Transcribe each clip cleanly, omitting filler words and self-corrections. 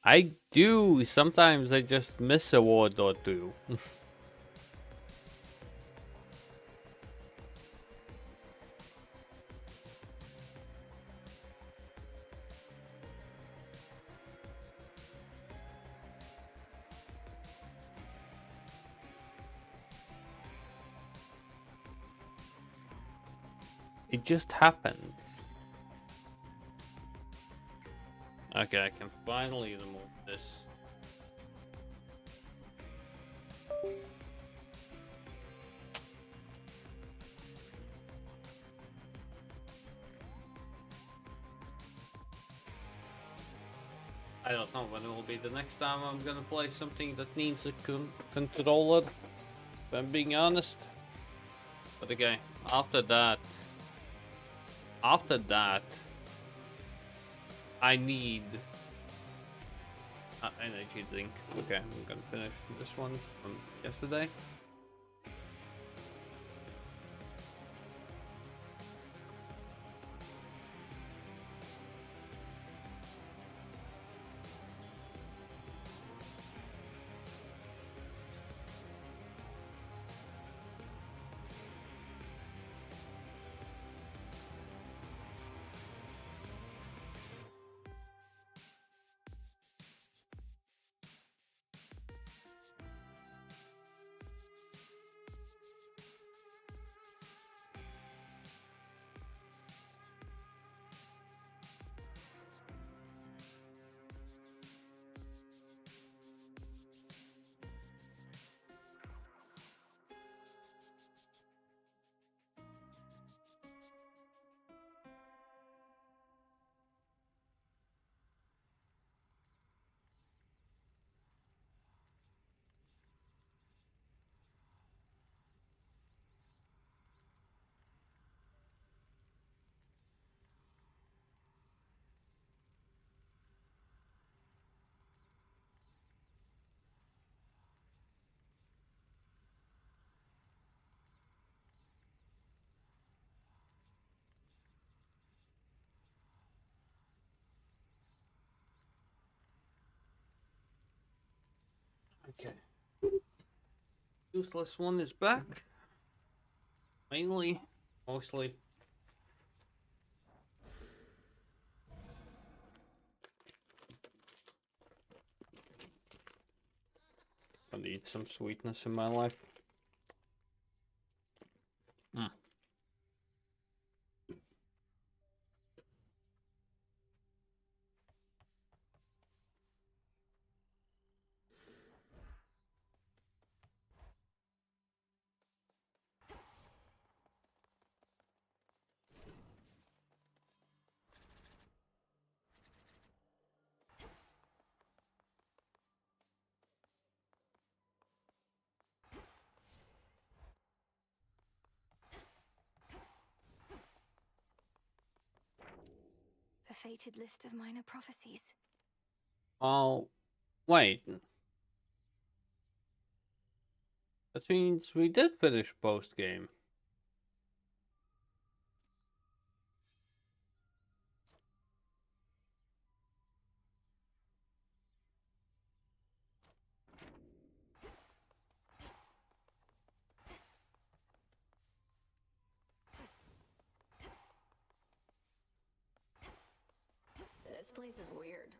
I do. Sometimes I just miss a word or two. It just happens. Okay, I can finally remove this. I don't know when it will be the next time I'm gonna play something that needs a controller, if I'm being honest. But okay, after that, I need energy drink. Okay, I'm gonna finish this one from yesterday. Okay. Useless one is back. Mainly, mostly. I need some sweetness in my life. Mm. The fated list of minor prophecies. Oh, wait. That means we did finish post game. This place is weird.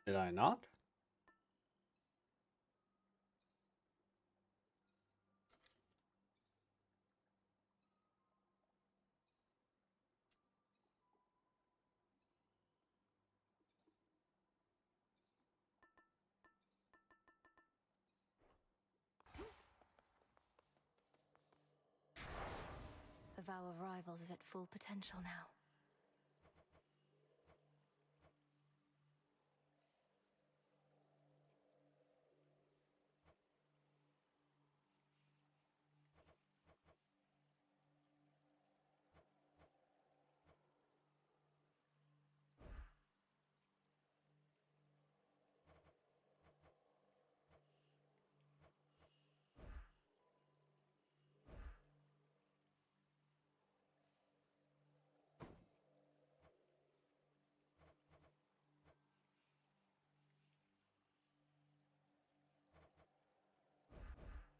Did I not? The vow of rivals is at full potential now.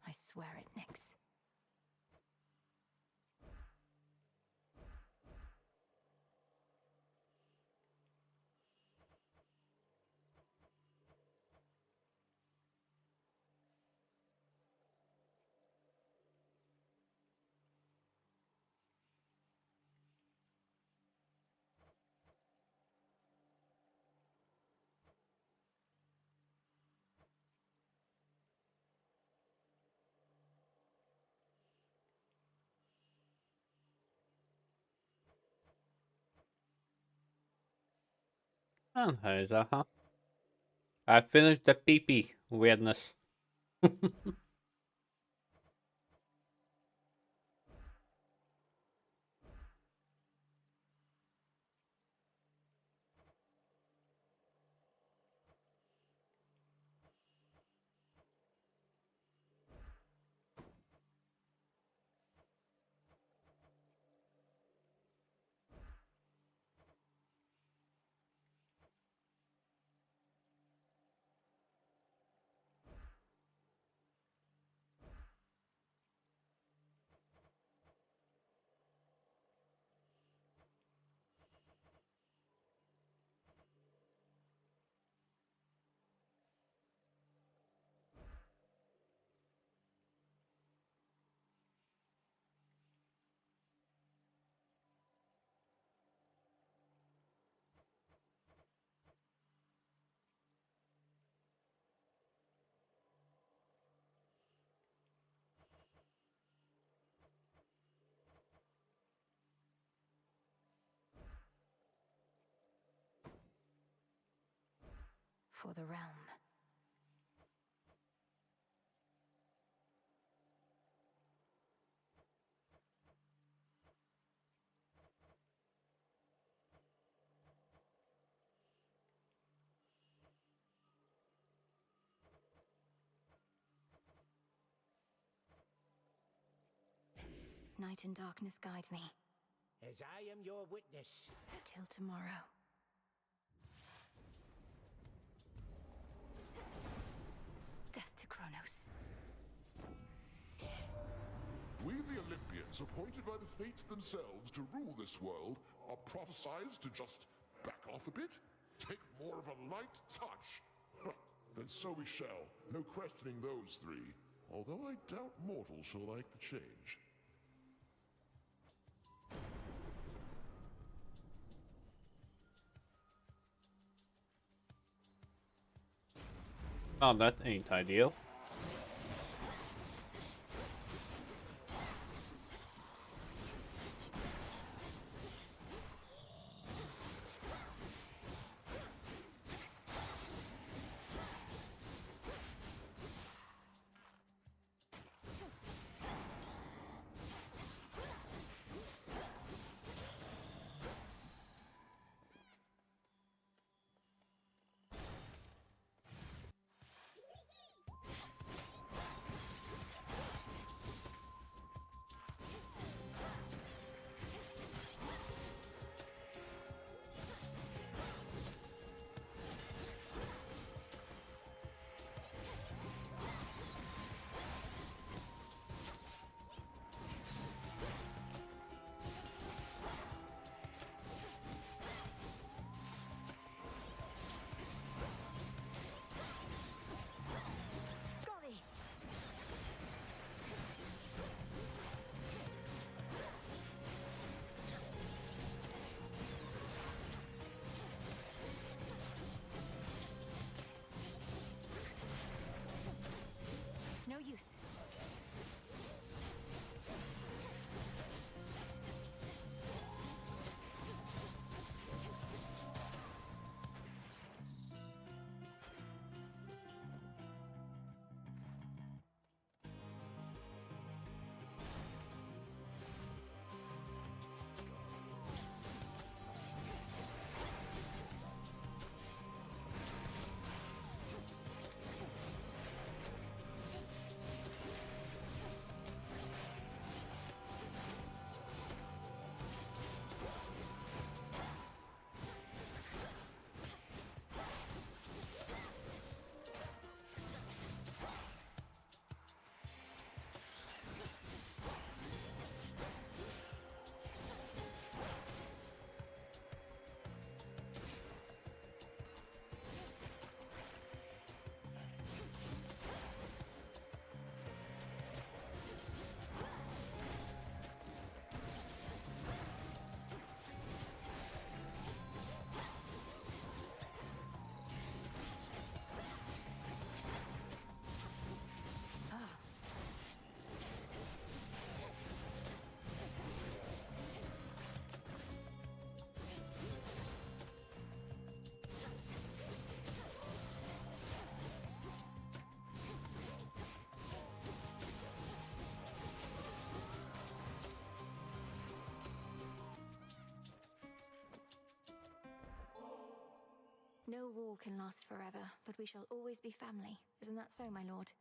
I swear it, Nix. And here's I finished the pee-pee weirdness. For the realm. Night and darkness guide me. As I am your witness. Till tomorrow. Death to Kronos. We, the Olympians, appointed by the fates themselves to rule this world, are prophesized to just back off a bit? Take more of a light touch? Huh. Then so we shall, no questioning those three. Although I doubt mortals shall like the change. Oh, that ain't ideal. No war can last forever, but we shall always be family. Isn't that so, my lord?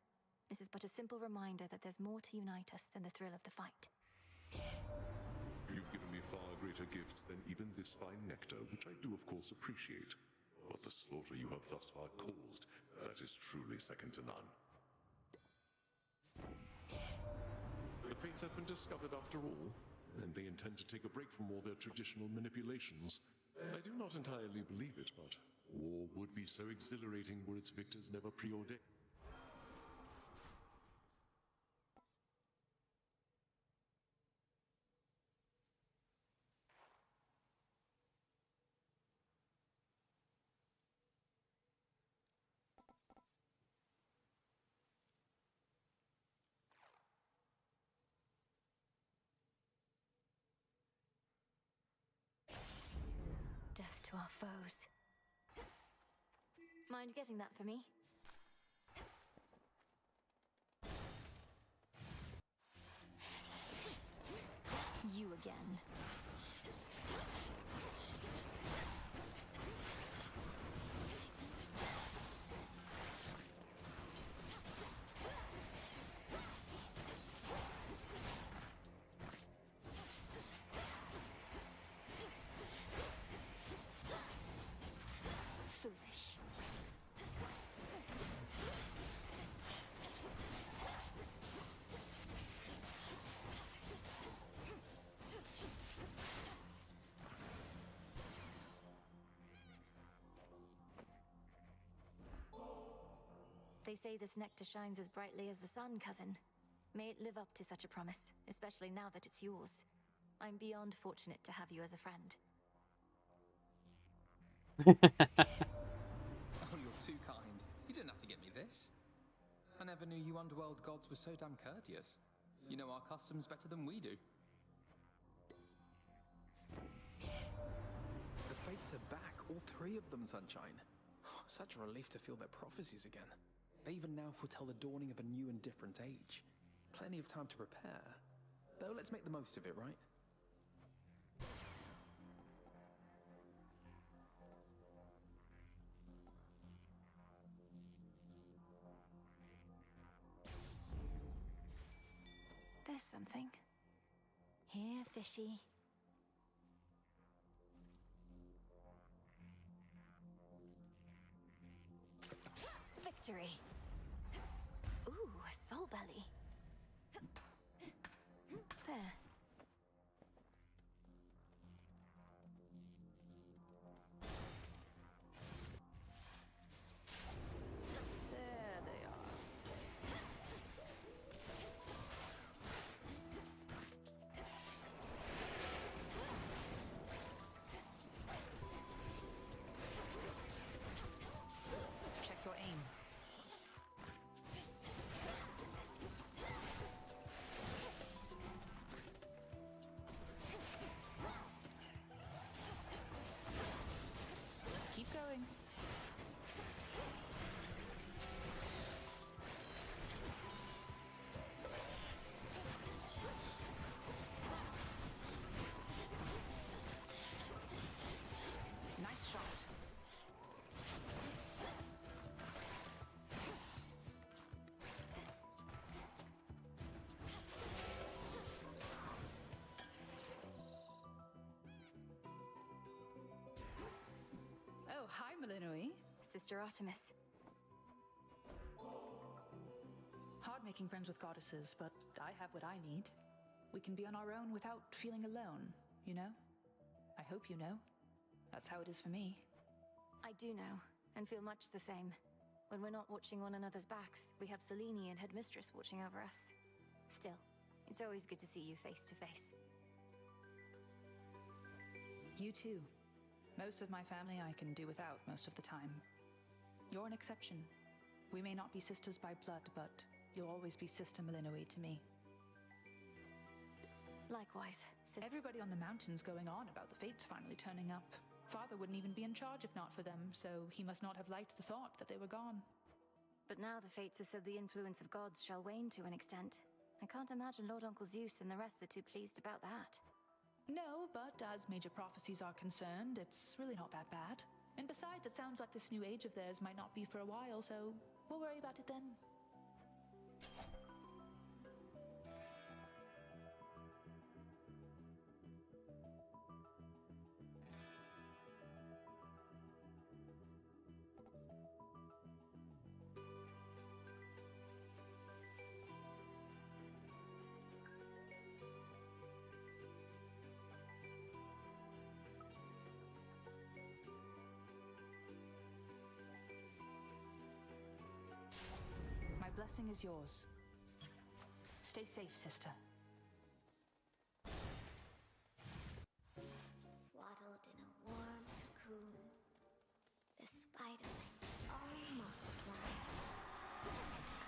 This is but a simple reminder that there's more to unite us than the thrill of the fight. You've given me far greater gifts than even this fine nectar, which I do of course appreciate. But the slaughter you have thus far caused, that is truly second to none. The fates have been discovered after all, and they intend to take a break from all their traditional manipulations. I do not entirely believe it, but war would be so exhilarating were its victors never preordained. Death to our foes. Mind getting that for me? You again. Foolish. They say this nectar shines as brightly as the sun, cousin. May it live up to such a promise, especially now that it's yours. I'm beyond fortunate to have you as a friend. Oh, you're too kind. You didn't have to get me this. I never knew you underworld gods were so damn courteous. You know our customs better than we do. The fates are back, all three of them, Sunshine. Such a relief to feel their prophecies again. They even now foretell the dawning of a new and different age. Plenty of time to prepare. Though let's make the most of it, right? There's something. Here, fishy. Victory! Ooh, a soul belly. There. There they are. Check your aim. Keep going. Nice shot. Oh, hi, Malinoi. Sister Artemis. Hard making friends with goddesses, but I have what I need. We can be on our own without feeling alone, you know? I hope you know. That's how it is for me. I do know, and feel much the same. When we're not watching one another's backs, we have Selene and Headmistress watching over us. Still, it's always good to see you face to face. You too. Most of my family I can do without most of the time. You're an exception. We may not be sisters by blood, but you'll always be Sister Malinoi to me. Likewise, Everybody on the mountain's going on about the fates finally turning up. Father wouldn't even be in charge if not for them, so he must not have liked the thought that they were gone. But now the fates have said the influence of gods shall wane to an extent. I can't imagine Lord Uncle Zeus and the rest are too pleased about that. No, but as major prophecies are concerned, it's really not that bad. And besides, it sounds like this new age of theirs might not be for a while, so we'll worry about it then. My blessing is yours. Stay safe, sister. Swaddled in a warm cocoon, the spiderlings all multiply. And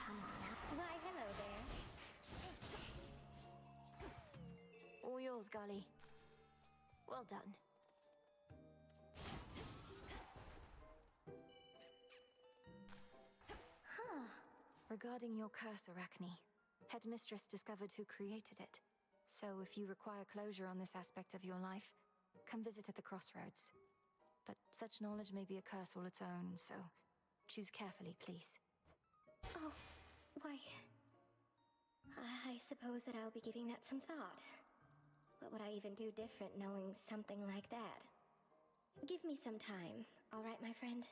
come on up. Why, hello there. All yours, Gully. Well done. Regarding your curse, Arachne, Headmistress discovered who created it. So if you require closure on this aspect of your life, come visit at the crossroads. But such knowledge may be a curse all its own, so choose carefully, please. Oh, why... I suppose that I'll be giving that some thought. What would I even do different knowing something like that? Give me some time, all right, my friend?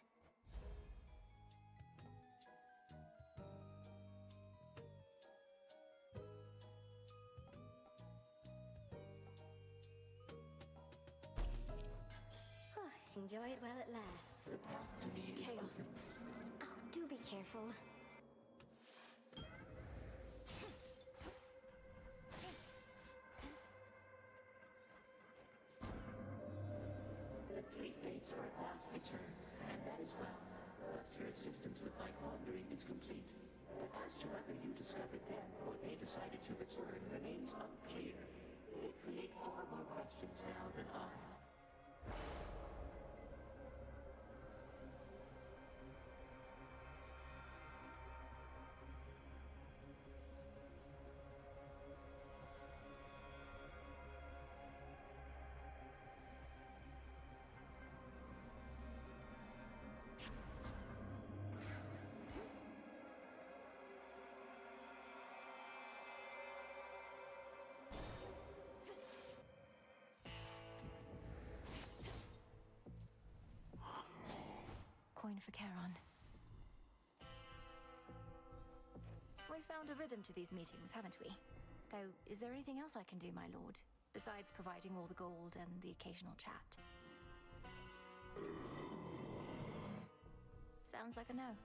Enjoy it while it lasts. Chaos. Oh, do be careful. The three fates are at last returned, and that is well. Thus your assistance with my quandary is complete. But as to whether you discovered them or they decided to return remains unclear. They create far more questions now than I. Coin for Charon. We've found a rhythm to these meetings, haven't we? Though, is there anything else I can do, my lord? Besides providing all the gold and the occasional chat? Sounds like a no.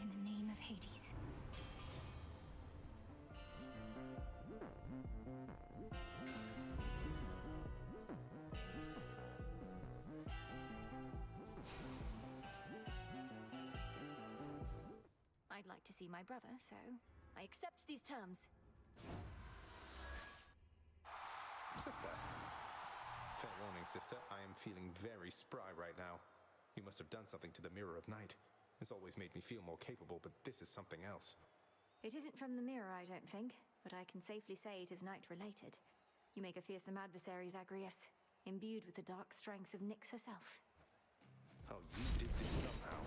In the name of Hades. I'd like to see my brother, so I accept these terms. Sister. Fair warning, sister. I am feeling very spry right now. You must have done something to the Mirror of Night. It's always made me feel more capable, but this is something else. It isn't from the mirror, I don't think, but I can safely say it is night-related. You make a fearsome adversary, Zagreus, imbued with the dark strength of Nyx herself. Oh, you did this somehow.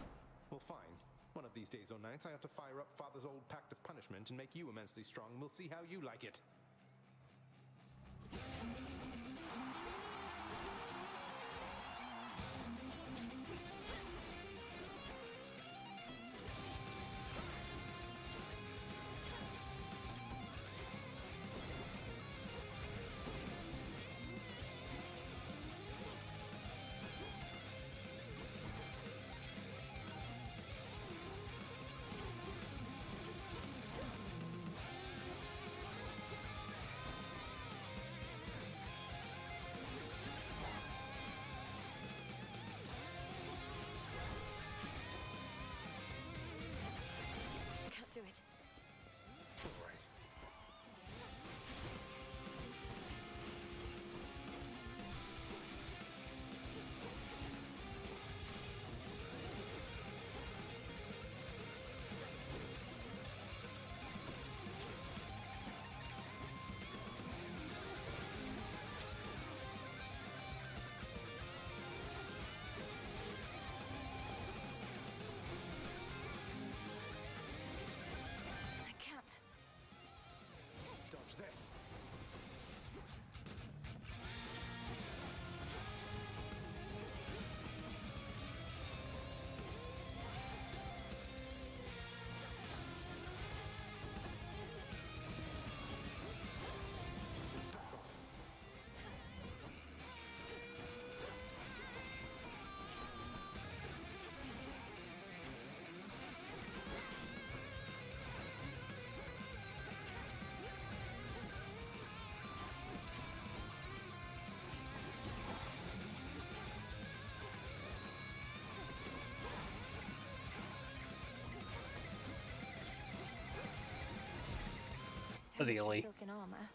Well, fine. One of these days or nights, I have to fire up Father's old pact of punishment and make you immensely strong. We'll see how you like it. Can't do it. All right. much for Really? silken armor.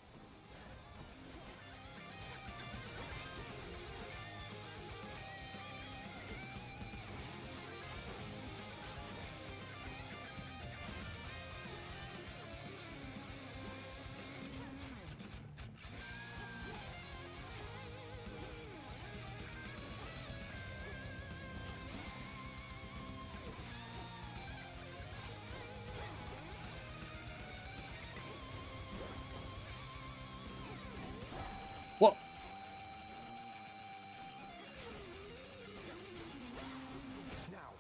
What? Now.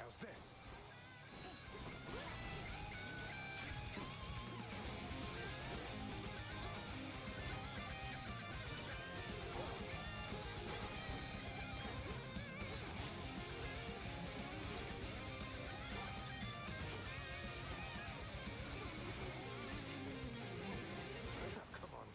How's this? Oh, come on.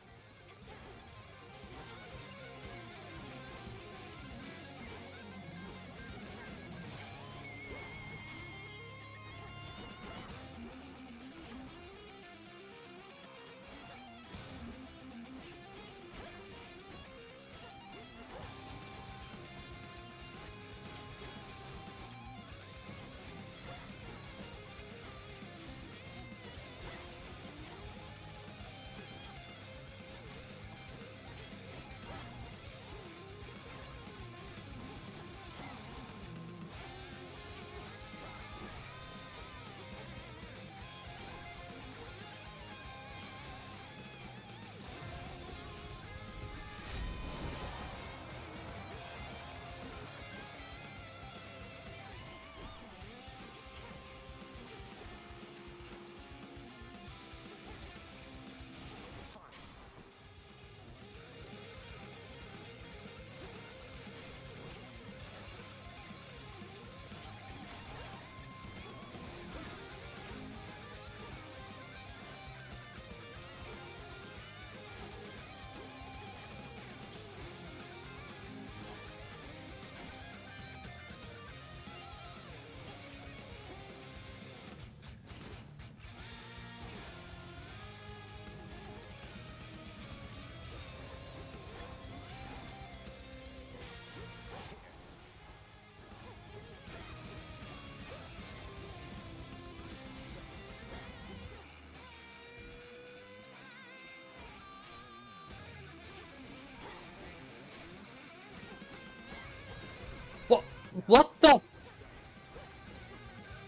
What the?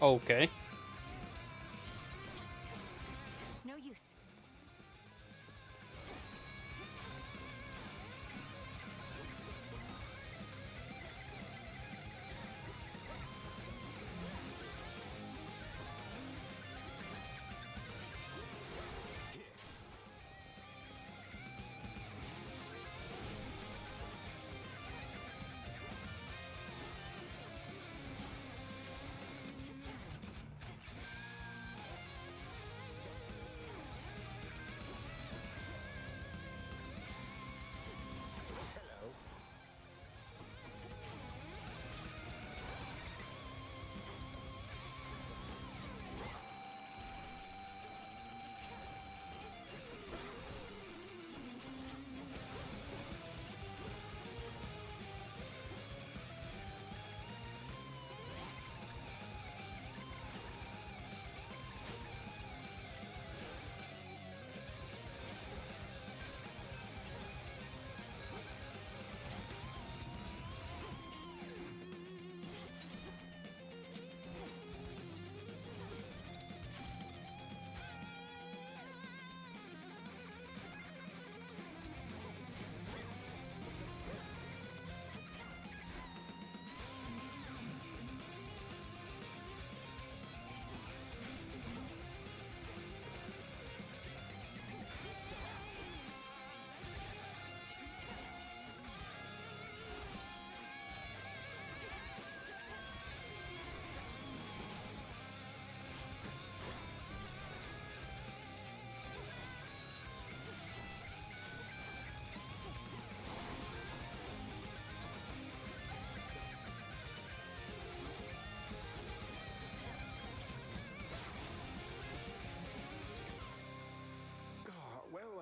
Okay. It's no use.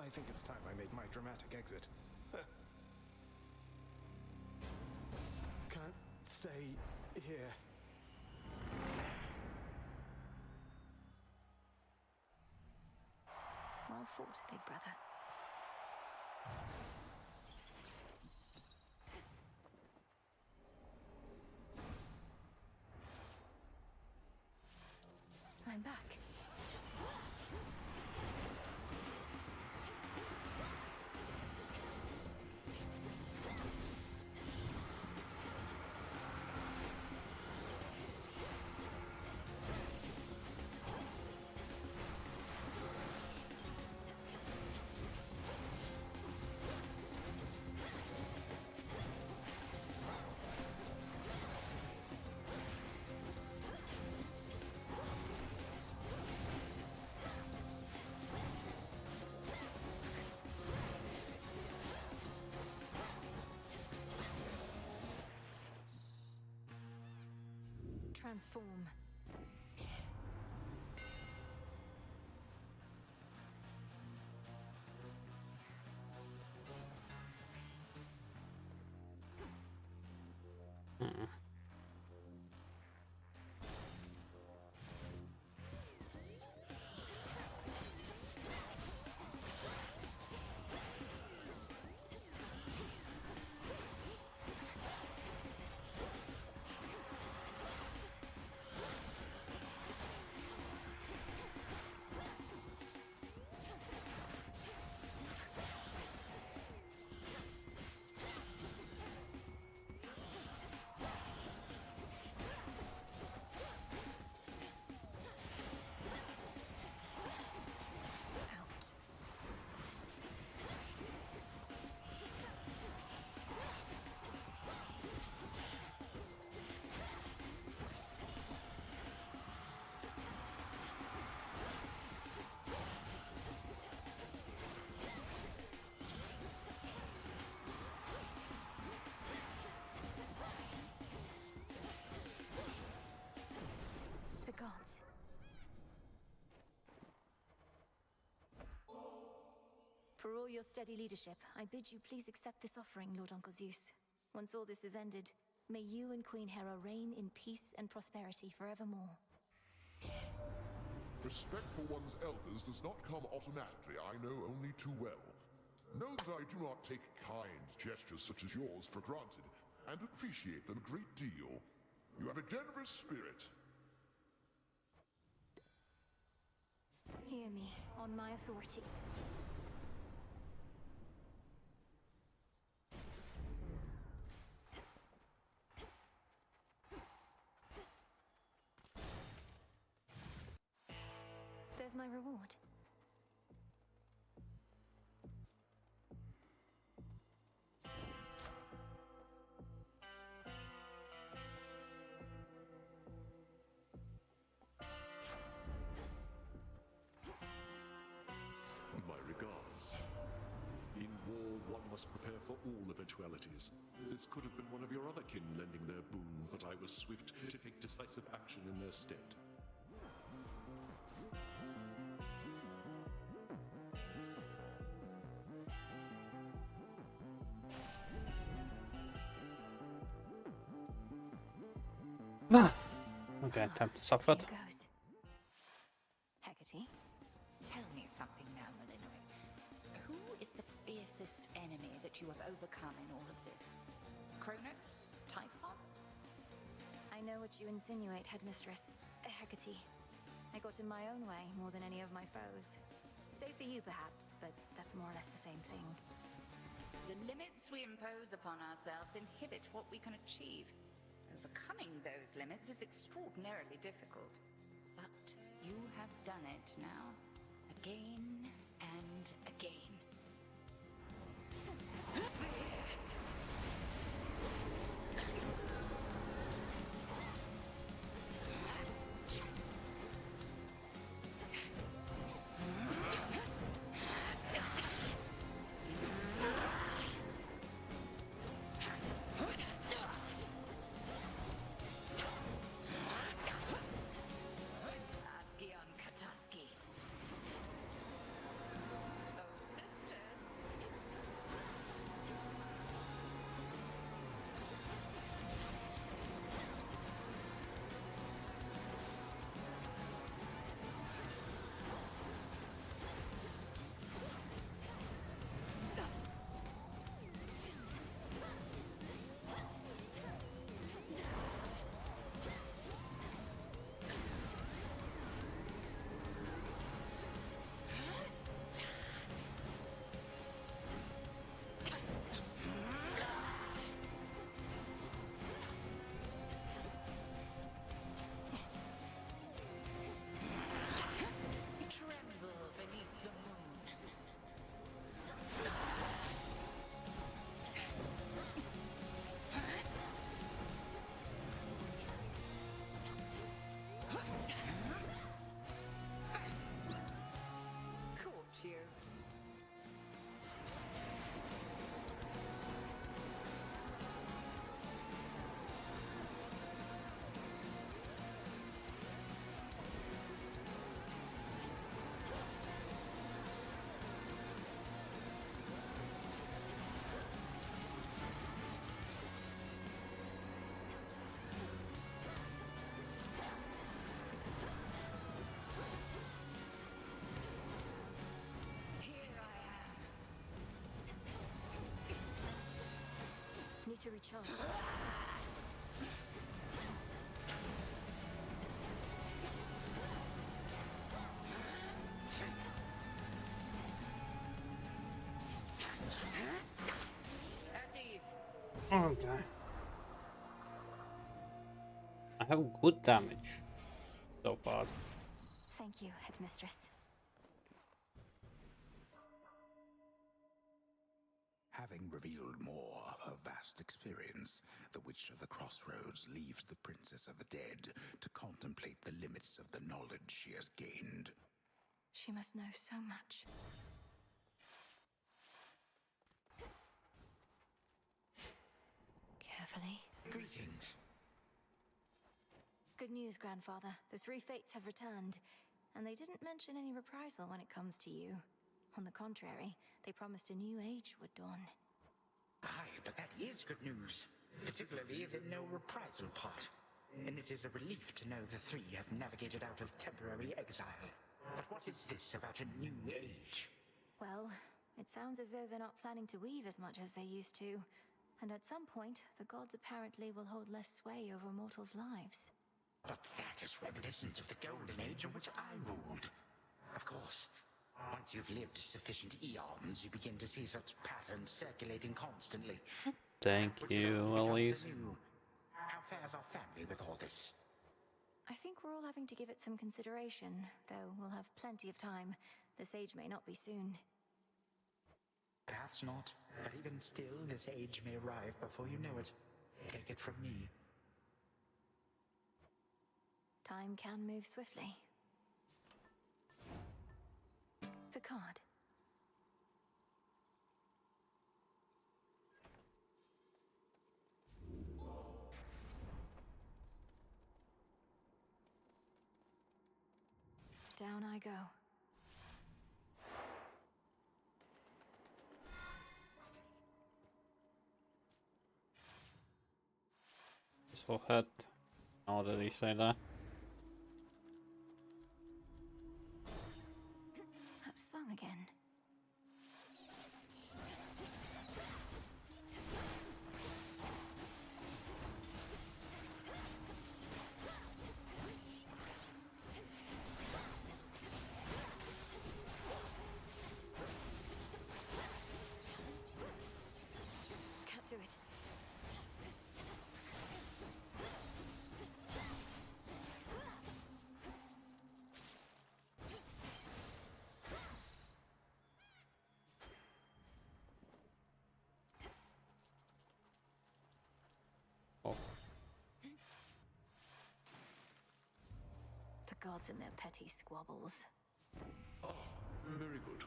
I think it's time I made my dramatic exit. Can't stay here. Well fought, big brother. I'm back. Transform. Gods. For all your steady leadership, I bid you please accept this offering, Lord Uncle Zeus. Once all this is ended, may you and Queen Hera reign in peace and prosperity forevermore. Respect for one's elders does not come automatically, I know only too well. Know that I do not take kind gestures such as yours for granted, and appreciate them a great deal. You have a generous spirit. Hear me, on my authority. There's my reward. In war, one must prepare for all eventualities. This could have been one of your other kin lending their boon, but I was swift to take decisive action in their stead. Okay, time to suffer. Here goes. Hecate? Tell me something now, Malinois. Who is the fiercest enemy that you have overcome in all of this? Kronos? Typhon? I know what you insinuate, Headmistress. Hecate. I got in my own way more than any of my foes. Save for you, perhaps, but that's more or less the same thing. The limits we impose upon ourselves inhibit what we can achieve. Overcoming those limits is extraordinarily difficult. But you have done it now. Again and again. to recharge. At ease. Okay. I have good damage so far. Thank you, Headmistress. Having revealed more of her vast experience, the Witch of the Crossroads leaves the Princess of the Dead to contemplate the limits of the knowledge she has gained. She must know so much. Carefully. Greetings. Good news, Grandfather. The three fates have returned, and they didn't mention any reprisal when it comes to you. On the contrary, they promised a new age would dawn. Aye, but that is good news. Particularly the no reprisal part. And it is a relief to know the three have navigated out of temporary exile. But what is this about a new age? Well, it sounds as though they're not planning to weave as much as they used to. And at some point, the gods apparently will hold less sway over mortals' lives. But that is reminiscent of the Golden Age in which I ruled. Of course, once you've lived sufficient eons, you begin to see such patterns circulating constantly. Thank you, Elise. How fares our family with all this? I think we're all having to give it some consideration, though we'll have plenty of time. This age may not be soon. Perhaps not, but even still, this age may arrive before you know it. Take it from me. Time can move swiftly. The card. Down I go. This will hurt. Oh, did he say that? That song again. Can't do it. Oh, The gods and their petty squabbles. Ah, very good.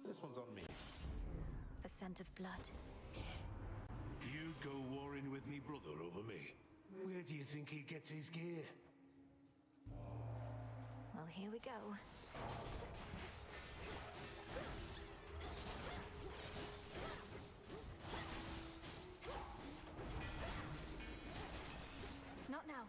This one's on me. The scent of blood. You go warring with me brother over me. Where do you think he gets his gear? Well, here we go. Not now.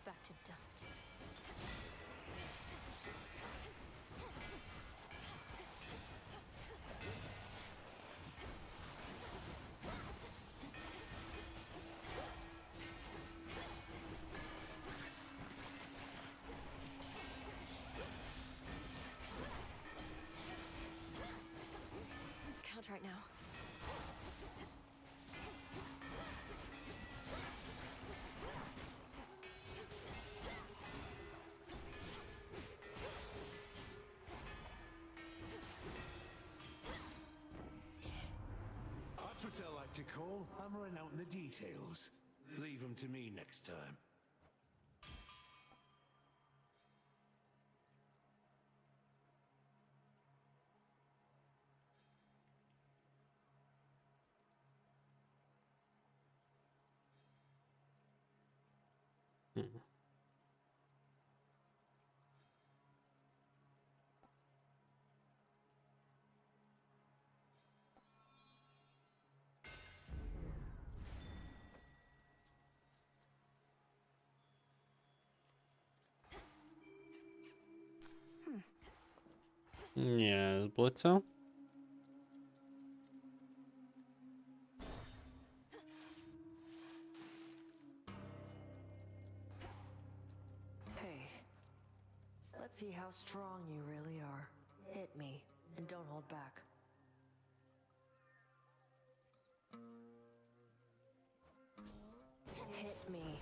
Back to dust. Can't right now. Arts return. practical, hammering out the details. Leave them to me next time. Yes, Blitzer. Hey, let's see how strong you really are. Hit me, and don't hold back. Hit me.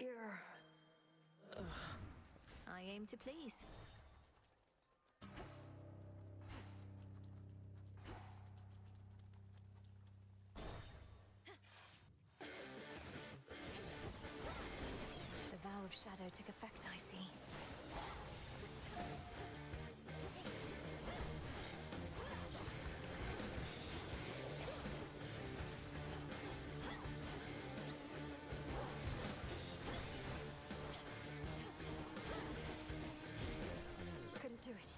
You're... I aim to please. The vow of shadow took effect, I see. Couldn't do it.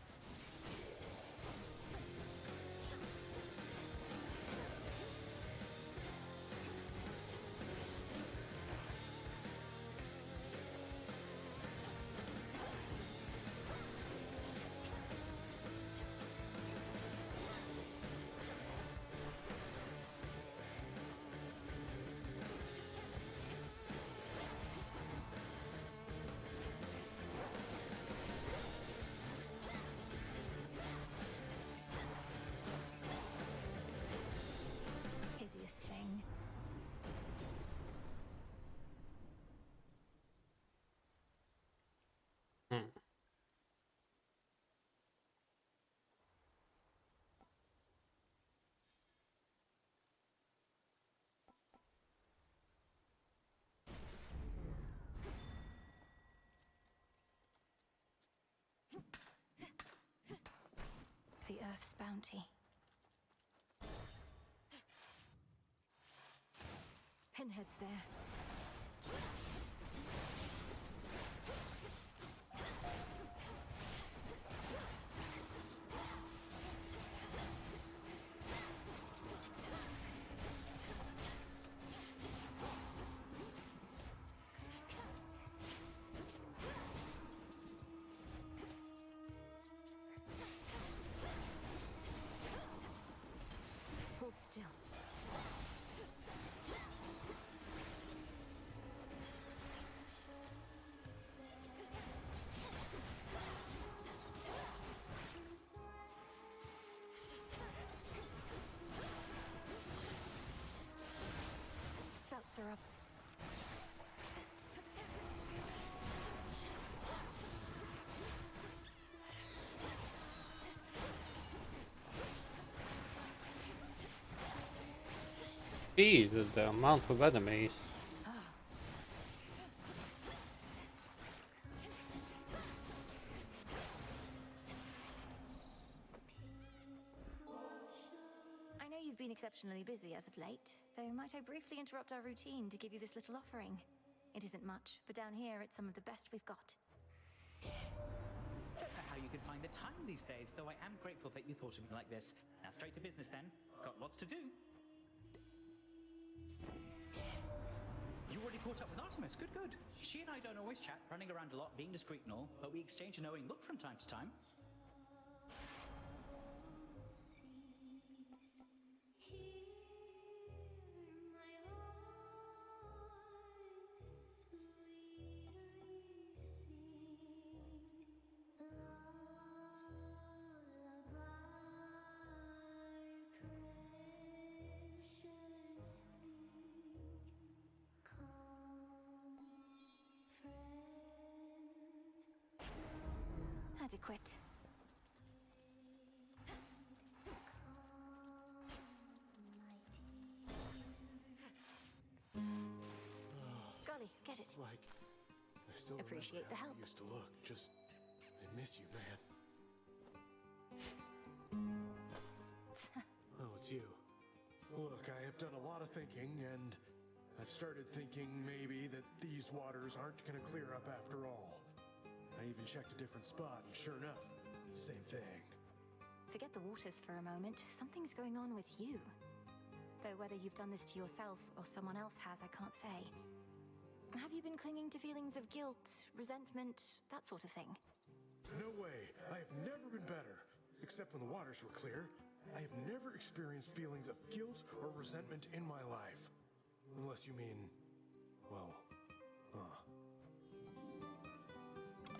Hideous thing. The Earth's bounty. Pinhead's there. Hold still. Spouts are up. Jesus, the amount of enemies. I know you've been exceptionally busy as of late, though might I briefly interrupt our routine to give you this little offering? It isn't much, but down here it's some of the best we've got. Don't know how you can find the time these days, though I am grateful that you thought of me like this. Now straight to business then. Got lots to do. You already caught up with Artemis. Good, good. She and I don't always chat, running around a lot, being discreet and all, but we exchange a knowing look from time to time. Adequate. it's like I still Appreciate the remember how help. you used to look. Just, I miss you, man. Oh, it's you. Look, I have done a lot of thinking, and I've started thinking maybe that these waters aren't gonna clear up after all. I even checked a different spot, and sure enough, same thing. Forget the waters for a moment. Something's going on with you. Though whether you've done this to yourself or someone else has, I can't say. Have you been clinging to feelings of guilt, resentment, that sort of thing? No way. I have never been better. Except when the waters were clear, I have never experienced feelings of guilt or resentment in my life. Unless you mean, well,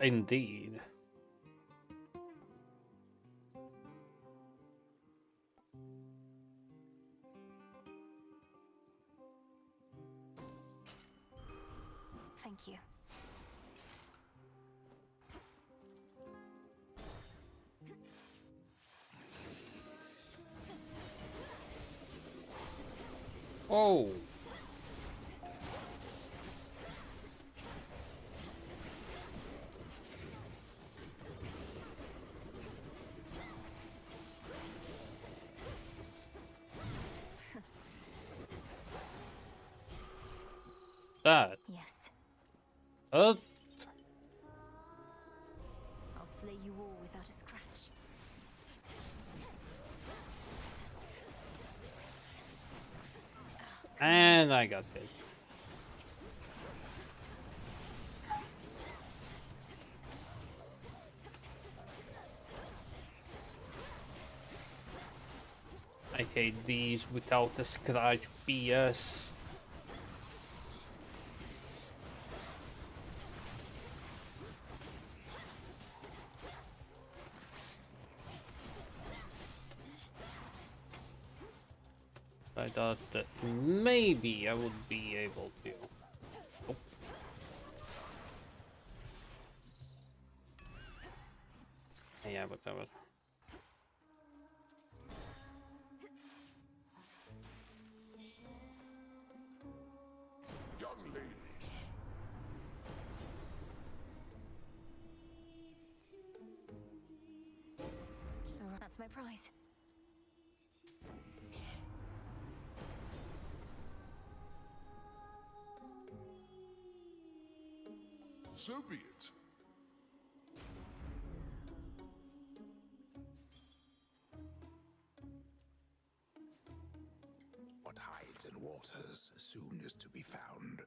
Indeed. Thank you. Oh. That. Yes. Uh. I'll slay you all without a scratch. And I got hit. I hate these without a scratch BS. I thought that maybe I would be able to. Oh. Yeah, whatever. Young lady. That's my prize. So be it. What hides in waters soon is to be found.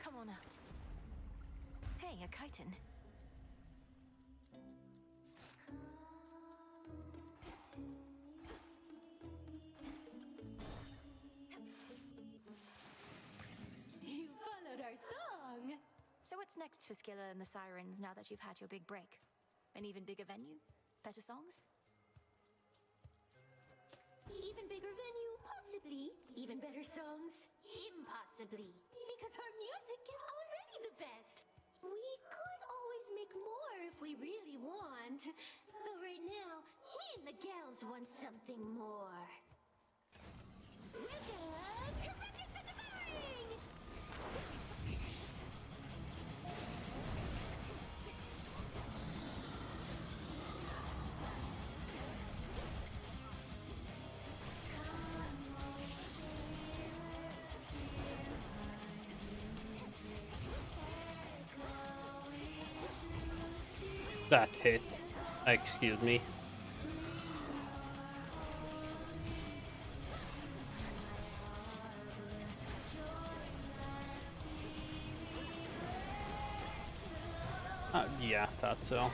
Come on out. Hey, a chitin. You followed our song! So what's next for Skilla and the Sirens now that you've had your big break? An even bigger venue? Better songs? Even bigger venue, possibly. Even better songs, impossibly. Because our music is already the best. We could always make more if we really want. Though right now, me and the gals want something more. Welcome to Ruckus the Devouring! That hit. Excuse me. Yeah, that's so.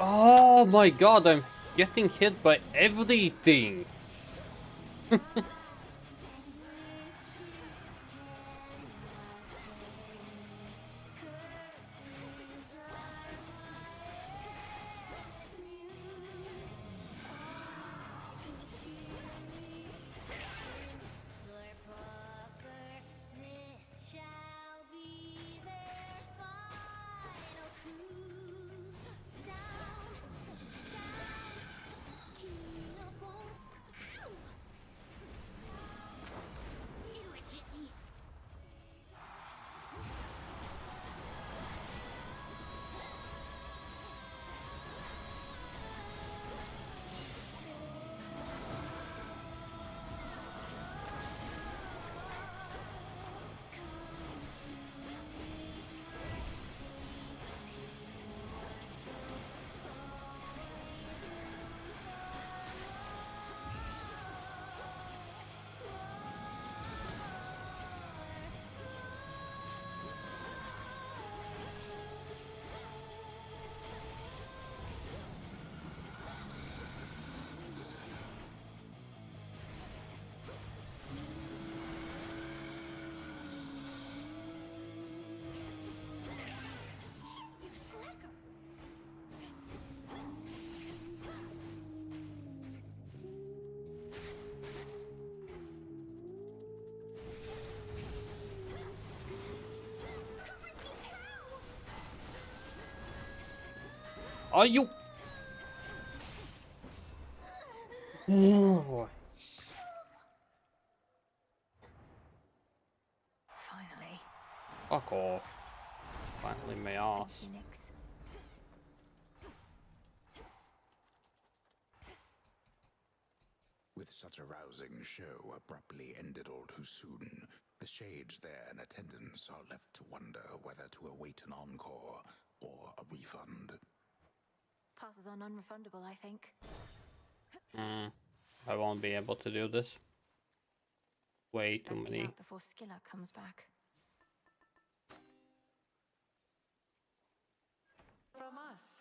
Oh my god, I'm getting hit by everything. Are you? Oh. Finally. Fuck off. Finally, my ass. Thank you, Nix. With such a rousing show abruptly ended all too soon, the shades there in attendance are left to wonder whether to await an encore or a refund. Passes on unrefundable, I think. I won't be able to do this. Way too Best get many. out before Skilla comes back. From us.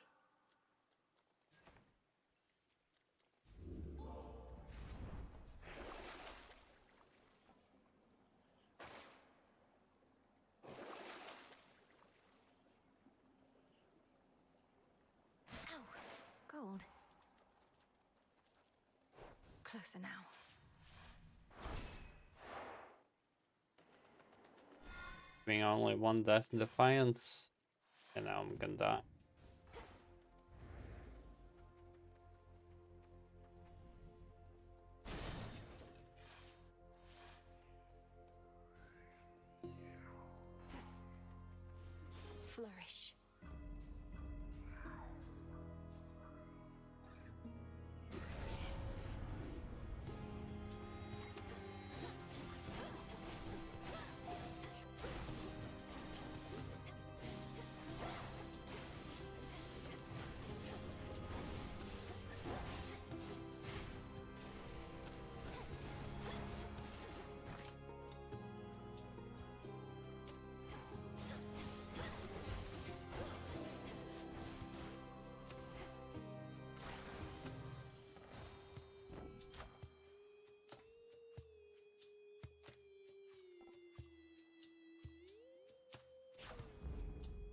Gold. Closer now. Being only one death in Defiance. And now I'm gonna die. Flourish.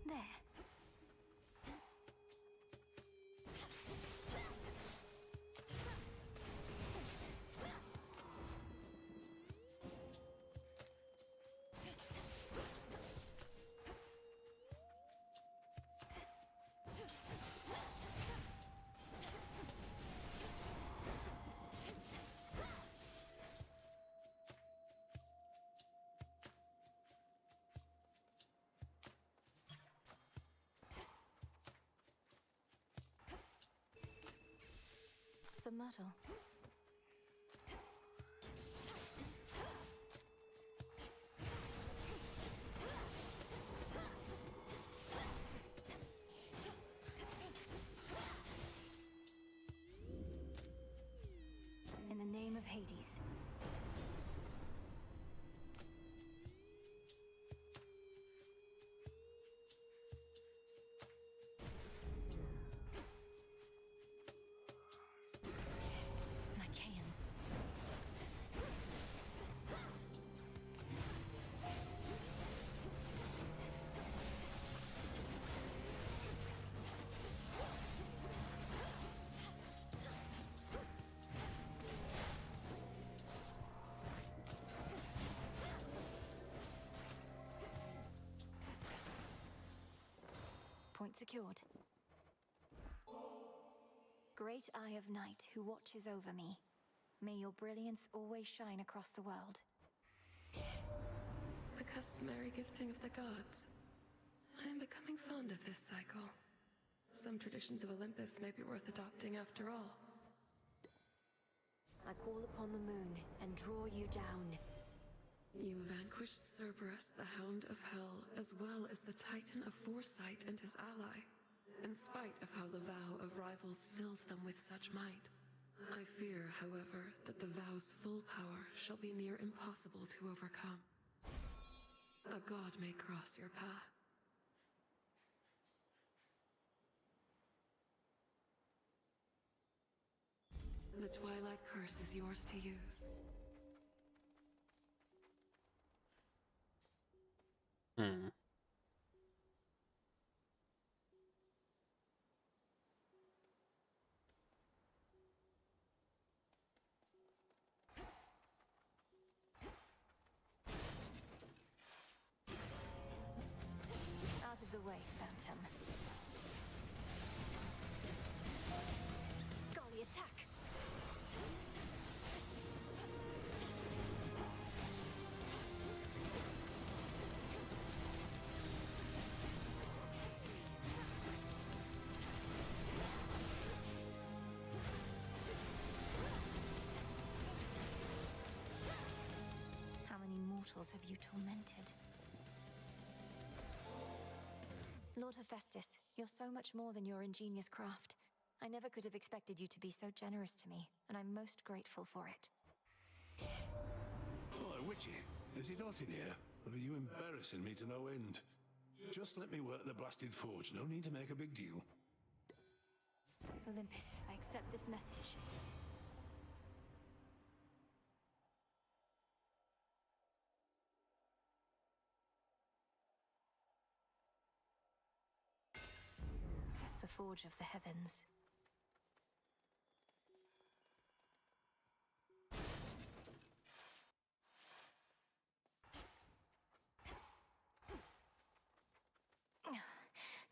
There. Some myrtle. In the name of Hades. Point secured. Great Eye of Night who watches over me, may your brilliance always shine across the world. The customary gifting of the gods. I am becoming fond of this cycle. Some traditions of Olympus may be worth adopting after all. I call upon the moon and draw you down. You vanquished Cerberus, the Hound of Hell, as well as the Titan of Foresight and his ally, in spite of how the vow of rivals filled them with such might. I fear, however, that the vow's full power shall be near impossible to overcome. A god may cross your path. The Twilight Curse is yours to use. Out of the way, Phantom. mortals have you tormented? Lord Hephaestus, you're so much more than your ingenious craft. I never could have expected you to be so generous to me, and I'm most grateful for it. Oh, Witchy, is he not in here? Or are you embarrassing me to no end? Just let me work the blasted forge. No need to make a big deal. Olympus, I accept this message. The Forge of the Heavens.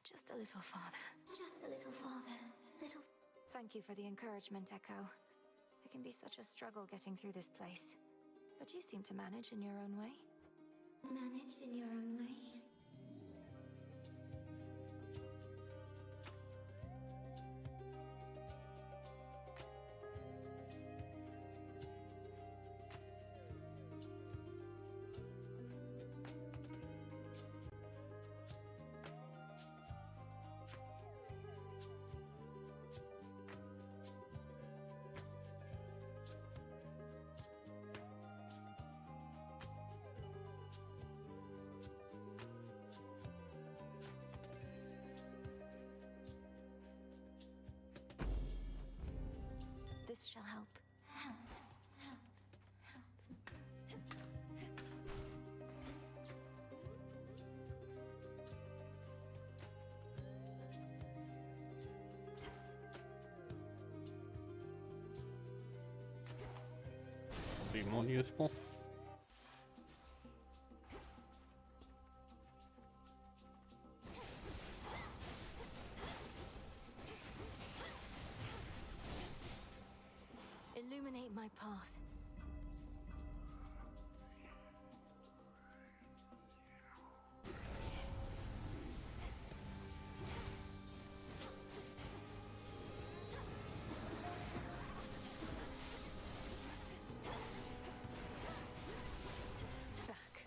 Just a little farther. Just a little farther. Little... Thank you for the encouragement, Echo. It can be such a struggle getting through this place. But you seem to manage in your own way. Manage in your own way? This shall help. Help. Be more useful. Illuminate my path. Back.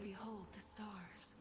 Behold the stars.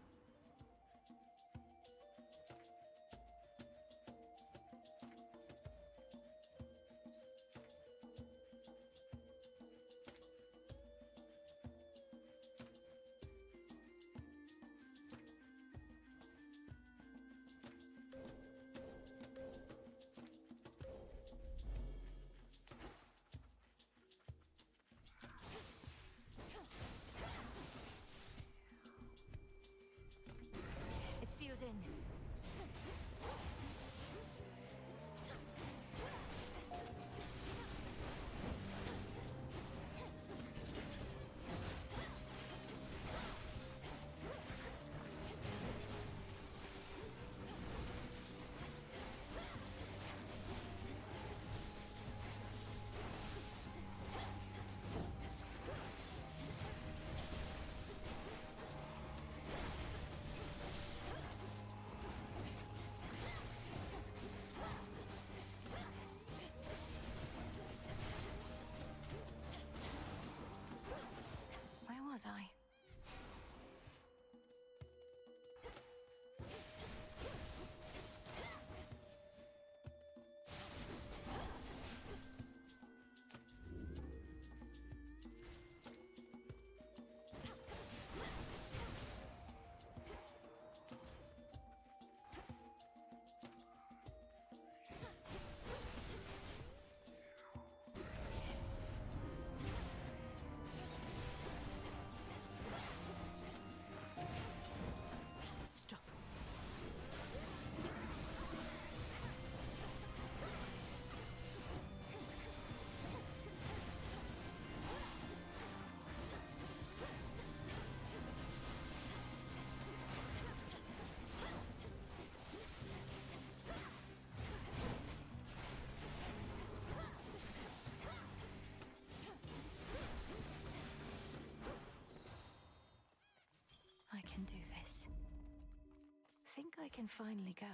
I can finally go.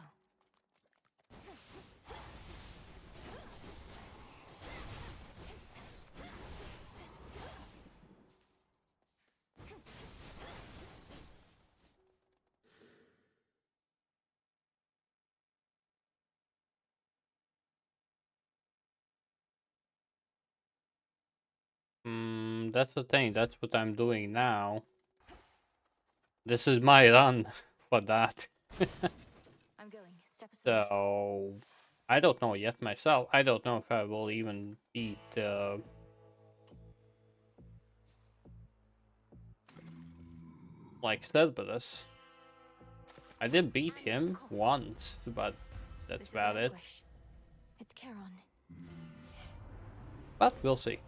That's the thing. That's what I'm doing now. This is my run for that. I'm going. Step aside. So I don't know yet myself. I don't know if I will even beat like Cerberus. I did beat him once, but that's about it. It's Charon. But we'll see.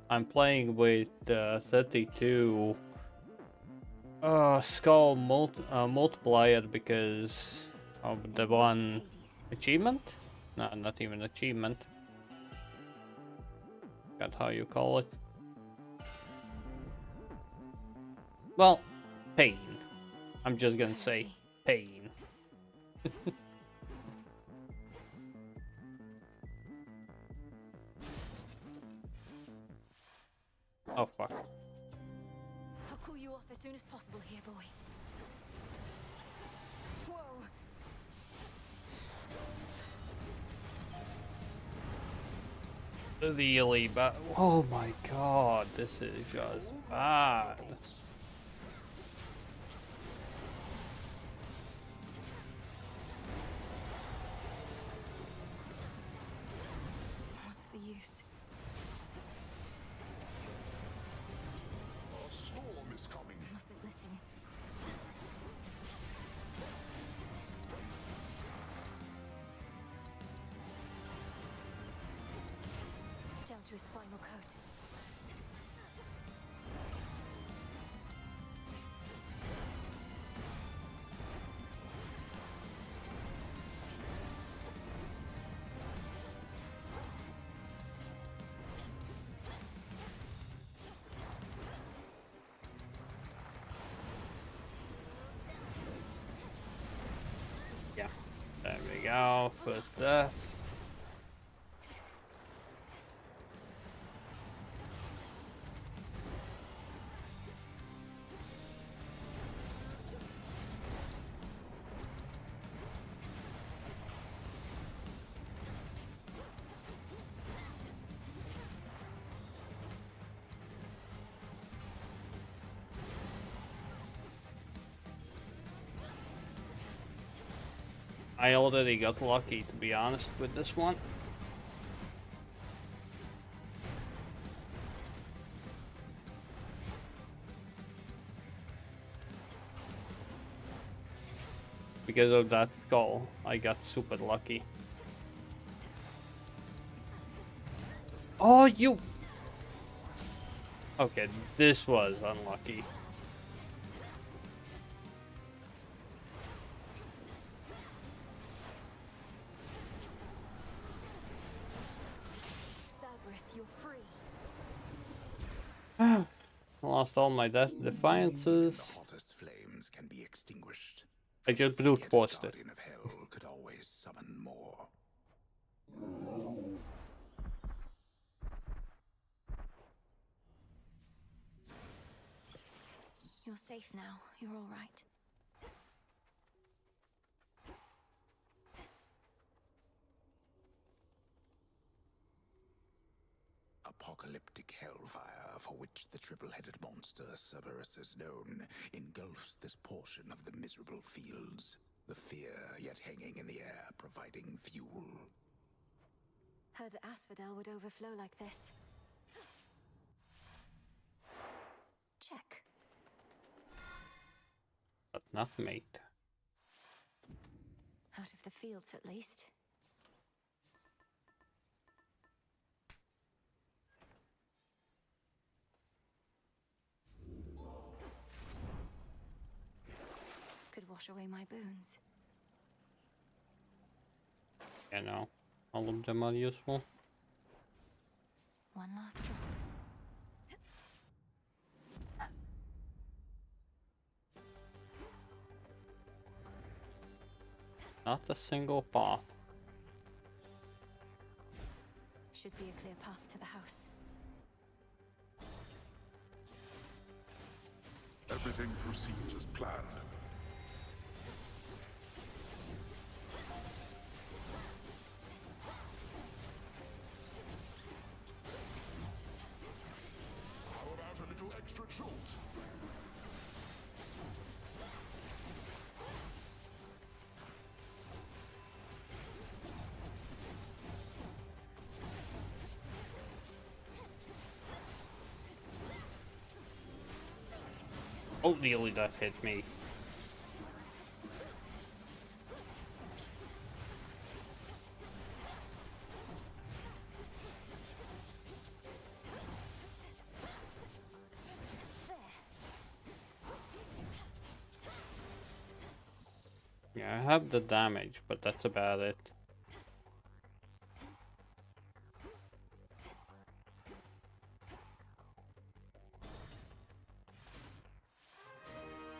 I'm playing with 32 skull multiplier because of the one achievement. No, not even achievement. Got how you call it. Well, pain. I'm just gonna say pain. Oh fuck. I'll cool you off as soon as possible here, boy. Whoa. Really bad. Oh my god, this is just bad. What's the use? A storm is coming. Mustn't listen. Down to his final coat. Yeah, there we go. First death. I already got lucky, to be honest, with this one. Because of that skull, I got super lucky. Oh, you... Okay, this was unlucky. Lost all my defiances. The hottest flames can be extinguished. I just brute forced it. Guardian of Hell could always summon more. You're safe now. You're all right. Apocalyptic hellfire, for which the triple-headed monster Cerberus is known, engulfs this portion of the miserable fields. The fear yet hanging in the air, providing fuel. Heard Asphodel would overflow like this. Check. But not mate. Out of the fields, at least. Could wash away my boons. You know, all of them are useful. One last drop. Not a single path. Should be a clear path to the house. Everything proceeds as planned. How about a little extra jolt? Oh, nearly that hit me. Yeah, I have the damage, but that's about it.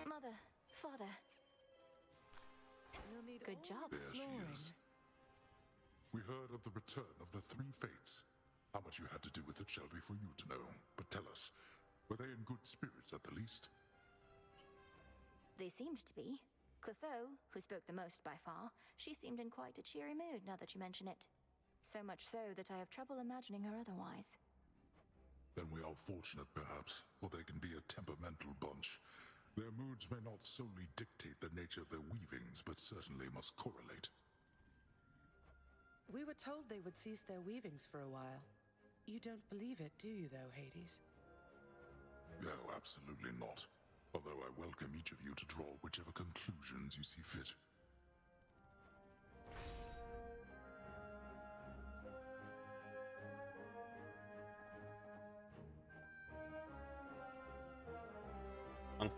Mother, father. Good job. There she is. We heard of the return of the three fates. How much you had to do with it shall be for you to know. But tell us, were they in good spirits at the least? They seemed to be. Clotho, who spoke the most by far, she seemed in quite a cheery mood now that you mention it. So much so that I have trouble imagining her otherwise. Then we are fortunate, perhaps, for they can be a temperamental bunch. Their moods may not solely dictate the nature of their weavings, but certainly must correlate. We were told they would cease their weavings for a while. You don't believe it, do you, though, Hades? No, absolutely not. Although I welcome each of you to draw whichever conclusions you see fit.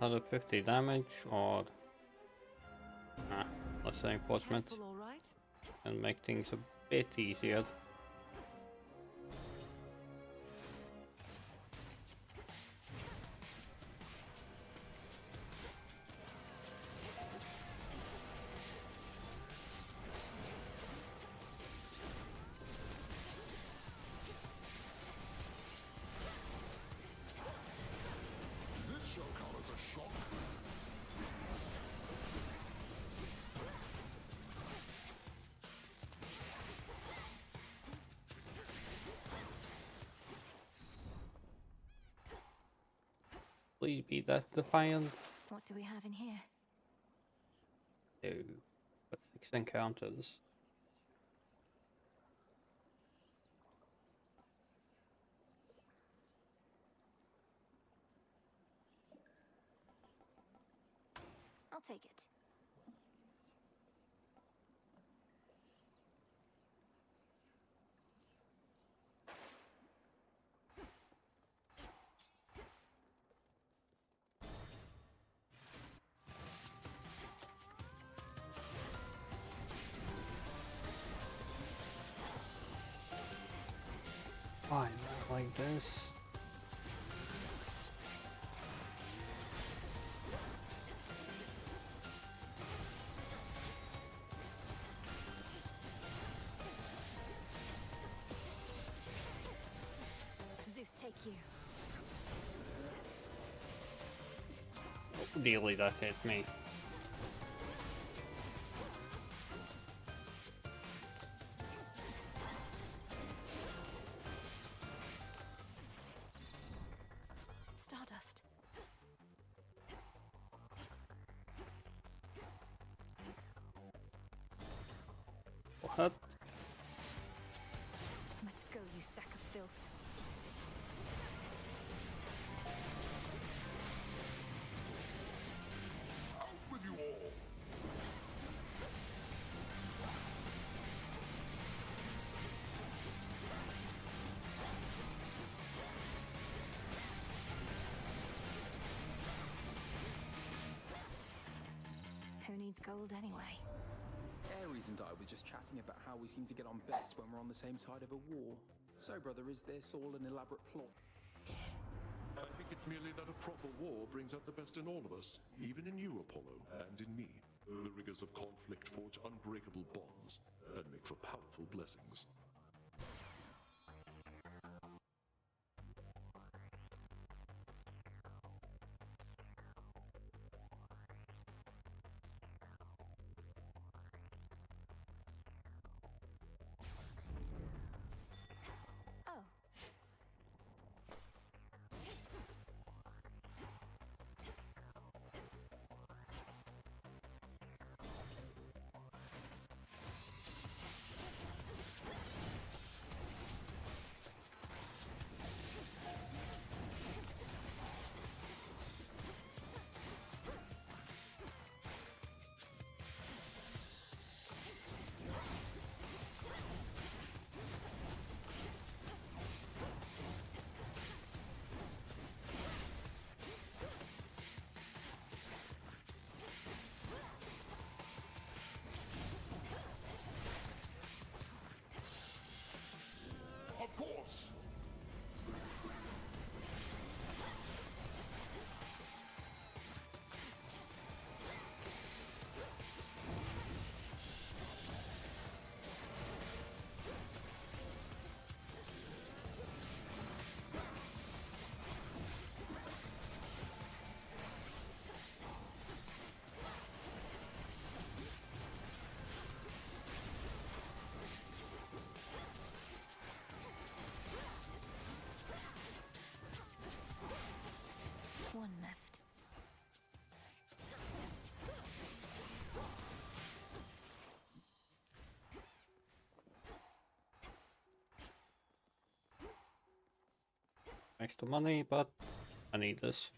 $150 damage or less reinforcement and make things a bit easier. This shall come as a shock. Please be that defiant. What do we have in here? No, but 6 encounters. I'll take it. Fine, not like this. Zeus, take you. Oh, nearly that hit me. Stardust. What? Let's go, you sack of filth. Out with you all! Who needs gold anyway? Ares and I were just chatting about how we seem to get on best when we're on the same side of a war. So, brother, is this all an elaborate plot? I think it's merely that a proper war brings out the best in all of us, even in you, Apollo, and in me. The rigors of conflict forge unbreakable bonds and make for powerful blessings. Oh. Of course! One left. Extra money, but I need this.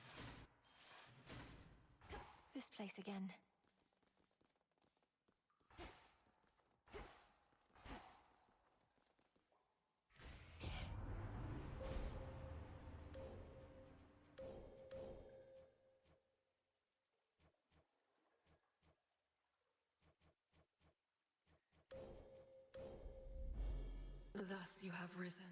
This place again. Thus you have risen.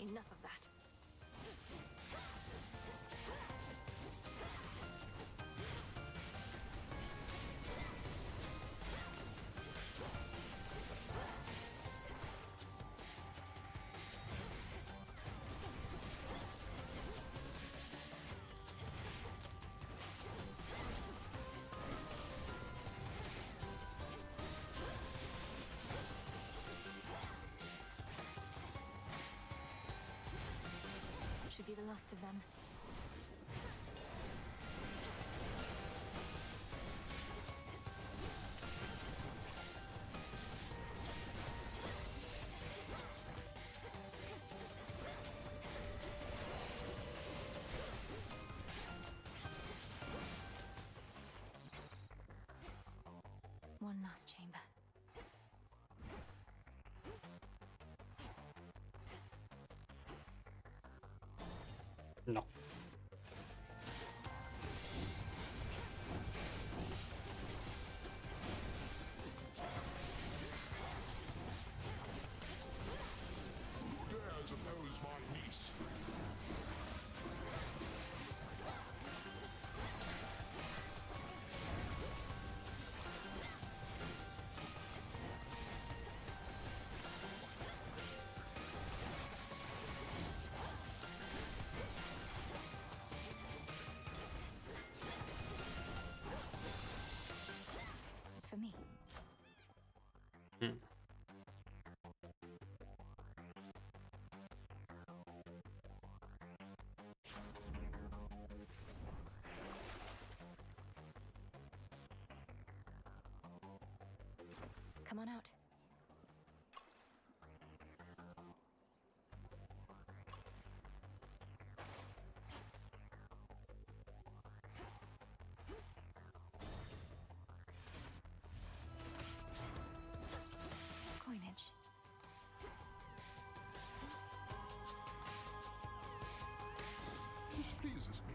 Enough of that. Should be the last of them. One last chamber. No. Who dares oppose my niece? For me. Come on out. pleases me.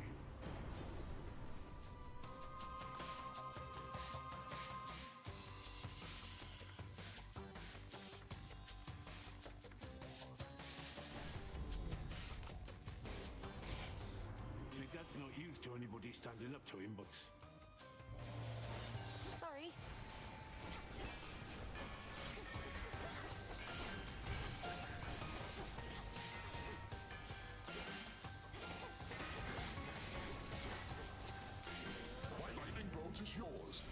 My dad's not used to anybody standing up to him, but Sorry. My lightning bolt is yours.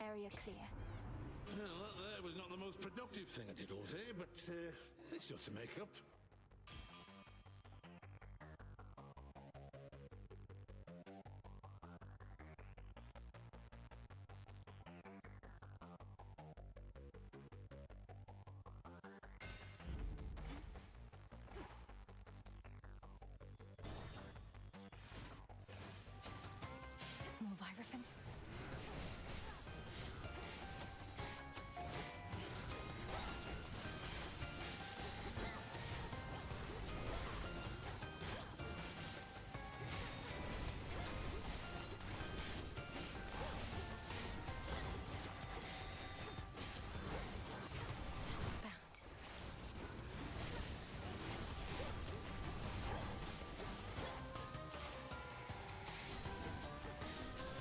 Area clear. well, that was not the most productive thing I did all day, but this ought to make up. More Virophants?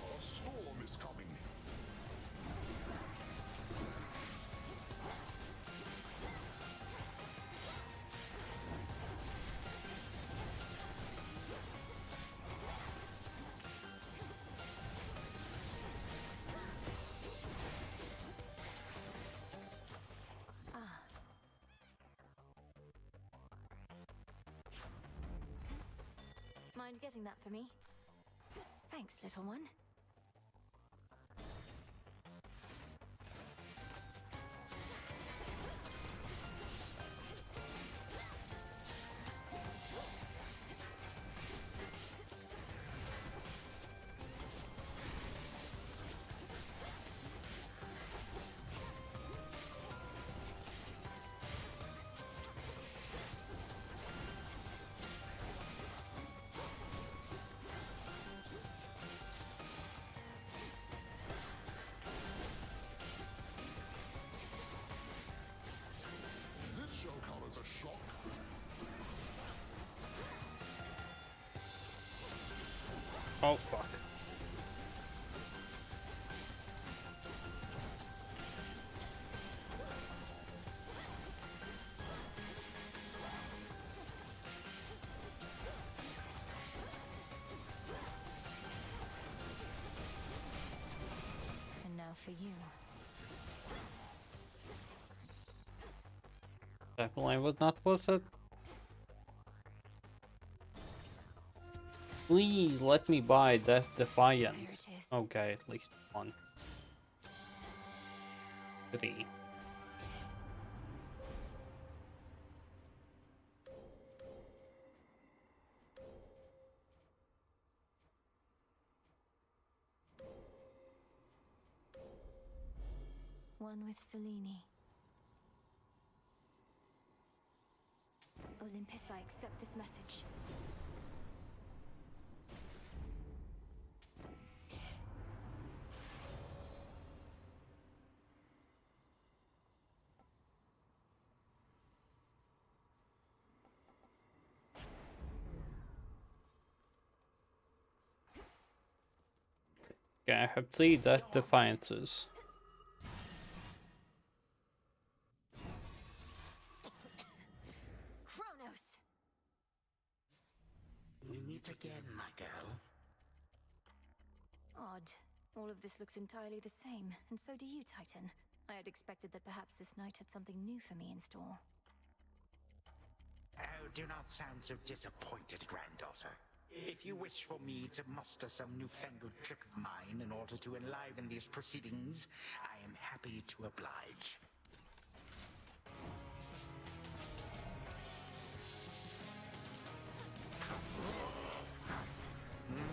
A storm is coming. Mind getting that for me? Thanks, little one. This shall come as a shock. Oh, fuck. And now for you. Definitely was not worth it. Please let me buy that Defiance. There it is. Okay, at least one. 3. One with Selene. Olympus, I accept this message. Okay, I have 3 Death Defiances. Kronos! We meet again, my girl. Odd. All of this looks entirely the same, and so do you, Titan. I had expected that perhaps this night had something new for me in store. Oh, do not sound so disappointed, granddaughter. If you wish for me to muster some newfangled trick of mine in order to enliven these proceedings, I am happy to oblige.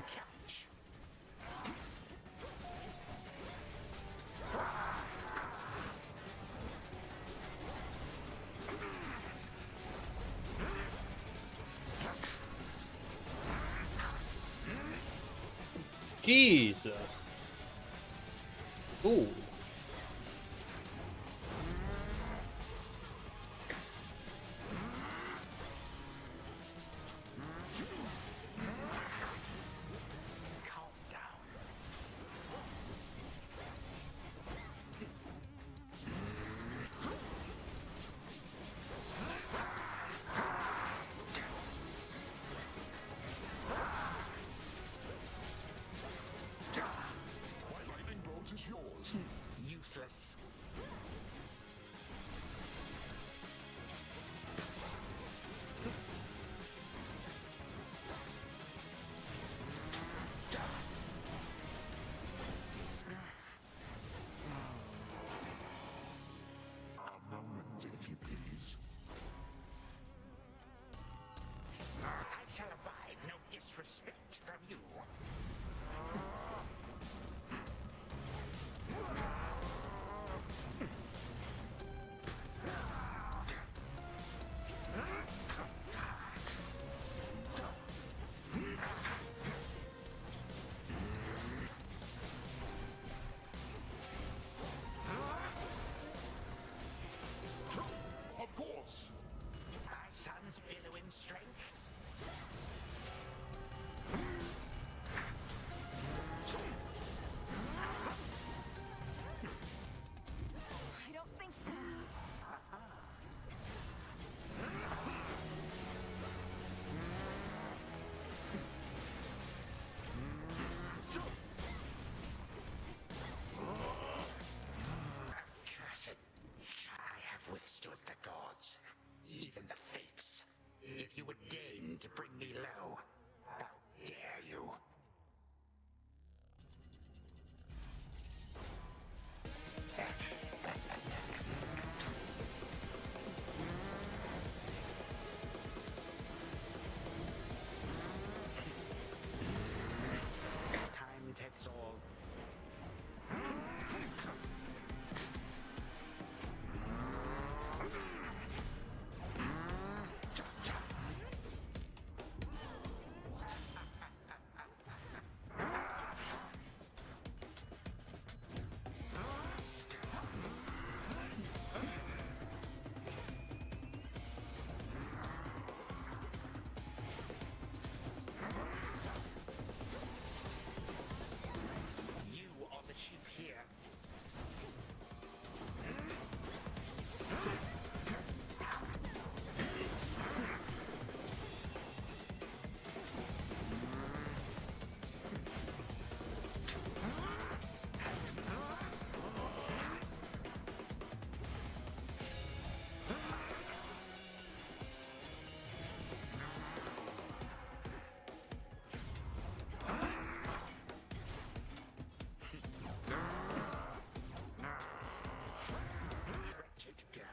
Catch. Jesus. Ooh. Calm down. My lightning bolt is yours. Useless. A moment, if you please. I shall abide no disrespect from you. Of course. My son's billowing strength. I don't think so. Cursed. I have withstood the gods, even the fates. If you would deign to bring me low, how dare you? Time takes all. You are the chief here. Wretched girl.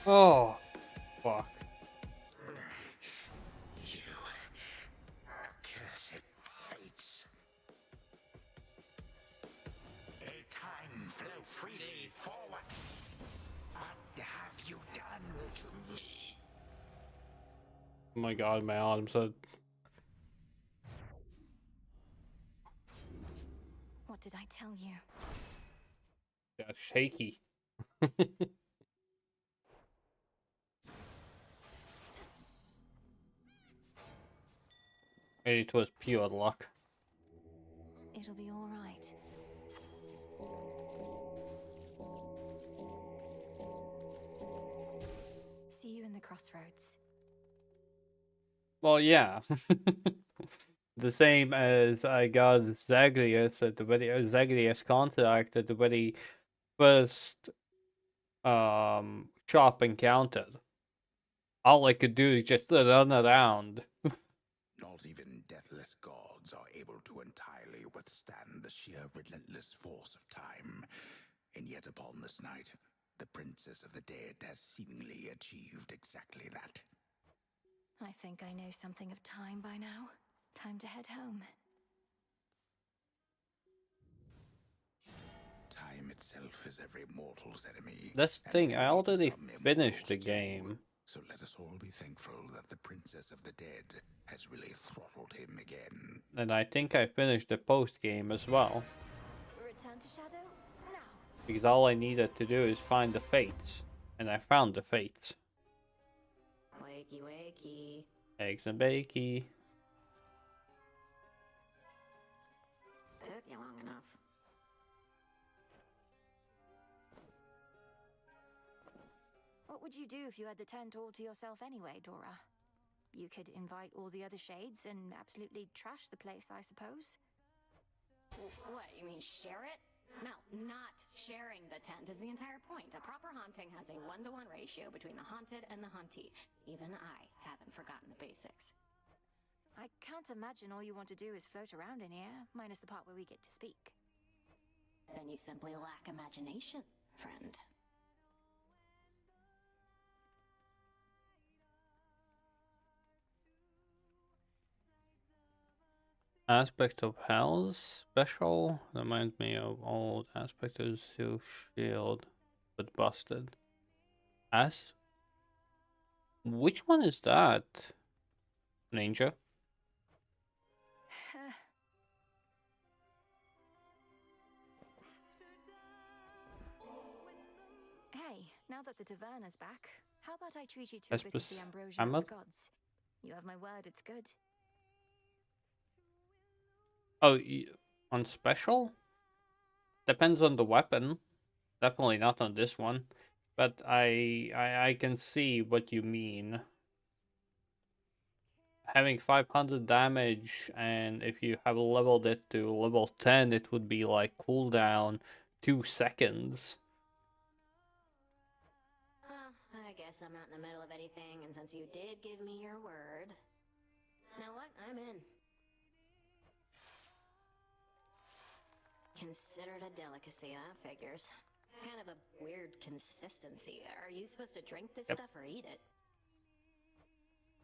Oh, fuck. You cursed freely forward. What have you done to me? Oh my god, my arms are... What did I tell you? They're shaky. It was pure luck. It'll be all right. See you in the crossroads. Well, yeah. The same as I got Zagreus at the Zagreus contract at the very first shop encountered. All I could do is just run around. Not even deathless gods are able to entirely withstand the sheer relentless force of time. And yet upon this night, the Princess of the Dead has seemingly achieved exactly that. I think I know something of time by now. Time to head home. Time itself is every mortal's enemy. That's the thing, I already finished the game. So let us all be thankful that the Princess of the Dead has really throttled him again. And I think I finished the post game as well. Return to Shadow now. Because all I needed to do is find the fates. And I found the fates. Wakey, wakey. Eggs and bakey. Took you long enough. What would you do if you had the tent all to yourself anyway, Dora? You could invite all the other shades and absolutely trash the place, I suppose. What, you mean share it? No, not sharing the tent is the entire point. A proper haunting has a 1-to-1 ratio between the haunted and the hauntee. Even I haven't forgotten the basics. I can't imagine all you want to do is float around in here, minus the part where we get to speak. Then you simply lack imagination, friend. Aspect of Hell's special reminds me of old aspect of Zeus shield, but busted. Which one is that? Ninja? Hey, now that the taverna's back, how about I treat you to a bit of the ambrosia I'm of the gods? You have my word, it's good. Oh, on special? Depends on the weapon. Definitely not on this one. But I can see what you mean. Having 500 damage, and if you have leveled it to level 10, it would be like cooldown 2 seconds. I guess I'm not in the middle of anything, and since you did give me your word... You know what? I'm in. Considered a delicacy, huh? Figures. Kind of a weird consistency. Are you supposed to drink this stuff or eat it?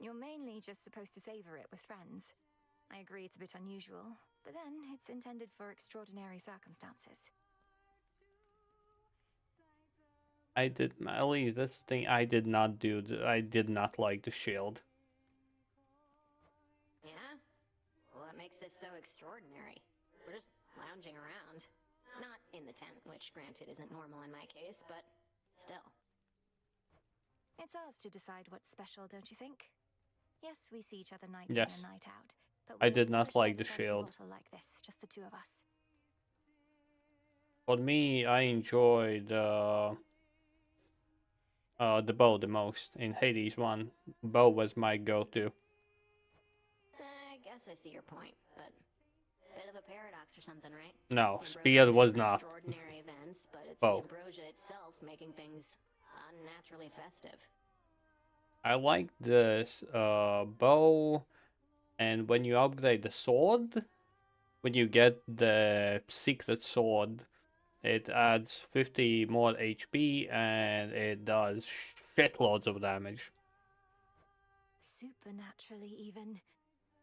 You're mainly just supposed to savor it with friends. I agree it's a bit unusual, but then it's intended for extraordinary circumstances. At least that's the thing I did not do. I did not like the shield. Yeah? What makes this so extraordinary? We're just lounging around. Not in the tent, which granted isn't normal in my case, but still. It's ours to decide what's special, don't you think? Yes, we see each other night Yes. in and night out, but I we'll did never not share like the fancy shield. bottle like this, just the two of us. For me, I enjoyed the bow the most. In Hades 1, bow was my go-to. I guess I see your point, but bit of a paradox or something, right? No, Ambrosia spear was for not. Extraordinary events, but it's Bow. the ambrosia itself making things unnaturally festive. I like this bow, and when you upgrade the sword, when you get the secret sword, it adds 50 more HP and it does shitloads of damage. Supernaturally even.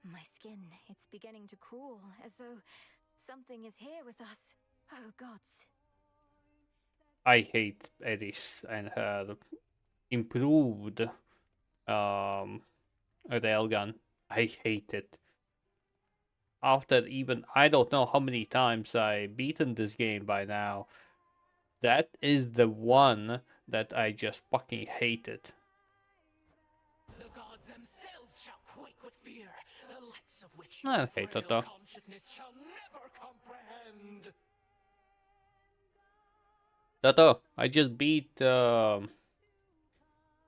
My skin, it's beginning to crawl, as though something is here with us. Oh, gods. I hate Eris and her improved railgun. I hate it. After even, I don't know how many times I beaten this game by now, that is the one that I just fucking hated. The gods themselves shall quake with fear, the likes of which I hate frail it though. consciousness shall never comprehend. Toto, I just beat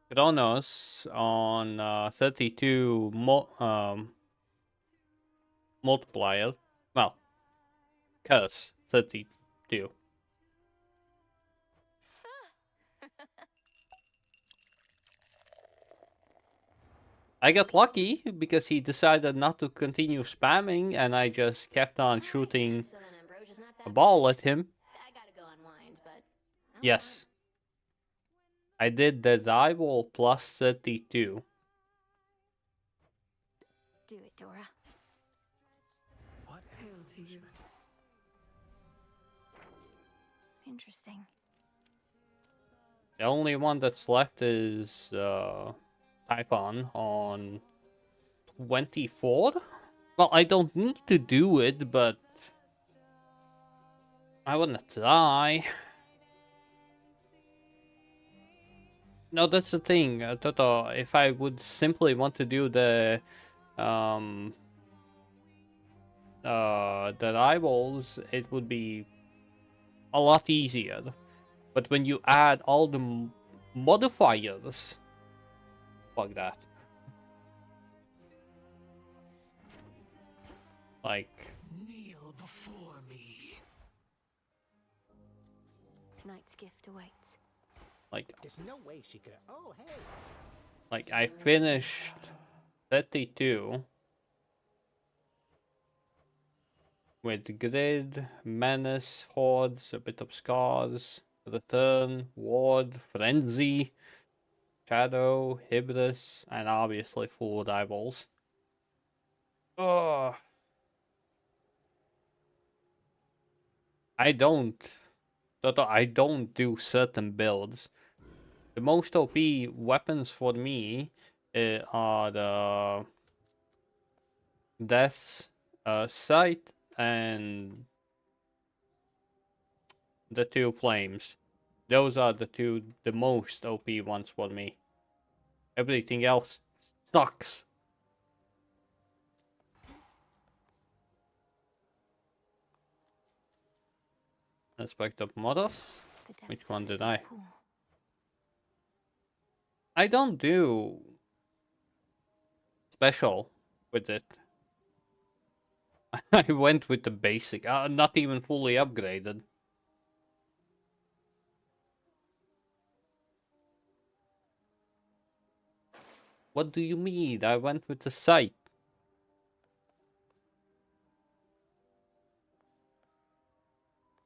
Kronos on 32 multiplier. Well, curse 32. I got lucky because he decided not to continue spamming, and I just kept on shooting a ball at him. I gotta go unwind, but Yes. I did the die roll plus 32. Do it, Dora. What? Hail to you. Interesting. The only one that's left is Typhon on 24. Well, I don't need to do it, but I wanna try. No, that's the thing, Toto. If I would simply want to do the rivals, it would be a lot easier. But when you add all the modifiers, fuck that. Like, Kneel before me. Knight's gift awaits. like, There's no way she could. Oh, hey. like I finished 32 with Grid, Menace, Hordes, a bit of Scars, Return, Ward, Frenzy, Shadow, Hybris, and obviously full rivals. Oh, I don't do certain builds. The most OP weapons for me are the Death's Sight and the two Flames. Those are the most OP ones for me. Everything else sucks. Aspect of Models? Which one did I? I don't do special with it. I went with the basic, not even fully upgraded. What do you mean? I went with the sight.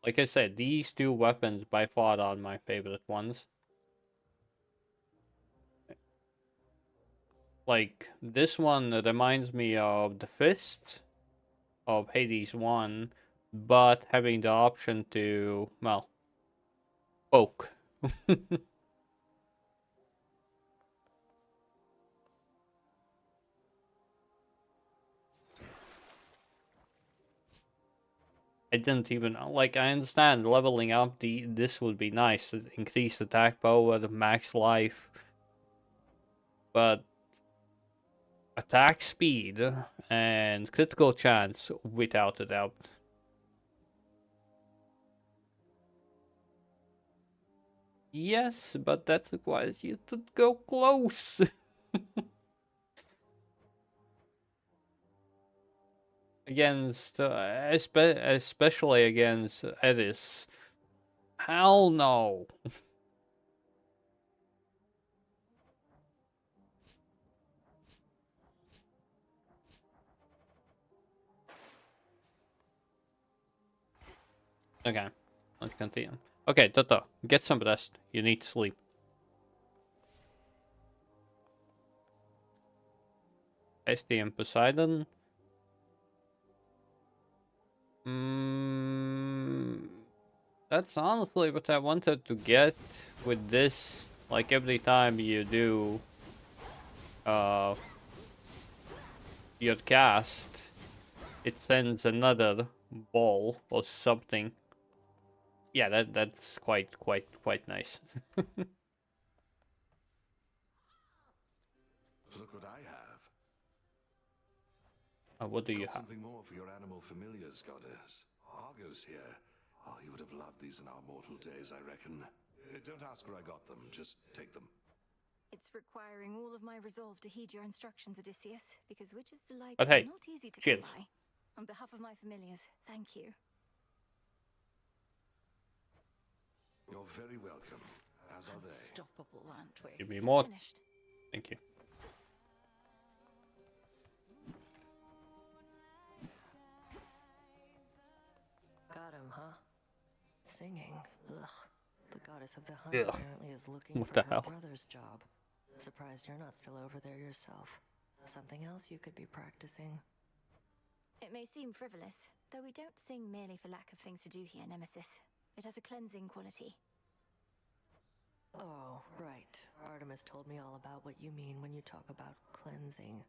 Like I said, these two weapons by far are my favorite ones. Like, this one reminds me of the Fist of Hades 1, but having the option to, well, poke. I didn't even, like, I understand leveling up this would be nice, increase attack power, max life, but attack speed and critical chance without a doubt. Yes, but that requires you to go close. Against, especially against Eris. Hell no. Okay, let's continue. Okay, Toto, get some rest. You need sleep. STM Poseidon. That's honestly what I wanted to get with this. Like every time you do your cast, it sends another ball or something. Yeah, that's quite nice. Look what I have. What do you Got have? something more for your animal familiars, goddess. Argo's here. Oh, he would have loved these in our mortal days, I reckon. Don't ask where I got them, just take them. It's requiring all of my resolve to heed your instructions, Odysseus, because Witch's Delight But is hey, not easy to cheers. come by. On behalf of my familiars, thank you. You're very welcome, as are they. Unstoppable, aren't we? Give me It's more. finished. Thank you. Got him, huh? Singing. Ugh. The goddess of the hunt Ugh. apparently is looking What for the her hell? brother's job. Surprised you're not still over there yourself. Something else you could be practicing. It may seem frivolous, though we don't sing merely for lack of things to do here, Nemesis. It has a cleansing quality. Oh, right. Artemis told me all about what you mean when you talk about cleansing.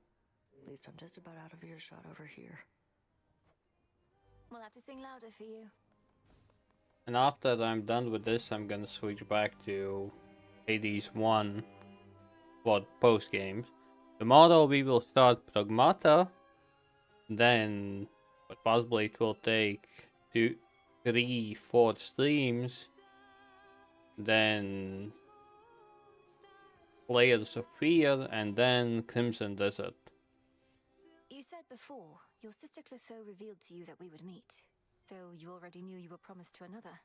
At least I'm just about out of earshot over here. We'll have to sing louder for you. And after I'm done with this, I'm gonna switch back to Hades 1 post games. Tomorrow we will start Pragmata. Then, but possibly it will take 2, 3, 4 streams. Then Layers of Fear, and then Crimson Desert. You said before, your sister Clotho revealed to you that we would meet, though you already knew you were promised to another.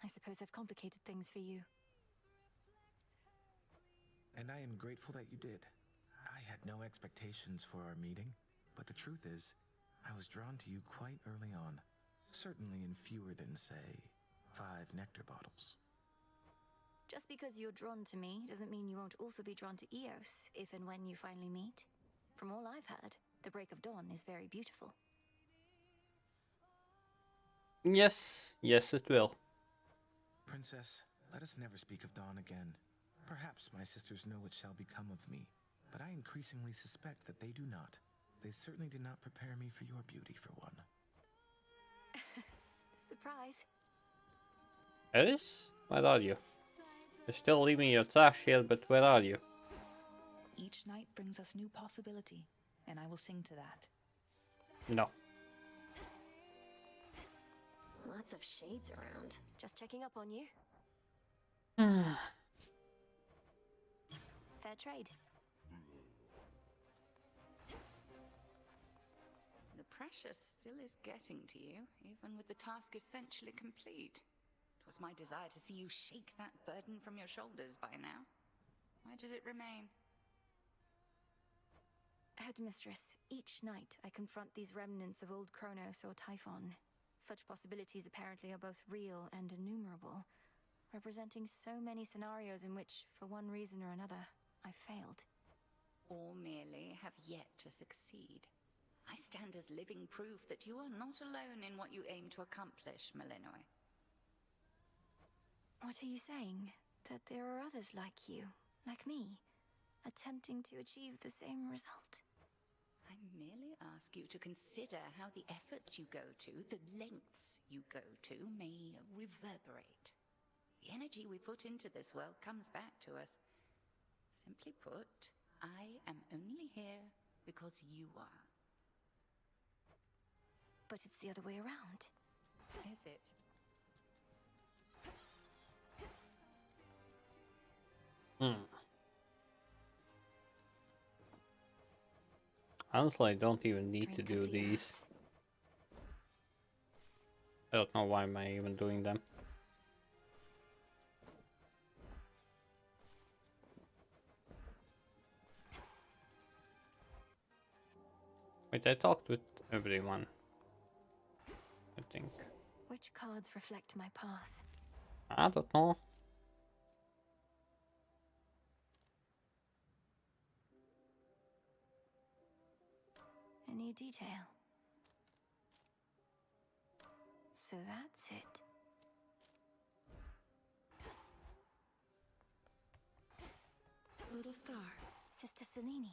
I suppose I've complicated things for you. And I am grateful that you did. I had no expectations for our meeting, but the truth is, I was drawn to you quite early on. Certainly in fewer than, say, 5 nectar bottles. Just because you're drawn to me doesn't mean you won't also be drawn to Eos, if and when you finally meet. From all I've heard, the break of dawn is very beautiful. Yes, yes it will. Princess, let us never speak of dawn again. Perhaps my sisters know what shall become of me, but I increasingly suspect that they do not. They certainly did not prepare me for your beauty, for one. Surprise. Alice? Where are you? You're still leaving your trash here, but where are you? Each night brings us new possibility, and I will sing to that. No. Lots of shades around. Just checking up on you. Fair trade. The pressure still is getting to you, even with the task essentially complete. It was my desire to see you shake that burden from your shoulders by now. Why does it remain? Headmistress, each night I confront these remnants of old Kronos or Typhon. Such possibilities apparently are both real and innumerable, representing so many scenarios in which, for one reason or another, I failed. Or merely have yet to succeed. I stand as living proof that you are not alone in what you aim to accomplish, Malinois. What are you saying? That there are others like you, like me, attempting to achieve the same result? I merely ask you to consider how the efforts you go to, the lengths you go to, may reverberate. The energy we put into this world comes back to us. Simply put, I am only here because you are. But it's the other way around. Is it? Honestly, I don't even need to do these. I don't know why am I even doing them. Wait, I talked with everyone, I think. Which cards reflect my path? I don't know. A new detail. So that's it. little star. Sister Selene.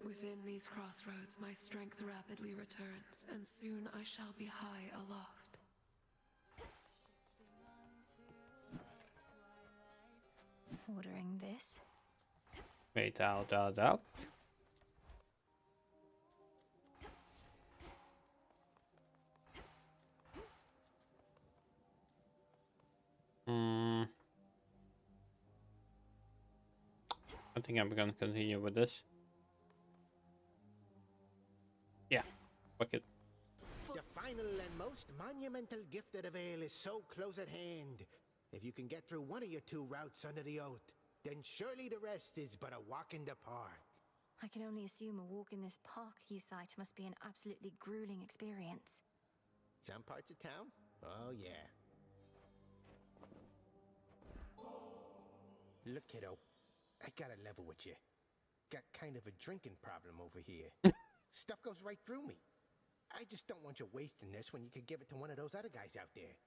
Within these crossroads, my strength rapidly returns, and soon I shall be high aloft. Ordering this. Wait, out. I think I'm gonna continue with this. Yeah, fuck it. The final and most monumental gift of the Vale is so close at hand. If you can get through one of your two routes under the oath, then surely the rest is but a walk in the park. I can only assume a walk in this park you cite must be an absolutely grueling experience. Some parts of town? Oh, yeah. Look, kiddo, I gotta level with you. Got kind of a drinking problem over here. Stuff goes right through me. I just don't want you wasting this when you could give it to one of those other guys out there.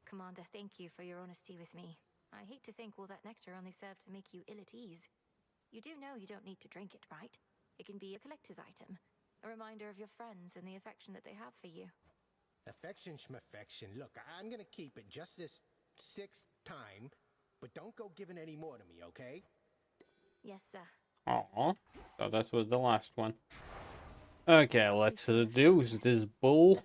Commander, thank you for your honesty with me. I hate to think all that nectar only served to make you ill at ease. You do know you don't need to drink it, right? It can be a collector's item, a reminder of your friends and the affection that they have for you. Affection schmaffection. Look, I'm gonna keep it just this 6th time, but don't go giving any more to me, okay? Yes, sir. Aww. So that was the last one. Okay, let's seduce this bull.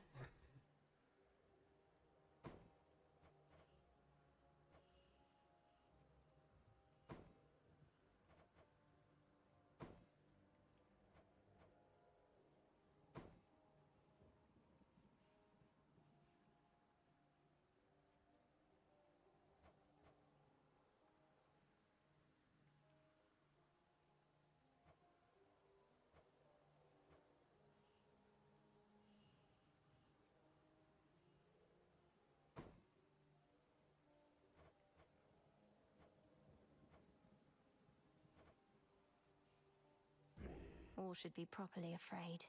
All should be properly afraid.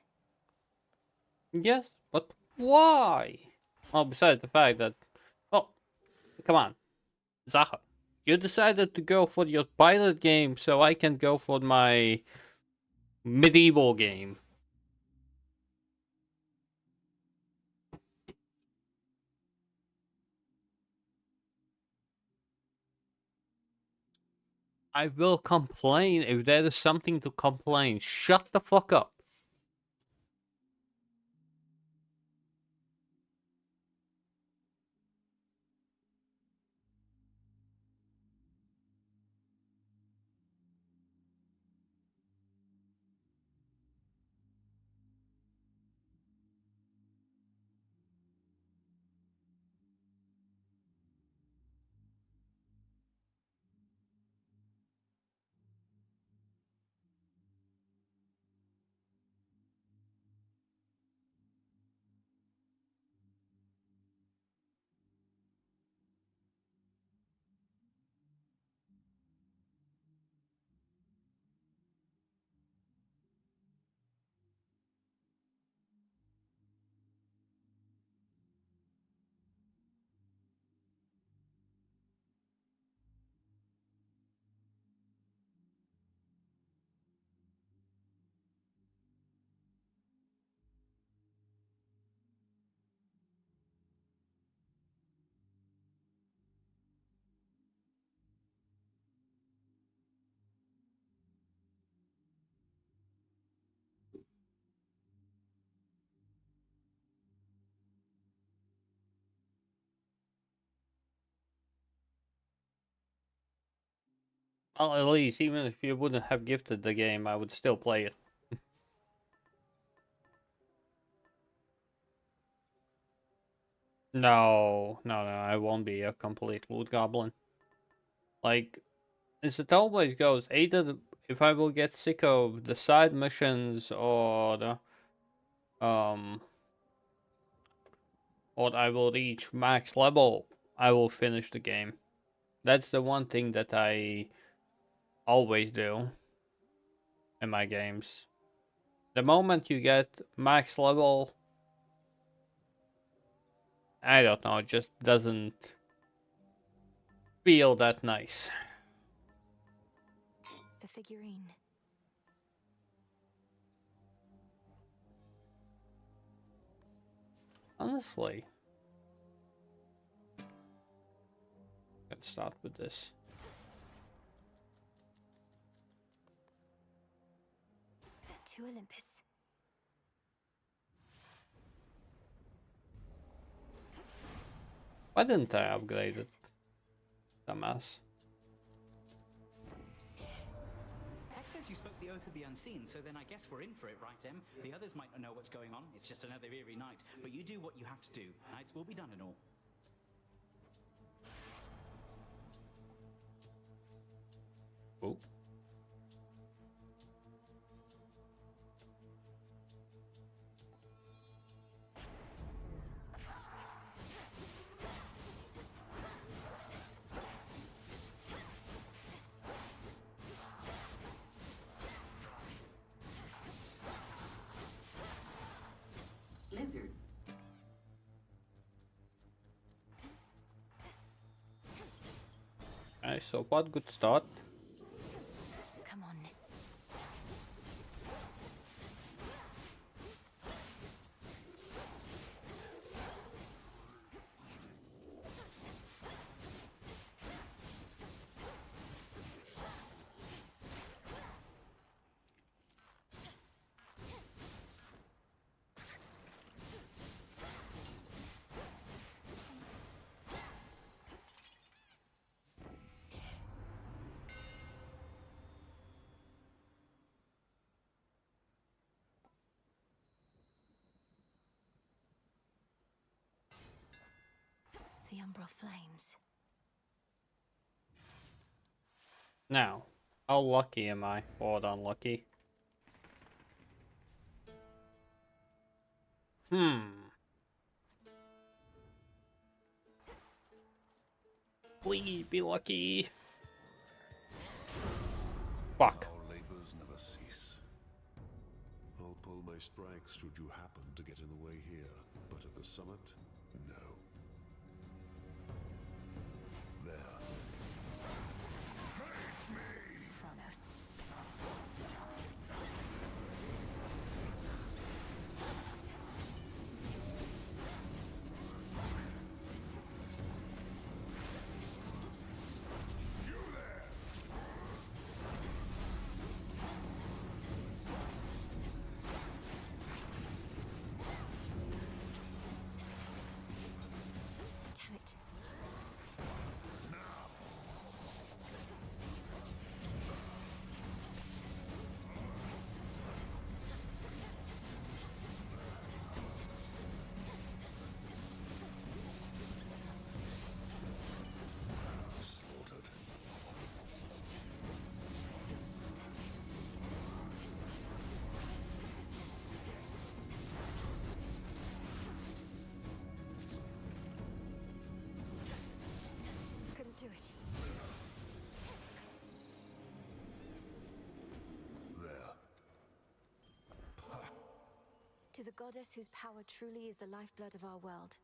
Yes, but why? Well, besides the fact that... Oh, come on. Zaha, you decided to go for your pilot game, so I can go for my medieval game. I will complain if there is something to complain. Shut the fuck up. Well, at least, even if you wouldn't have gifted the game, I would still play it. No, I won't be a complete loot goblin. Like, as it always goes, either if I will get sick of the side missions or or I will reach max level, I will finish the game. That's the one thing that I always do in my games. The moment you get max level, I don't know, it just doesn't feel that nice. The figurine. Honestly, let's start with this. To Olympus. Why didn't I upgrade it? Dumbass. Hex says you spoke the oath of the unseen, so then I guess we're in for it, right, Em? The others might not know what's going on. It's just another eerie night. But you do what you have to do. Nights will be done and all. Oh. Lizard. Okay, so what good start? Come on. The umbral flames. Now, how lucky am I? Or unlucky? Please be lucky. Fuck. Our labors never cease. I'll pull my strikes should you happen to get in the way here, but at the summit, no. There. Face me! Chronos. Damn it. Slaughtered. Couldn't do it. There. To the goddess whose power truly is the lifeblood of our world.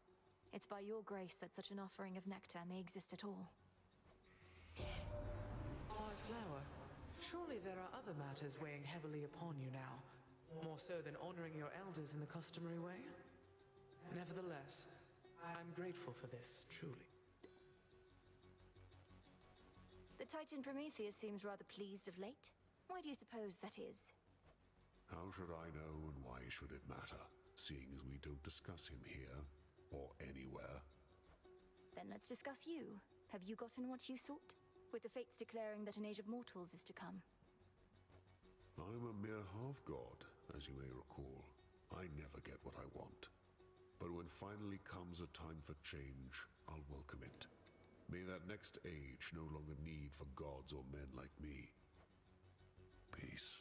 It's by your grace that such an offering of nectar may exist at all. My flower, surely there are other matters weighing heavily upon you now. More so than honoring your elders in the customary way? Nevertheless, I'm grateful for this, truly. The Titan Prometheus seems rather pleased of late. Why do you suppose that is? How should I know, and why should it matter, seeing as we don't discuss him here, or anywhere? Then let's discuss you. Have you gotten what you sought? With the fates declaring that an age of mortals is to come. I'm a mere half-god, as you may recall. I never get what I want. But when finally comes a time for change, I'll welcome it. May that next age no longer need for gods or men like me. Peace.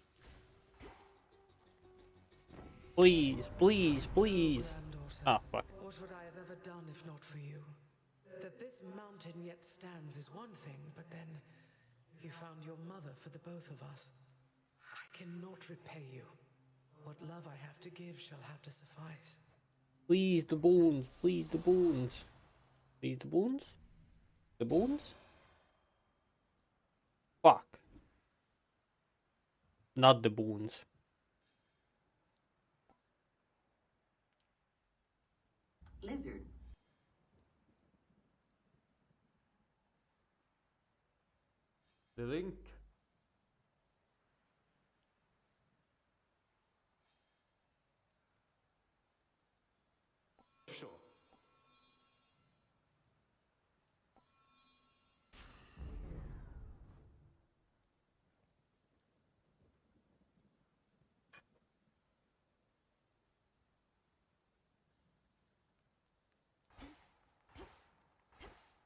Please, please, please. Ah, fuck. What would I have ever done if not for you? That this mountain yet stands is one thing, but then you found your mother for the both of us. I cannot repay you. What love I have to give shall have to suffice. Please, the boons. Please, the boons. Please, the boons? The boons? not the boons. Lizard. The link. Sure.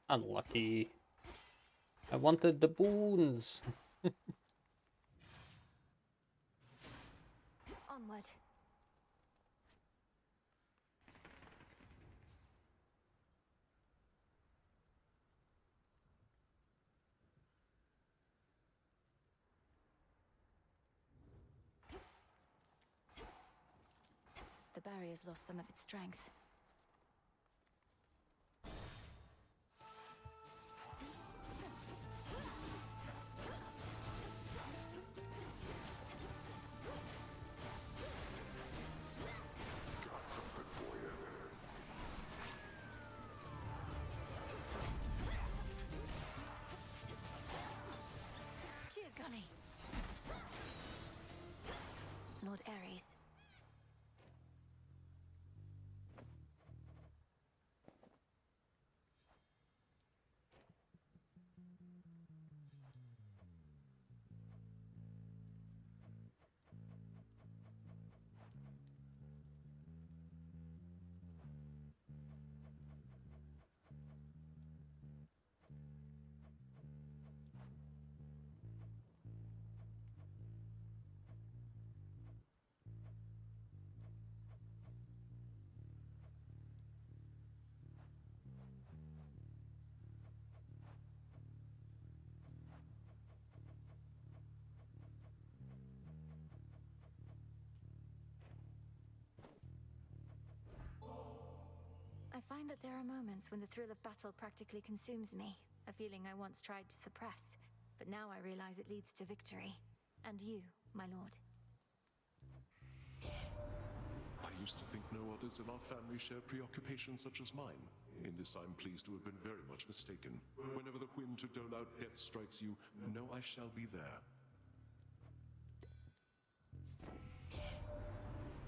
Unlucky. I wanted the boons. Onward. The barrier's lost some of its strength. Cheers, Gunny. Lord Ares. I find that there are moments when the thrill of battle practically consumes me, a feeling I once tried to suppress, but now I realize it leads to victory. And you, my lord. I used to think no others in our family shared preoccupations such as mine. In this I'm pleased to have been very much mistaken. Whenever the whim to dole out death strikes you, know I shall be there.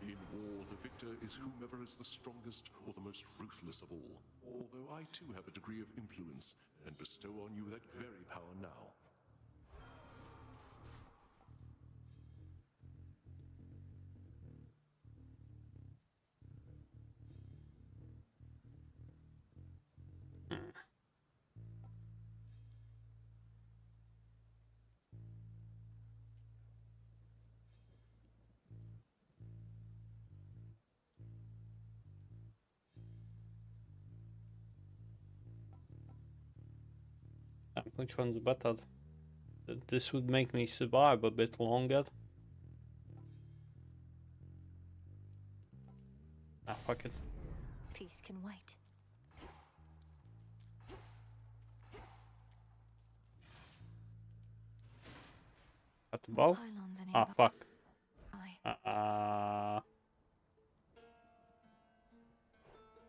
In war, the victor is whomever is the strongest or the most ruthless of all. Although I too have a degree of influence, and bestow on you that very power now. Which one's better? This would make me survive a bit longer. Ah, fuck it. Peace can wait. At the bow? Ah, fuck.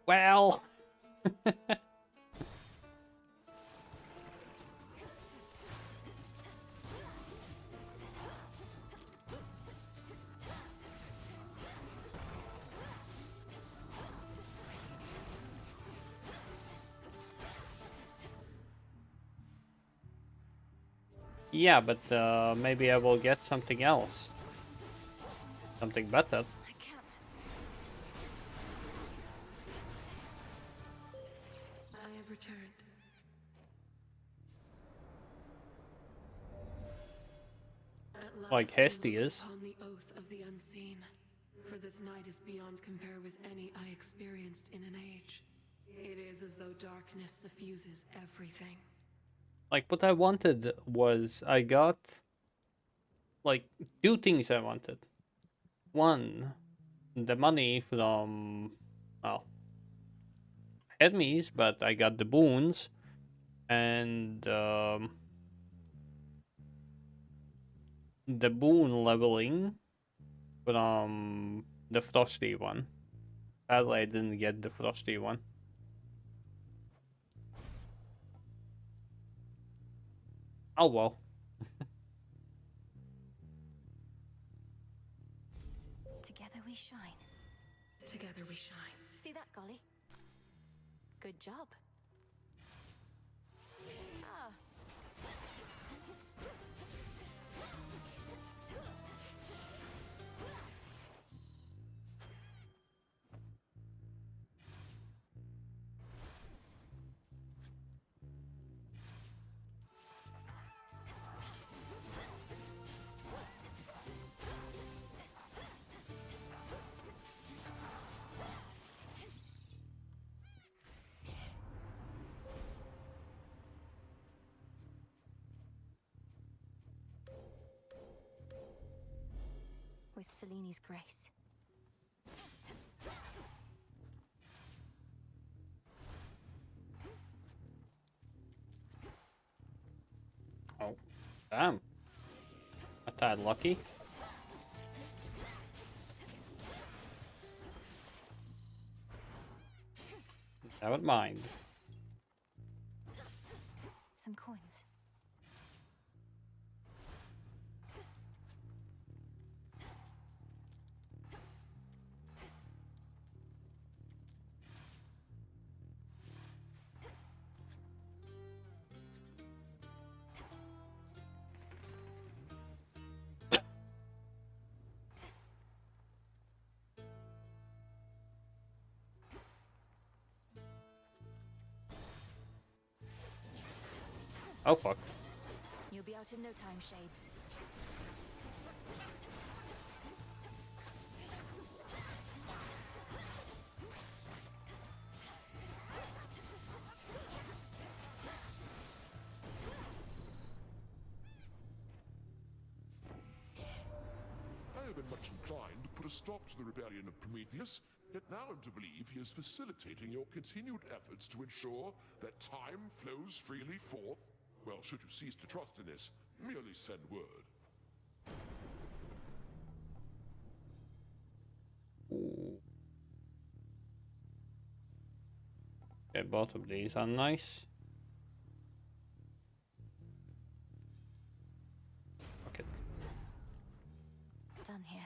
Well. Yeah, but maybe I will get something else. Something better. I have returned. At last, Like Hesty is. upon the oath of the unseen. For this night is beyond compare with any I experienced in an age. It is as though darkness suffuses everything. Like, what I wanted was, I got like 2 things I wanted. One, the money from, well, Hermes, but I got the boons, and the boon leveling from the frosty one. Sadly, I didn't get the frosty one. Oh well. Together we shine. Together we shine. See that, Golly? Good job. Ah. With Seleni's grace. Oh, damn. A tad lucky. Never mind. Some coins. Oh fuck. You'll be out in no time, Shades. I have been much inclined to put a stop to the rebellion of Prometheus, yet now I'm to believe he is facilitating your continued efforts to ensure that time flows freely forth. Well, should you cease to trust in this, merely send word. Okay, both of these are nice. Okay. Done here.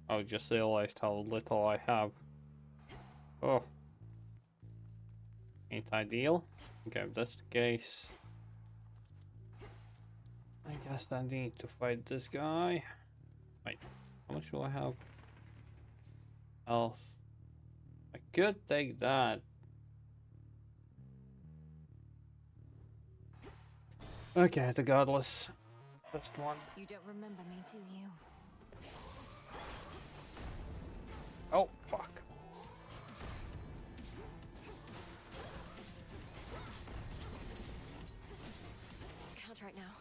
I just realized how little I have. Oh. Ain't ideal. Okay, if that's the case, I guess I need to fight this guy. Wait, how much do I have? Health. I could take that. Okay, regardless. First one. You don't remember me, do you? Oh, fuck. Can't right now.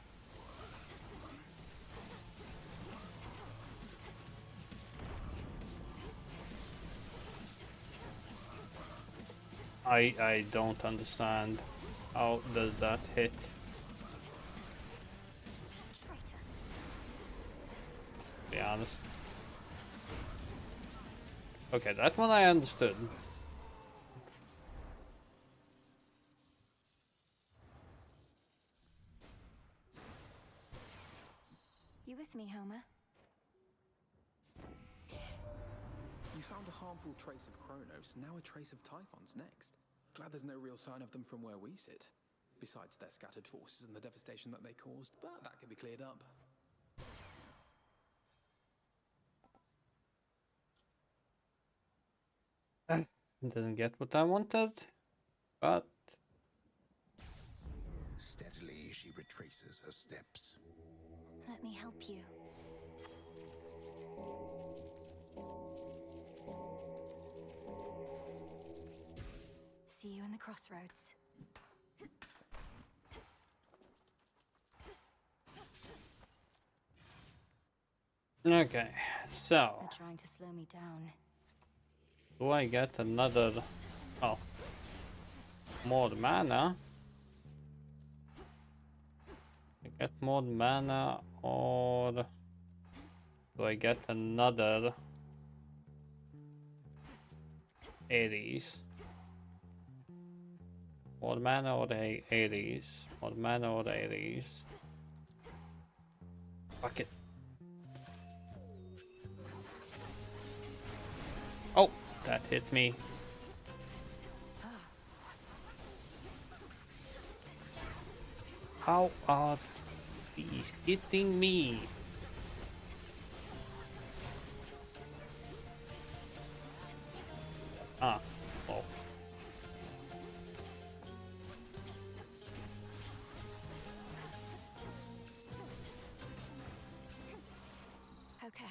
I don't understand. How does that hit? Traitor. To be honest. Okay, that one I understood. You with me, Homer? You found a harmful trace of Kronos, now a trace of Typhon's next. Glad there's no real sign of them from where we sit. Besides their scattered forces and the devastation that they caused, but that can be cleared up. Didn't get what I wanted, but... Steadily she retraces her steps. Let me help you. See you in the crossroads. Okay, so They're trying to slow me down. do I get another? Oh, more mana. I get more mana, or do I get another Ares? More mana or the Ares? More mana or the Ares? Fuck it. Oh, that hit me. How are these hitting me? Ah, oh. Okay.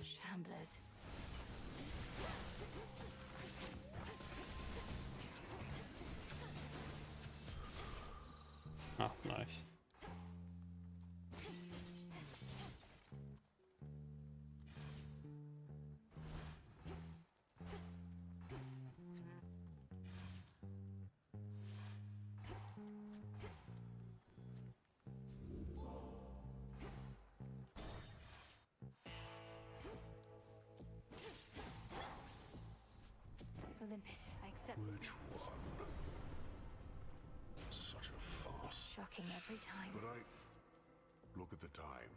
Shamblers. Oh, nice. Olympus, I accept this. Which one? Such a farce. Shocking every time. But look at the time.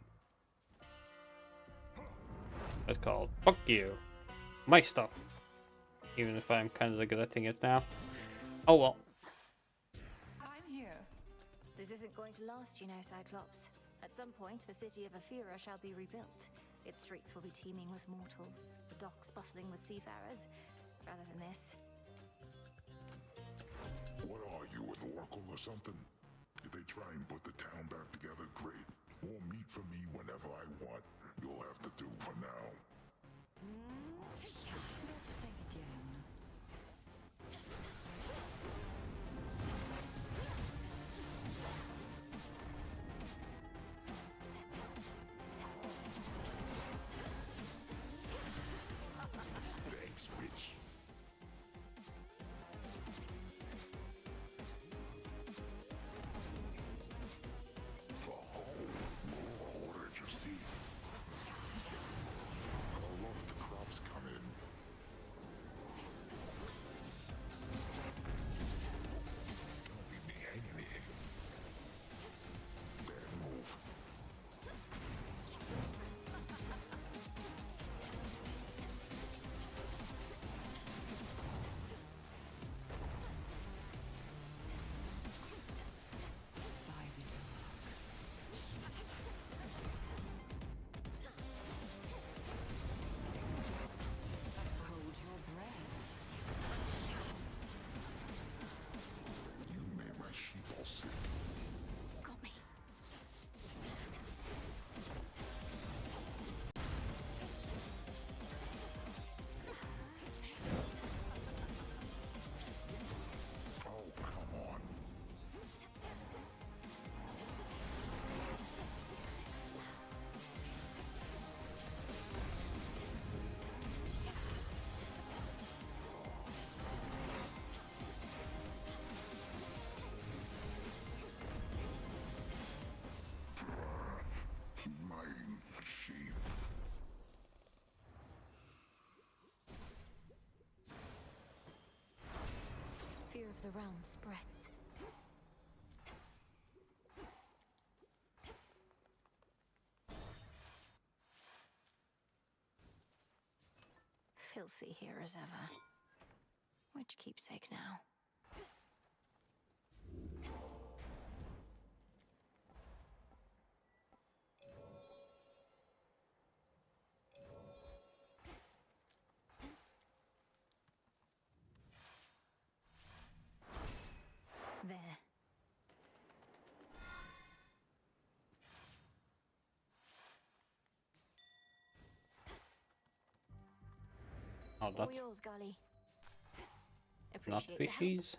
That's called fuck you. My stuff. Even if I'm kind of regretting it now. Oh well. I'm here. This isn't going to last, you know, Cyclops. At some point, the city of Aphira shall be rebuilt. Its streets will be teeming with mortals, the docks bustling with seafarers. Rather than this. What are you, an oracle or something? If they try and put the town back together, great. More meat for me whenever I want. You'll have to do for now. Best think again. Thanks, Witch. storm spreads. Filthy here as ever. Which keepsake now? There. Oh, that's All yours, Golly. not Appreciate the help. fishies.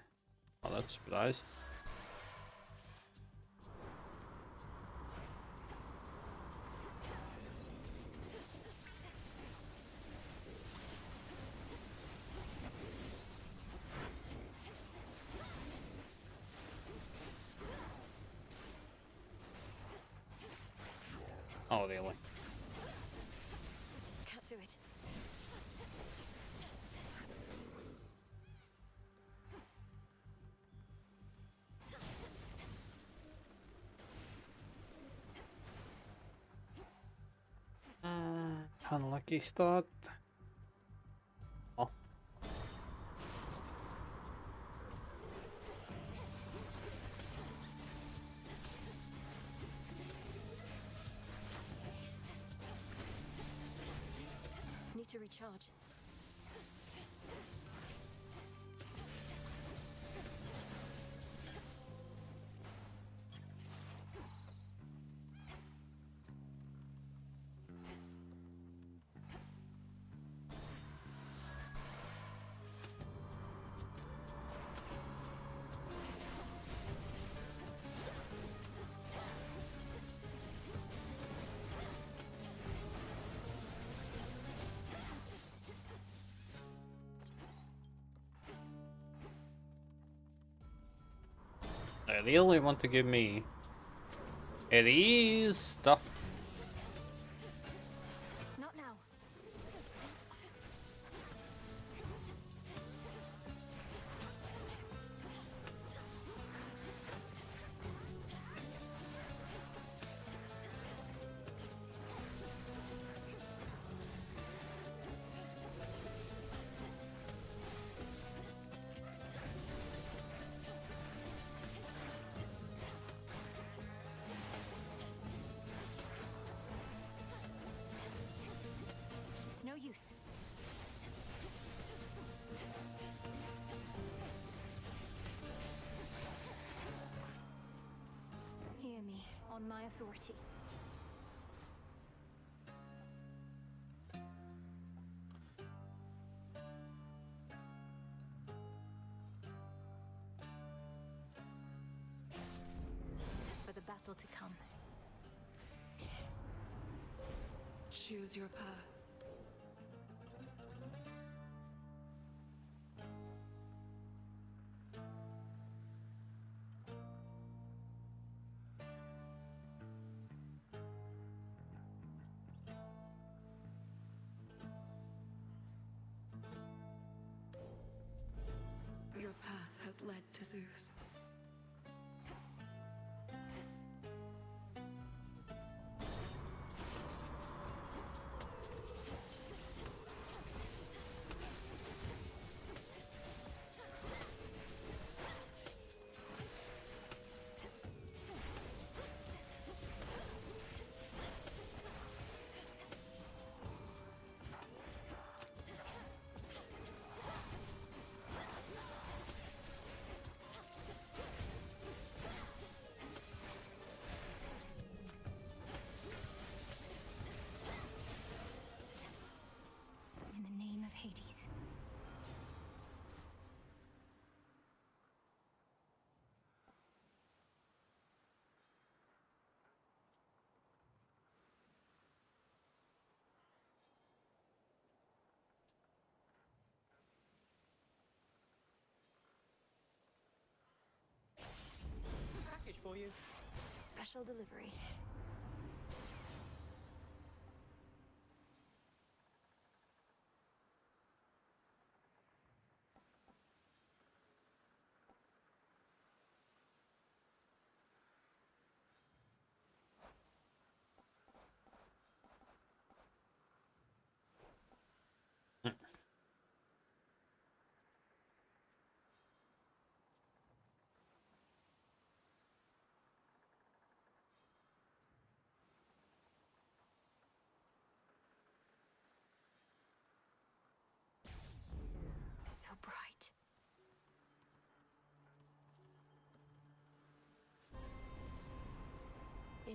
Oh, that's a surprise. Oh, really? Can't do it. Unlucky start. Oh. Need to recharge. They really want to give me it is stuff. Not now. It's no use. Hear me, on my authority. For the battle to come. Choose your path. Your path has led to Zeus. In the name of Hades. Package for you. Special delivery.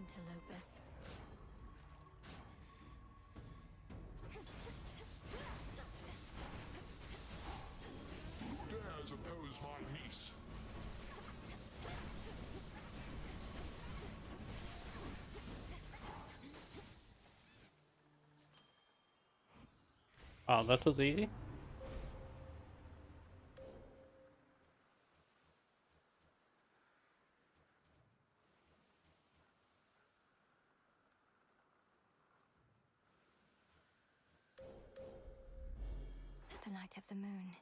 Interlopers. Who dares oppose my niece? Oh, that was easy. The light of the moon.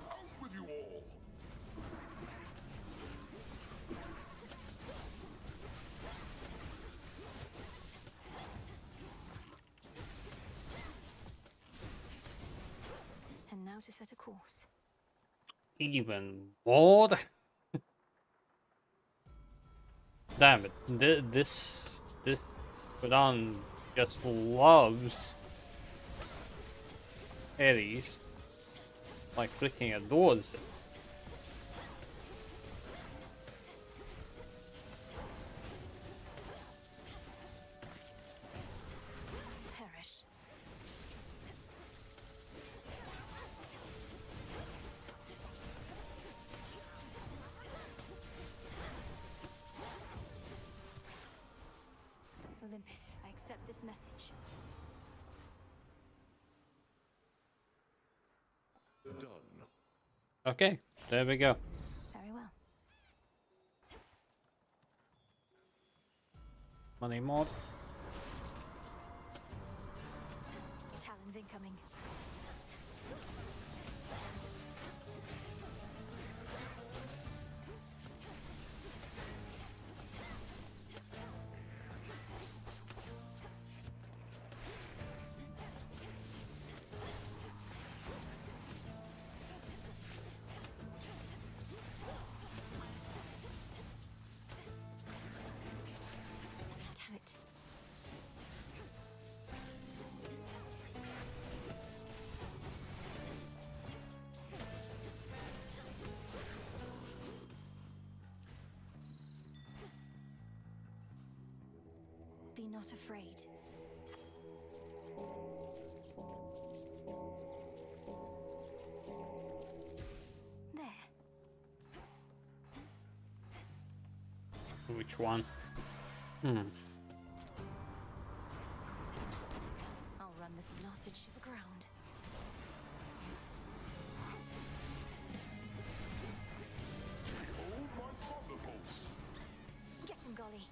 Out with you all! And now to set a course. Even more? Damn it. This Sudan just loves Aries. Like freaking adores it. Perish. Olympus, I accept this message. Done. Okay, there we go. Very well. Money mod. Talons incoming. Damn it. Be not afraid. There. Which one? Hmm. I'll run this blasted ship aground. Behold my thunderbolts! Get him, Golly.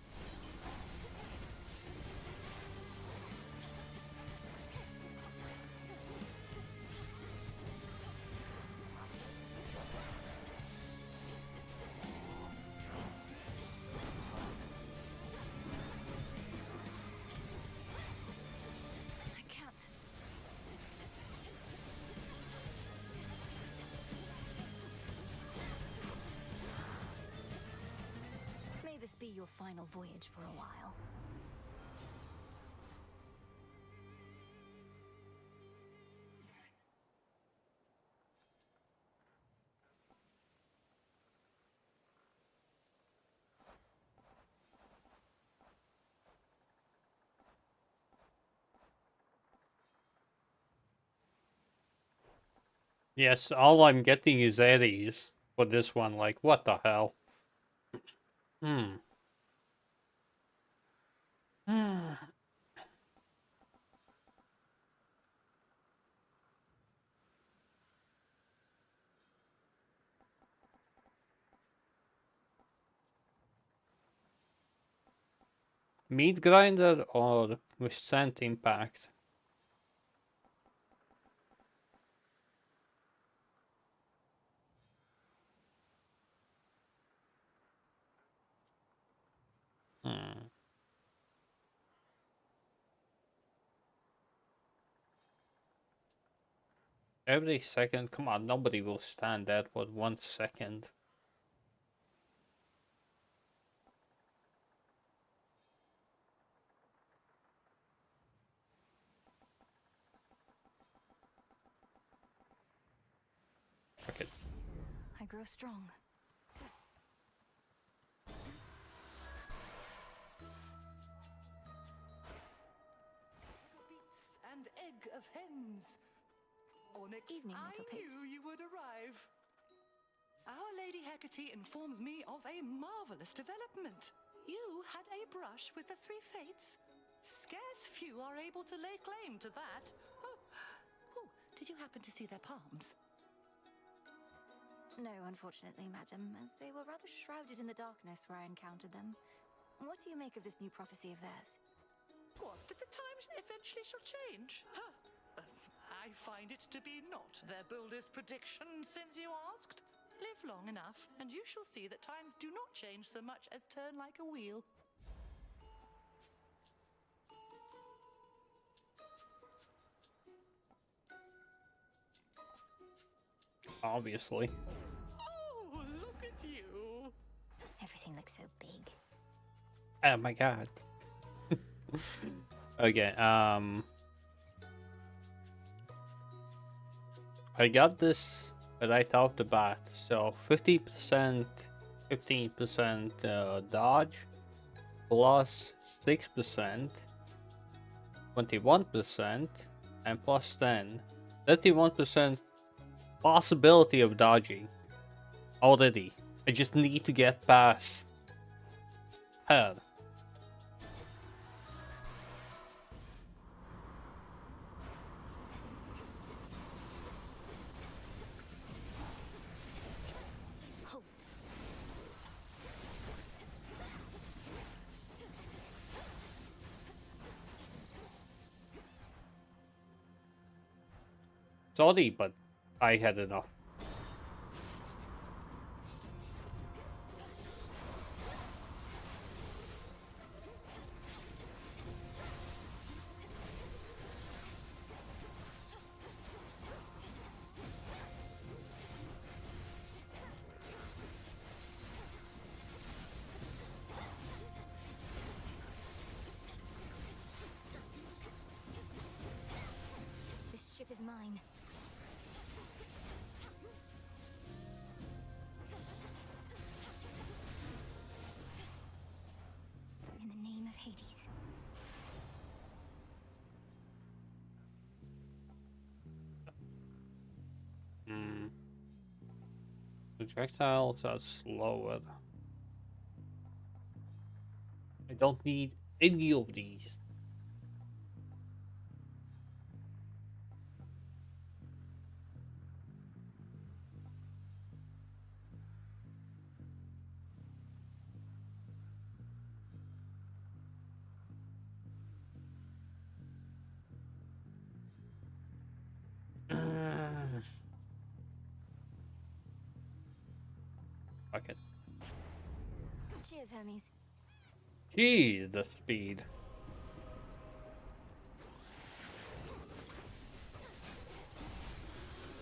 I can't. May this be your final voyage for a while. Yes, all I'm getting is Aries for this one. Like, what the hell? Hmm. Meat grinder or with scent impact? Hmm. Every second? Come on, nobody will stand that for 1 second. Okay. I grow strong. And egg of hens. Onyx, Evening, I little pigs. knew you would arrive. Our Lady Hecate informs me of a marvelous development. You had a brush with the three fates. Scarce few are able to lay claim to that. Oh, did you happen to see their palms? No, unfortunately, madam, as they were rather shrouded in the darkness where I encountered them. What do you make of this new prophecy of theirs? What, that the times eventually shall change? Huh. I find it to be not their boldest prediction since you asked. Live long enough, and you shall see that times do not change so much as turn like a wheel. Obviously. Oh, look at you. Everything looks so big. Oh my god. Okay, I got this right out the bat. So 50%, 15% dodge, plus 6%, 21%, and plus 10. 31% possibility of dodging. Already. I just need to get past her. Sorry, but I had enough. This ship is mine. In the name of Hades. Projectiles are slower. I don't need any of these. Fuck it. Cheers, Hermes. Jeez, the speed.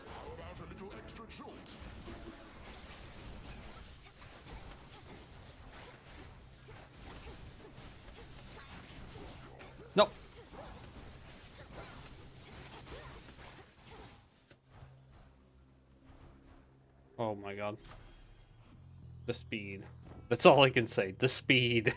How about a little extra jolt? No. Oh my god. The speed. That's all I can say. The speed.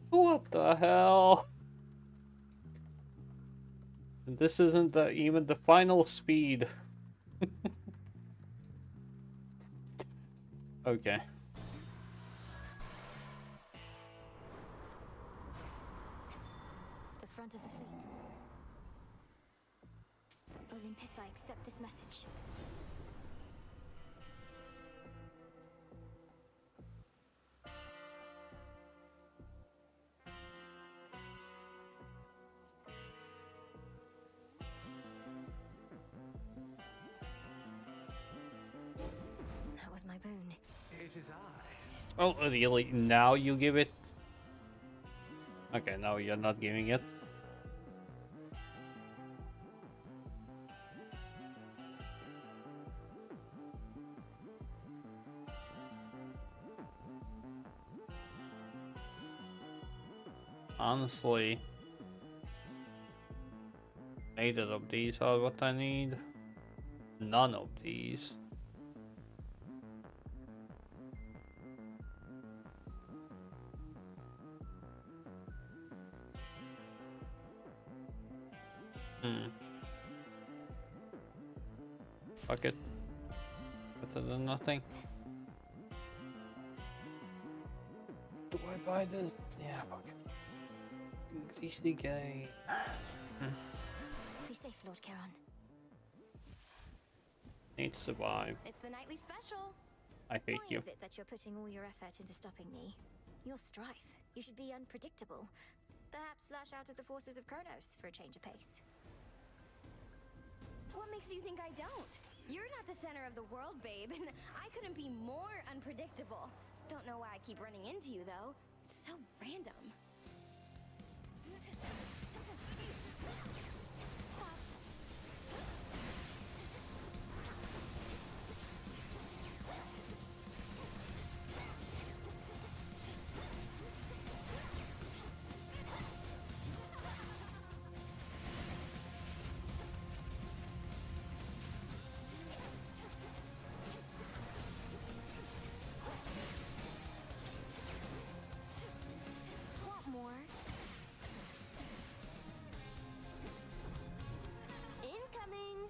What the hell? This isn't even the final speed. Okay. The front of the fleet. Olympus, I accept this message. That was my boon. It is I. Oh, really? Now you give it? Okay, now you're not giving it. honestly, neither of these are what I need. None of these. Fuck it. Better than nothing. Do I buy this? Yeah, fuck it. Easily game. Be safe, Lord Charon. Need to survive. It's the nightly special. I hate Why you. is it that you're putting all your effort into stopping me? You're Strife. You should be unpredictable. Perhaps slash out at the forces of Kronos for a change of pace. What makes you think I don't? You're not the center of the world, babe, and I couldn't be more unpredictable. Don't know why I keep running into you, though. It's so random. Want more? Incoming!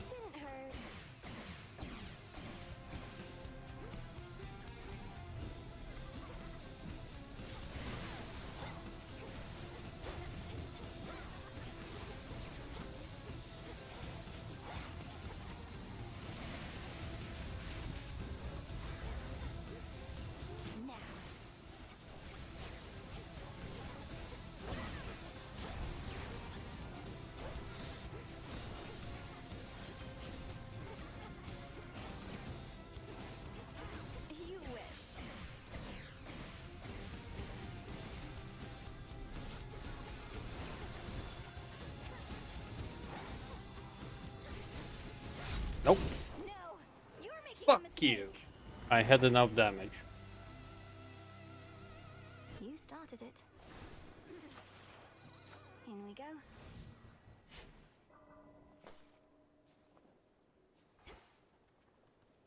Didn't hurt. You wish. Nope. No, you're making a Fuck mistake. you. I had enough damage. You started it. In we go.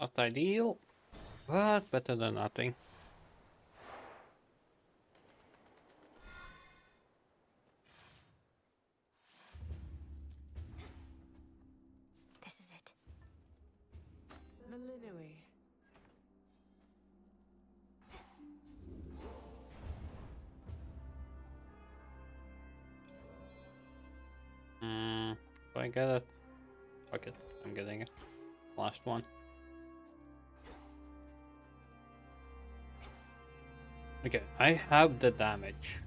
Not ideal, but better than nothing. This is it. Malinui. Do I get it? Fuck it, I'm getting it. Last one. Okay, I have the damage.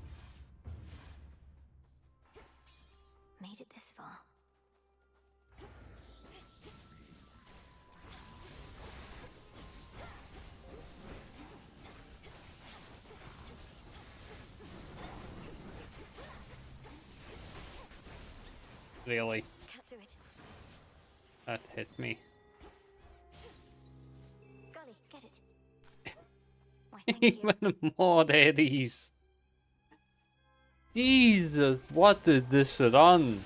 Made it this far. Really? Can't do it. That hit me. Golly, get it. Why, thank you. Even more daddies. Jesus, what is this run?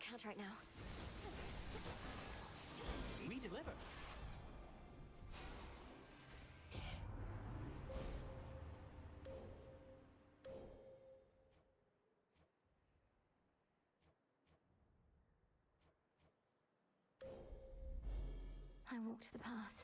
Can't right now. We deliver. I walked the path.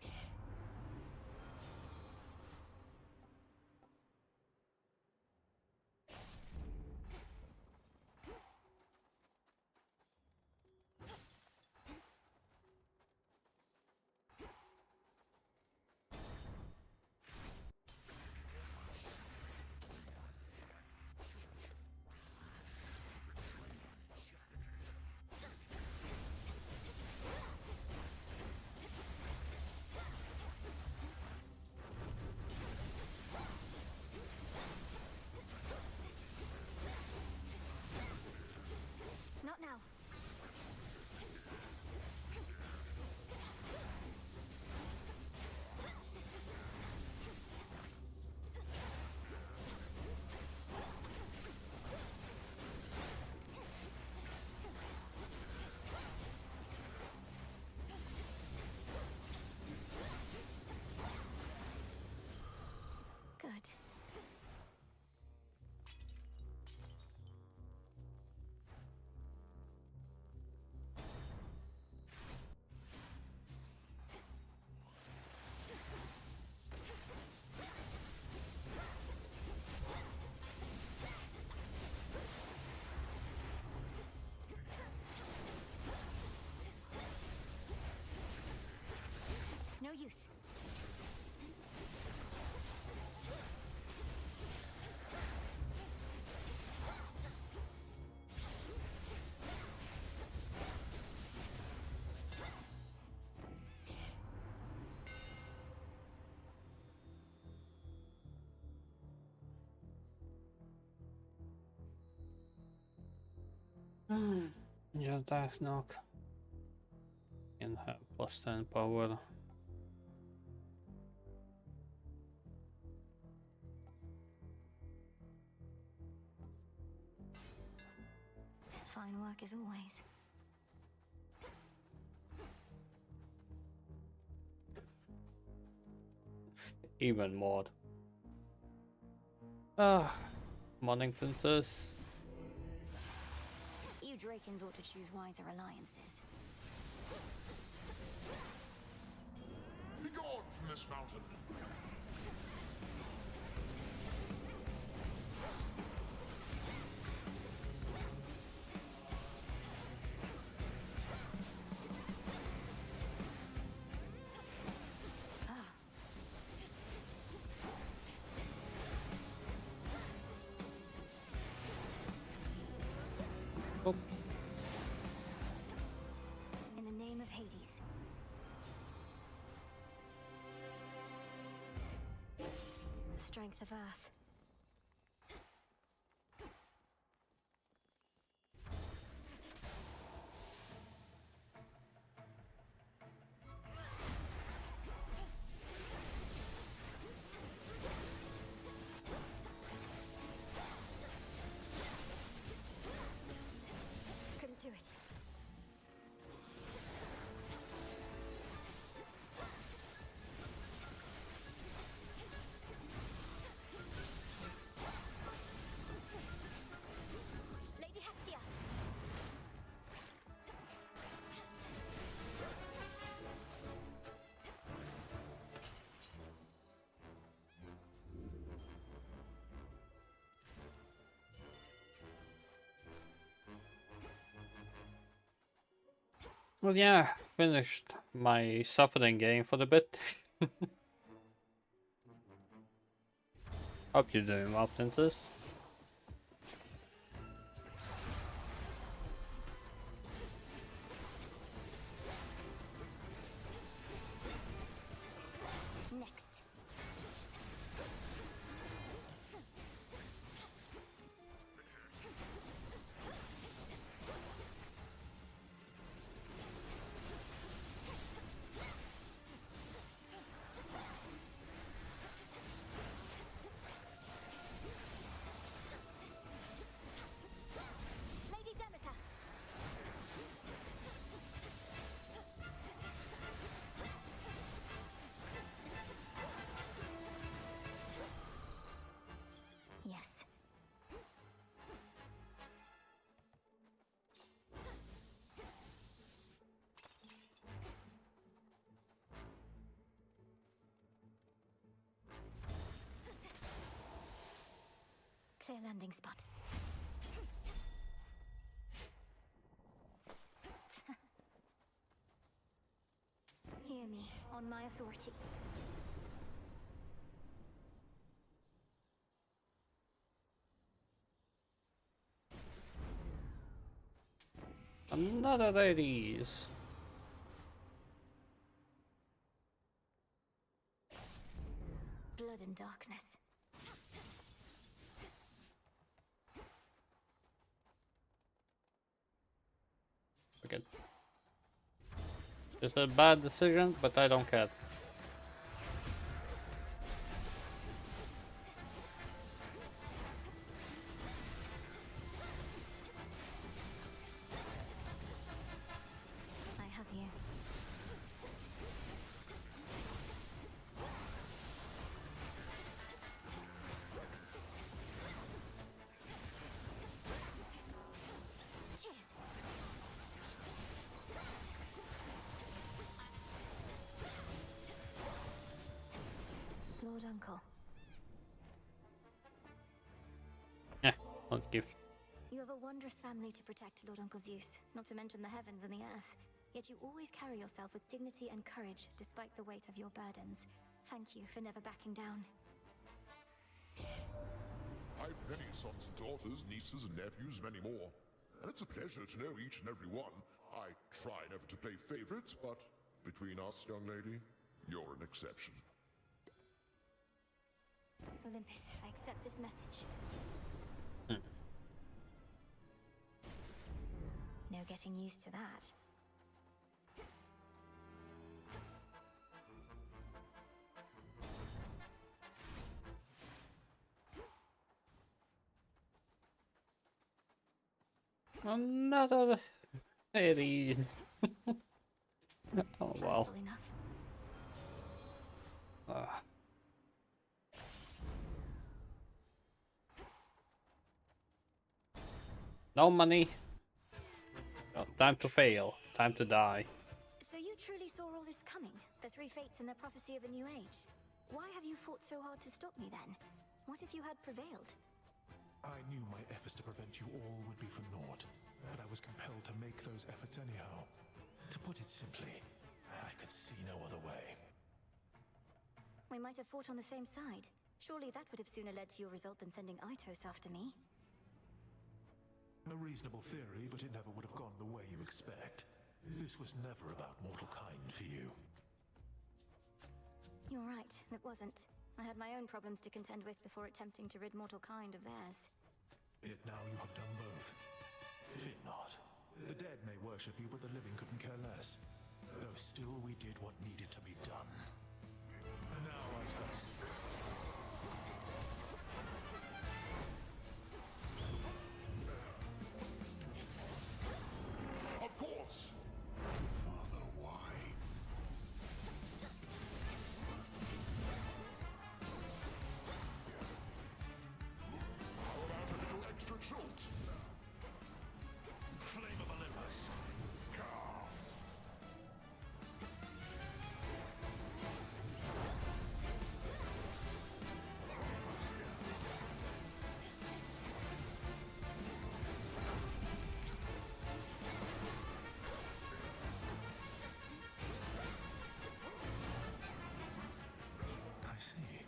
use. Just dice knock. Can have +10 power. Fine work as always. Even more. Ah, morning, princess. You Drakens ought to choose wiser alliances. Be gone from this mountain! Oh. In the name of Hades. Strength of Earth. Couldn't do it. Lady Hestia. Well, yeah, finished my suffering game for the bit. Hope you're doing well, princess. Next. Lady Demeter. Yes. Clear landing spot. Hear me, on my authority. Another ladies. Blood and darkness. Okay. It's a bad decision, but I don't care. I have you. Cheers. Lord Uncle, Yeah, not gift. you have a wondrous family to protect, Lord Uncle Zeus, not to mention the heavens and the earth. Yet you always carry yourself with dignity and courage despite the weight of your burdens. Thank you for never backing down. I've many sons and daughters, nieces and nephews, many more. And it's a pleasure to know each and every one. I try never to play favorites, but between us, young lady, you're an exception. Olympus, I accept this message. No getting used to that. Another Aries. Oh well. No money. Oh, time to fail. Time to die. So you truly saw all this coming? The three fates and the prophecy of a new age? Why have you fought so hard to stop me then? What if you had prevailed? I knew my efforts to prevent you all would be for naught, but I was compelled to make those efforts anyhow. To put it simply, I could see no other way. We might have fought on the same side. Surely that would have sooner led to your result than sending Aitos after me. A reasonable theory, but it never would have gone the way you expect. This was never about mortal kind for you. You're right, it wasn't. I had my own problems to contend with before attempting to rid mortal kind of theirs. Yet now you have done both. Fear not. The dead may worship you, but the living couldn't care less. Though still we did what needed to be done. Now, Aitos. Of course! Father, why? How about a little extra jolt? Flame of Olympus. I see.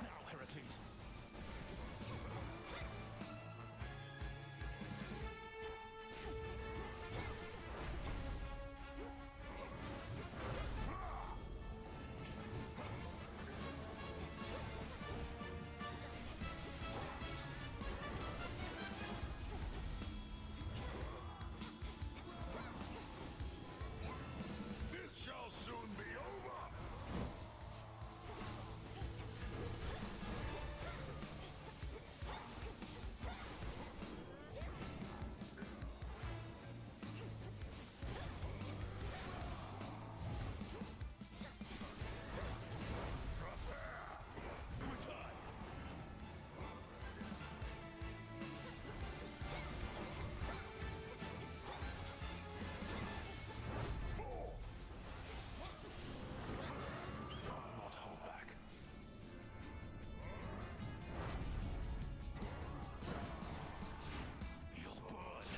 Now, Heracles. This shall soon be over! I'll not hold back. You'll burn.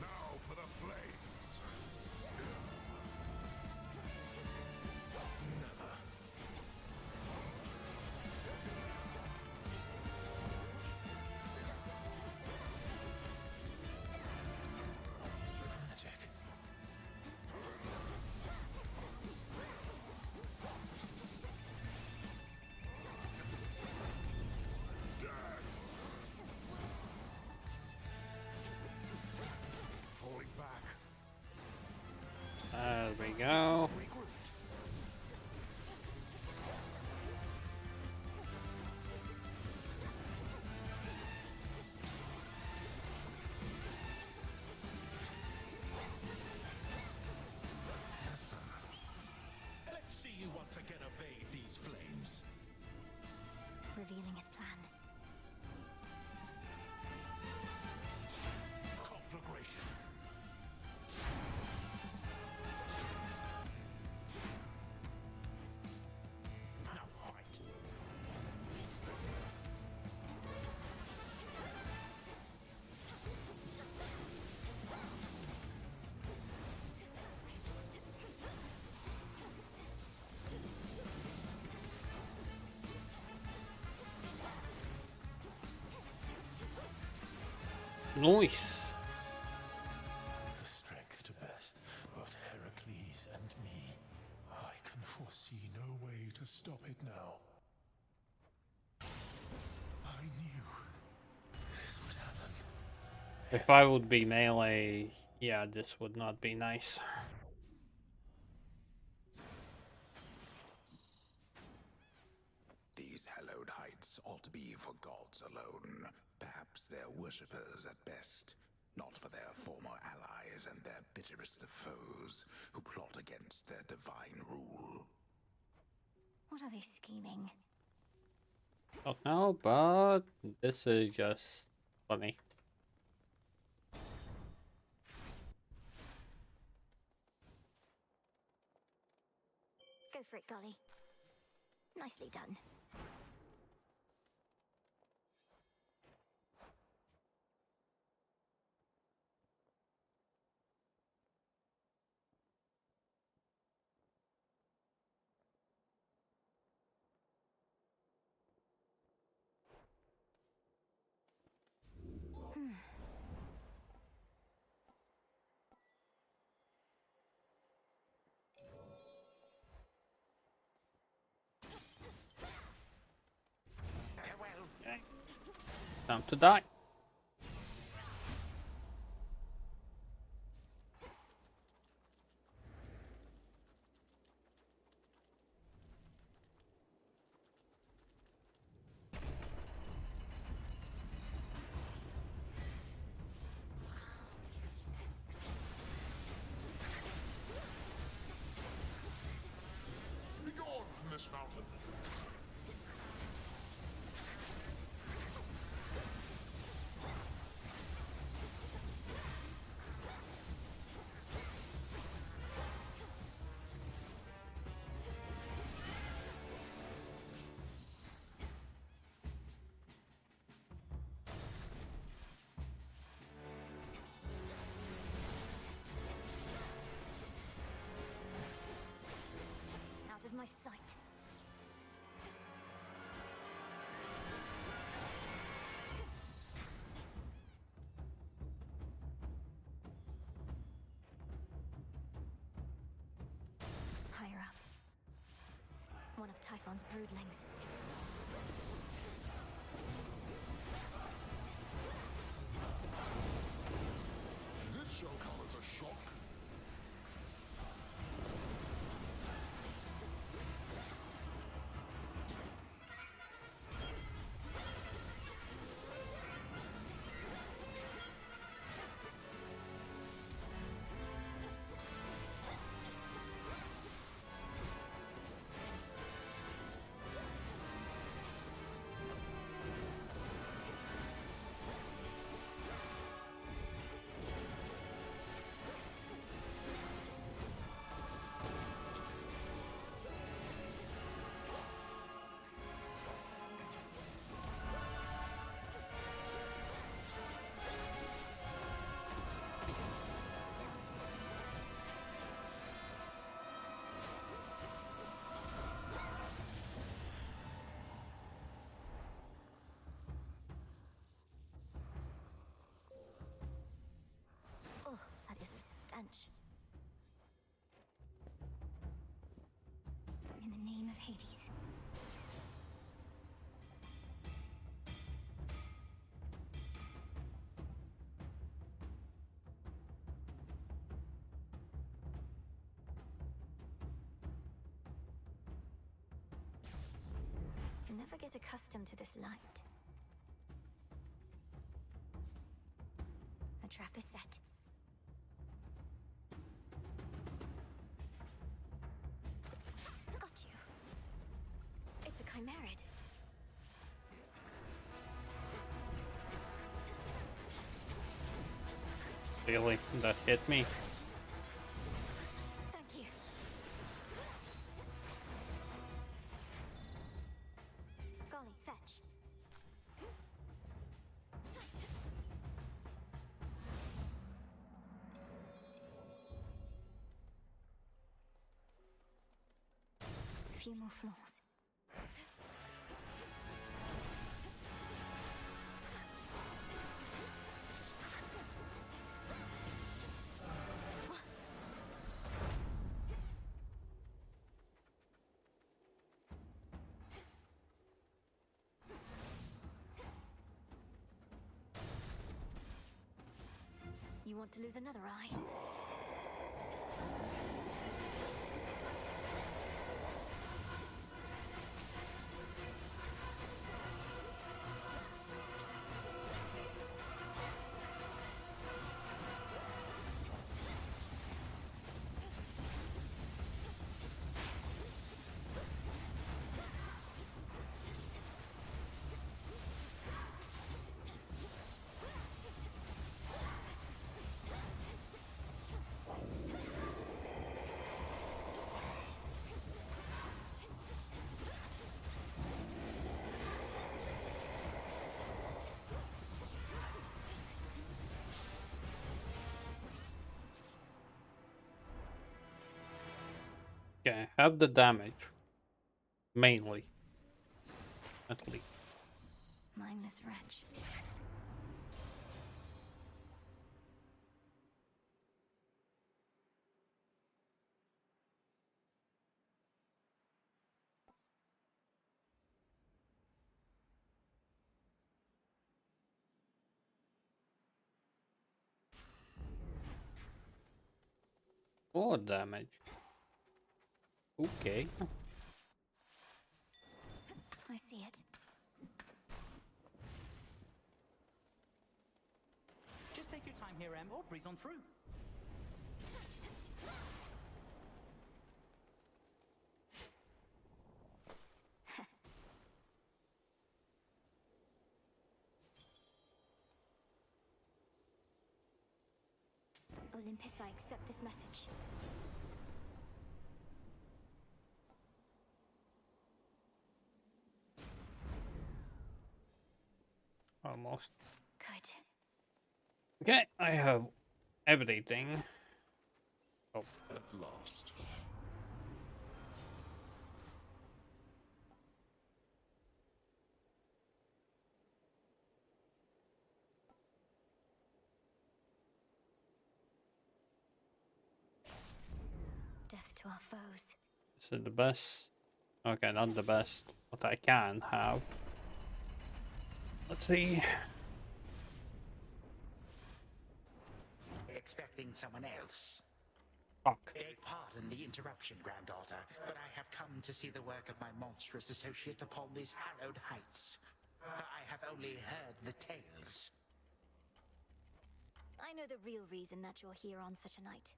Now for the flames! Never. Magic. Falling back. There we go. Let's see you once again evade these flames. Revealing his plan. Conflagration. Nice. The strength to best both Heracles and me. I can foresee no way to stop it now. I knew this would happen. If I would be melee, yeah, this would not be nice. These hallowed heights ought to be for gods alone. Perhaps their worshippers at best. Not for their former allies and their bitterest of foes, who plot against their divine rule. What are they scheming? Don't know, but this is just funny. Go for it, Golly. Nicely done. Time to die. Begone from this mountain. Out of my sight. Higher up. One of Typhon's broodlings. This shall come as a shock. Oh, that is a stench. In the name of Hades. I never get accustomed to this light. The trap is set. Got you. It's a chimerid. Really, that hit me. Thank you. Golly, fetch. A few more floors. you want to lose another eye? Okay, have the damage. Mainly. At least. Mindless wretch. More damage. Okay. I see it. Just take your time here, Em, or breeze on through. Olympus, I accept this message. Almost. Good. Okay, I have everything. Oh. At last. Death to our foes. Is it the best? Okay, not the best. What I can have. Let's see. Expecting someone else. Fuck. Beg pardon the interruption, granddaughter, but I have come to see the work of my monstrous associate upon these hallowed heights. I have only heard the tales. I know the real reason that you're here on such a night.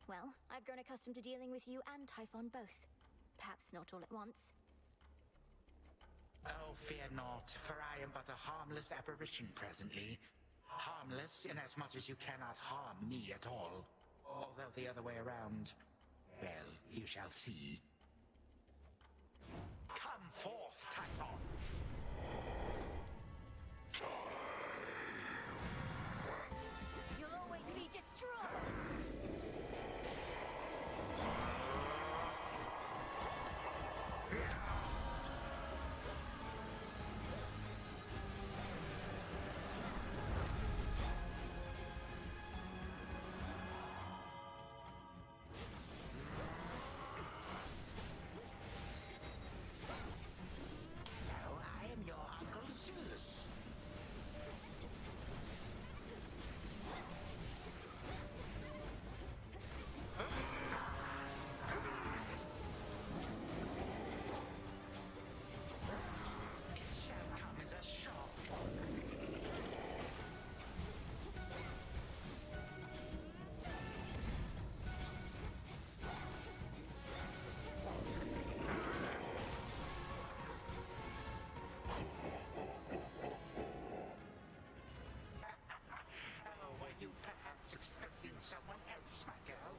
Well, I've grown accustomed to dealing with you and Typhon both. Perhaps not all at once. Oh, fear not, for I am but a harmless apparition presently. Harmless in as much as you cannot harm me at all. Although the other way around, well, you shall see. Come forth, Typhon! You'll always be destroyed! No, I am your Uncle Zeus. It shall come as a shock. Oh, were you perhaps expecting someone else, my girl?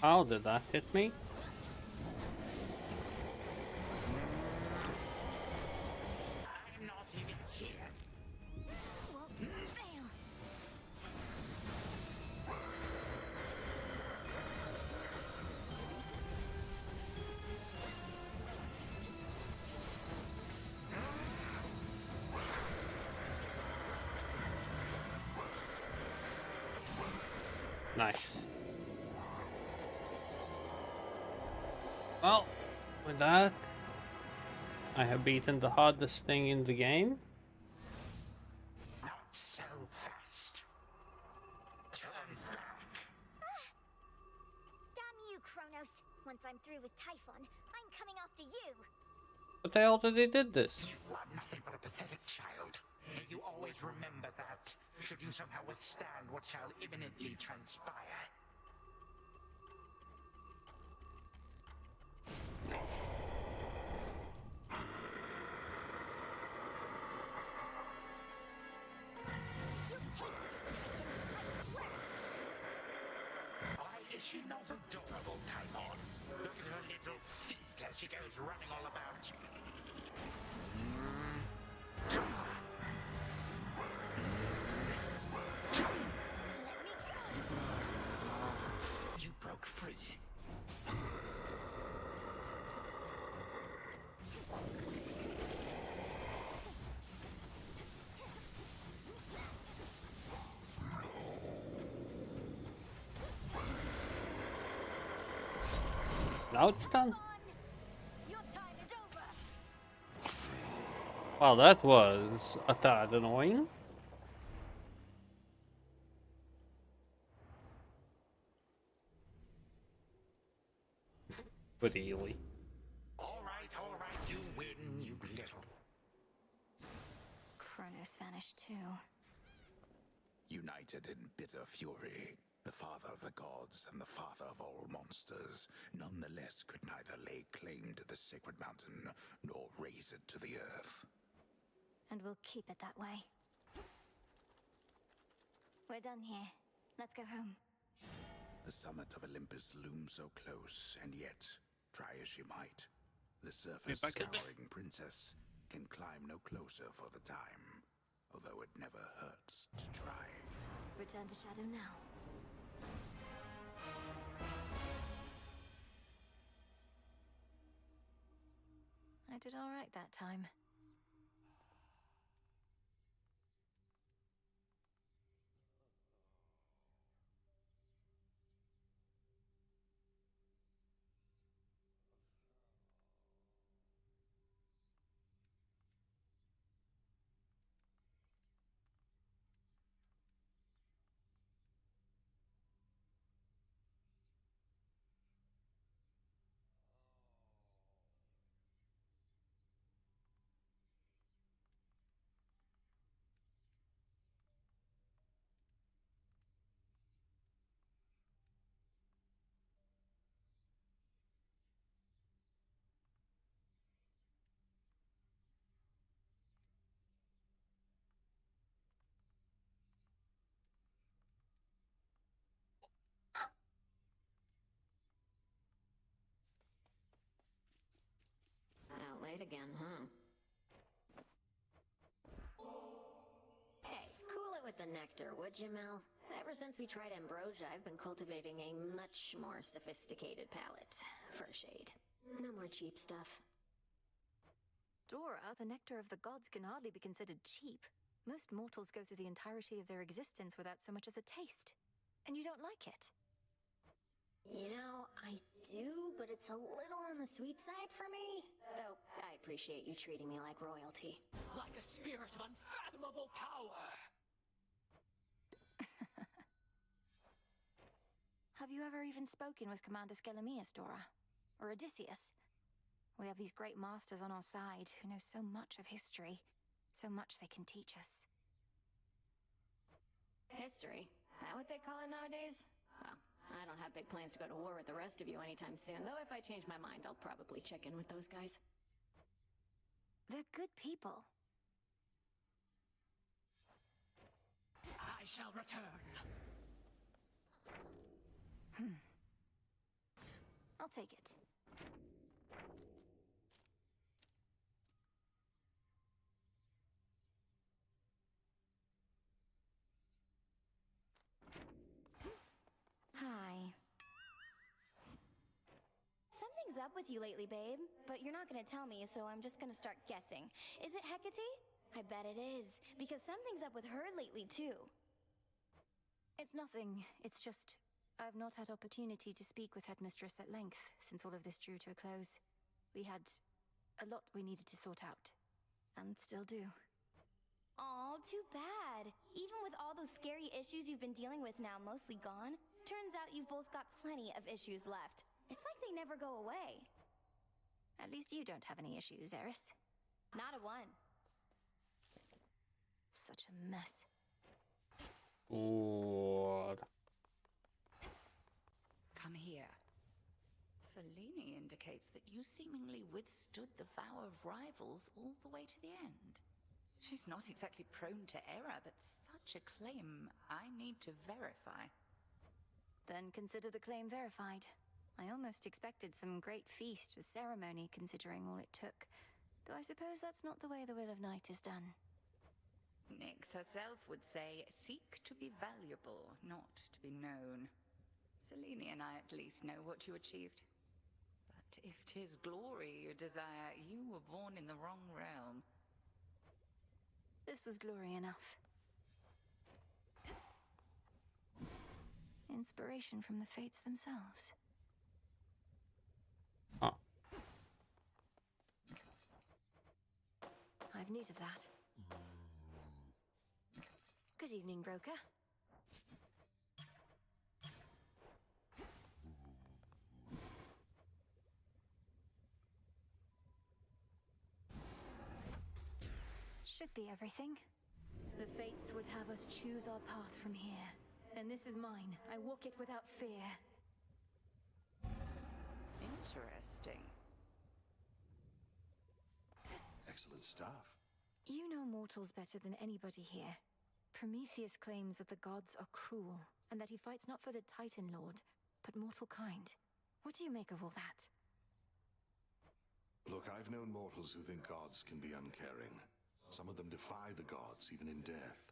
How did that hit me? I'm not even here. Nice. Well, with that, I have beaten the hardest thing in the game. Not so fast. Turn back. Damn you, Kronos. Once I'm through with Typhon, I'm coming after you. But I already did this. You are nothing but a pathetic child. May you always remember that, should you somehow withstand what shall imminently transpire. Why is she not adorable, Typhon? Look at her little feet as she goes running all about. You broke free. Now it's done. Well, that was a tad annoying. But easily. All right, you win, you little. Kronos vanished too. United in bitter fury, the father of the gods and the father of all monsters, nonetheless could neither lay claim to the sacred mountain nor raise it to the earth. And we'll keep it that way. We're done here. Let's go home. The summit of Olympus looms so close, and yet, try as she might, the surface-scouring princess can climb no closer for the time, although it never hurts to try. Return to Shadow now. I did all right that time. Out late again, huh? Hey, cool it with the nectar, would you, Mel? Ever since we tried ambrosia, I've been cultivating a much more sophisticated palate. For shade. No more cheap stuff. Dora, the nectar of the gods can hardly be considered cheap. Most mortals go through the entirety of their existence without so much as a taste. And you don't like it? You know, I do, but it's a little on the sweet side for me. Though, I appreciate you treating me like royalty. Like a spirit of unfathomable power! Have you ever even spoken with Commander Skelemius, Dora? Or Odysseus? We have these great masters on our side who know so much of history. So much they can teach us. History? That what they call it nowadays? Well, I don't have big plans to go to war with the rest of you anytime soon, though if I change my mind, I'll probably check in with those guys. They're good people. I shall return. I'll take it. Hi. Something's up with you lately, babe. But you're not gonna tell me, so I'm just gonna start guessing. Is it Hecate? I bet it is, because something's up with her lately, too. It's nothing. It's just I've not had opportunity to speak with Headmistress at length since all of this drew to a close. We had a lot we needed to sort out, and still do. Aw, too bad. Even with all those scary issues you've been dealing with now mostly gone, turns out you've both got plenty of issues left. It's like they never go away. At least you don't have any issues, Eris. Not a one. Such a mess. God. Come here. Feline indicates that you seemingly withstood the vow of rivals all the way to the end. She's not exactly prone to error, but such a claim I need to verify. Then consider the claim verified. I almost expected some great feast or ceremony considering all it took, though I suppose that's not the way the Will of Night is done. Nyx herself would say, seek to be valuable, not to be known. Selene and I at least know what you achieved. But if 'tis glory you desire, you were born in the wrong realm. This was glory enough. Inspiration from the fates themselves. Huh. I've need of that. Good evening, broker. Should be everything. The fates would have us choose our path from here. And this is mine. I walk it without fear. Interesting. Excellent stuff. You know mortals better than anybody here. Prometheus claims that the gods are cruel, and that he fights not for the Titan Lord, but mortal kind. What do you make of all that? Look, I've known mortals who think gods can be uncaring. Some of them defy the gods, even in death.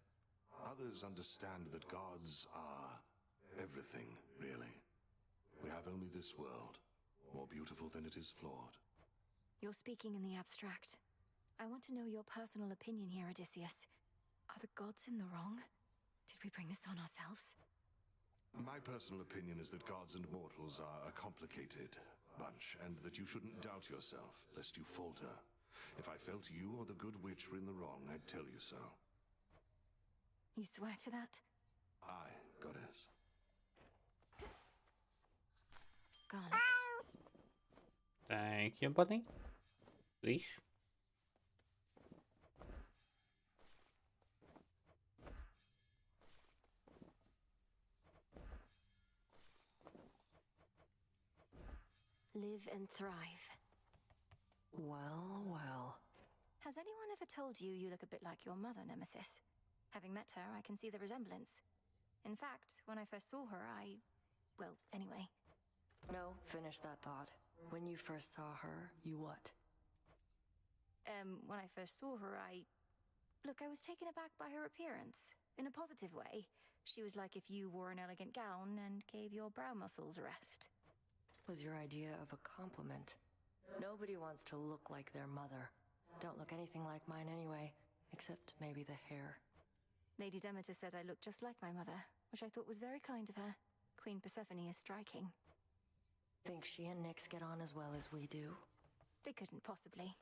Others understand that gods are everything, really. We have only this world, more beautiful than it is flawed. You're speaking in the abstract. I want to know your personal opinion here, Odysseus. Are the gods in the wrong? Did we bring this on ourselves? My personal opinion is that gods and mortals are a complicated bunch, and that you shouldn't doubt yourself, lest you falter. If I felt you or the good witch were in the wrong, I'd tell you so. You swear to that? Aye, goddess. Garlic. Thank you, buddy. Leash. Live and thrive. Well, well. Has anyone ever told you you look a bit like your mother, Nemesis? Having met her, I can see the resemblance. In fact, when I first saw her, well, anyway. No, finish that thought. When you first saw her, you what? When I first saw her, Look, I was taken aback by her appearance. In a positive way. She was like if you wore an elegant gown and gave your brow muscles a rest. Was your idea of a compliment. Nobody wants to look like their mother. Don't look anything like mine anyway, except maybe the hair. Lady Demeter said I looked just like my mother, which I thought was very kind of her. Queen Persephone is striking. Think she and Nyx get on as well as we do? They couldn't possibly.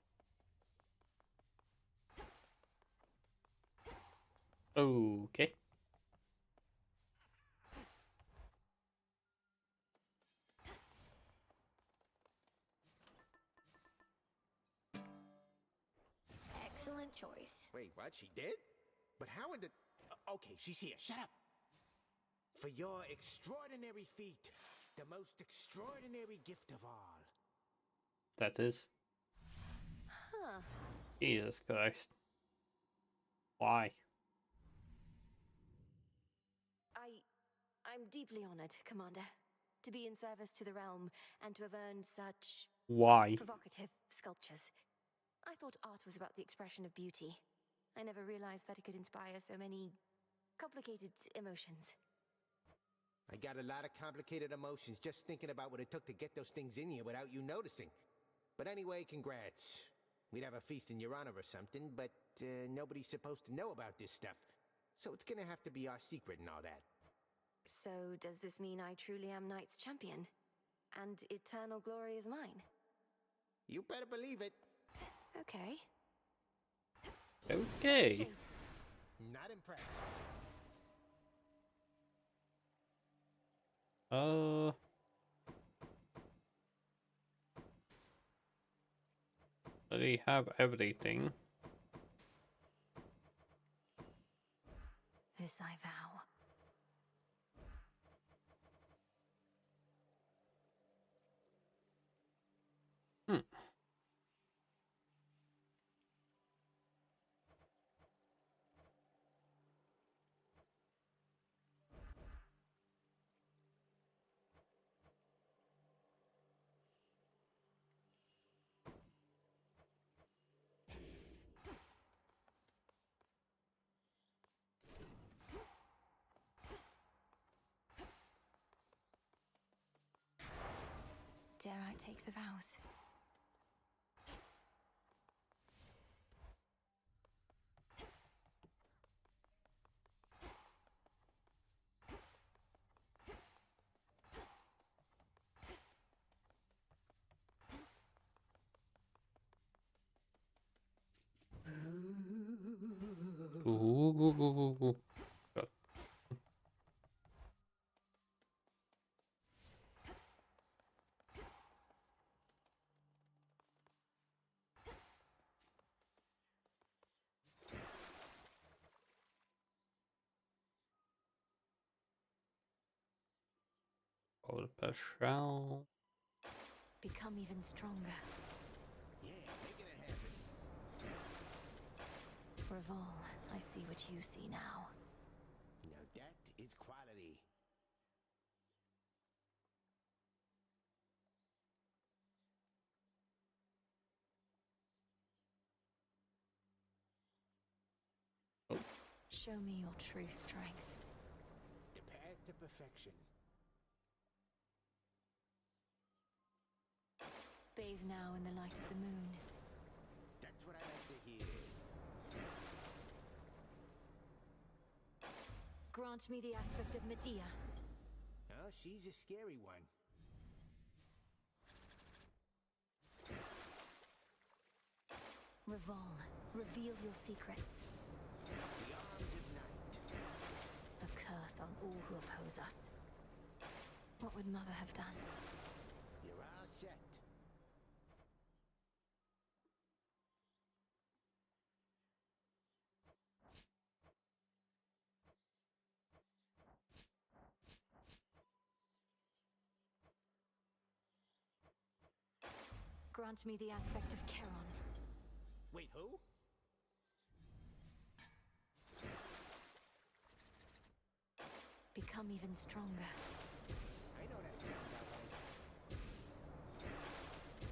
Okay. Excellent choice. Wait, what? She did? But how in the... Okay, she's here. Shut up. For your extraordinary feat, the most extraordinary gift of all. That is. Huh. Jesus Christ. Why? I'm deeply honored, Commander, to be in service to the realm and to have earned such... Why? provocative sculptures. I thought art was about the expression of beauty. I never realized that it could inspire so many complicated emotions. I got a lot of complicated emotions just thinking about what it took to get those things in here without you noticing. But anyway, congrats. We'd have a feast in your honor or something, but nobody's supposed to know about this stuff. So it's gonna have to be our secret and all that. So, does this mean I truly am Knight's champion? And eternal glory is mine? You better believe it. Okay. Okay. Shade. Not impressed. We have everything. This I vow. Hmm. Dare I take the vows? Ooh. God. All shall. Become even stronger. Yeah, making it happen. Revol, I see what you see now. Now that is quality. Show me your true strength. The path to perfection. Bathe now in the light of the moon. That's what I like to hear. Grant me the aspect of Medea. Oh, she's a scary one. Revol, reveal your secrets. The arms of night. The curse on all who oppose us. What would Mother have done? You're all set. Grant me the aspect of Charon. Wait, who? Become even stronger. I know that sound out right.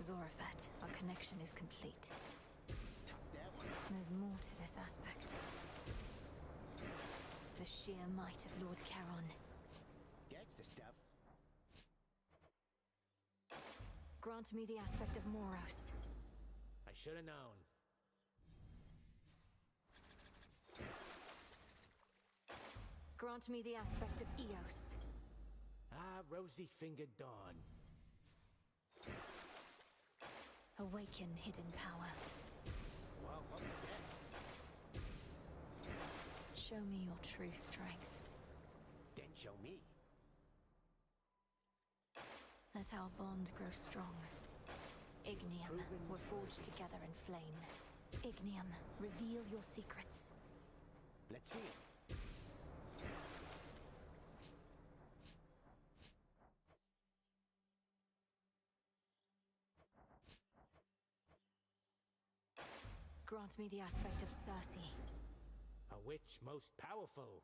Zorafat, our connection is complete. Top that one. There's more to this aspect. The sheer might of Lord Charon. That's the stuff. Grant me the aspect of Moros. I should have known. Grant me the aspect of Eos. Ah, rosy-fingered dawn. Awaken hidden power. Well, what was that? Show me your true strength. Then show me. Let our bond grow strong. Ignium, we're forged together in flame. Ignium, reveal your secrets. Let's see it. Grant me the aspect of Circe. A witch most powerful.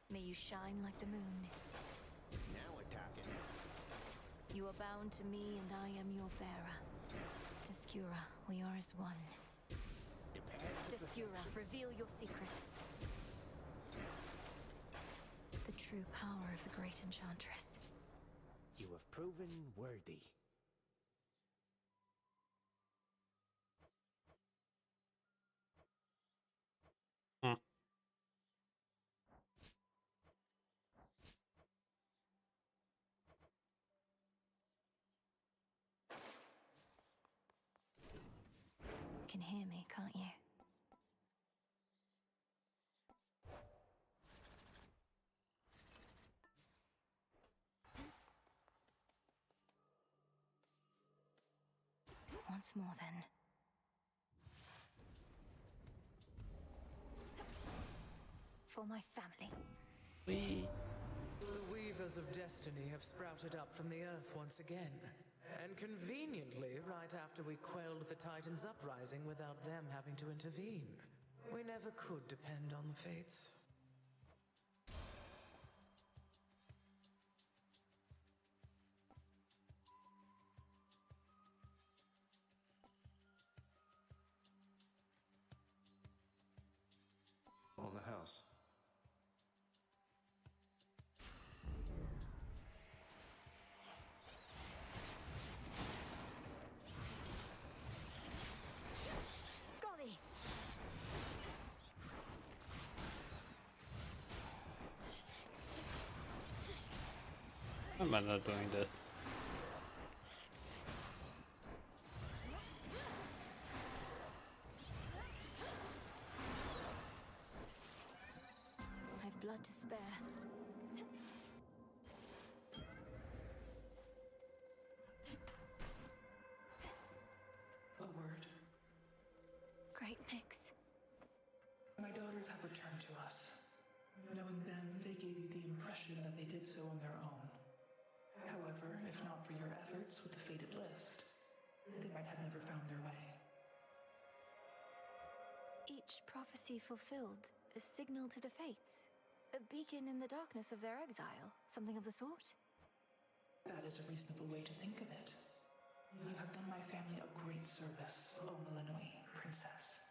May you shine like the moon. Now we're talking. You are bound to me and I am your bearer. Descura, we are as one. Descura, reveal your secrets. The true power of the great enchantress. You have proven worthy. You can hear me, can't you? Once more, then. For my family. The Weavers of Destiny have sprouted up from the earth once again. And conveniently, right after we quelled the Titan's uprising without them having to intervene. We never could depend on the fates. On the house. Golly! Why am I not doing this? I've blood to spare. A word. Great mix. My daughters have returned to us. Knowing them, they gave you the impression that they did so on their own. However, if not for your efforts with the fated list, they might have never found their way. Each prophecy fulfilled, a signal to the fates. A beacon in the darkness of their exile. Something of the sort? That is a reasonable way to think of it. You have done my family a great service, O Millenoi, Princess.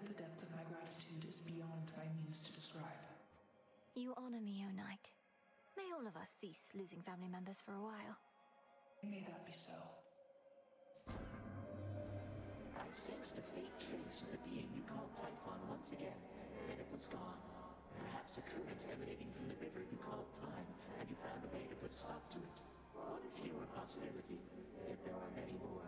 The depth of my gratitude is beyond my means to describe. You honor me, O Knight. May all of us cease losing family members for a while. May that be so. I've sensed a faint trace of the being you called Typhon once again. Then it was gone. Perhaps a current emanating from the river you called Time, and you found a way to put a stop to it. One fewer possibility, yet there are many more.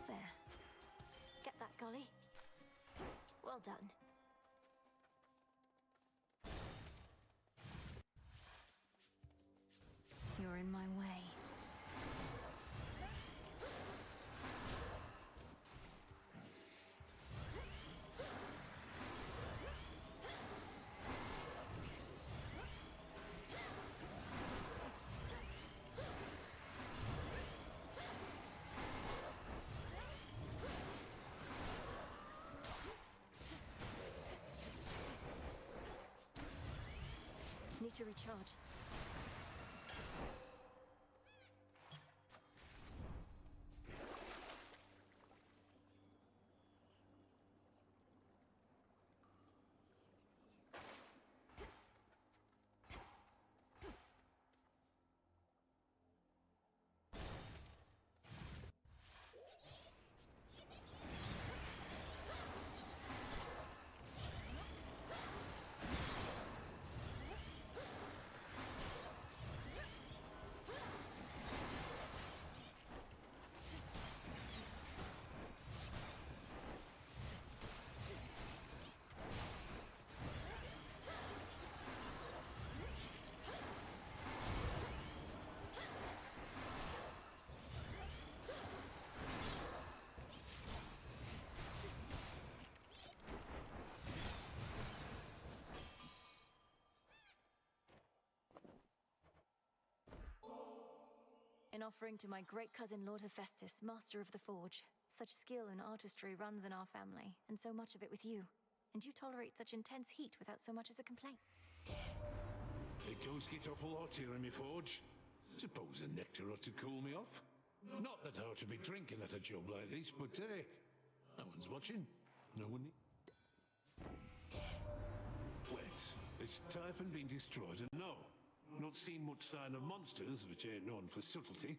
There. Get that, Golly. Well done. You're in my way. Need to recharge. In offering to my great cousin Lord Hephaestus, Master of the Forge, Such skill and artistry runs in our family, and so much of it with you. And you tolerate such intense heat without so much as a complaint. It does get awful hot here in my forge. Suppose a nectar ought to cool me off. Not that I ought to be drinking at a job like this, but hey, no one's watching. No one. Wait, is Typhon been destroyed? And no, not seen much sign of monsters, which ain't known for subtlety.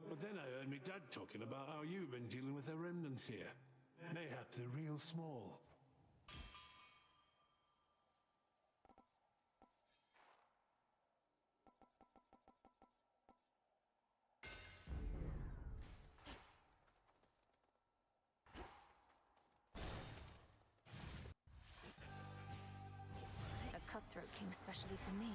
But then I heard me dad talking about how you've been dealing with the remnants here. Mayhap they're real small. A cutthroat king specially for me.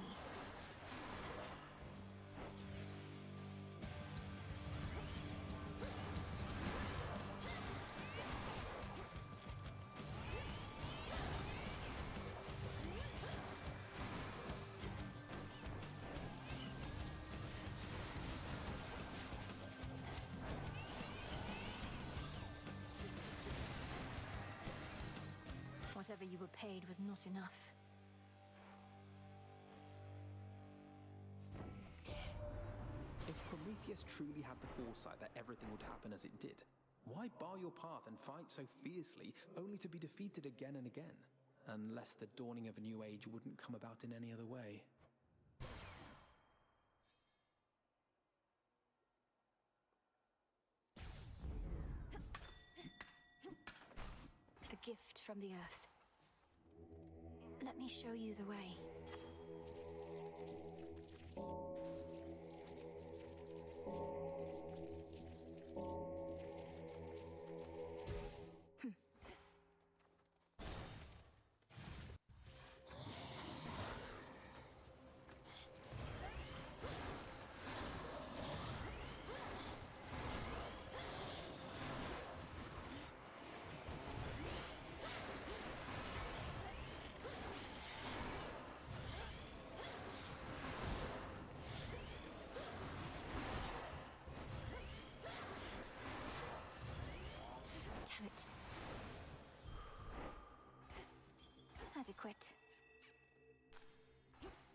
Whatever you were paid was not enough. If Prometheus truly had the foresight that everything would happen as it did, why bar your path and fight so fiercely only to be defeated again and again? Unless the dawning of a new age wouldn't come about in any other way. A gift from the earth. Let me show you the way. Damn it. Adequate.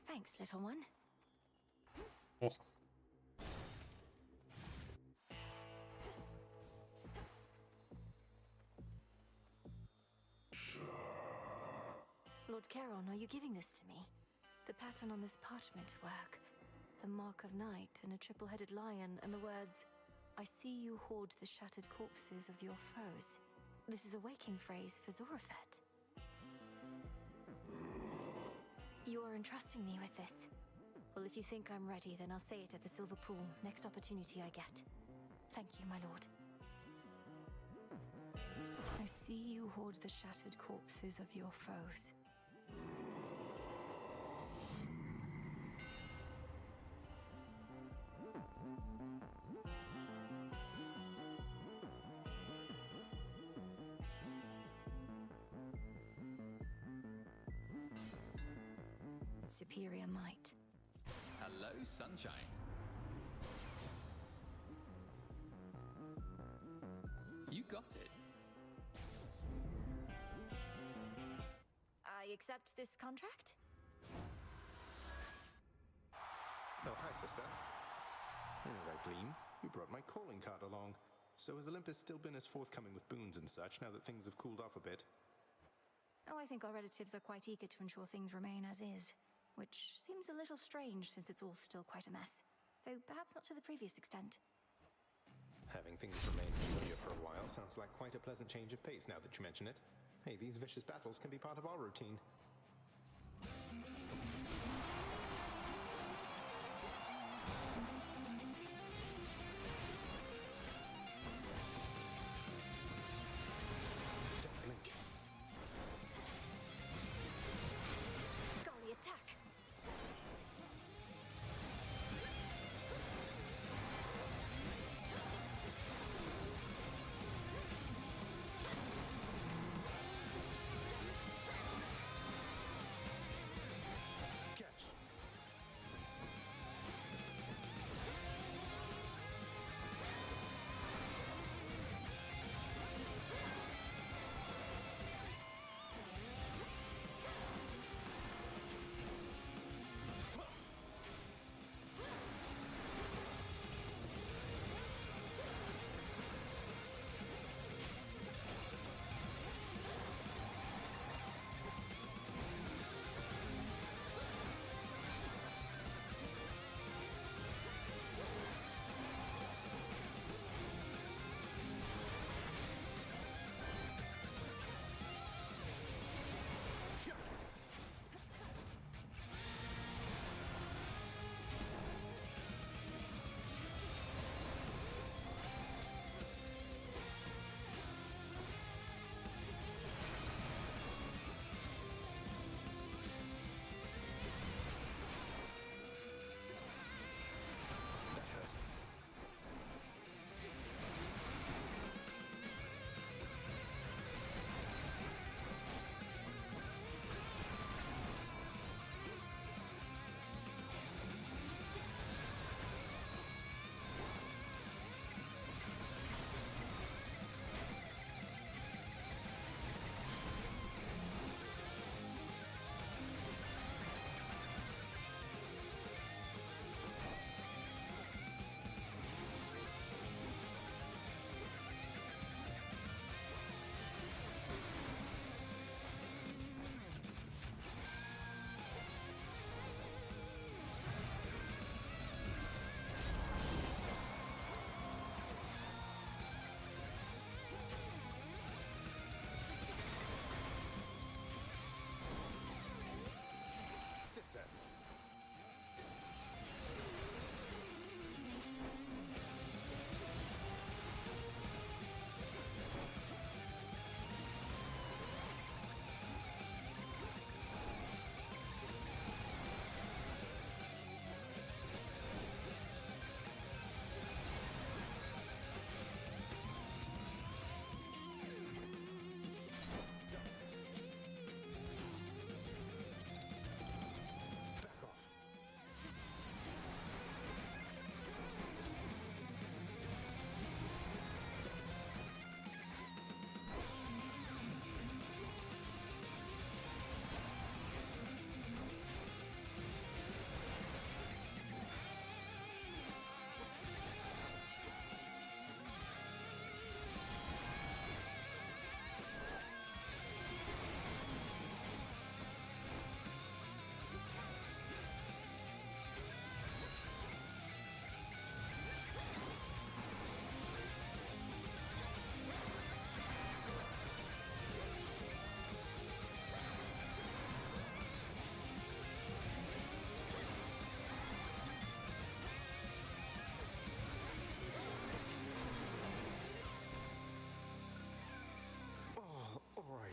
Thanks, little one. Oh. Lord Charon, are you giving this to me? The pattern on this parchment work. The mark of night and a triple-headed lion and the words, I see you hoard the shattered corpses of your foes. This is a waking phrase for Zorafet. You are entrusting me with this. Well, if you think I'm ready, then I'll say it at the Silver Pool, next opportunity I get. Thank you, my lord. I see you hoard the shattered corpses of your foes. Superior might. Hello, sunshine. You got it. I accept this contract? Oh, hi, sister. You know that gleam? You brought my calling card along. So has Olympus still been as forthcoming with boons and such now that things have cooled off a bit? Oh, I think our relatives are quite eager to ensure things remain as is. Which seems a little strange since it's all still quite a mess. Though perhaps not to the previous extent. Having things remain familiar for a while sounds like quite a pleasant change of pace now that you mention it. Hey, these vicious battles can be part of our routine. Don't blink. Golly, attack!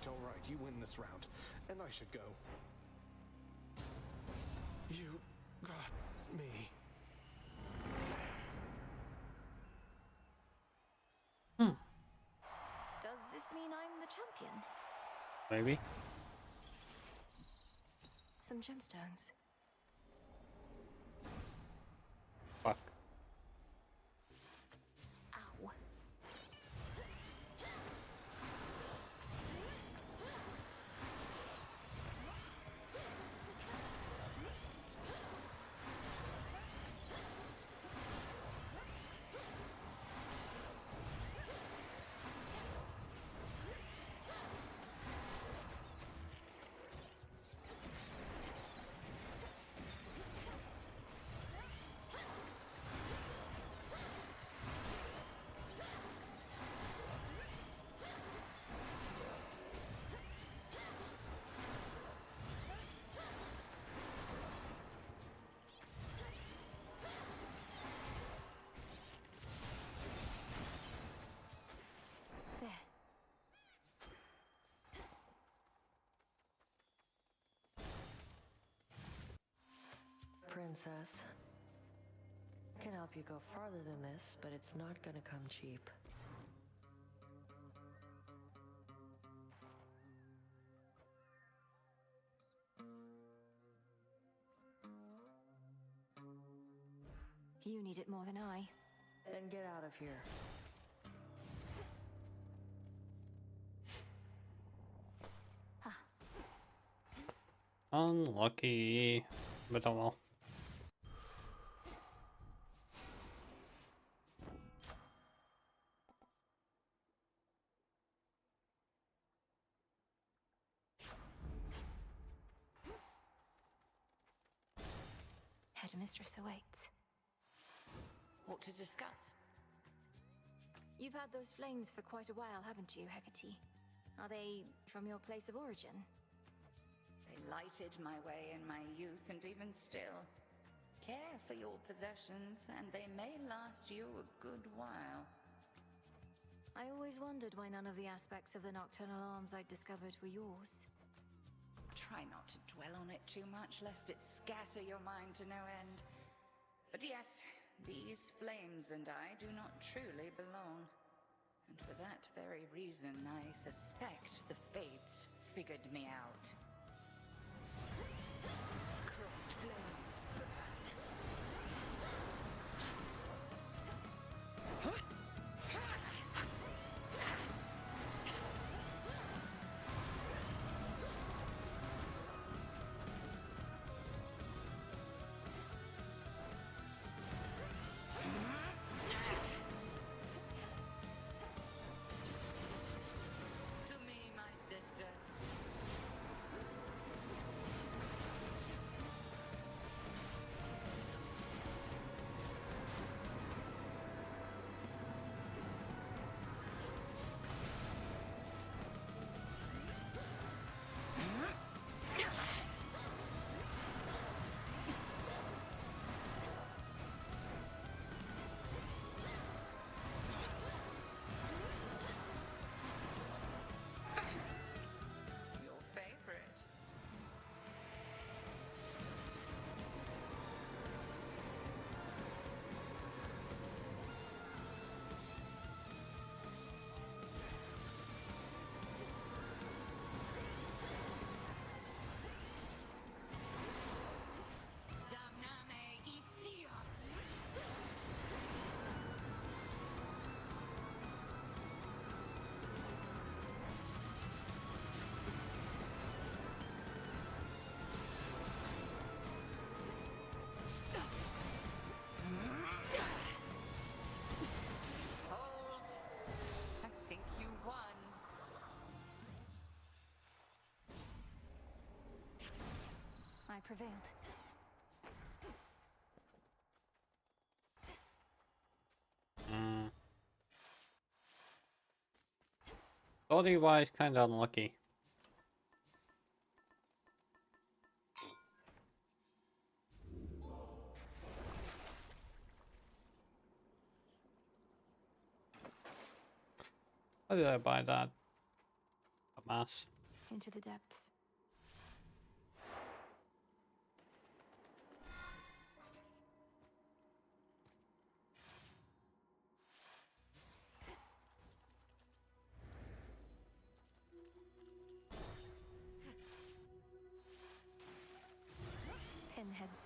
all right. You win this round, and I should go. You got me. Does this mean I'm the champion? Maybe. Some gemstones. Fuck. Ow. Princess. Can help you go farther than this, but it's not gonna come cheap. You need it more than I. Then get out of here. Unlucky. But oh well. Headmistress awaits. What to discuss? You've had those flames for quite a while, haven't you, Hecate? Are they from your place of origin? They lighted my way in my youth, and even still. Care for your possessions, and they may last you a good while. I always wondered why none of the aspects of the nocturnal arms I'd discovered were yours. Try not to dwell on it too much, lest it scatter your mind to no end. But yes, these flames and I do not truly belong. And for that very reason, I suspect the Fates figured me out. Crossed flames burn. I prevailed. Body-wise, kind of unlucky. Why did I buy that? mass. Into the depths. Pinheads.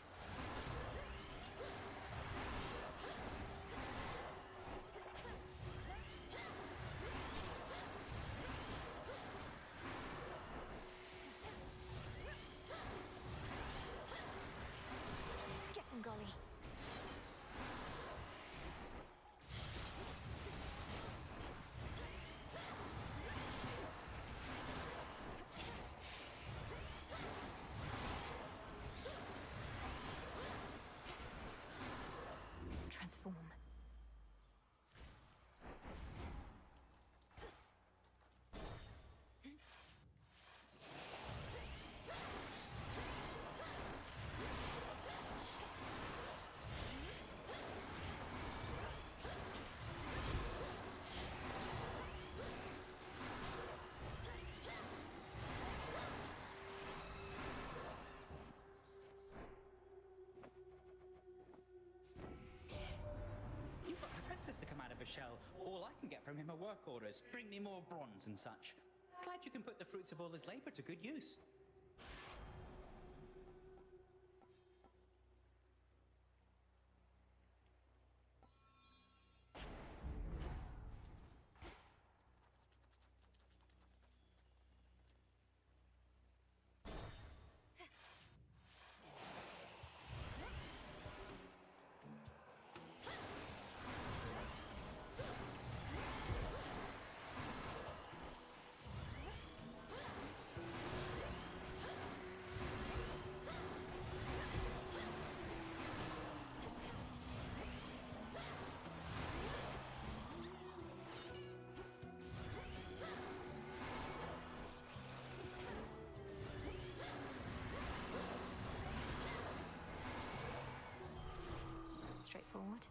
Get him, Golly. Transform. You've got Hephaestus to come out of a shell. All I can get from him are work orders. Bring me more bronze and such. Glad you can put the fruits of all this labor to good use. Straightforward.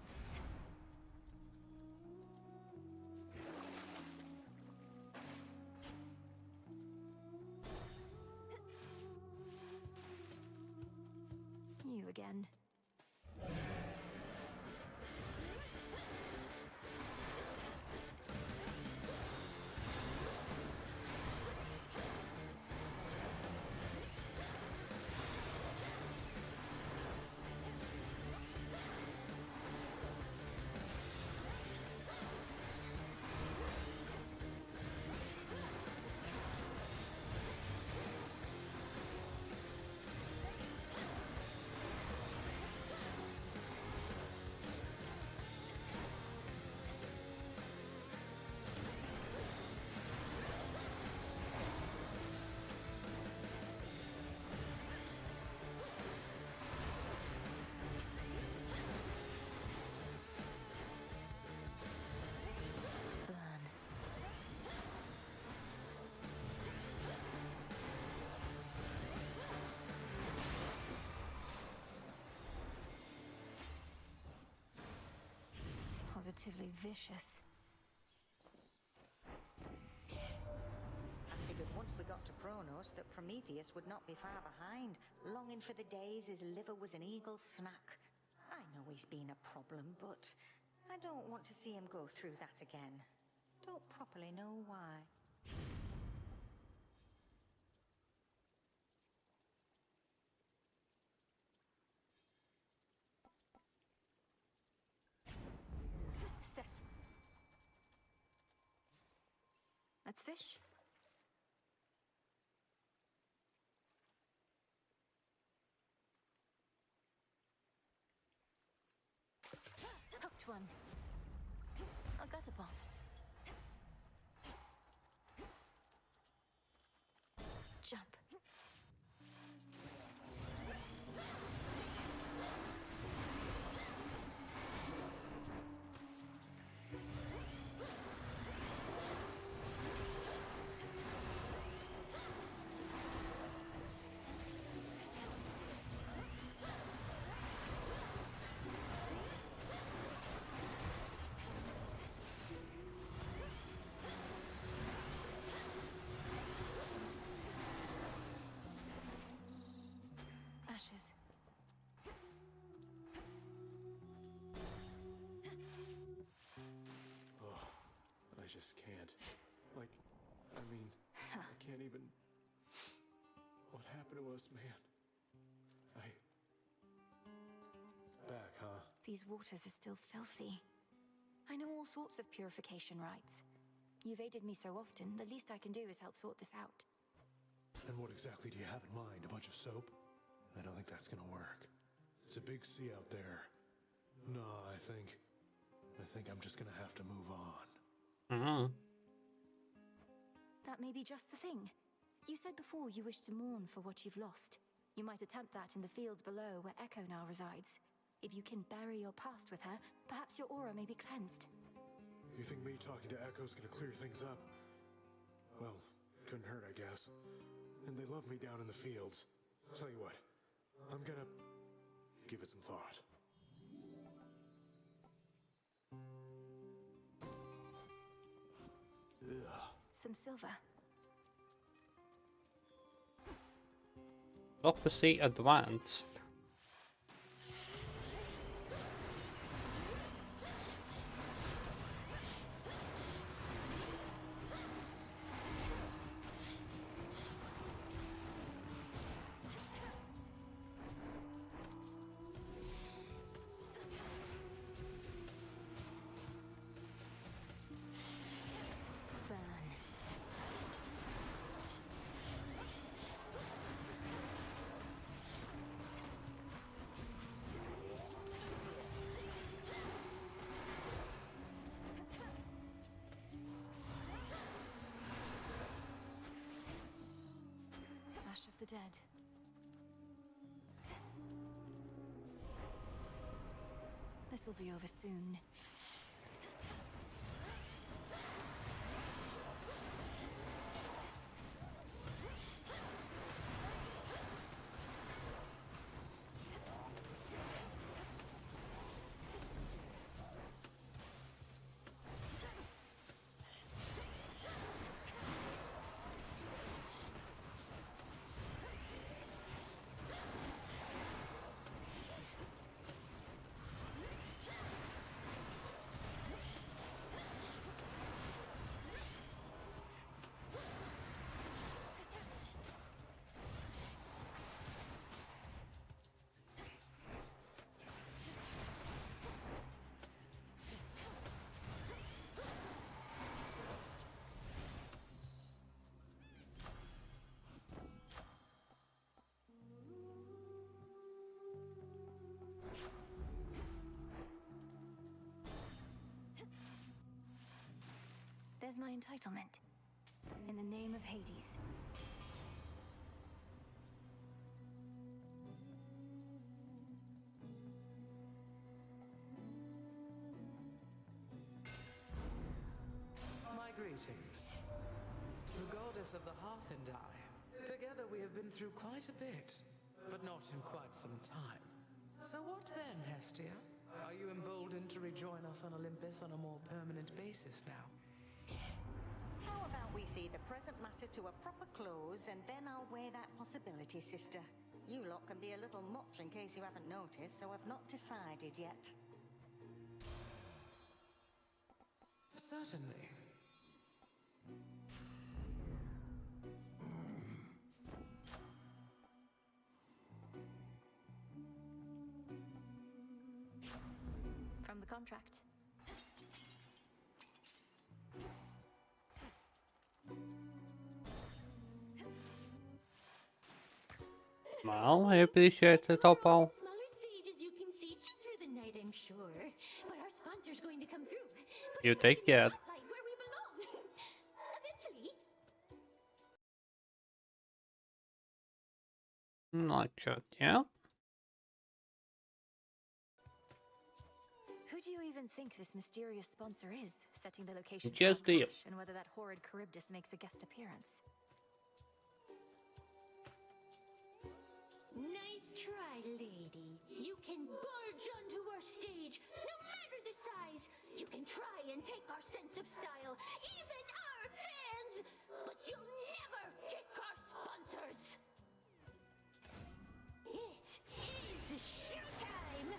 You again. Positively vicious. I figured once we got to Kronos that Prometheus would not be far behind, longing for the days his liver was an eagle's snack. I know he's been a problem, but I don't want to see him go through that again. Don't properly know why. Set. Let's fish. Hooked one. I got a bomb. Jump. just can't. Like, I mean, I can't even... What happened to us, man? Back, huh? These waters are still filthy. I know all sorts of purification rites. You've aided me so often, the least I can do is help sort this out. And what exactly do you have in mind? A bunch of soap? I don't think that's gonna work. It's a big sea out there. No, I think I'm just gonna have to move on. That may be just the thing. You said before you wish to mourn for what you've lost. You might attempt that in the fields below where Echo now resides. If you can bury your past with her, perhaps your aura may be cleansed. You think me talking to Echo's gonna clear things up? Well, couldn't hurt, I guess. And they love me down in the fields. Tell you what, I'm gonna give it some thought. Ugh. Some silver. Prophecy advanced. Ash of the dead. This'll be over soon. There's my entitlement. In the name of Hades. My greetings. The goddess of the hearth and I. Together we have been through quite a bit, but not in quite some time. So what then, Hestia? Are you emboldened to rejoin us on Olympus on a more permanent basis now? How about we see the present matter to a proper close, and then I'll weigh that possibility, sister. You lot can be a little much in case you haven't noticed, so I've not decided yet. Certainly. From the contract. Well, I appreciate it, Opal. Smaller stages you can see just for the night, I'm sure. But our sponsor's going to come through. You take care. Spotlight where we belong. Eventually. Like that, yeah. Who do you even think this mysterious sponsor is, setting the location for Just our you. clash, and whether that horrid Charybdis makes a guest appearance? Nice try, lady. You can barge onto our stage, no matter the size. You can try and take our sense of style, even our fans. But you'll never kick our sponsors. It is showtime.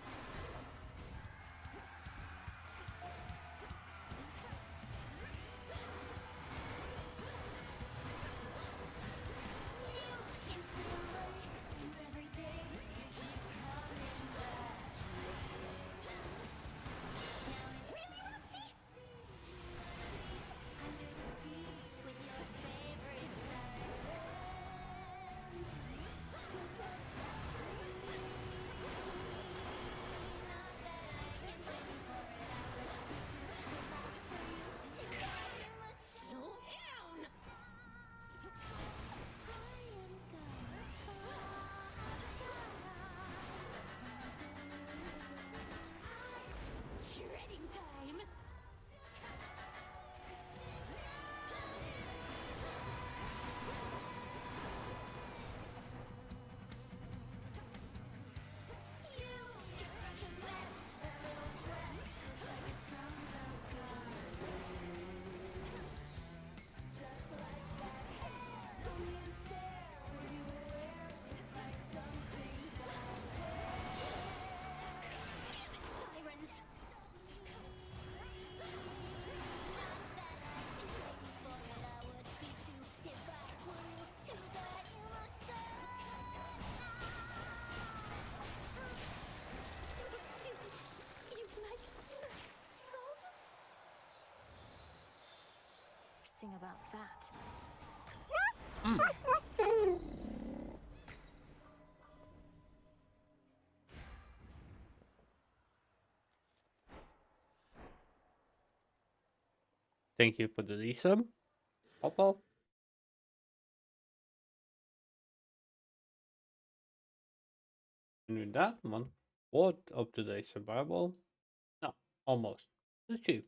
guessing about that. Thank you for the resub. Oppo. And with that one, what of today's survival? No, almost. It's cheap.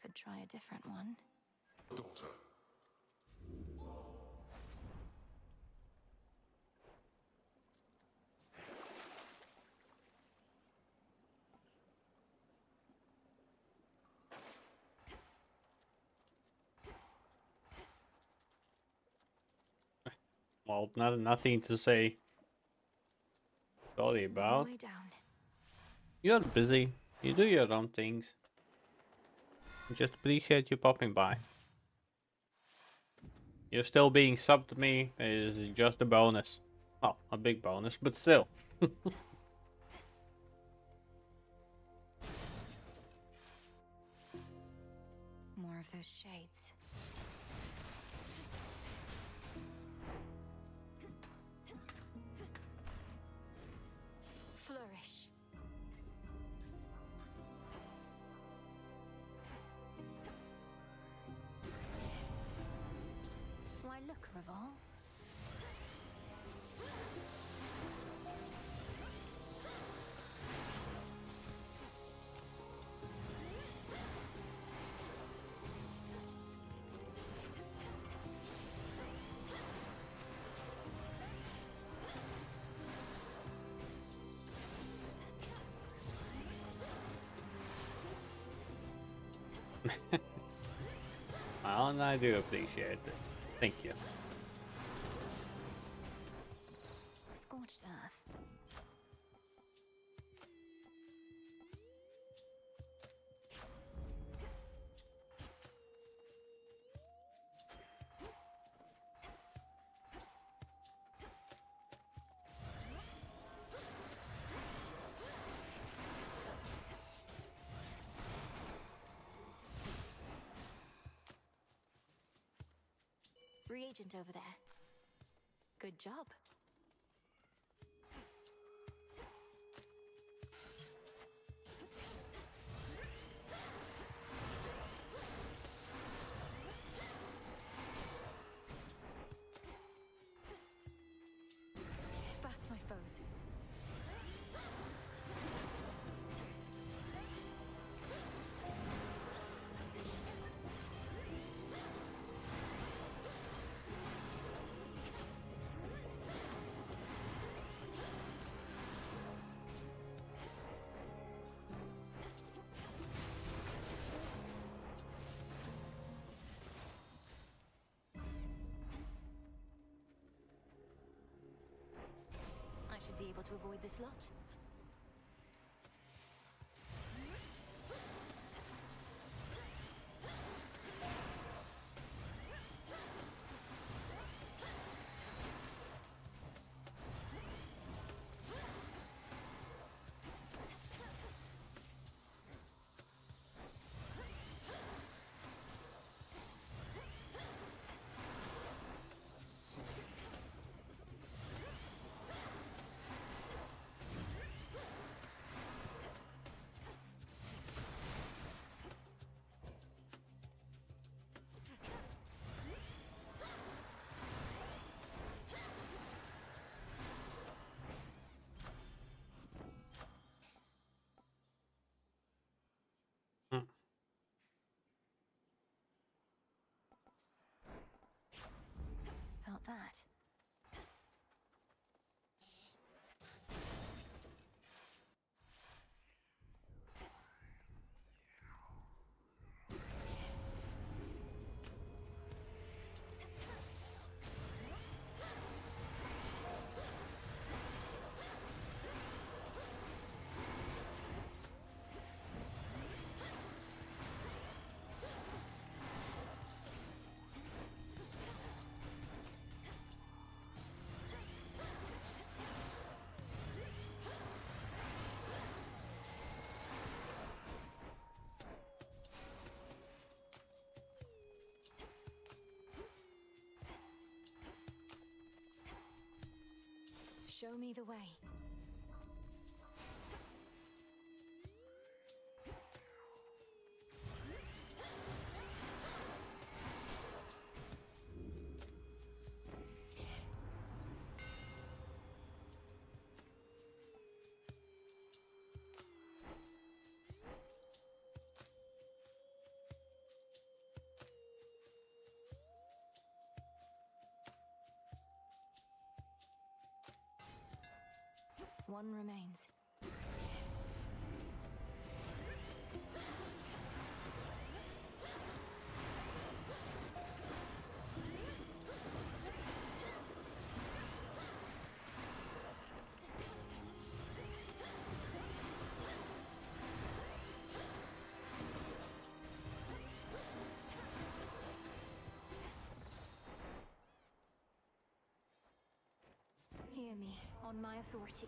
Could try a different one. Daughter. Well, nothing to say. Sorry about. Way down. You're busy. You do your own things. Just appreciate you popping by. You're still being subbed to me is just a bonus. Well, a big bonus, but still. More of those shades. Flourish. Why look, Revol? Well, and I do appreciate it. Thank you. Scorched earth. Reagent over there. Good job. Fast, my foes. I should be able to avoid this lot. Show me the way. One remains. Hear me, on my authority.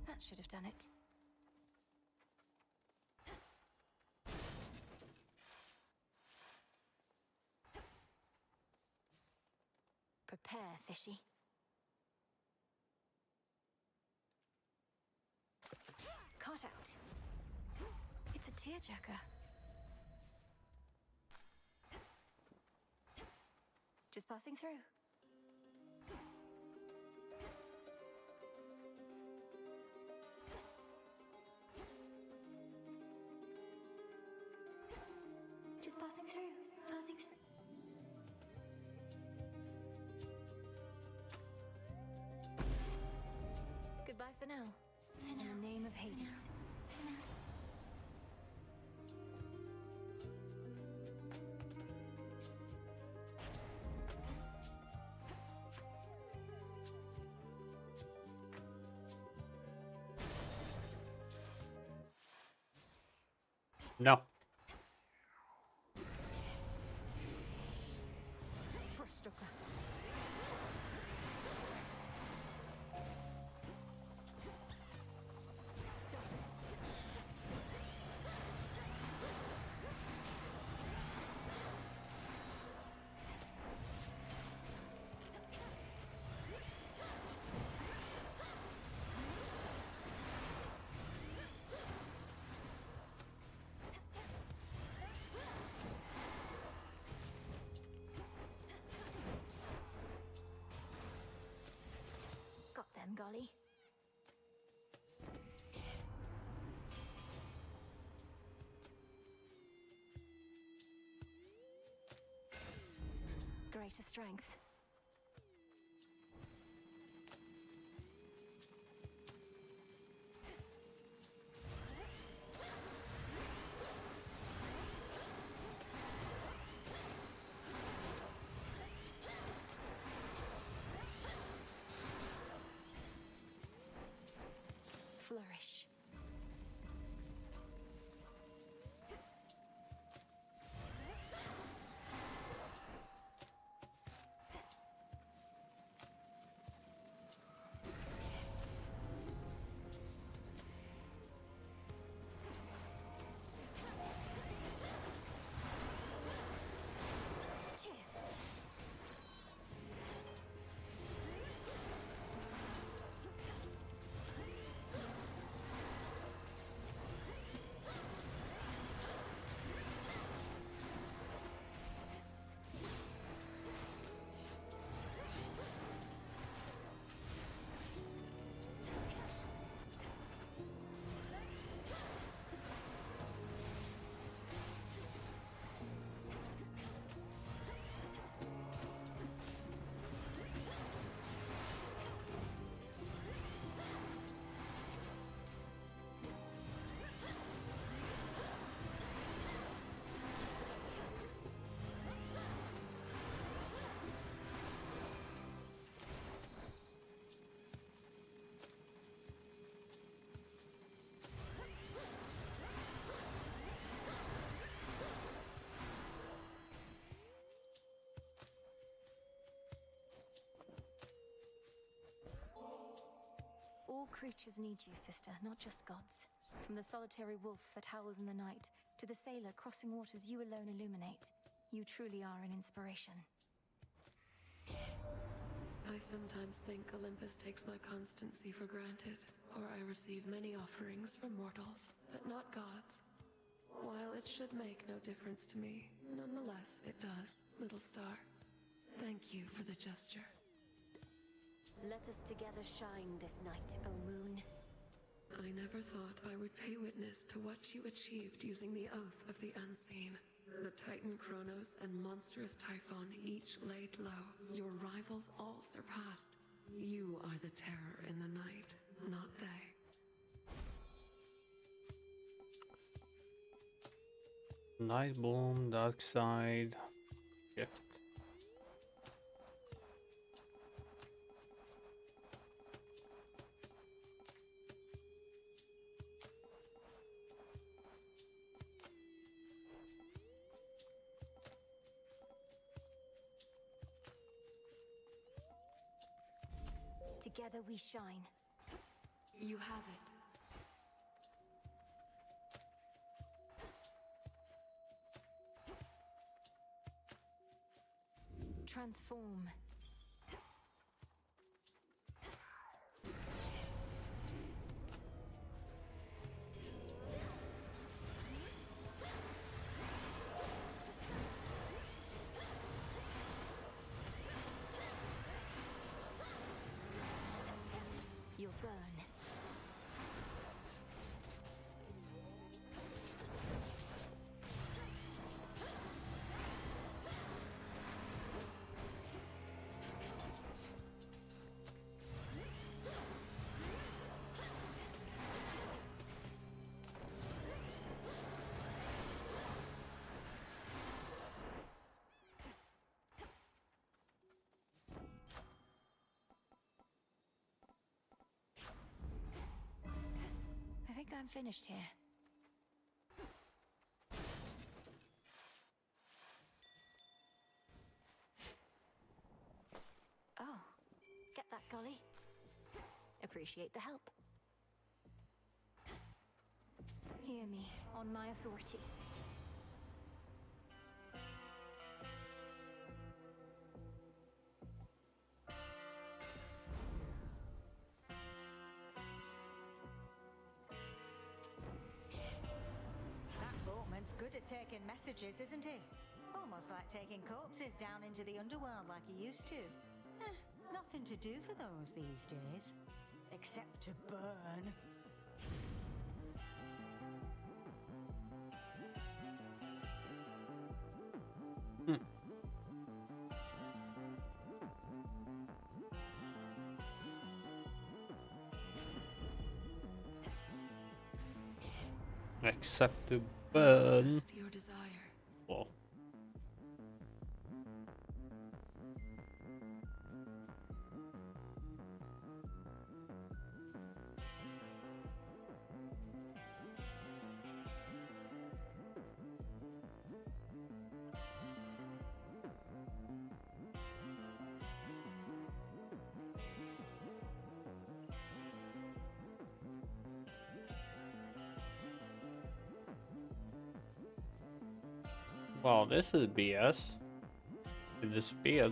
That should have done it. Prepare, fishy. Caught out. It's a tearjerker. Just passing through. Just passing through. Passing through. Goodbye for now. In the name of Hades. For now. No. Brushstroker. Got them, golly. Greater strength. Flourish. Cheers. All creatures need you, sister, not just gods. From the solitary wolf that howls in the night, to the sailor crossing waters you alone illuminate. You truly are an inspiration. I sometimes think Olympus takes my constancy for granted, or I receive many offerings from mortals, but not gods. While it should make no difference to me, nonetheless it does, little star. Thank you for the gesture. Let us together shine this night, O moon. I never thought I would pay witness to what you achieved using the Oath of the Unseen. The Titan Kronos and monstrous Typhon each laid low. Your rivals all surpassed. You are the terror in the night, not they. Night Bloom, Dark Side, Gift. Together we shine. You have it. Transform. You'll burn. I think I'm finished here. Oh, get that, Golly. Appreciate the help. Hear me, on my authority. Good at taking messages, isn't he? Almost like taking corpses down into the underworld like he used to. Nothing to do for those these days. Except to burn. Except to burn. Your desire. Well. Well, this is BS. It disappeared.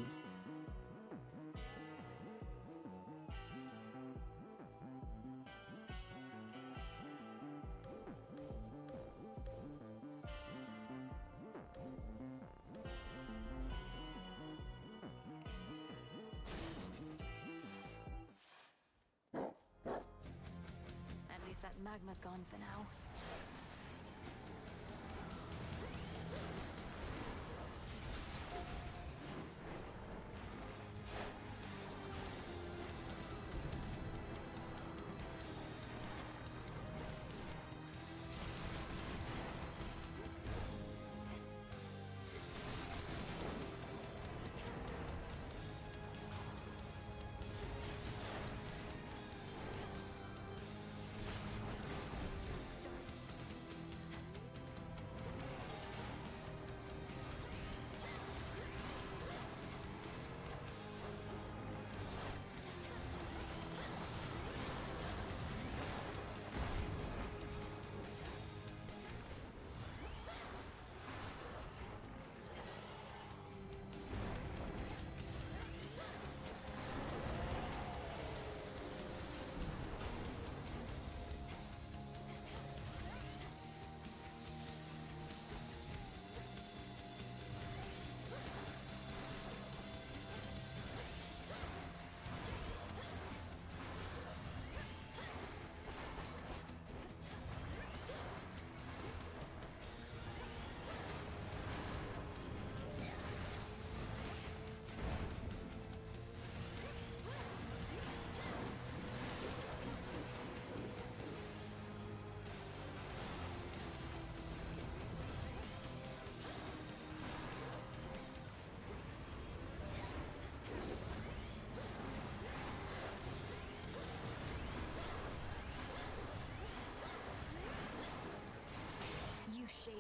At least that magma's gone for now.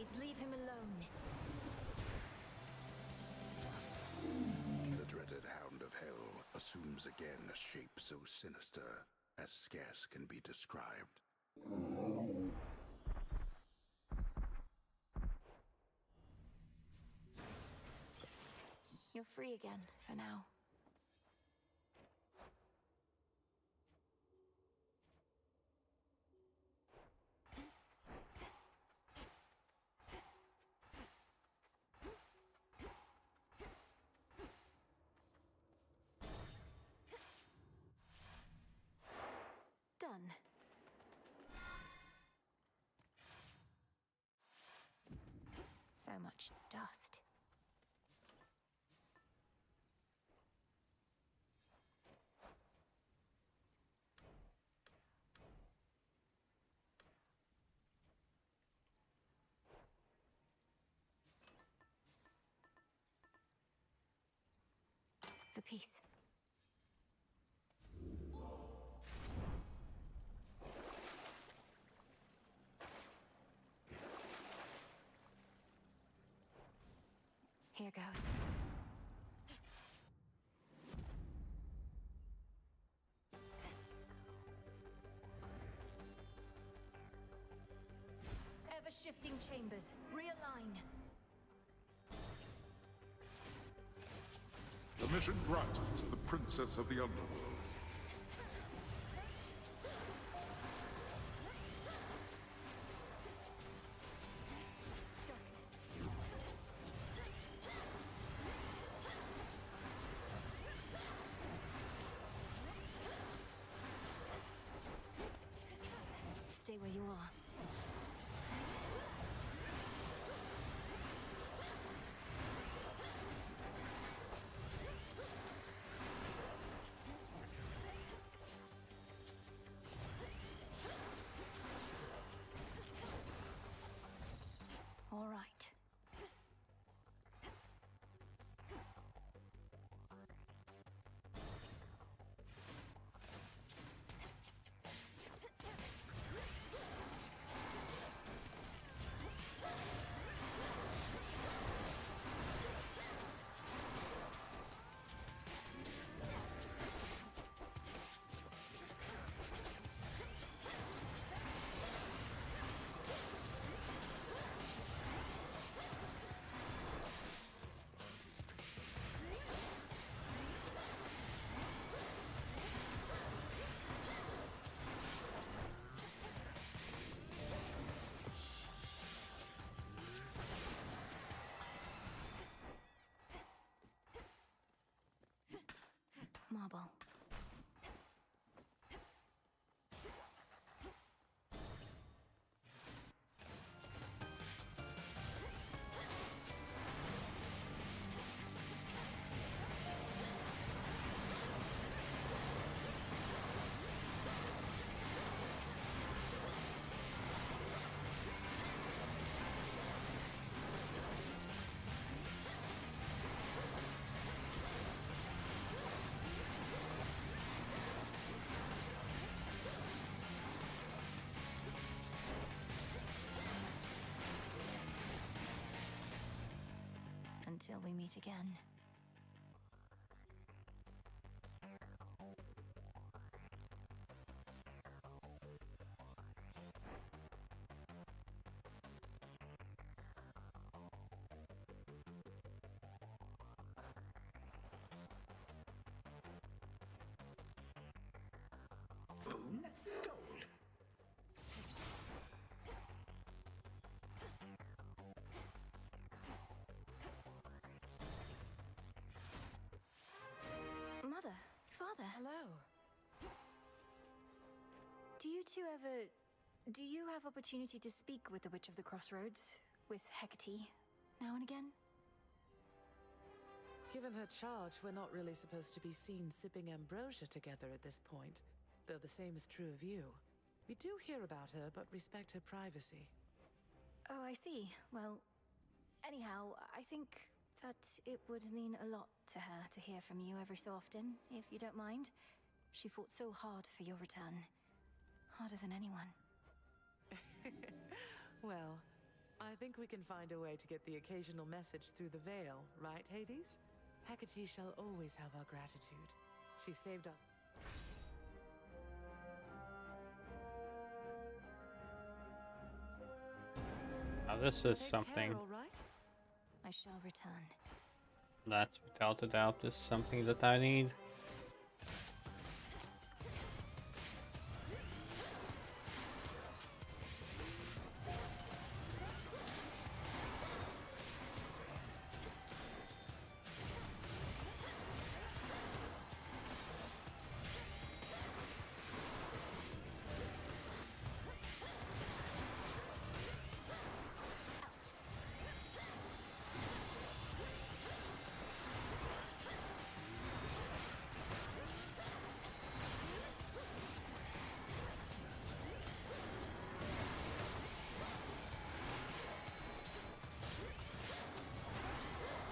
Blades, leave him alone. The dreaded Hound of Hell assumes again a shape so sinister as scarce can be described. You're free again, for now. Done. So much dust. The piece. Here goes. Ever-shifting chambers. Realign. Permission granted to the Princess of the Underworld. Stay where you are. All right. Marble. Until we meet again. Boon gold. Mother, father. Hello. Do you have opportunity to speak with the Witch of the Crossroads? With Hecate, now and again? Given her charge, we're not really supposed to be seen sipping ambrosia together at this point, though the same is true of you. We do hear about her, but respect her privacy. Oh, I see. Well, anyhow, I think that it would mean a lot to her to hear from you every so often, if you don't mind. She fought so hard for your return. Harder than anyone. Well, I think we can find a way to get the occasional message through the veil, right, Hades? Hecate shall always have our gratitude. She saved our... Now this is Take something care, all right? I shall return. that's without a doubt is something that I need.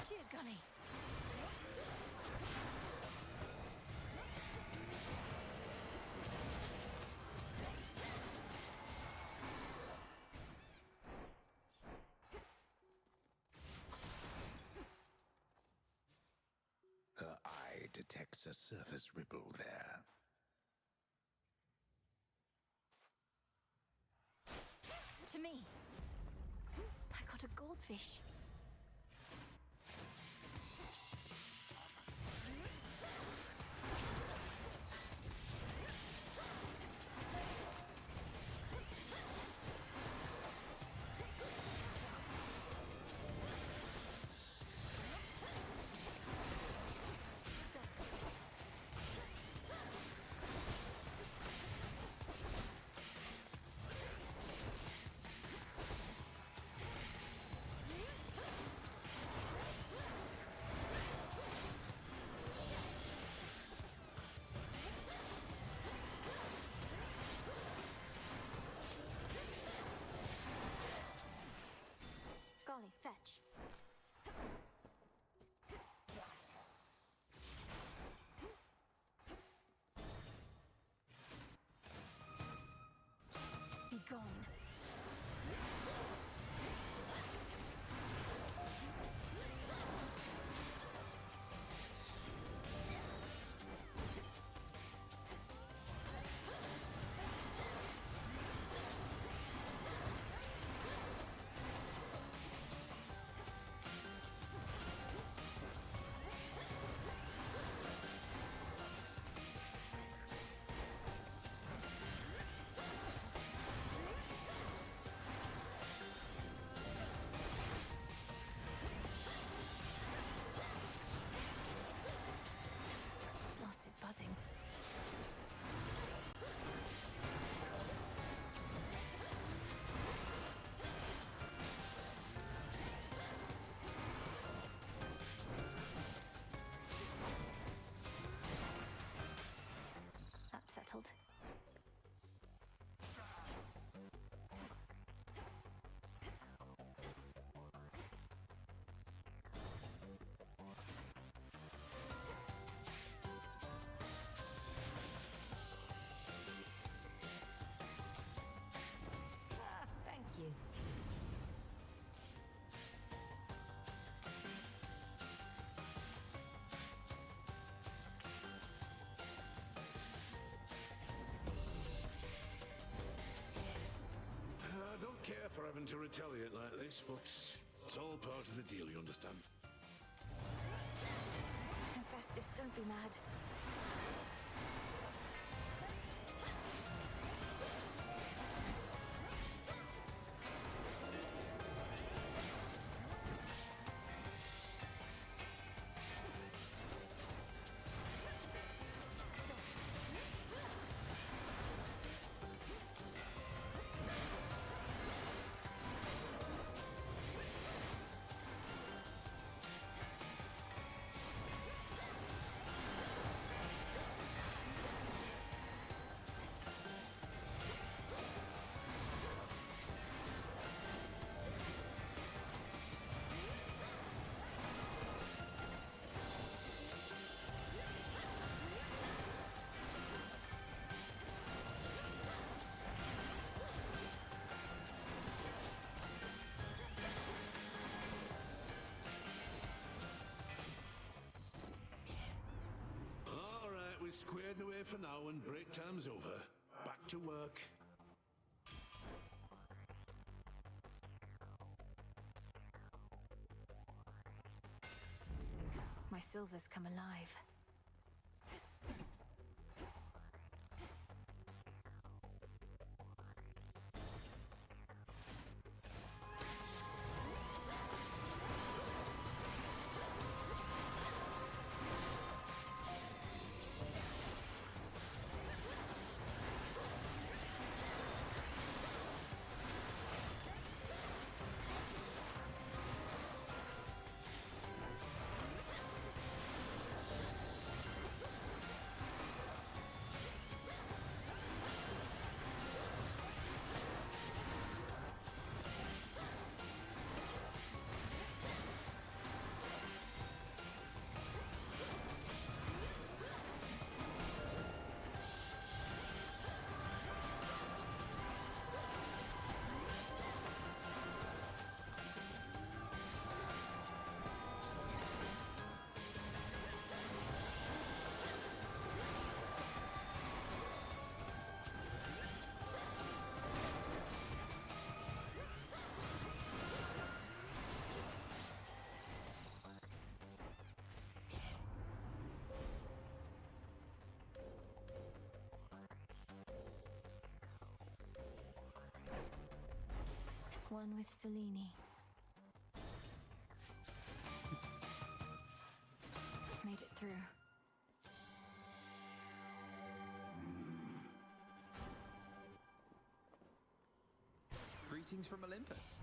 Cheers, Gunny. Her eye detects a surface ripple there. To me. I got a goldfish. Golly, fetch. Be gone. Lost it buzzing. That's settled. Thank you. I don't care for having to retaliate like this, but it's all part of the deal, you understand? Hephaestus, don't be mad. it squared away for now and break time's over. Back to work. My silver's come alive. One with Selene. Made it through. Greetings from Olympus.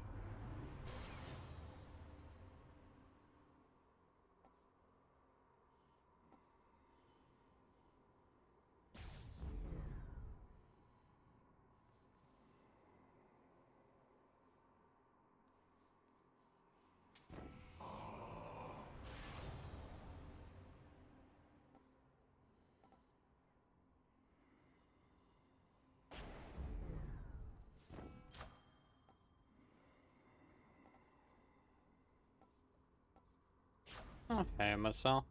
Okay, myself.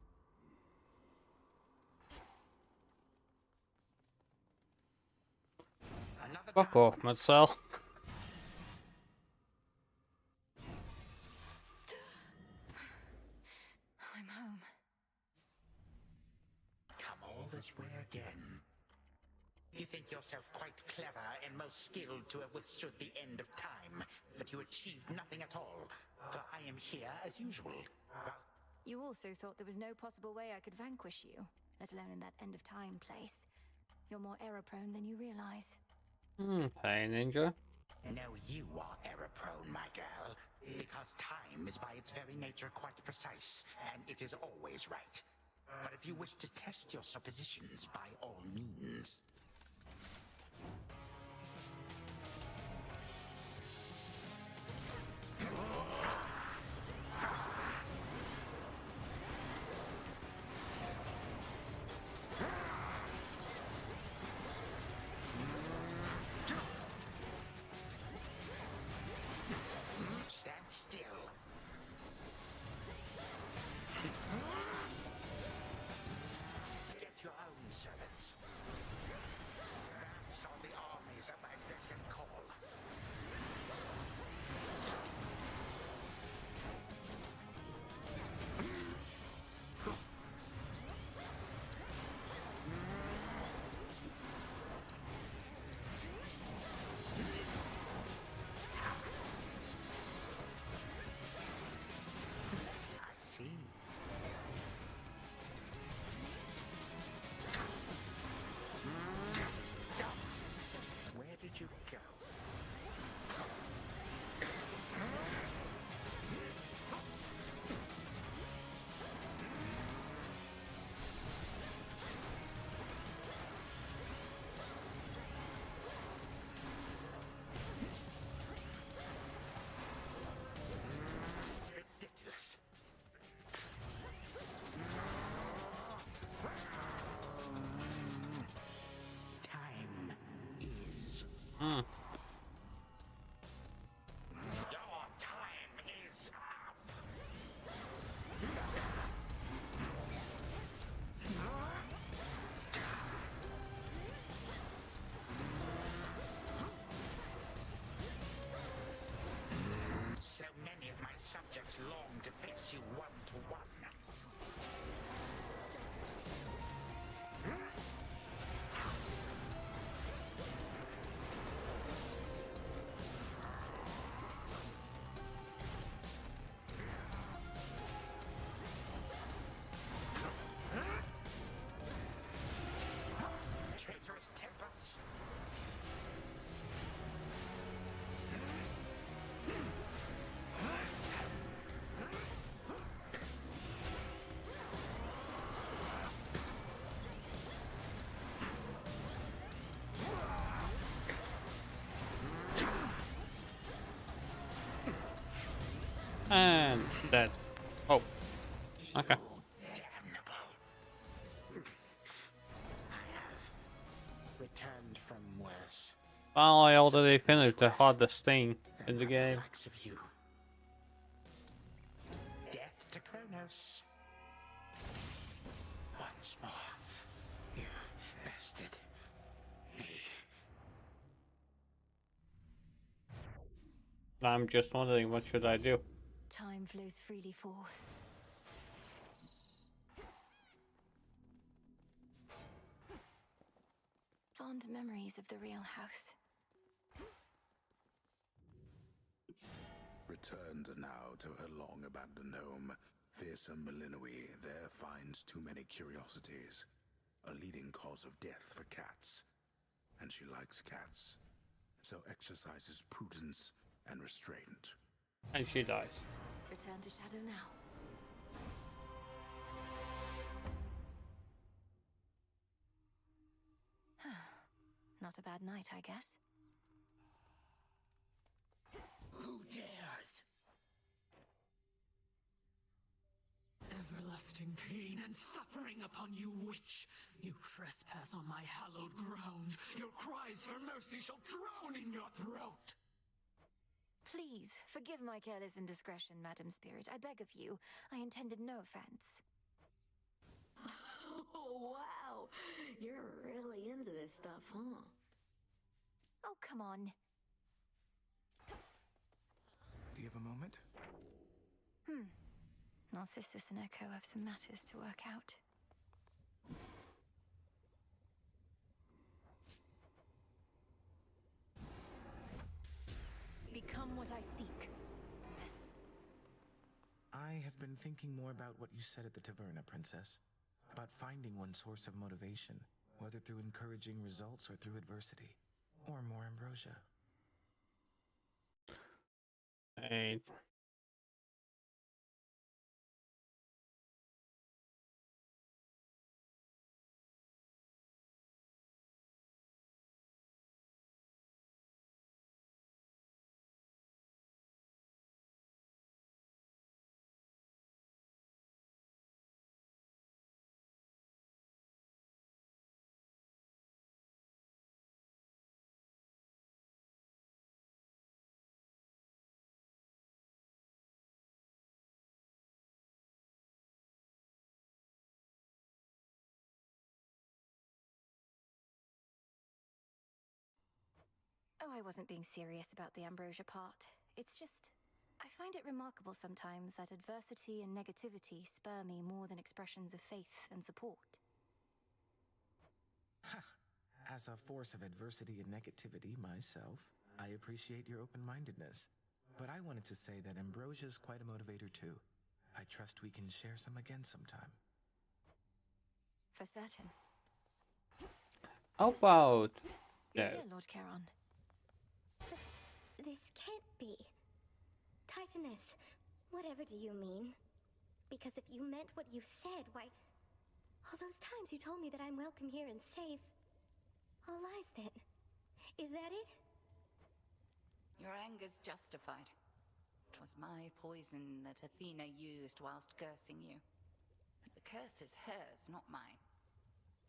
Fuck off, myself. I'm home. Come all this way again. You think yourself quite clever and most skilled to have withstood the end of time, but you achieved nothing at all, for I am here as usual. You also thought there was no possible way I could vanquish you, let alone in that end-of-time place. You're more error-prone than you realize. Okay, Ninja. No, you are error-prone, my girl, because time is by its very nature quite precise, and it is always right. But if you wish to test your suppositions, by all means. Stand still. Get your own servants. Vast are the armies at my beck and call. I see. Where did you go? Ridiculous. Time is. Your time is up. And dead. Oh. Okay. Returned from worse. Well, I already finished the hardest thing in the game. Of you. Death to Kronos. Once more, you bested me. I'm just wondering, what should I do? Time flows freely forth. Fond memories of the real house. Returned now to her long-abandoned home, fearsome Malinois there finds too many curiosities, a leading cause of death for cats. And she likes cats, so exercises prudence and restraint. And she dies. Return to Shadow now. Not a bad night, I guess. Who dares? Everlasting pain and suffering upon you, witch! You trespass on my hallowed ground. Your cries for mercy shall drown in your throat! Please, forgive my careless indiscretion, Madam Spirit. I beg of you. I intended no offense. Oh, wow! You're really into this stuff, huh? Oh, come on. Do you have a moment? Narcissus and Echo have some matters to work out. Become what I seek. I have been thinking more about what you said at the Taverna, Princess. About finding one source of motivation, whether through encouraging results or through adversity. Or more ambrosia. Hey. Oh, I wasn't being serious about the ambrosia part. It's just, I find it remarkable sometimes that adversity and negativity spur me more than expressions of faith and support. As a force of adversity and negativity myself, I appreciate your open-mindedness. But I wanted to say that ambrosia is quite a motivator too. I trust we can share some again sometime. For certain. How about... You're Yeah. here, Lord Charon. This can't be. Titaness, whatever do you mean? Because if you meant what you said, why... all those times you told me that I'm welcome here and safe... all lies then. Is that it? Your anger's justified. It was my poison that Athena used whilst cursing you. But the curse is hers, not mine.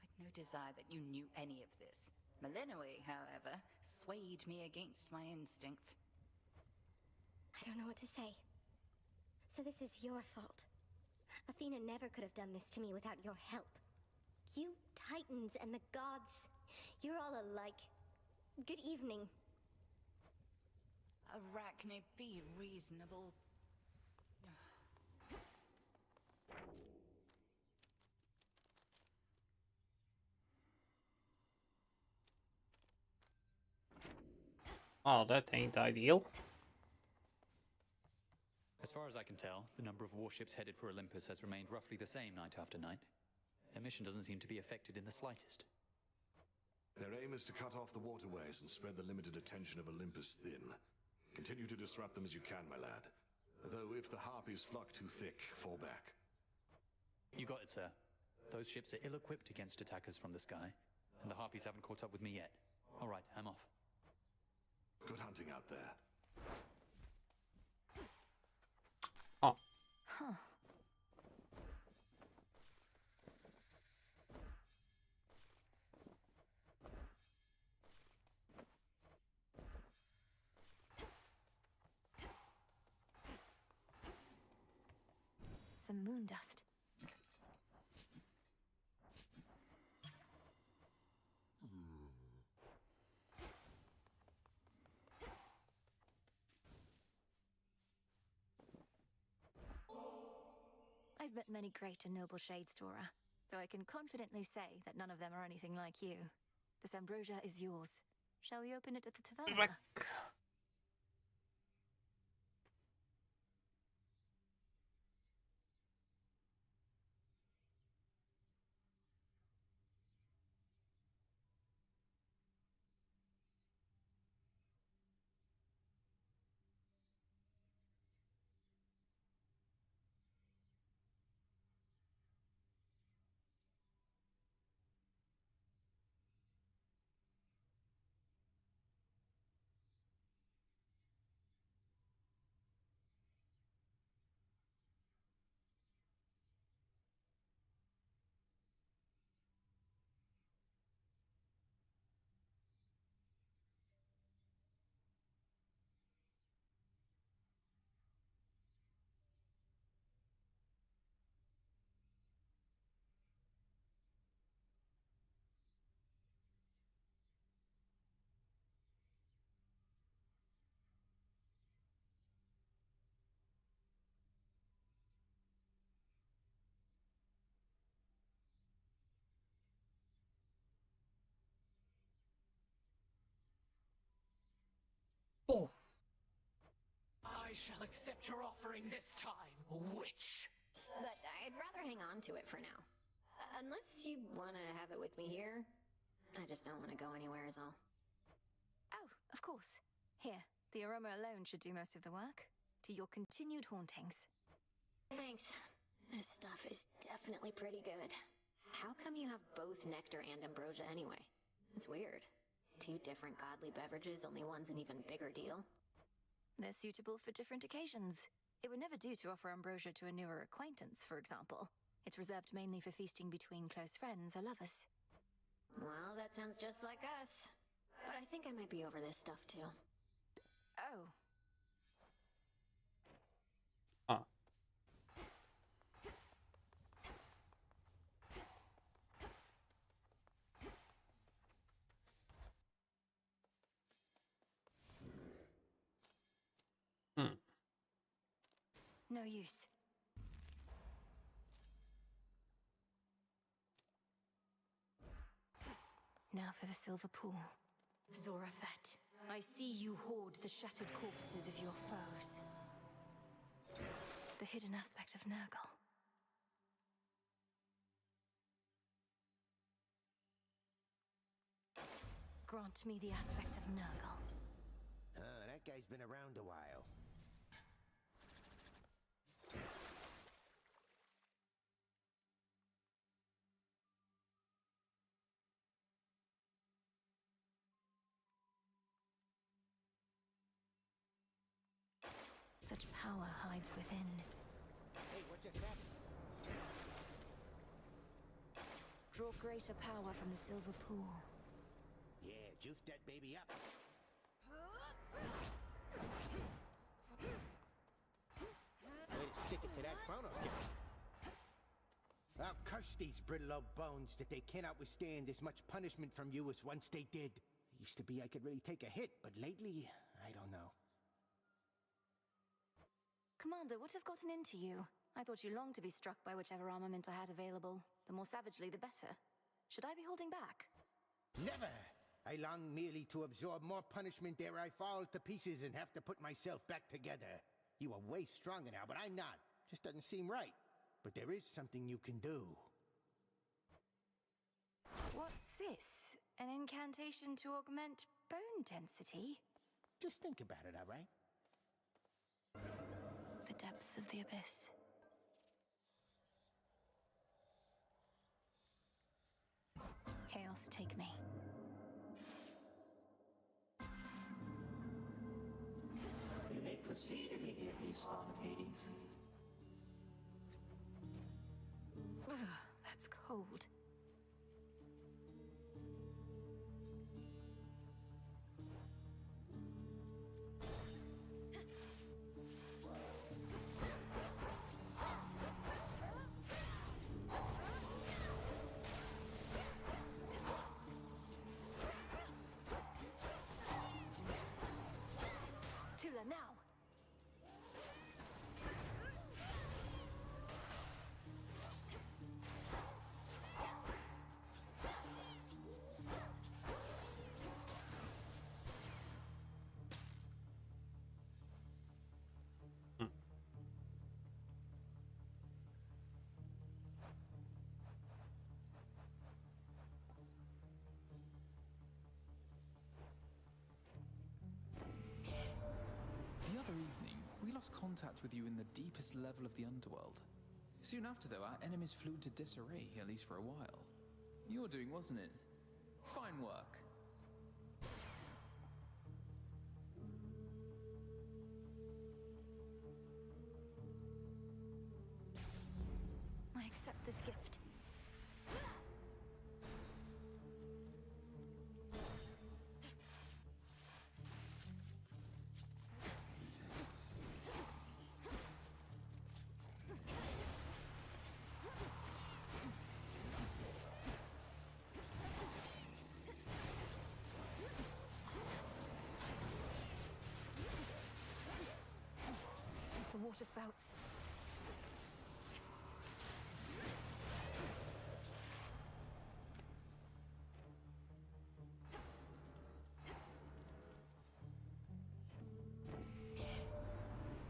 I'd no desire that you knew any of this. Malinois, however, swayed me against my instincts. I don't know what to say. So this is your fault. Athena never could have done this to me without your help. You Titans and the gods, you're all alike. Good evening. Arachne, be reasonable. Oh, that ain't ideal. As far as I can tell, the number of warships headed for Olympus has remained roughly the same night after night. Their mission doesn't seem to be affected in the slightest. Their aim is to cut off the waterways and spread the limited attention of Olympus thin. Continue to disrupt them as you can, my lad. Though if the harpies flock too thick, fall back. You got it, sir. Those ships are ill-equipped against attackers from the sky, and the harpies haven't caught up with me yet. All right, I'm off. Good hunting out there. Oh. Huh. Some moon dust. I've met many great and noble shades, Dora, though I can confidently say that none of them are anything like you. This ambrosia is yours. Shall we open it at the taverna? Oh. I shall accept your offering this time, witch. But I'd rather hang on to it for now. Unless you want to have it with me here. I just don't want to go anywhere is all. Oh, of course. Here, the aroma alone should do most of the work. To your continued hauntings. Thanks. This stuff is definitely pretty good. How come you have both nectar and ambrosia anyway? It's weird. Two different godly beverages, only one's an even bigger deal. They're suitable for different occasions. It would never do to offer ambrosia to a newer acquaintance, for example. It's reserved mainly for feasting between close friends or lovers. Well, that sounds just like us. But I think I might be over this stuff too. Oh. Huh. No use. Now for the silver pool. Zorafet, I see you hoard the shattered corpses of your foes. The hidden aspect of Nurgle. Grant me the aspect of Nurgle. That guy's been around a while. Such power hides within. Hey, what just happened? Draw greater power from the silver pool. Yeah, juice that baby up. Way to stick it to that Chronos guy. I'll curse these brittle old bones that they cannot withstand as much punishment from you as once they did. Used to be I could really take a hit, but lately, I don't know. Commander, what has gotten into you? I thought you longed to be struck by whichever armament I had available. The more savagely, the better. Should I be holding back? Never! I long merely to absorb more punishment ere I fall to pieces and have to put myself back together. You are way stronger now, but I'm not. Just doesn't seem right. But there is something you can do. What's this? An incantation to augment bone density? Just think about it, all right? The depths of the abyss. Chaos, take me. You may proceed immediately, Spawn of Hades. cold. Tula, now! The other evening, we lost contact with you in the deepest level of the underworld. Soon after, though, our enemies flew into disarray, at least for a while. Your doing, wasn't it? Fine work. I accept this gift. The water spouts.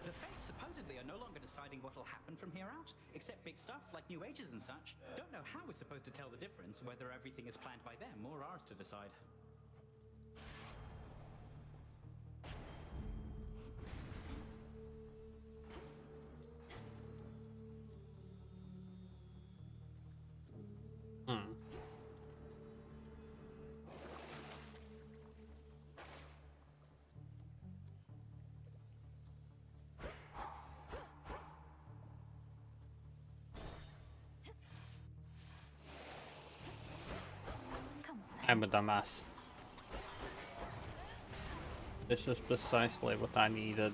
The Fates supposedly are no longer deciding what'll happen from here out, except big stuff like new ages and such. Don't know how we're supposed to tell the difference, whether everything is planned by them or ours to decide. I'm a dumbass. This is precisely what I needed.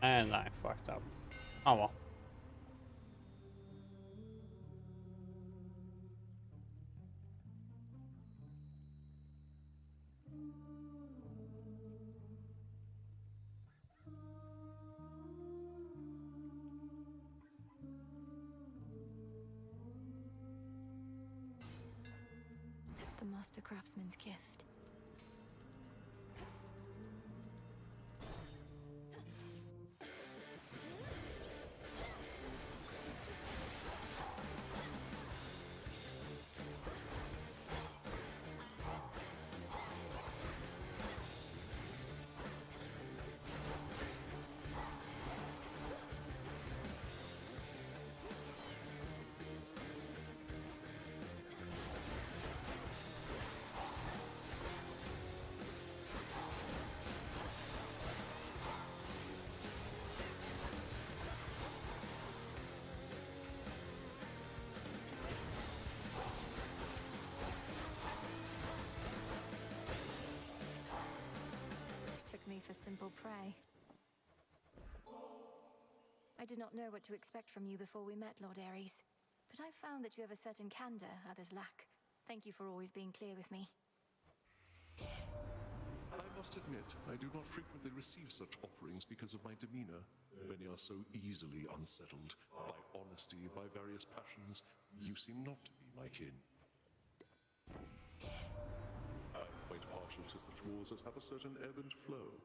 And I fucked up. Oh well. The Master Craftsman's gift. Took me for simple prey. I did not know what to expect from you before we met, Lord Ares, but I've found that you have a certain candor others lack. Thank you for always being clear with me. I must admit, I do not frequently receive such offerings because of my demeanor. Many are so easily unsettled by honesty, by various passions. You seem not to be my kin. I'm quite partial to such wars as have a certain ebb and flow,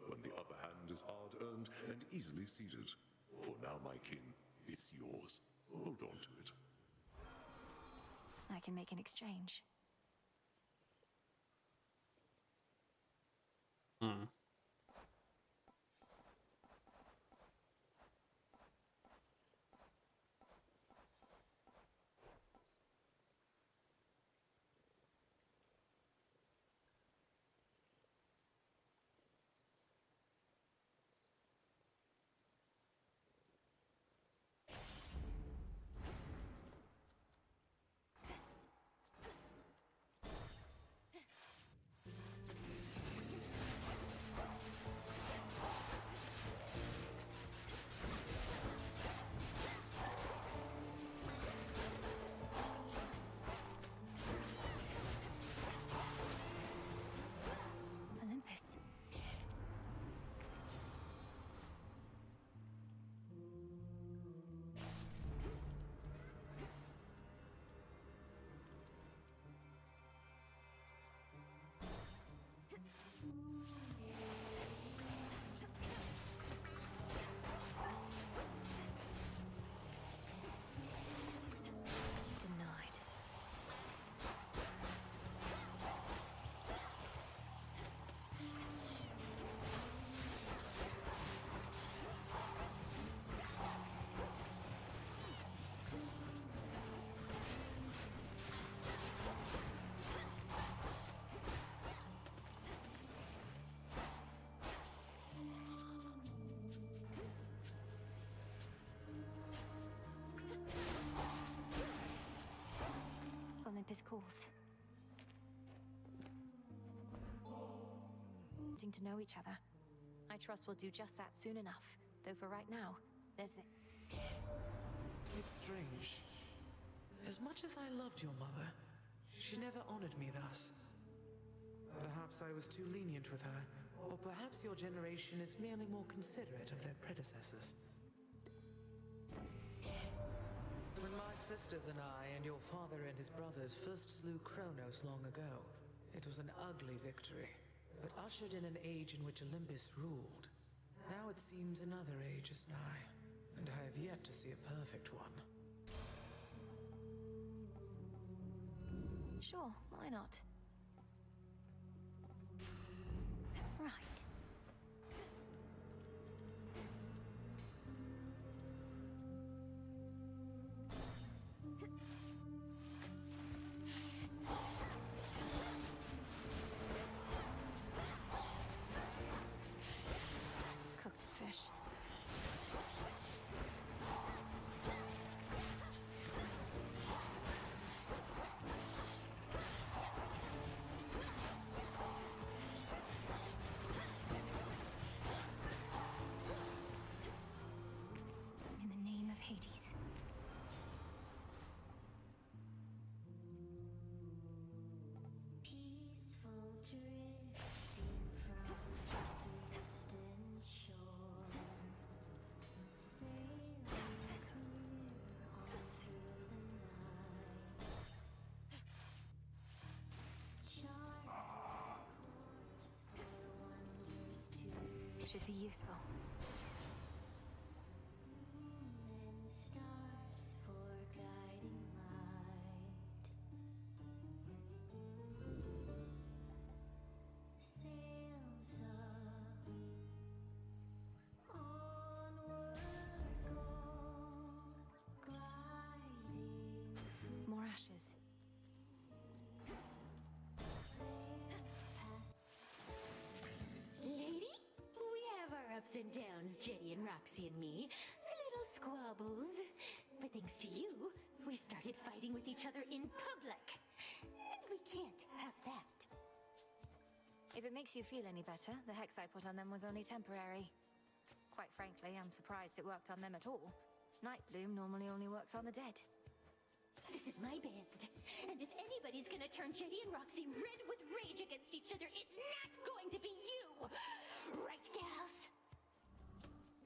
when the upper hand is hard-earned and easily ceded. For now, my kin, it's yours. Hold on to it. I can make an exchange. his calls. Getting to know each other. I trust we'll do just that soon enough. Though for right now, there's the... It's strange. As much as I loved your mother, she never honored me thus. Perhaps I was too lenient with her, or perhaps your generation is merely more considerate of their predecessors. When my sisters and I and your father and his brothers first slew Kronos long ago, it was an ugly victory, but ushered in an age in which Olympus ruled. Now it seems another age is nigh, and I have yet to see a perfect one. Sure, why not? Right. Cooked fish. In the name of Hades. Peaceful drifting from distant shore, sailing clear on through the night. Chart course for wonders to Should be useful. and stars for guiding light. Sails up, onward go, gliding More ashes. past. Lady, we have our ups and downs, Jetty and Roxy and me. Our little squabbles. But thanks to you, we started fighting with each other in public. And we can't have that. If it makes you feel any better, the hex I put on them was only temporary. Quite frankly, I'm surprised it worked on them at all. Nightbloom normally only works on the dead. This is my band. And if anybody's gonna turn Jetty and Roxy red with rage against each other, it's not going to be you! Right, gals?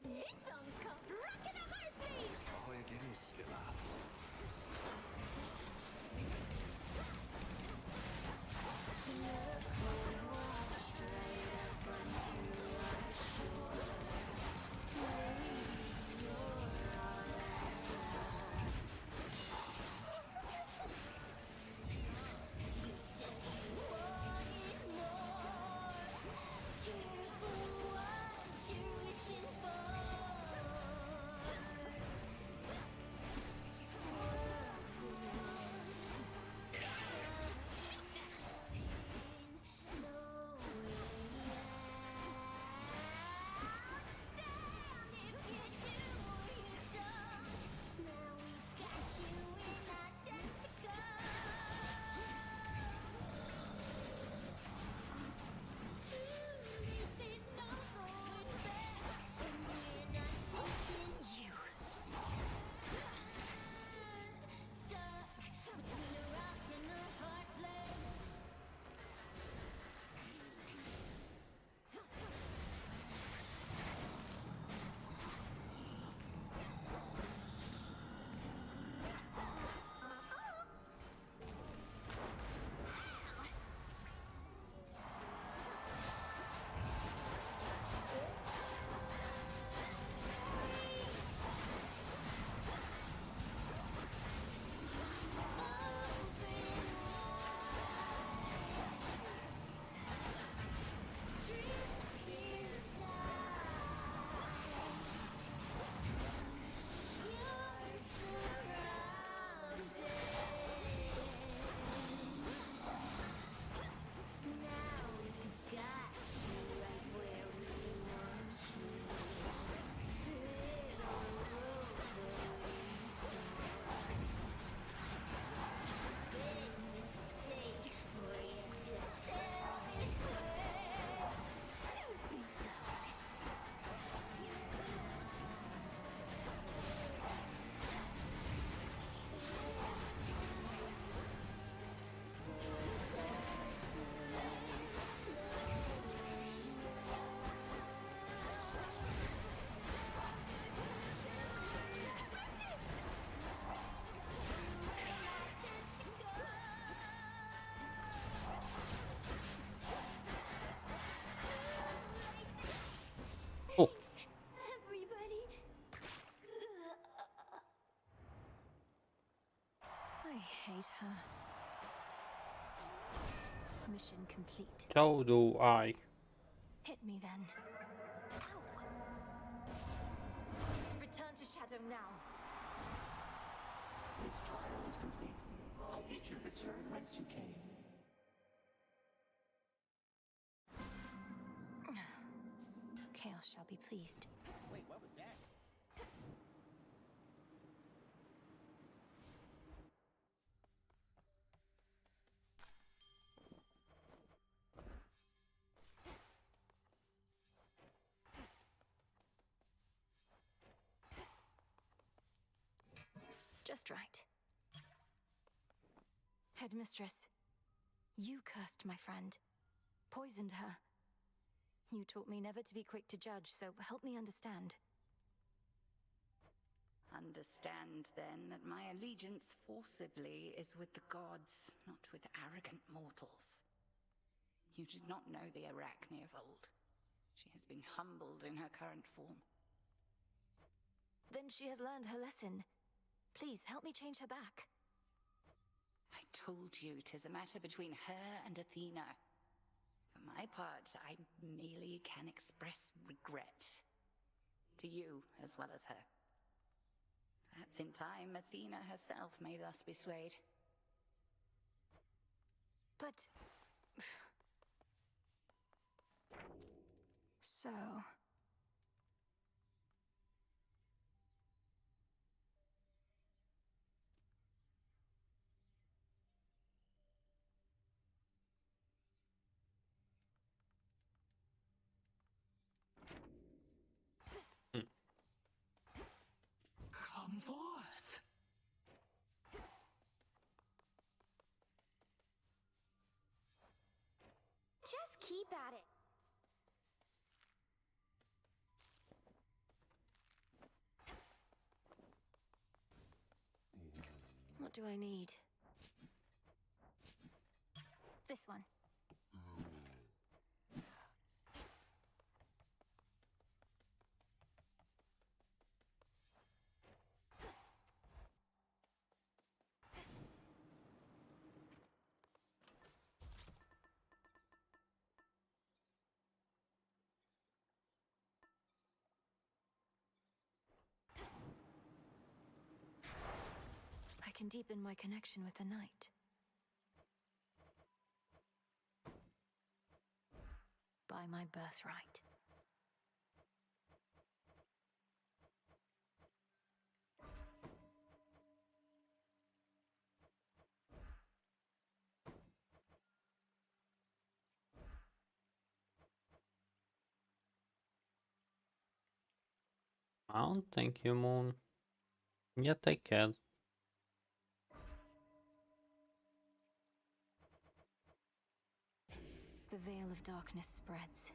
This song's called Rockin' a Heartbeat! Ahoy again, Skipper. Mission complete. So do I. Hit me then. Ow! Return to Shadow now. This trial is complete. I bid you return whence you came. Chaos shall be pleased. Wait, what was that? Just right. Headmistress, you cursed my friend. Poisoned her. You taught me never to be quick to judge, so help me understand. Understand, then, that my allegiance forcibly is with the gods, not with arrogant mortals. You did not know the Arachne of old. She has been humbled in her current form. Then she has learned her lesson. Please, help me change her back. I told you 'tis a matter between her and Athena. For my part, I merely can express regret. To you as well as her. Perhaps in time, Athena herself may thus be swayed. But... So... Come forth. Just keep at it. What do I need? This one. I can deepen my connection with the night. By my birthright. Oh, thank you, Moon. Yeah, take care. The veil of darkness spreads.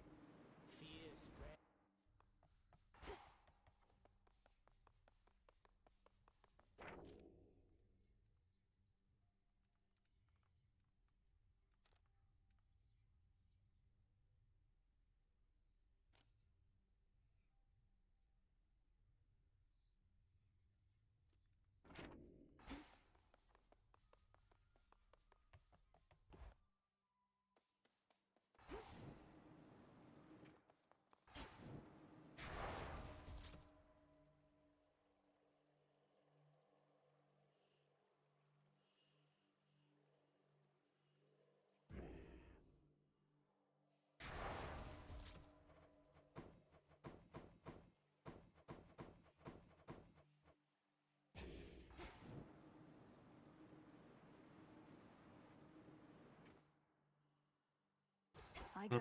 I go.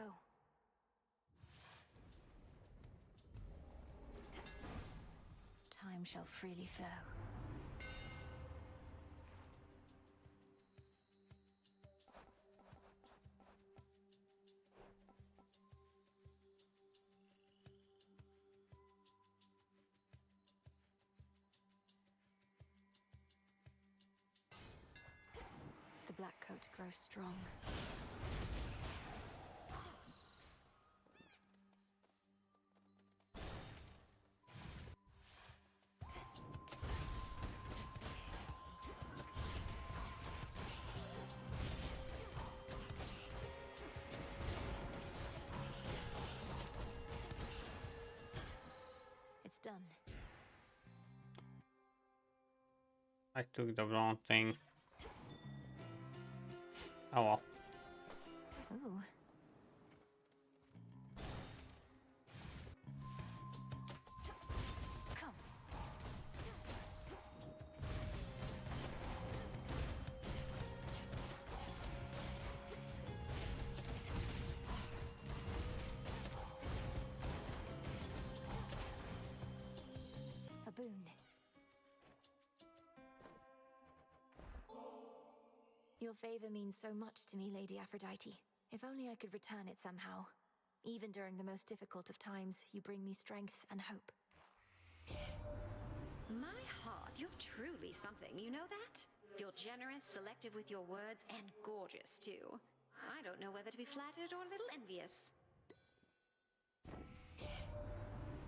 Time shall freely flow. The black coat grows strong. Done. I took the wrong thing. Oh well. Ooh. Come. A boon. Your favor means so much to me, Lady Aphrodite. If only I could return it somehow. Even during the most difficult of times, you bring me strength and hope. My heart, you're truly something, you know that? You're generous, selective with your words, and gorgeous, too. I don't know whether to be flattered or a little envious.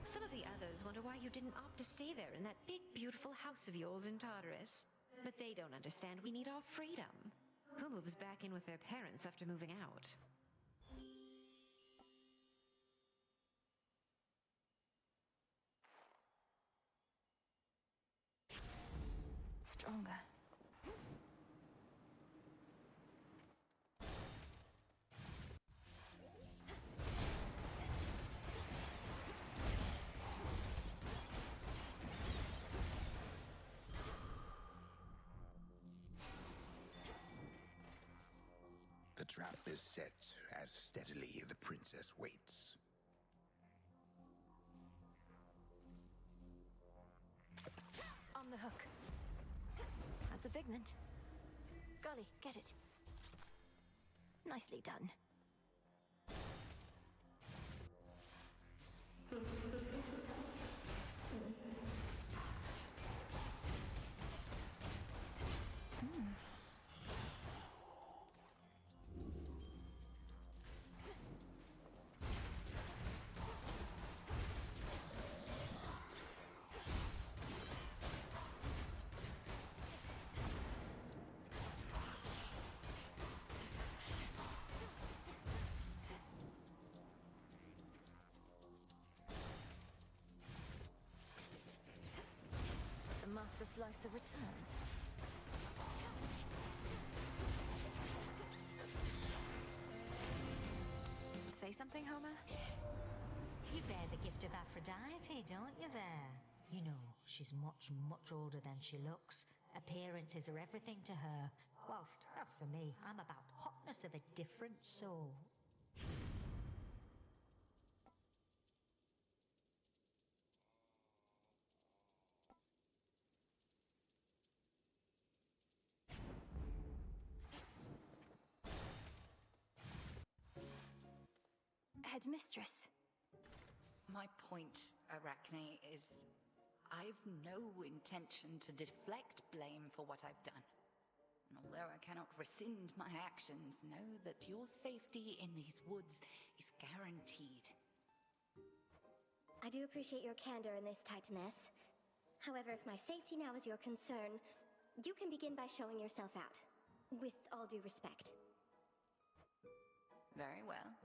Some of the others wonder why you didn't opt to stay there in that big, beautiful house of yours in Tartarus. But they don't understand we need our freedom. Who moves back in with their parents after moving out? Stronger. The trap is set as steadily the princess waits. On the hook. That's a pigment. Golly, get it. Nicely done. The Master Slicer returns. Say something, Homer? You bear the gift of Aphrodite, don't you there? You know, she's much, much older than she looks. Appearances are everything to her. Whilst, as for me, I'm about hotness of a different sort. Headmistress. My point, Arachne, is I've no intention to deflect blame for what I've done. And although I cannot rescind my actions, know that your safety in these woods is guaranteed. I do appreciate your candor in this, Titaness. However, if my safety now is your concern, you can begin by showing yourself out. With all due respect. Very well.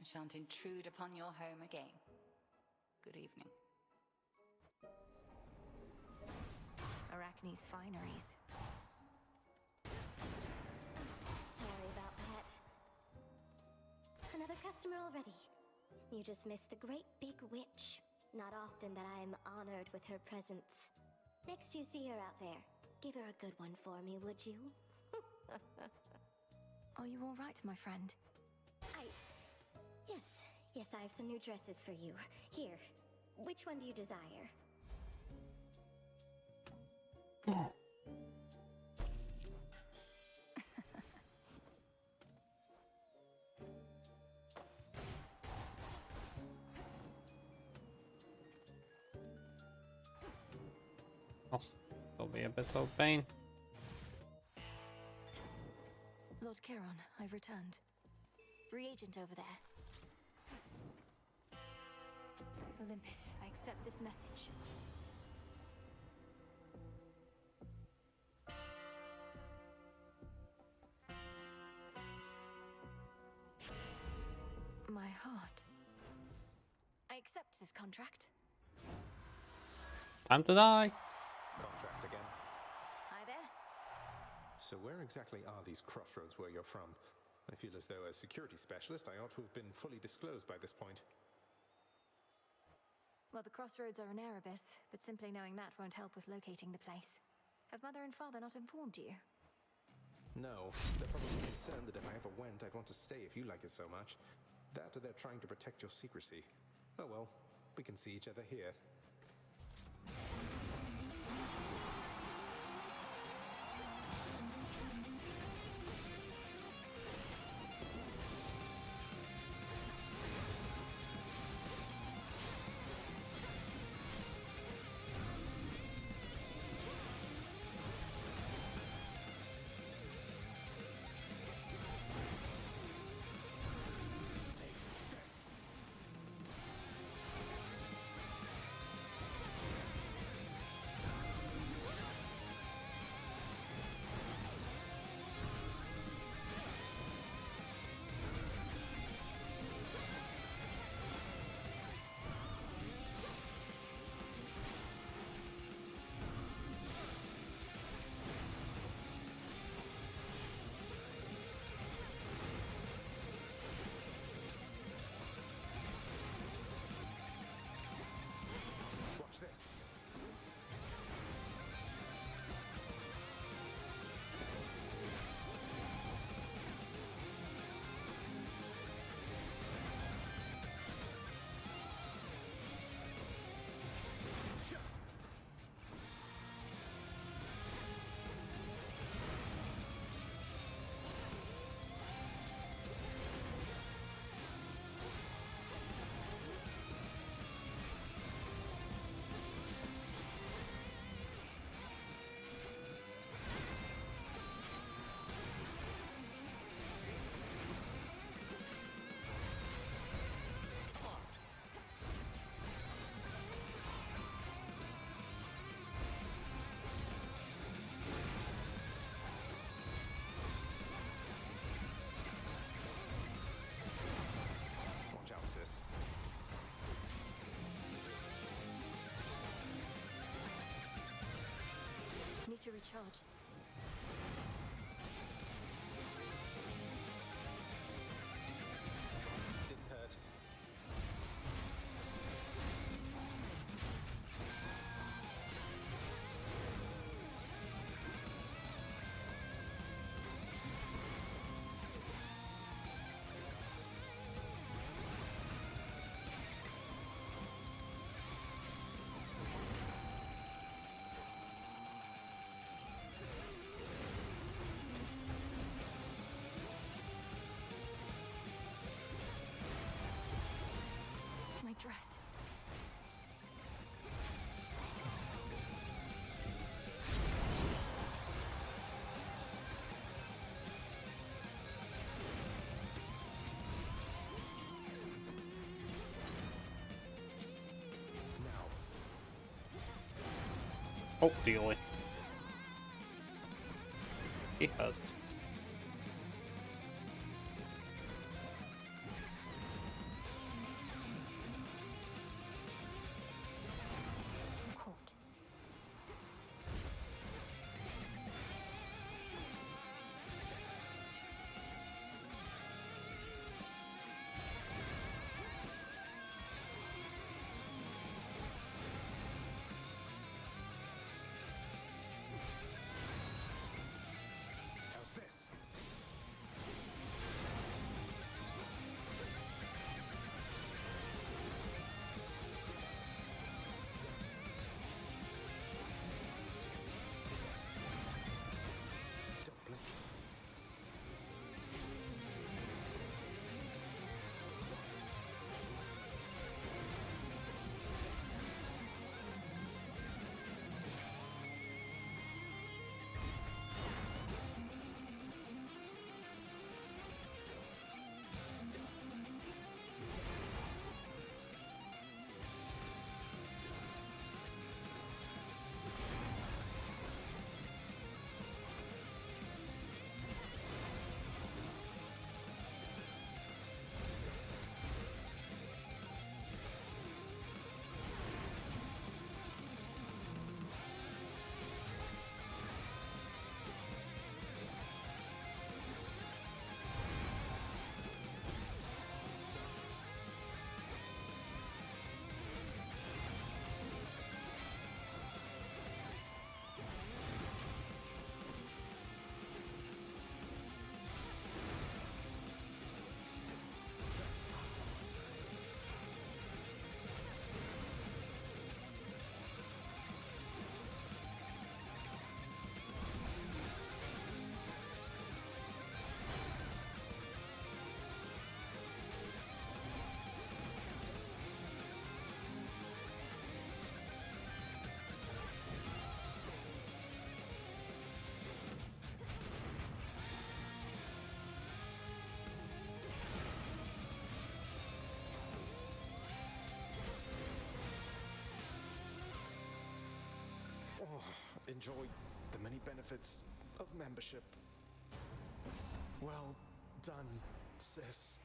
I shan't intrude upon your home again. Good evening. Arachne's fineries. Sorry about that. Another customer already. You just missed the great big witch. Not often that I am honored with her presence. Next you see her out there, give her a good one for me, would you? Are you all right, my friend? Yes, I have some new dresses for you. Here, which one do you desire? Oh, there'll be a bit of pain. Lord Chiron, I've returned. Reagent over there. Olympus, I accept this message. My heart. I accept this contract. Time to die. Contract again. Hi there. So where exactly are these crossroads where you're from? I feel as though as security specialist I ought to have been fully disclosed by this point. Well, the crossroads are in Erebus, but simply knowing that won't help with locating the place. Have Mother and Father not informed you? No, they're probably concerned that if I ever went, I'd want to stay if you like it so much. That or they're trying to protect your secrecy. Oh well, we can see each other here. Watch this. Watch out, sis. Need to recharge. Didn't hurt. My dress. Oh, dealy. He hurt. Caught. How's this? enjoy the many benefits of membership. Well done, sis.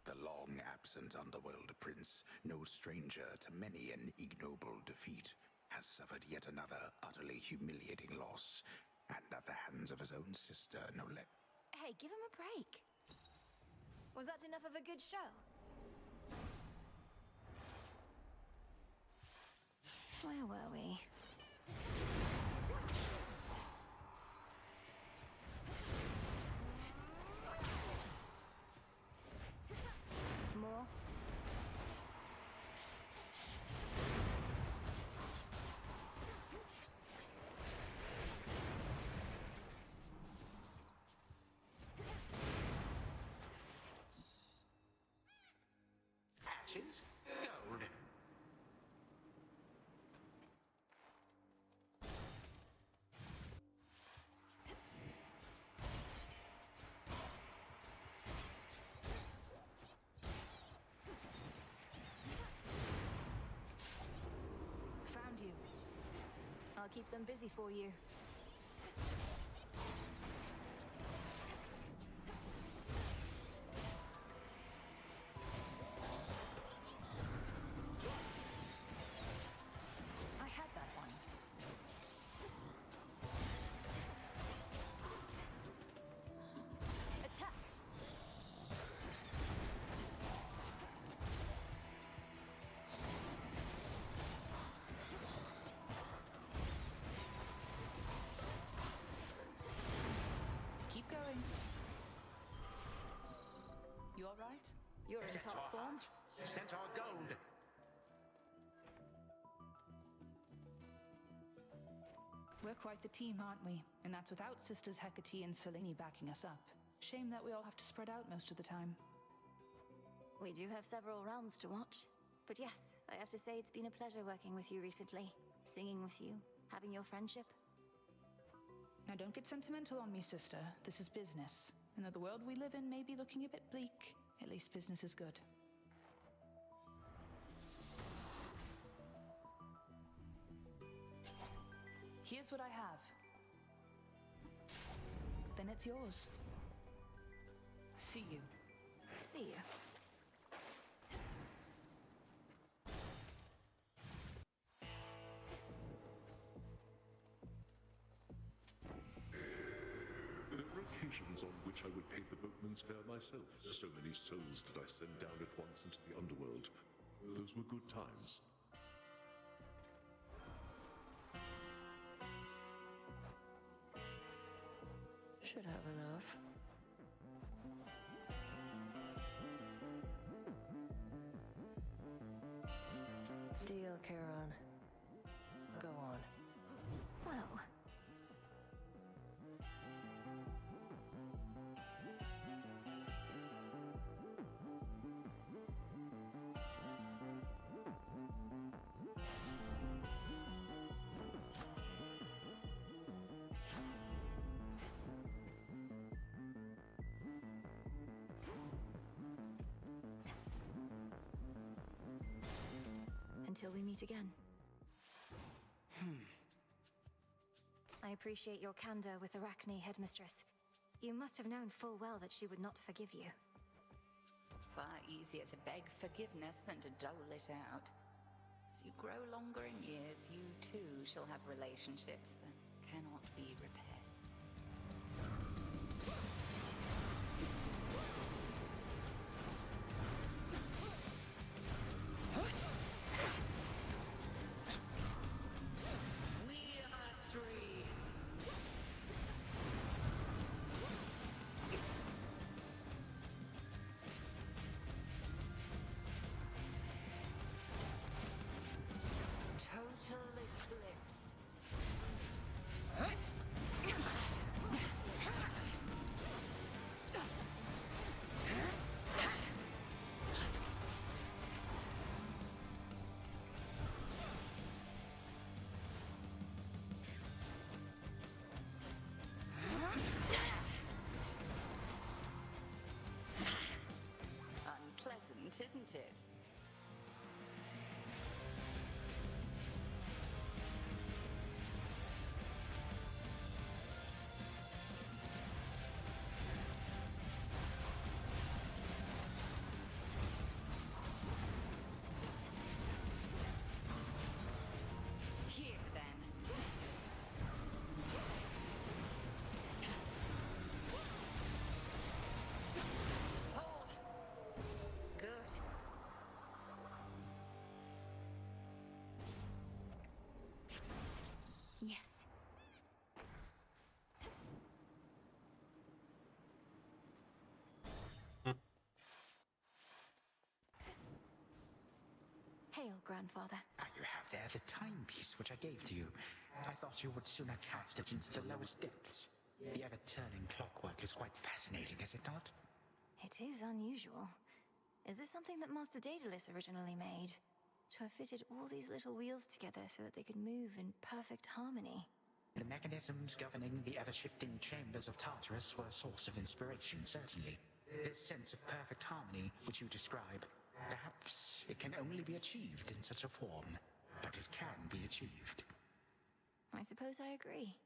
The long-absent underworld prince, no stranger to many an ignoble defeat, has suffered yet another utterly humiliating loss, and at the hands of his own sister, no less. Hey, give him a break. Was that enough of a good show? Where were we? More? Ashes, gold. Found you. I'll keep them busy for you. I had that one. Attack! Keep going. You all right? You're in Centaur top form. heart, Centaur gold. We're quite the team, aren't we? And that's without Sisters Hecate and Selene backing us up. Shame that we all have to spread out most of the time. We do have several realms to watch. But yes, I have to say it's been a pleasure working with you recently. Singing with you, having your friendship. Now don't get sentimental on me, sister. This is business. And though the world we live in may be looking a bit bleak, at least business is good. Here's what I have. Then it's yours. See you. See you. There were occasions on which I would pay the boatman's fare myself. So many souls did I send down at once into the underworld. Those were good times. Should have enough. Deal, Charon. Go on. Well... Until we meet again. I appreciate your candor with Arachne, Headmistress. You must have known full well that she would not forgive you. Far easier to beg forgiveness than to dole it out. As you grow longer in years, you too shall have relationships that cannot be repaired. We are three. Total eclipse. won't it? Here, then. Hold! Good. Yes. Hail, grandfather. Ah, you have there the timepiece which I gave to you. I thought you would sooner cast it into the lowest depths. The ever-turning clockwork is quite fascinating, is it not? It is unusual. Is this something that Master Daedalus originally made? To have fitted all these little wheels together so that they could move in perfect harmony. The mechanisms governing the ever-shifting chambers of Tartarus were a source of inspiration, certainly. This sense of perfect harmony which you describe, perhaps it can only be achieved in such a form, but it can be achieved. I suppose I agree.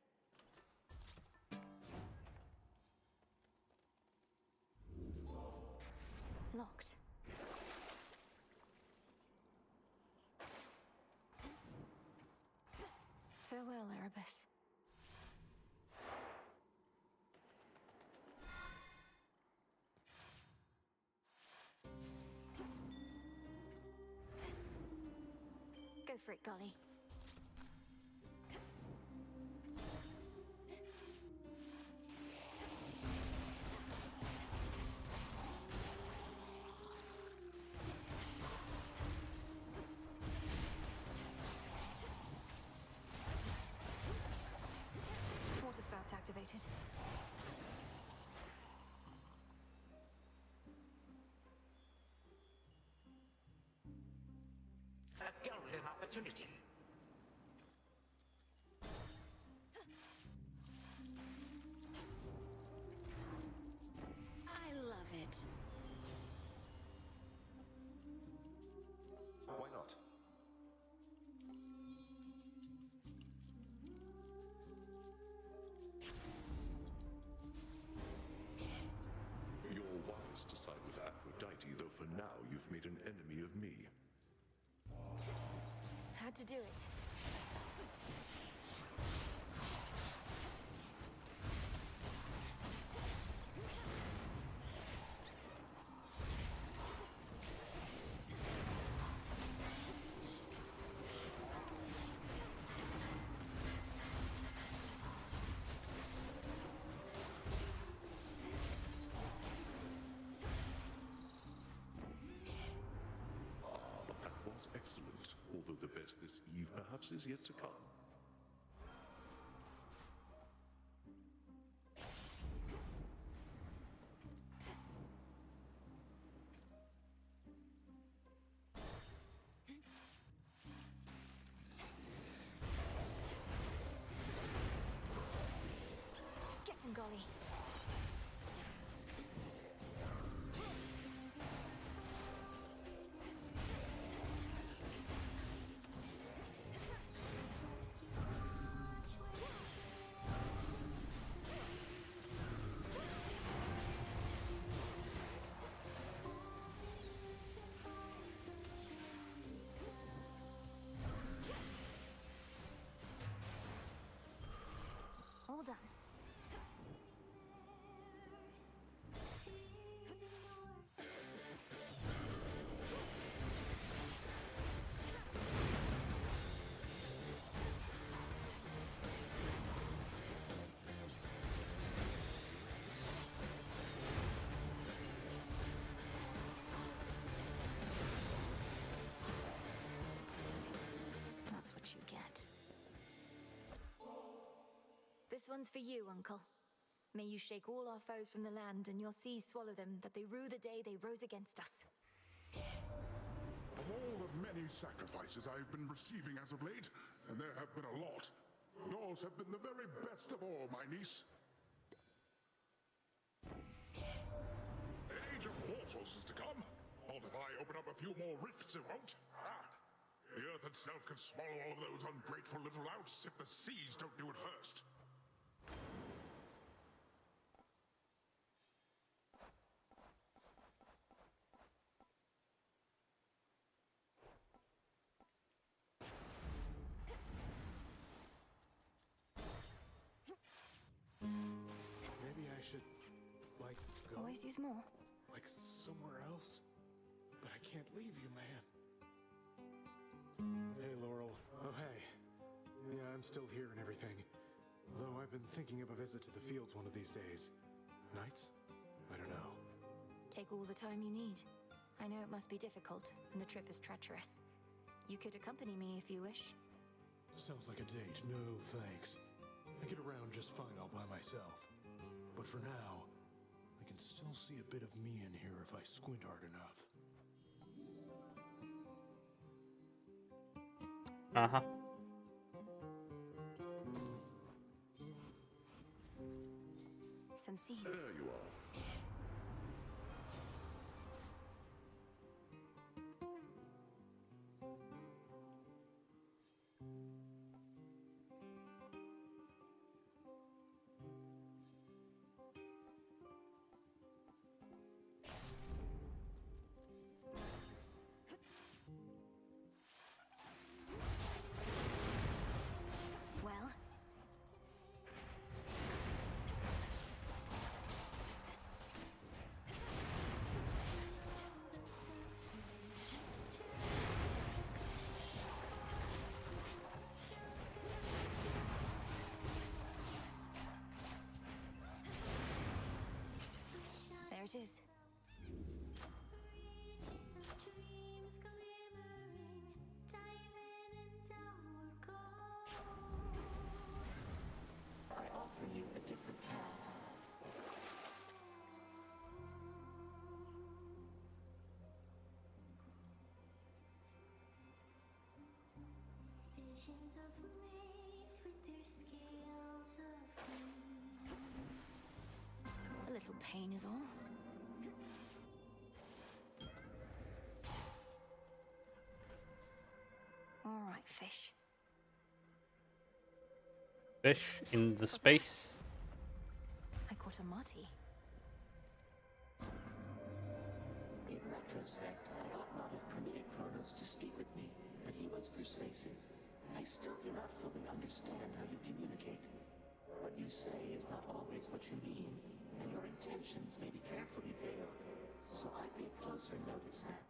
Locked. Farewell, Erebus. Go for it, Golly. Water spouts activated. A golden opportunity. I love it. Why not? You're wise to side with Aphrodite, though for now you've made an enemy of me. Had to do it. But that was excellent, although the best this eve perhaps is yet to come. Get him, Golly. All done. That's what you get. This one's for you, Uncle. May you shake all our foes from the land, and your seas swallow them, that they rue the day they rose against us. Of all the many sacrifices I've been receiving as of late, and there have been a lot, yours have been the very best of all, my niece. The age of mortals is to come. Not if I open up a few more rifts, it won't. Ah! The Earth itself can swallow all of those ungrateful little louts if the seas don't do it first. Maybe I should, like, go? Always use more. Like, somewhere else? But I can't leave you, man. Hey, Laurel. Oh, hey. Yeah, I'm still here and everything. Though I've been thinking of a visit to the fields one of these days. Nights? I don't know. Take all the time you need. I know it must be difficult, and the trip is treacherous. You could accompany me if you wish. Sounds like a date. No, thanks. I get around just fine all by myself. But for now, I can still see a bit of me in here if I squint hard enough. Uh-huh. Some seeds. There you are. Well? There it is. I offer you a different path. Visions of mates with their scales of flame. A little pain is all. All right, fish. Fish in the space. I caught a marty. In retrospect, I ought not have permitted Kronos to speak with me, but he was persuasive. I still do not fully understand how you communicate. What you say is not always what you mean, and your intentions may be carefully veiled, so I pay closer notice now.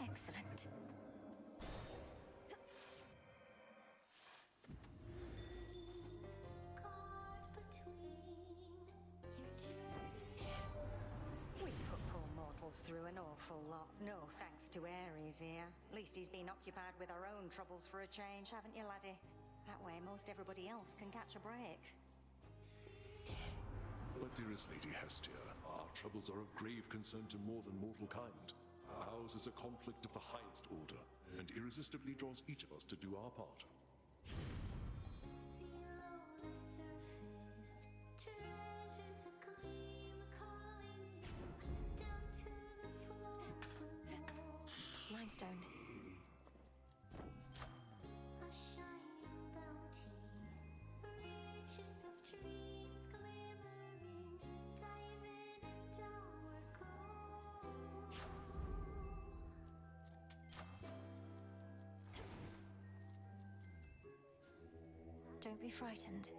Excellent. We put poor mortals through an awful lot. No thanks to Ares here. At least he's been occupied with our own troubles for a change, haven't you, laddie? That way most everybody else can catch a break. But dearest Lady Hestia, our troubles are of grave concern to more than mortal kind. Ours is a conflict of the highest order, and irresistibly draws each of us to do our part. Limestone. Don't be frightened.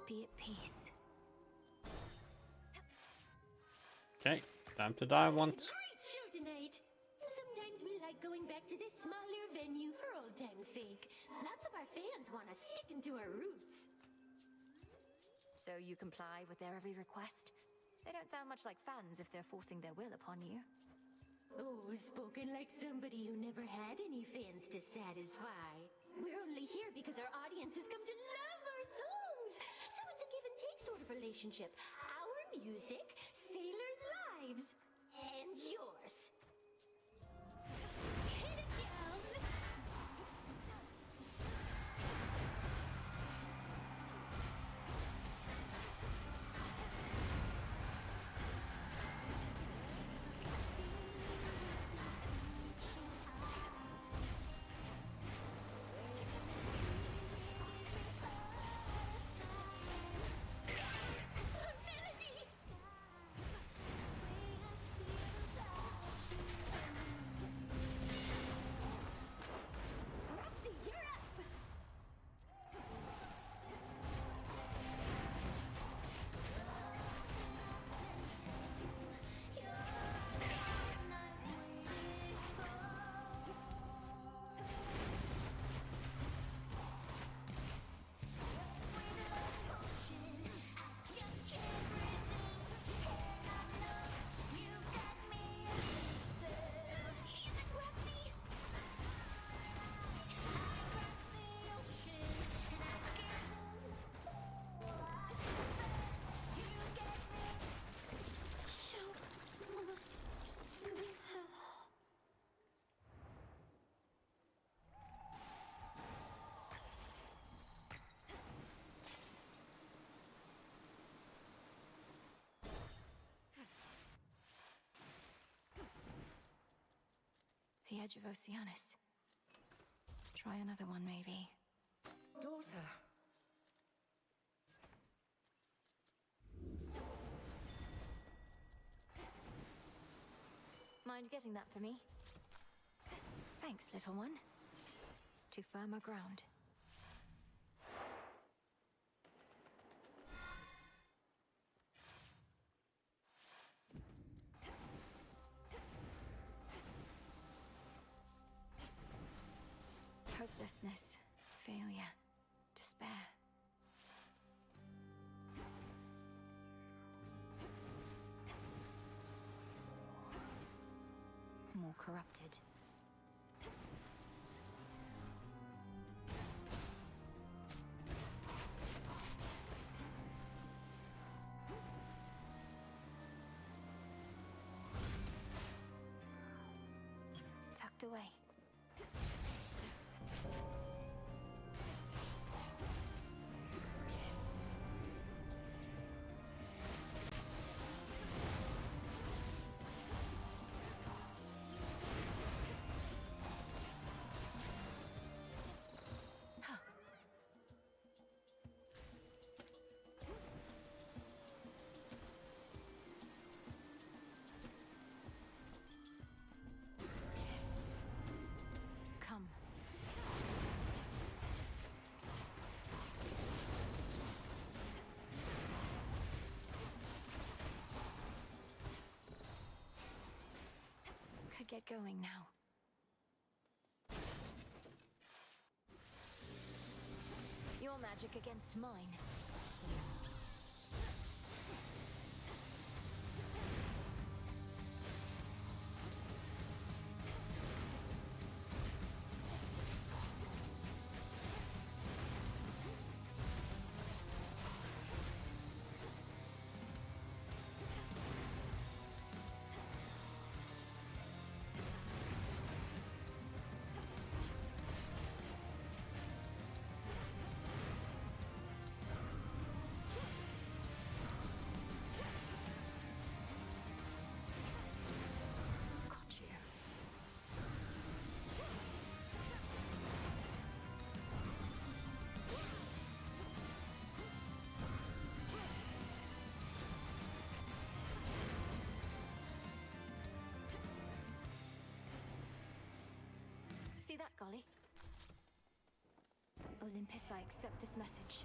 Be at peace. Okay, time to die once. Great show tonight. Sometimes we like going back to this smaller venue for old time's sake. Lots of our fans want us sticking to our roots. So you comply with their every request? They don't sound much like fans if they're forcing their will upon you. Oh, spoken like somebody who never had any fans to satisfy. We're only here because our audience has come to love our relationship. Our music, sailors' lives. And yours. Hit it, gals! Roxy, you're up! The edge of Oceanus. Try another one, maybe. Daughter. Mind getting that for me? Thanks, little one. To firmer ground. Hopelessness, failure, despair. More corrupted. Tucked away. Come. Could get going now. Your magic against mine. See that, Golly? Olympus, I accept this message.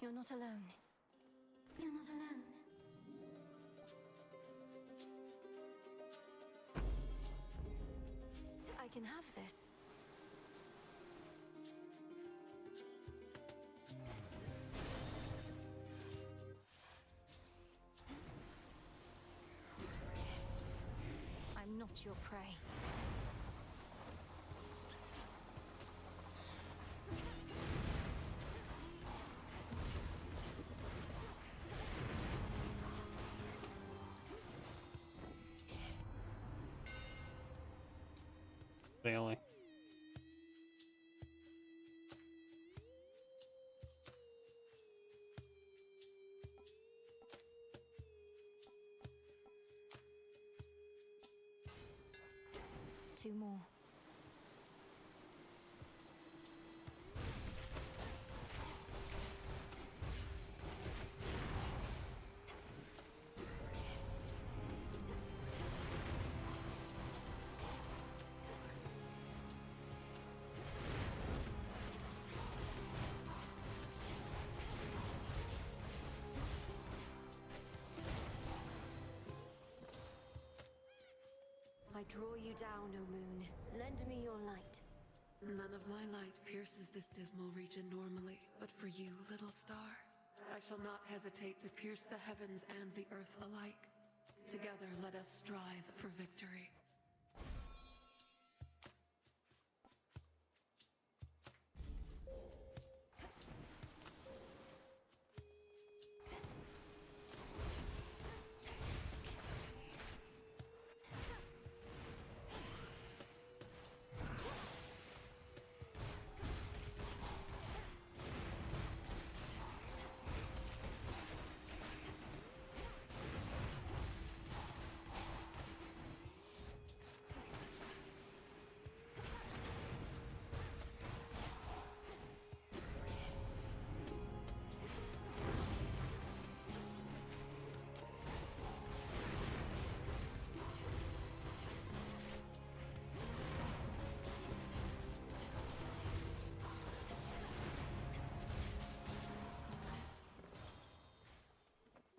You're not alone. You're not alone. I can have this. I'm not your prey. Really? Two more. I draw you down, O moon. Lend me your light. None of my light pierces this dismal region normally, but for you, little star, I shall not hesitate to pierce the heavens and the earth alike. Together, let us strive for victory.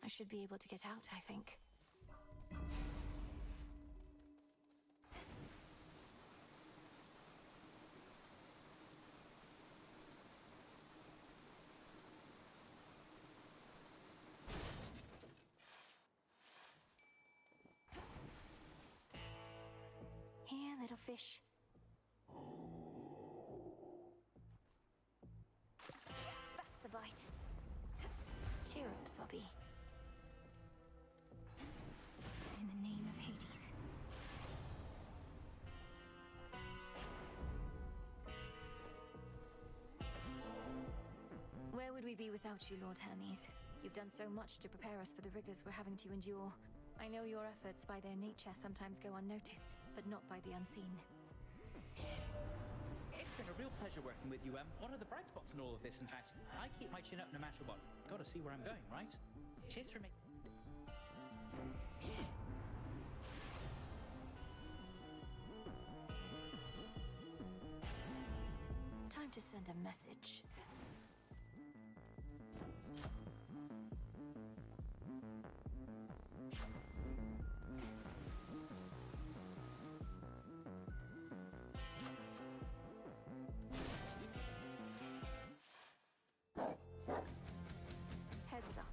I should be able to get out, I think. Here, little fish. That's a bite. Cheer up, Sobby. In the name of Hades. Where would we be without you, Lord Hermes? You've done so much to prepare us for the rigors we're having to endure. I know your efforts by their nature sometimes go unnoticed, but not by the unseen. It's been a real pleasure working with you, Em. What are the bright spots in all of this, in fact? I keep my chin up no matter what. Gotta see where I'm going, right? Cheers for me. Time to send a message. Heads up.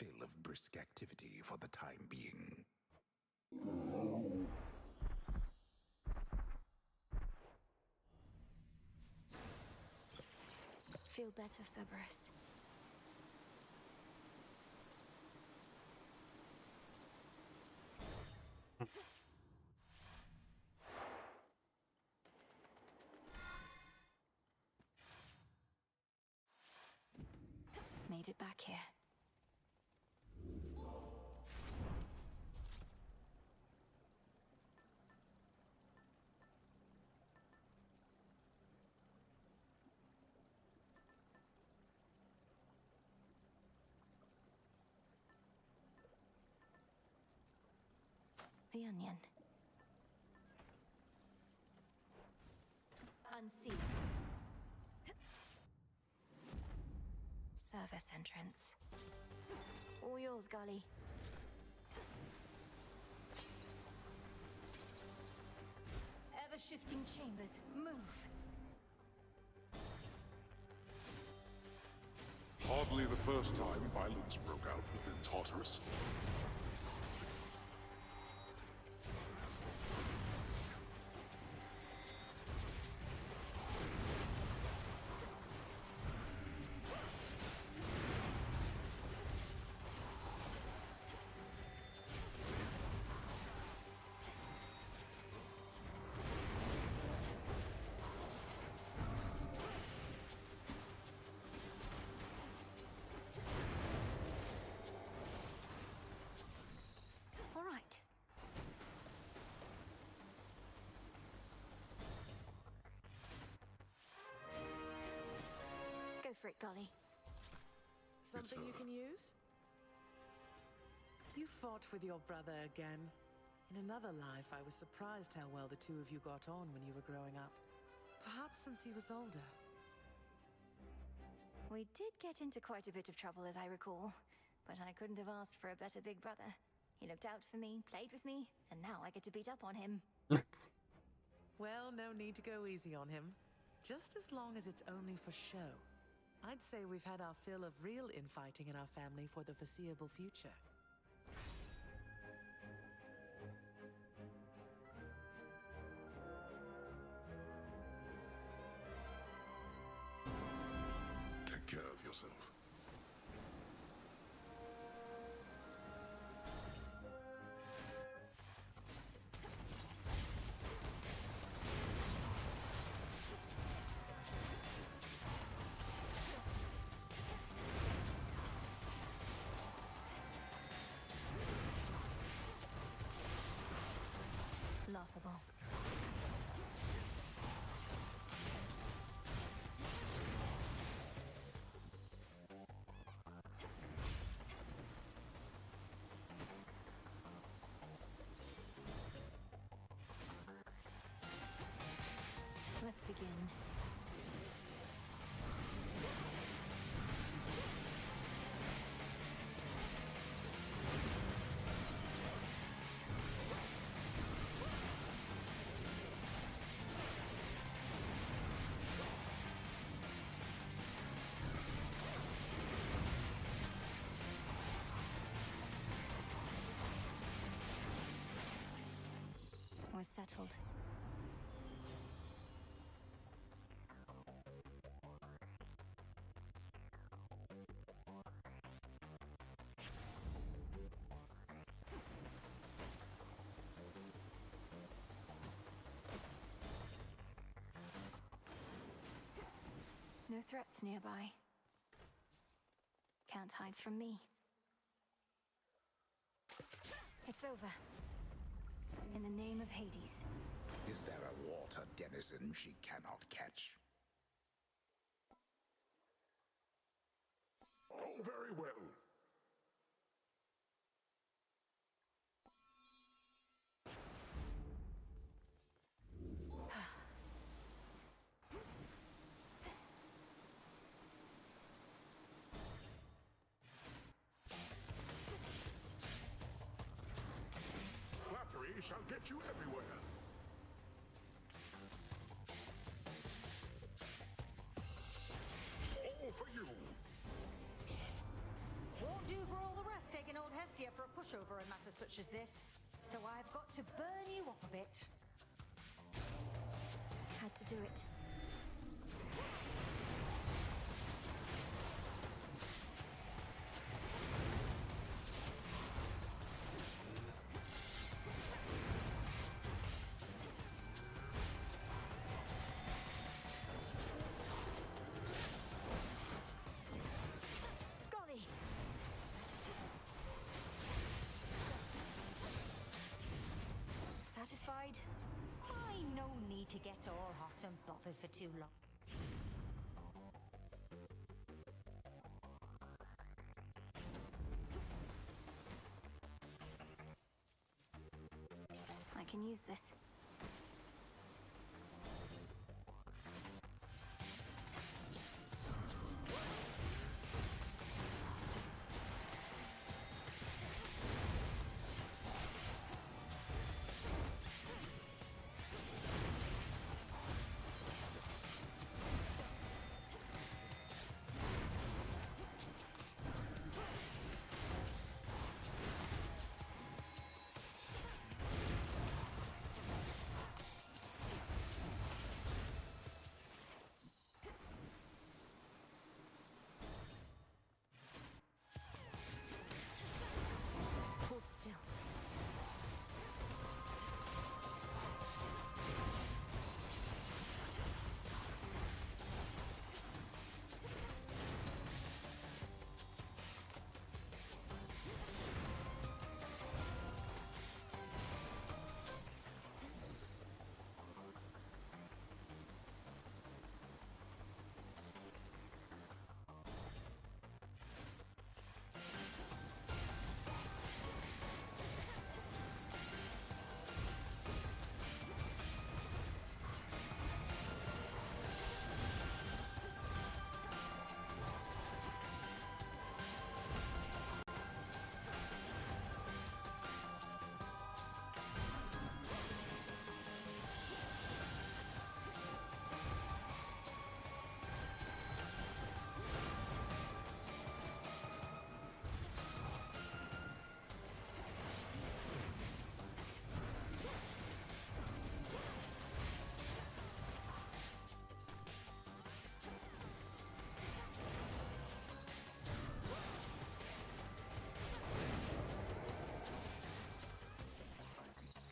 fill of brisk activity for the time being. Feel better, Cerberus. Made it back here. The onion. Unseen. Service entrance. All yours, Gully. Ever-shifting chambers. Move. Hardly the first time violence broke out within Tartarus. All right. Go for it, Gully. Something you can use? You fought with your brother again. In another life, I was surprised how well the two of you got on when you were growing up. Perhaps since he was older. We did get into quite a bit of trouble, as I recall. But I couldn't have asked for a better big brother. He looked out for me, played with me, and now I get to beat up on him. Well, no need to go easy on him. Just as long as it's only for show. I'd say we've had our fill of real infighting in our family for the foreseeable future. Take care of yourself. Laughable. Let's begin. We're settled. No threats nearby. Can't hide from me. It's over. In the name of Hades. Is there a water denizen she cannot catch? Oh, very well. Flattery shall get you everywhere. All for you. Won't do for all the easier for a pushover in matters such as this, so I've got to burn you up a bit. Had to do it. Golly! Satisfied? No need to get all hot and bothered for too long. I can use this. Hold still.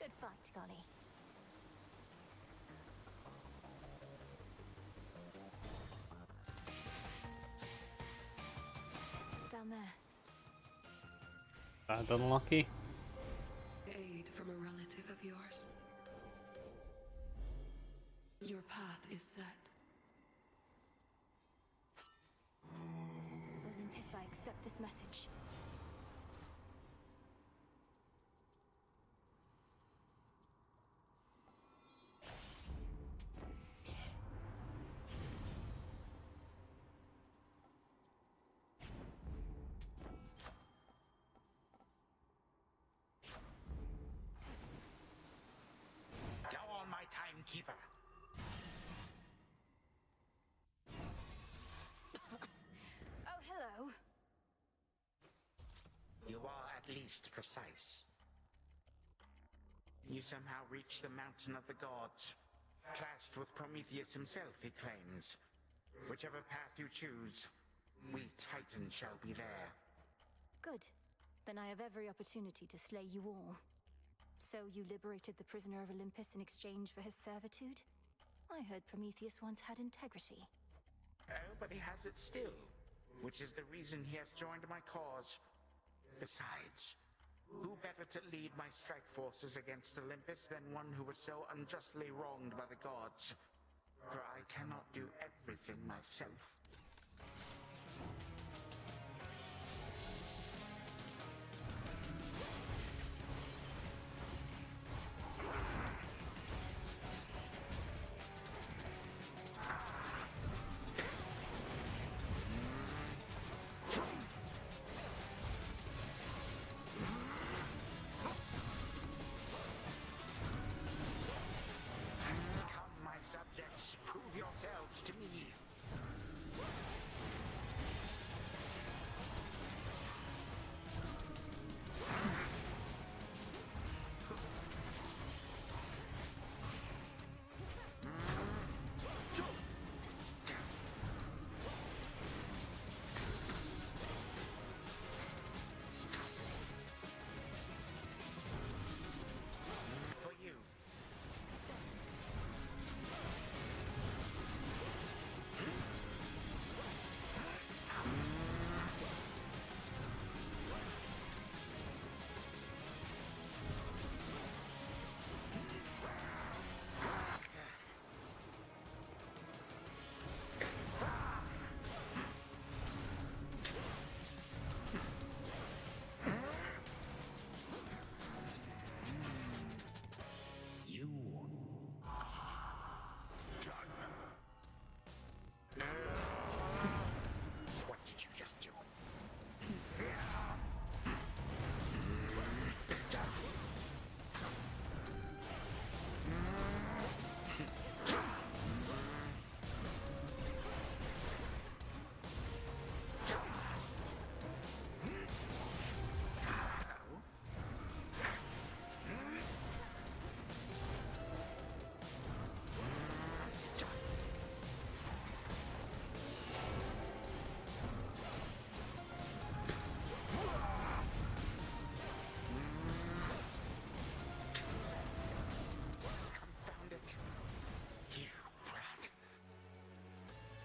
Good fight, Golly. Down there. Bad unlucky. Aid from a relative of yours. Your path is set. Olympus, I accept this message. Go on, my timekeeper. Oh, hello. You are at least precise. You somehow reached the mountain of the gods. Clashed with Prometheus himself, he claims. Whichever path you choose, we Titans shall be there. Good. Then I have every opportunity to slay you all. So you liberated the prisoner of Olympus in exchange for his servitude? I heard Prometheus once had integrity. Oh, but he has it still. Which is the reason he has joined my cause. Besides, who better to lead my strike forces against Olympus than one who was so unjustly wronged by the gods? For I cannot do everything myself. Come, my subjects, prove yourselves to me.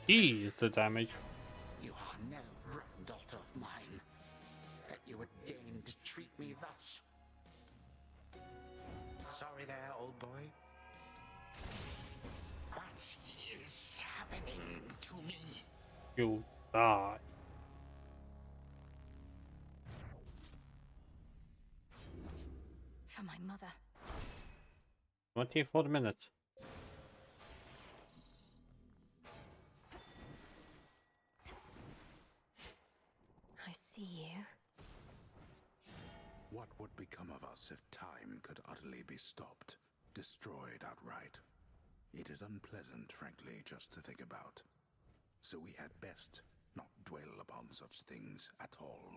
Jeez, the damage. You are no granddaughter of mine, that you would deign to treat me thus. Sorry there, old boy. What is happening to me? You die. For my mother. 24 minutes. I see you. What would become of us if time could utterly be stopped, destroyed outright? It is unpleasant, frankly, just to think about. So we had best not dwell upon such things at all.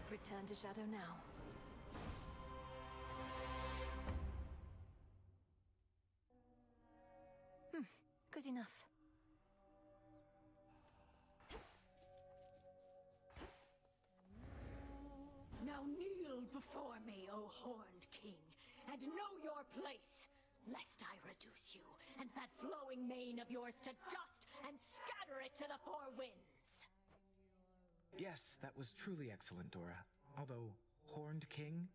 Return to Shadow now. Good enough. Now kneel before me, O horned king, and know your place, lest I reduce you and that flowing mane of yours to dust and scatter it to the four winds. Yes, that was truly excellent, Dora. Although, Horned King?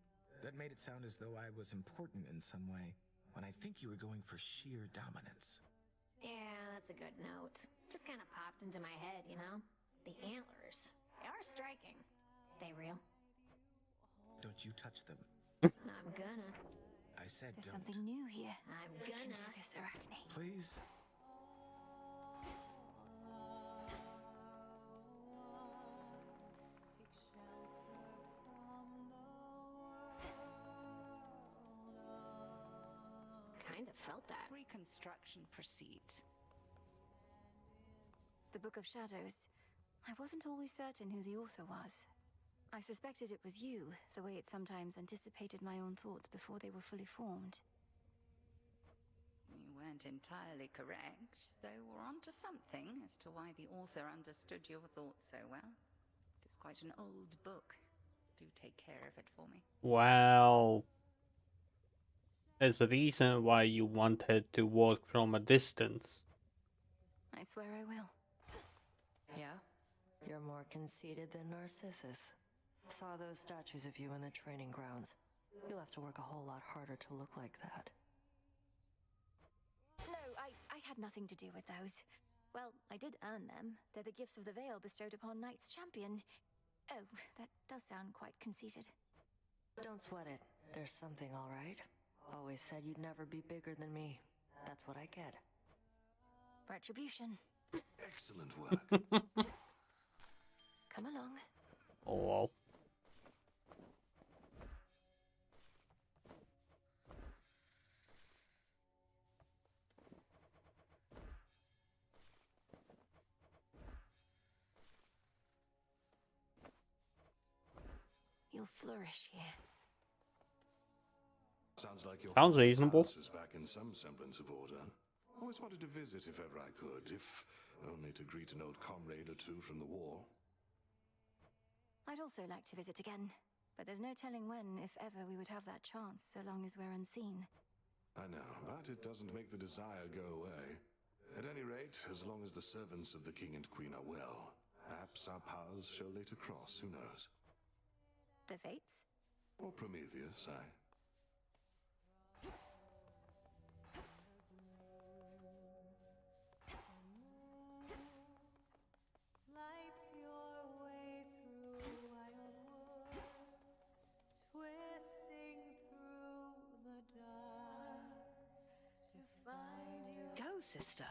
That made it sound as though I was important in some way, when I think you were going for sheer dominance. Yeah, that's a good note. Just kind of popped into my head, you know? The antlers. They are striking. They real? Don't you touch them. I'm gonna. I said There's don't. something new here. I'm We can gonna. do this, Arachne. Please? Kind of felt that. Reconstruction proceeds. The Book of Shadows. I wasn't always certain who the author was. I suspected it was you, the way it sometimes anticipated my own thoughts before they were fully formed. You weren't entirely correct, though we're onto something as to why the author understood your thoughts so well. It is quite an old book. Do take care of it for me. Wow. There's a reason why you wanted to work from a distance. I swear I will. Yeah? You're more conceited than Narcissus. Saw those statues of you in the training grounds. You'll have to work a whole lot harder to look like that. No, I had nothing to do with those. Well, I did earn them. They're the gifts of the Veil bestowed upon Knight's Champion. Oh, that does sound quite conceited. Don't sweat it. There's something, all right? Always said you'd never be bigger than me. That's what I get. Retribution. Excellent work. Come along. Oh. You'll flourish here. Sounds like your Sounds father's reasonable. house is back in some semblance of order. Always wanted to visit if ever I could, if only to greet an old comrade or two from the war. I'd also like to visit again, but there's no telling when, if ever, we would have that chance, so long as we're unseen. I know, but it doesn't make the desire go away. At any rate, as long as the servants of the king and queen are well, perhaps our paths shall later cross, who knows? The Fates? Or Prometheus, aye. Lights your way through wild woods, twisting through the dark to find you. Go, sister.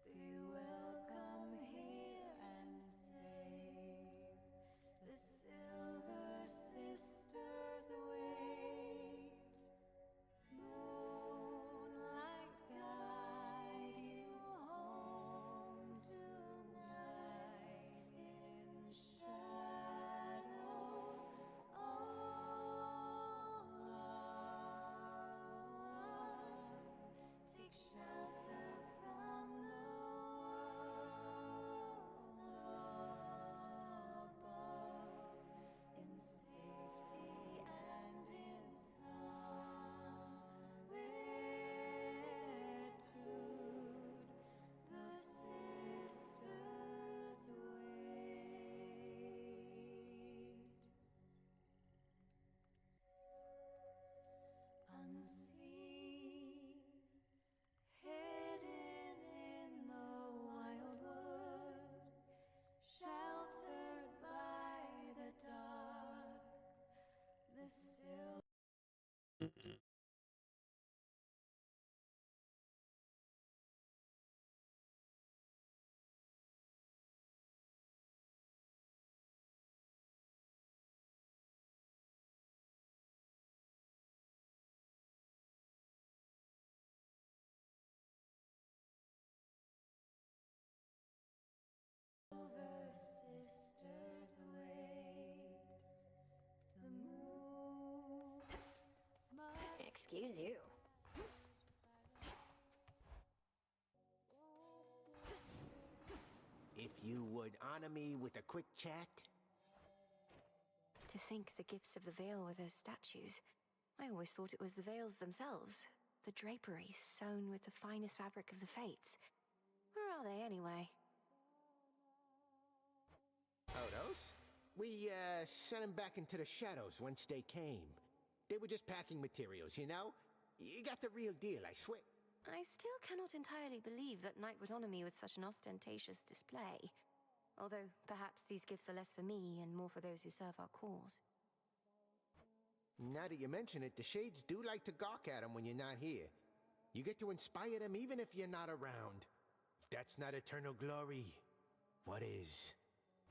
Be welcome here and safe. The Silver Sisters wait. Moonlight guide you home tonight in shadow all alone. Excuse you. If you would honor me with a quick chat. To think the gifts of the veil were those statues. I always thought it was the veils themselves. The draperies sewn with the finest fabric of the fates. Where are they anyway? Oh, those? We, sent them back into the shadows once they came. They were just packing materials, you know? You got the real deal, I swear. I still cannot entirely believe that Knight would honor me with such an ostentatious display. Although, perhaps these gifts are less for me and more for those who serve our cause. Now that you mention it, the Shades do like to gawk at them when you're not here. You get to inspire them even if you're not around. If that's not eternal glory, what is?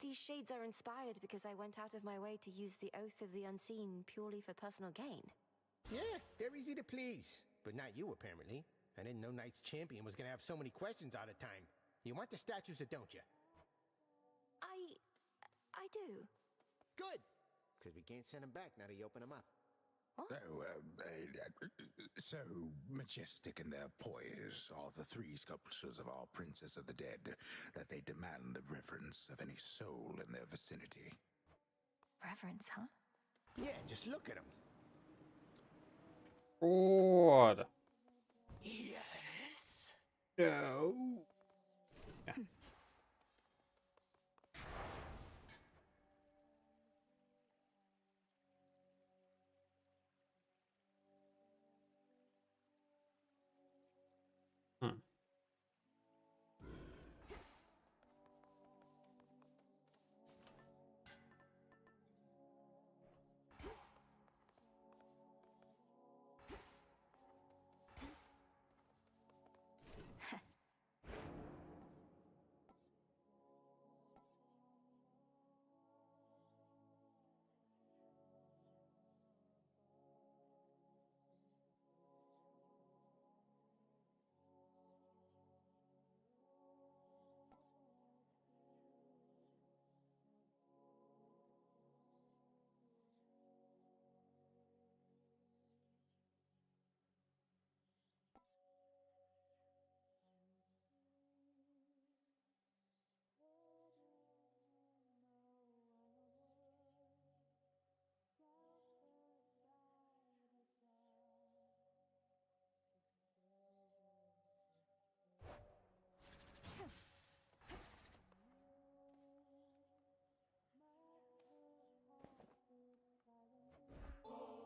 These shades are inspired because I went out of my way to use the Oath of the Unseen purely for personal gain. Yeah, they're easy to please. But not you, apparently. I didn't know Knight's champion was gonna have so many questions all the time. You want the statues or don't you? I do. Good! Because we can't send them back now that you open them up. So majestic in their poise are the three sculptures of our Princess of the Dead that they demand the reverence of any soul in their vicinity. Reverence, huh? Yeah, just look at them. What? Yes. No. Yeah.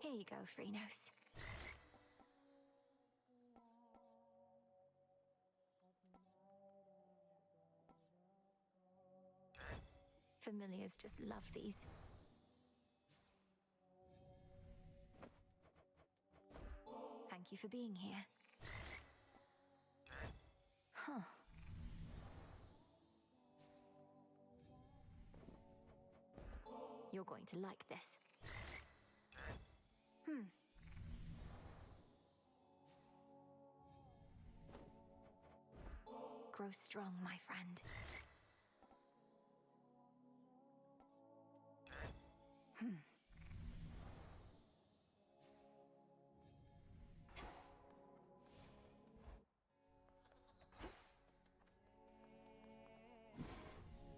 Here you go, Freenos. Familiars just love these. Thank you for being here. Huh. You're going to like this. Grow strong, my friend.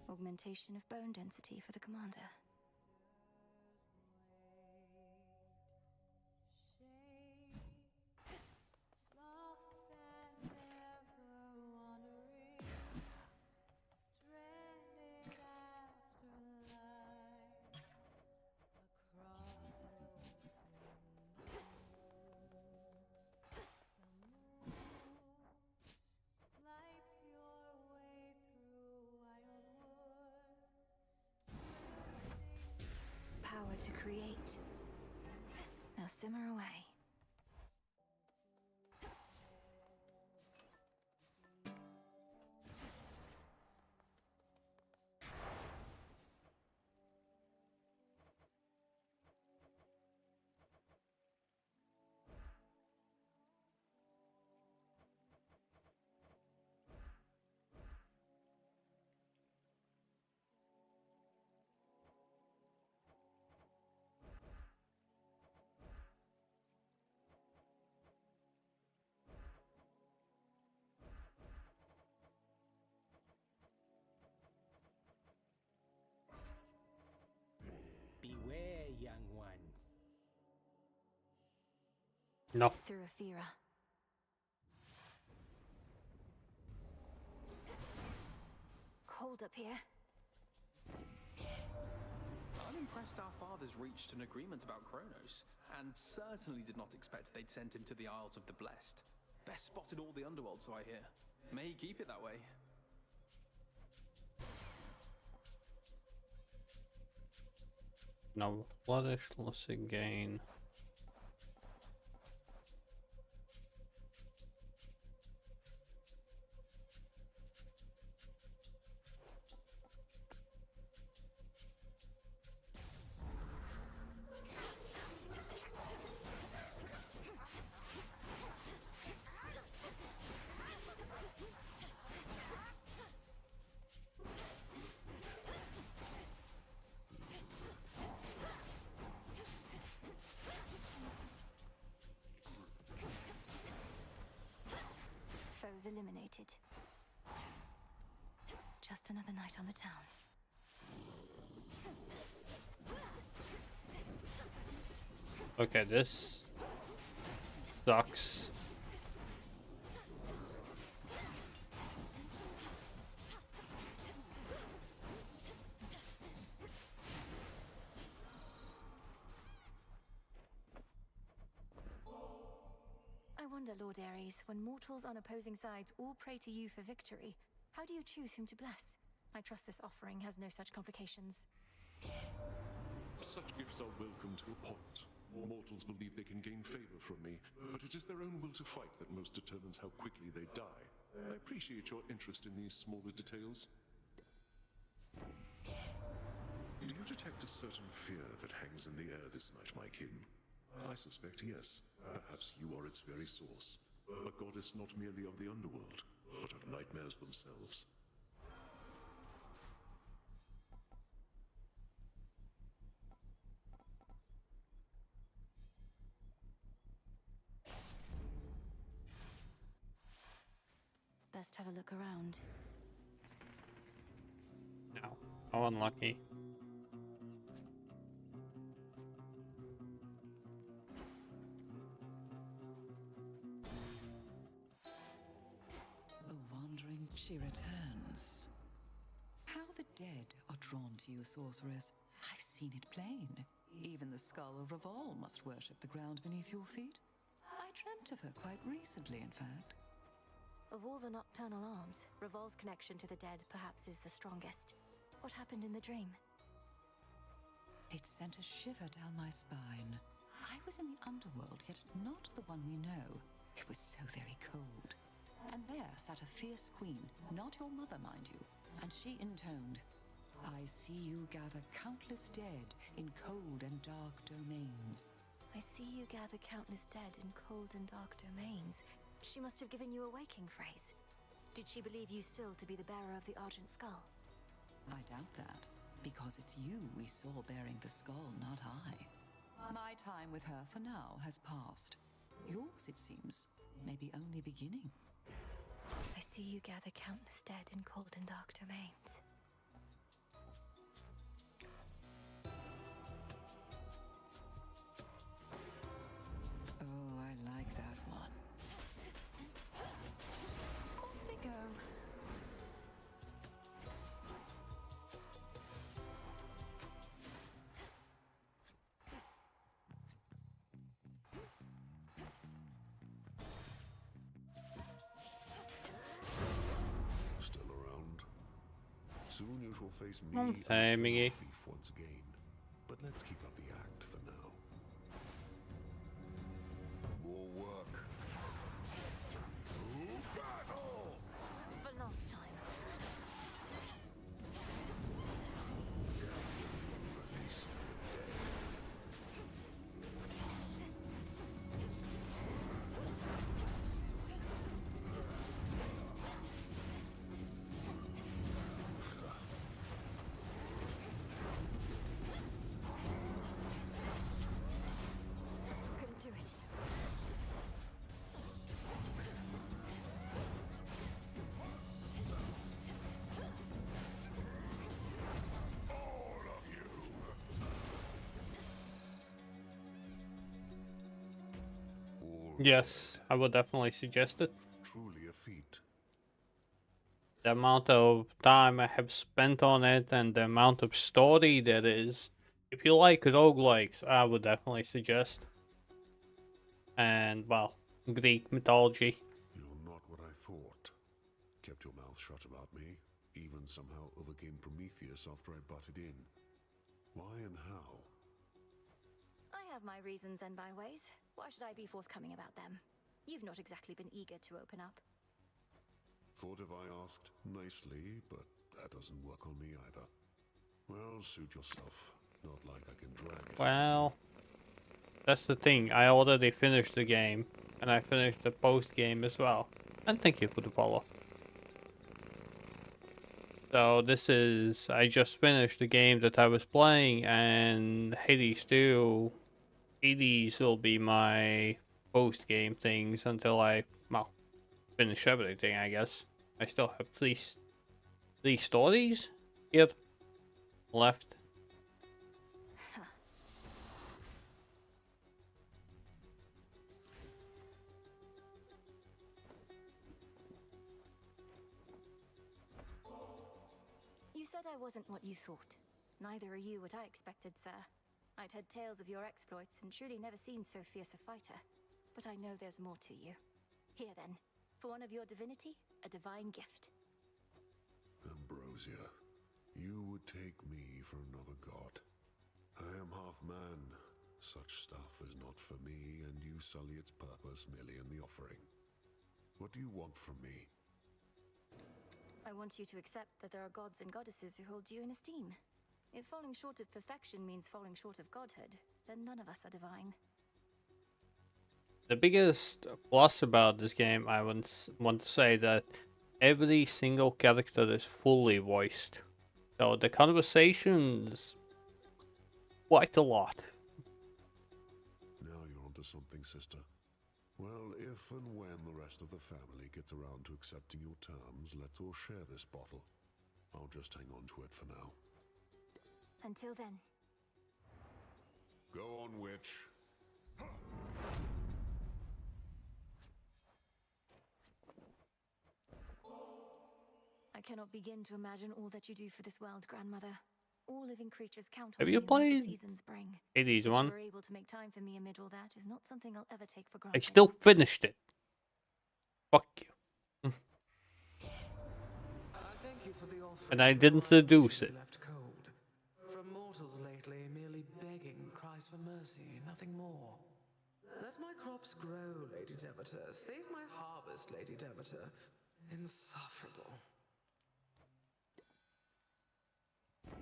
Augmentation of bone density for the commander. Power to create. Now simmer away. No. Through Aphira. Cold up here. I'm impressed our fathers reached an agreement about Kronos, and certainly did not expect they'd send him to the Isles of the Blessed. Best spotted all the underworld, so I hear. May he keep it that way. Now, flourish loss again. Foes eliminated. Just another night on the town. Okay, this sucks. I wonder, Lord Ares, when mortals on opposing sides all pray to you for victory, how do you choose whom to bless? I trust this offering has no such complications. Such gifts are welcome to a point. Mortals believe they can gain favor from me, but it is their own will to fight that most determines how quickly they die. I appreciate your interest in these smaller details. Do you detect a certain fear that hangs in the air this night, my kin? I suspect yes. Perhaps you are its very source. A goddess not merely of the underworld, but of nightmares themselves. Best have a look around. No. How unlucky. A wandering, she returns. How the dead are drawn to you, sorceress. I've seen it plain. Even the skull of Revol must worship the ground beneath your feet. I dreamt of her quite recently, in fact. Of all the nocturnal arms, Revol's connection to the dead perhaps is the strongest. What happened in the dream? It sent a shiver down my spine. I was in the underworld, yet not the one we know. It was so very cold. And there sat a fierce queen, not your mother, mind you, and she intoned, "I see you gather countless dead in cold and dark domains." I see you gather countless dead in cold and dark domains. She must have given you a waking phrase. Did she believe you still to be the bearer of the Argent Skull? I doubt that, because it's you we saw bearing the skull, not I. My time with her for now has passed. Yours, it seems, may be only beginning. I see you gather countless dead in cold and dark domains. Oh, I like that one. Off they go. Still around? Soon you shall face me Hey, and the Miggy. thief once again. But let's keep up the act for now. More work. To battle! For last time. Releasing the dead. Yes, I would definitely suggest it. Truly a feat. The amount of time I have spent on it and the amount of story there is. If you like roguelikes, I would definitely suggest. And, well, Greek mythology. You're not what I thought. Kept your mouth shut about me, even somehow overcame Prometheus after I butted in. Why and how? I have my reasons and my ways. Why should I be forthcoming about them? You've not exactly been eager to open up. Thought if I asked nicely, but that doesn't work on me either. Well, suit yourself. Not like I can drag it. Well, that's the thing. I already finished the game, and I finished the post game as well. And thank you for the follow. So this is, I just finished the game that I was playing, and Hades 2. Hades will be my post game things until I, well, finish everything, I guess. I still have three stories here left. You said I wasn't what you thought. Neither are you what I expected, sir. I'd heard tales of your exploits and truly never seen so fierce a fighter. But I know there's more to you. Here then, for one of your divinity, a divine gift. Ambrosia, you would take me for another god. I am half man. Such stuff is not for me, and you sully its purpose merely in the offering. What do you want from me? I want you to accept that there are gods and goddesses who hold you in esteem. If falling short of perfection means falling short of godhood, then none of us are divine. The biggest plus about this game, I want to say that every single character is fully voiced. So the conversations, quite a lot. Now you're onto something, sister. Well, if and when the rest of the family gets around to accepting your terms, let's all share this bottle. I'll just hang on to it for now. Until then. Go on, witch. I cannot begin to imagine all that you do for this world, Grandmother. All living creatures count Have on you you what the played seasons bring. Hades That 1? you are able to make time for me amid all that is not something I'll ever take for I granted. still finished it. Fuck you. Thank you for the offering, And I but didn't my seduce wishes it. are left cold. From mortals lately, merely begging cries for mercy, nothing more. Let my crops grow, Lady Demeter. Save my harvest, Lady Demeter. Insufferable.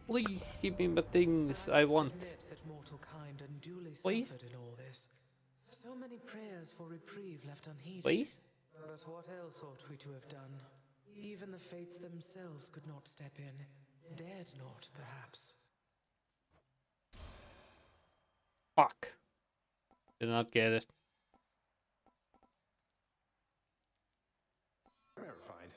Please give me the things I want. Admit that mortal kind unduly Please? suffered in all this. So many prayers for reprieve left unheeded. Please? But what else ought we to have done? Even the fates themselves could not step in. Dared not, perhaps. Fuck. Did not get it. Verified.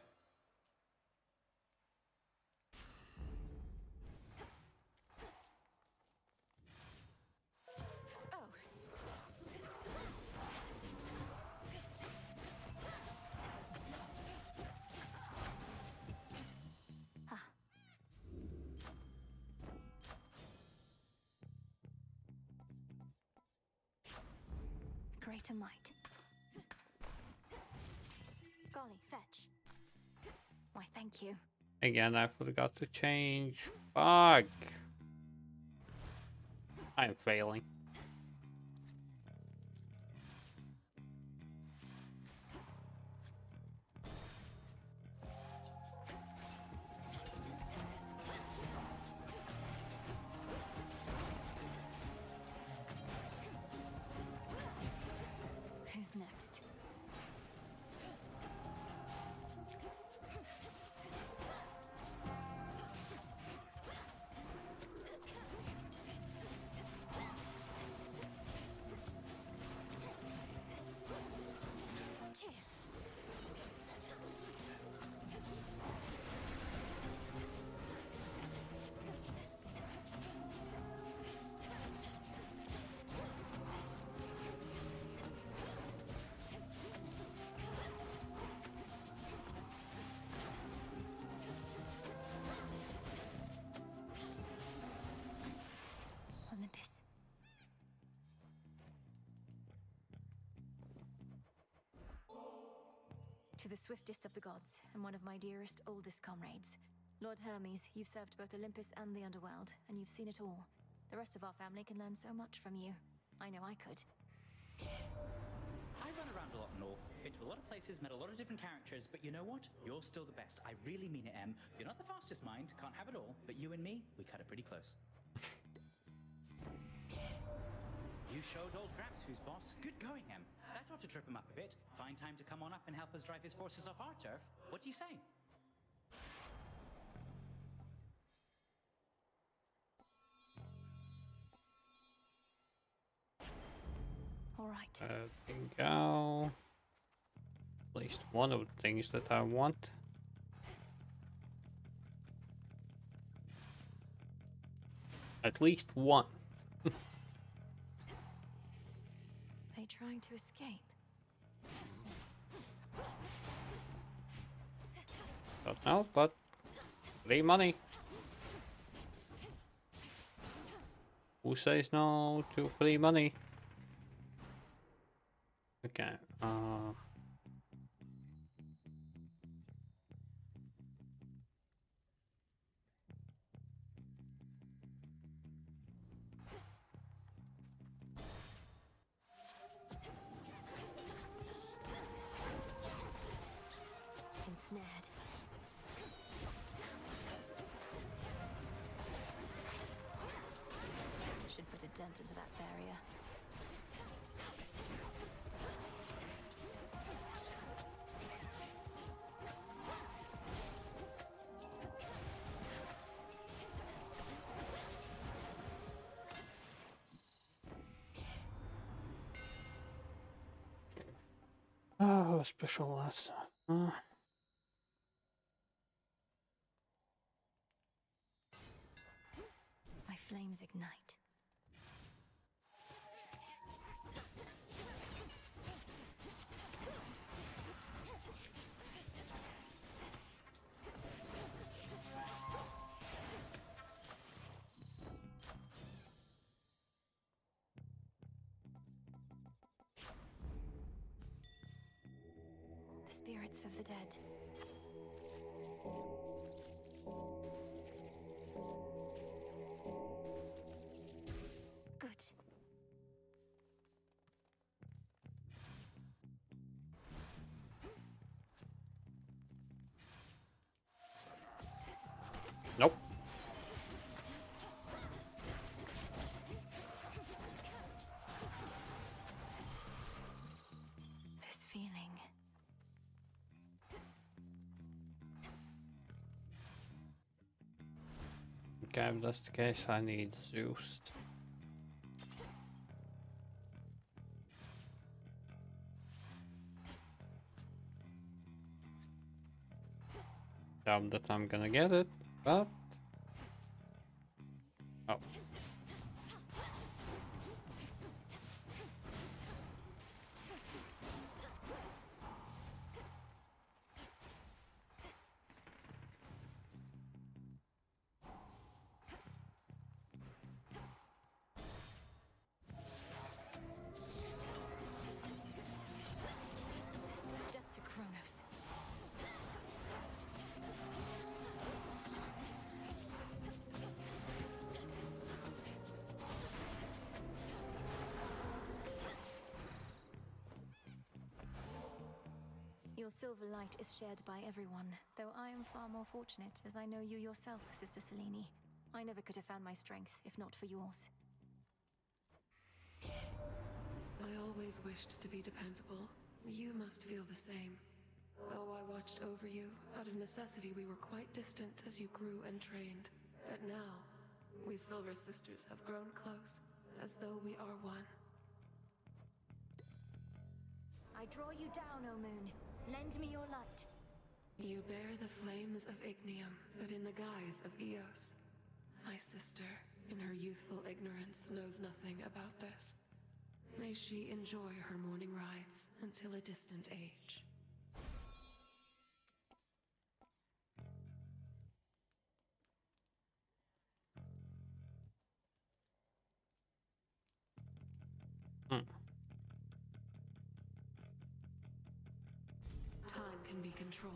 Greater might. Golly, fetch. Why, thank you. Again, I forgot to change. Fuck. I'm failing. Who's next? To the swiftest of the gods, and one of my dearest, oldest comrades. Lord Hermes, you've served both Olympus and the underworld, and you've seen it all. The rest of our family can learn so much from you. I know I could. I run around a lot and all. Been to a lot of places, met a lot of different characters, but you know what? You're still the best. I really mean it, Em. You're not the fastest mind, can't have it all, but you and me, we cut it pretty close. You showed old Gramps who's boss. Good going, Em. That ought to trip him up a bit. Find time to come on up and help us drive his forces off our turf. What do you say? All right. Go. At least one of the things that I want. At least one. They trying to escape? Don't know, but free money. Who says no to free money? Okay. Ensnared. Should put a dent into that barrier. Oh, special lesson. My flames ignite. The spirits of the dead. Good. Nope. This feeling. Okay, if that's the case, I need Zeus. Doubt that I'm gonna get it, but... Oh. Death to Kronos. Your silver light is shared by everyone, though I am far more fortunate as I know you yourself, Sister Selene. I never could have found my strength if not for yours. I always wished to be dependable. You must feel the same. Though I watched over you, out of necessity we were quite distant as you grew and trained. But now, we Silver Sisters have grown close, as though we are one. I draw you down, O Moon. Lend me your light. You bear the flames of Ignium, but in the guise of Eos. My sister, in her youthful ignorance, knows nothing about this. May she enjoy her morning rides until a distant age. Time can be controlled.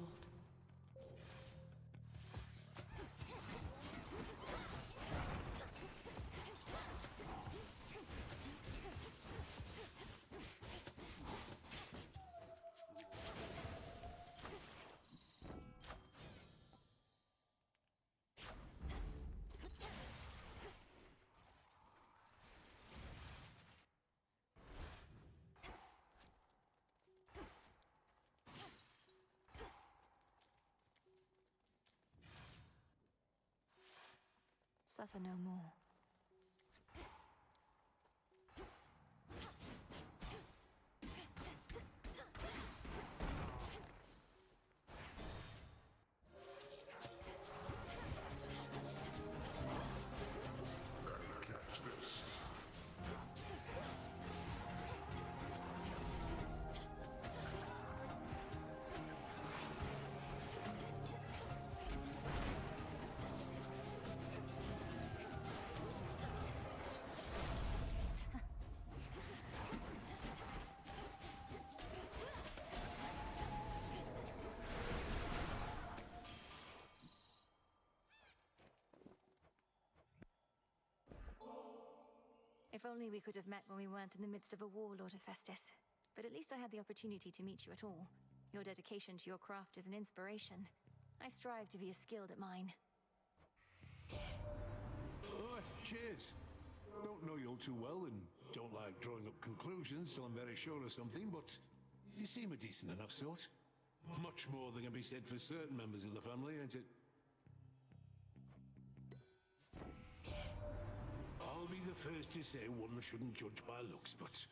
Suffer no more. Catch this. If only we could have met when we weren't in the midst of a war, Lord Hephaestus. But at least I had the opportunity to meet you at all. Your dedication to your craft is an inspiration. I strive to be as skilled at mine. Cheers. Don't know you all too well and don't like drawing up conclusions till I'm very sure of something, but you seem a decent enough sort. Much more than can be said for certain members of the family, ain't it? I'll be the first to say one shouldn't judge by looks, but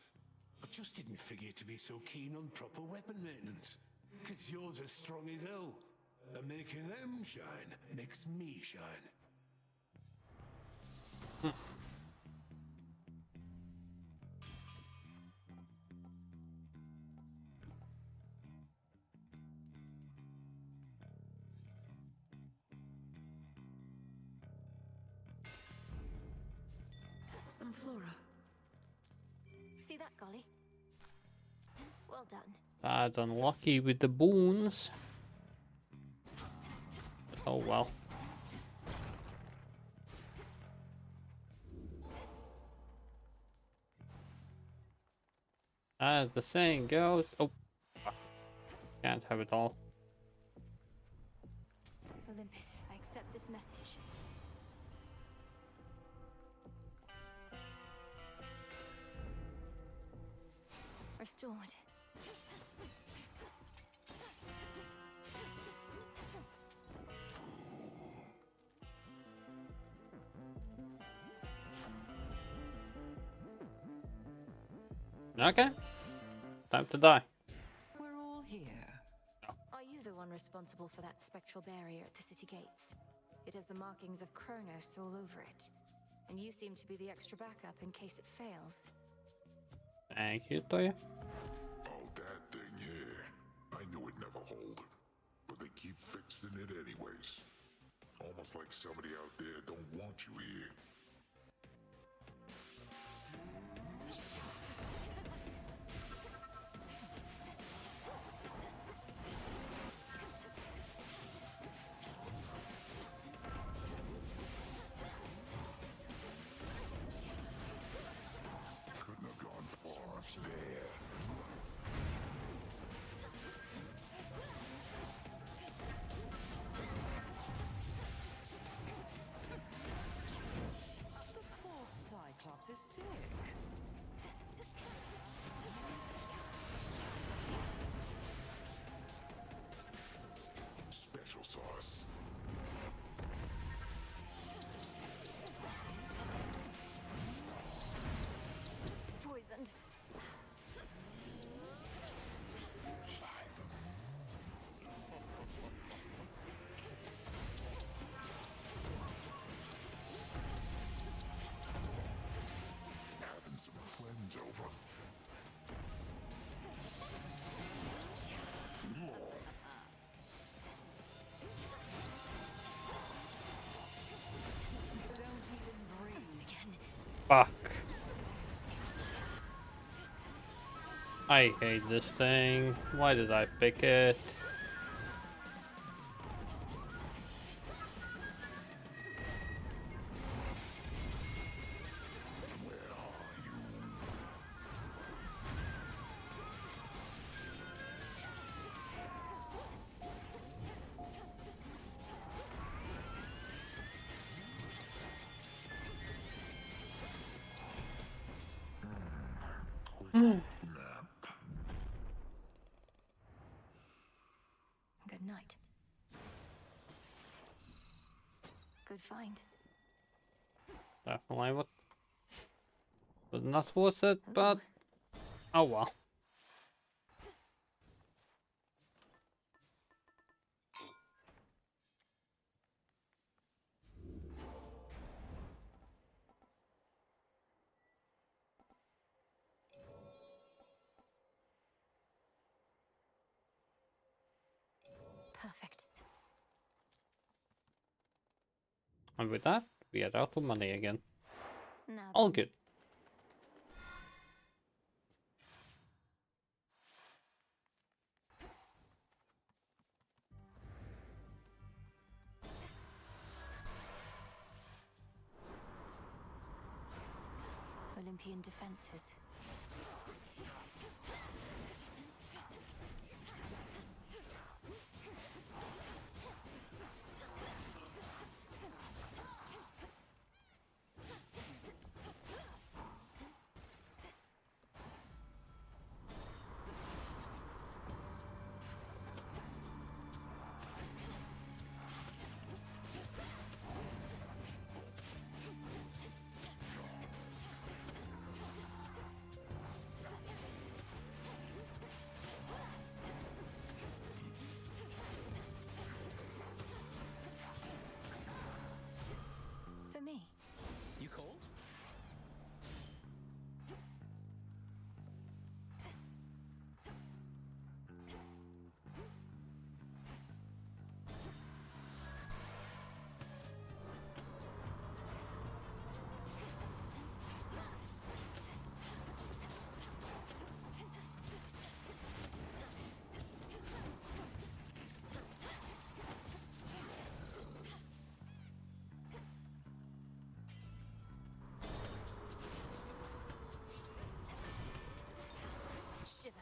I just didn't figure to be so keen on proper weapon maintenance. 'Cause yours are strong as hell. And making them shine makes me shine. Some flora. See that, Golly? Well done. That's unlucky with the boons. Oh well. As the saying goes, oh, can't have it all. Olympus, I accept this message. Restored. Okay. Time to die. We're all here. Are you the one responsible for that spectral barrier at the city gates? It has the markings of Kronos all over it. And you seem to be the extra backup in case it fails. Thank you, Toya. Oh, that thing, yeah. I knew it'd never hold. But they keep fixing it anyways. Almost like somebody out there don't want you here. Couldn't have gone far there. The poor Cyclops is sick. Special sauce. Poisoned. Having some friends over. Don't even breathe. Again. Fuck. I hate this thing. Why did I pick it? Good night. Good find. Definitely was not worth it, but oh well. Perfect. And with that, we are out of money again. Now All then. good. Olympian defenses. For me. You called? Shiver.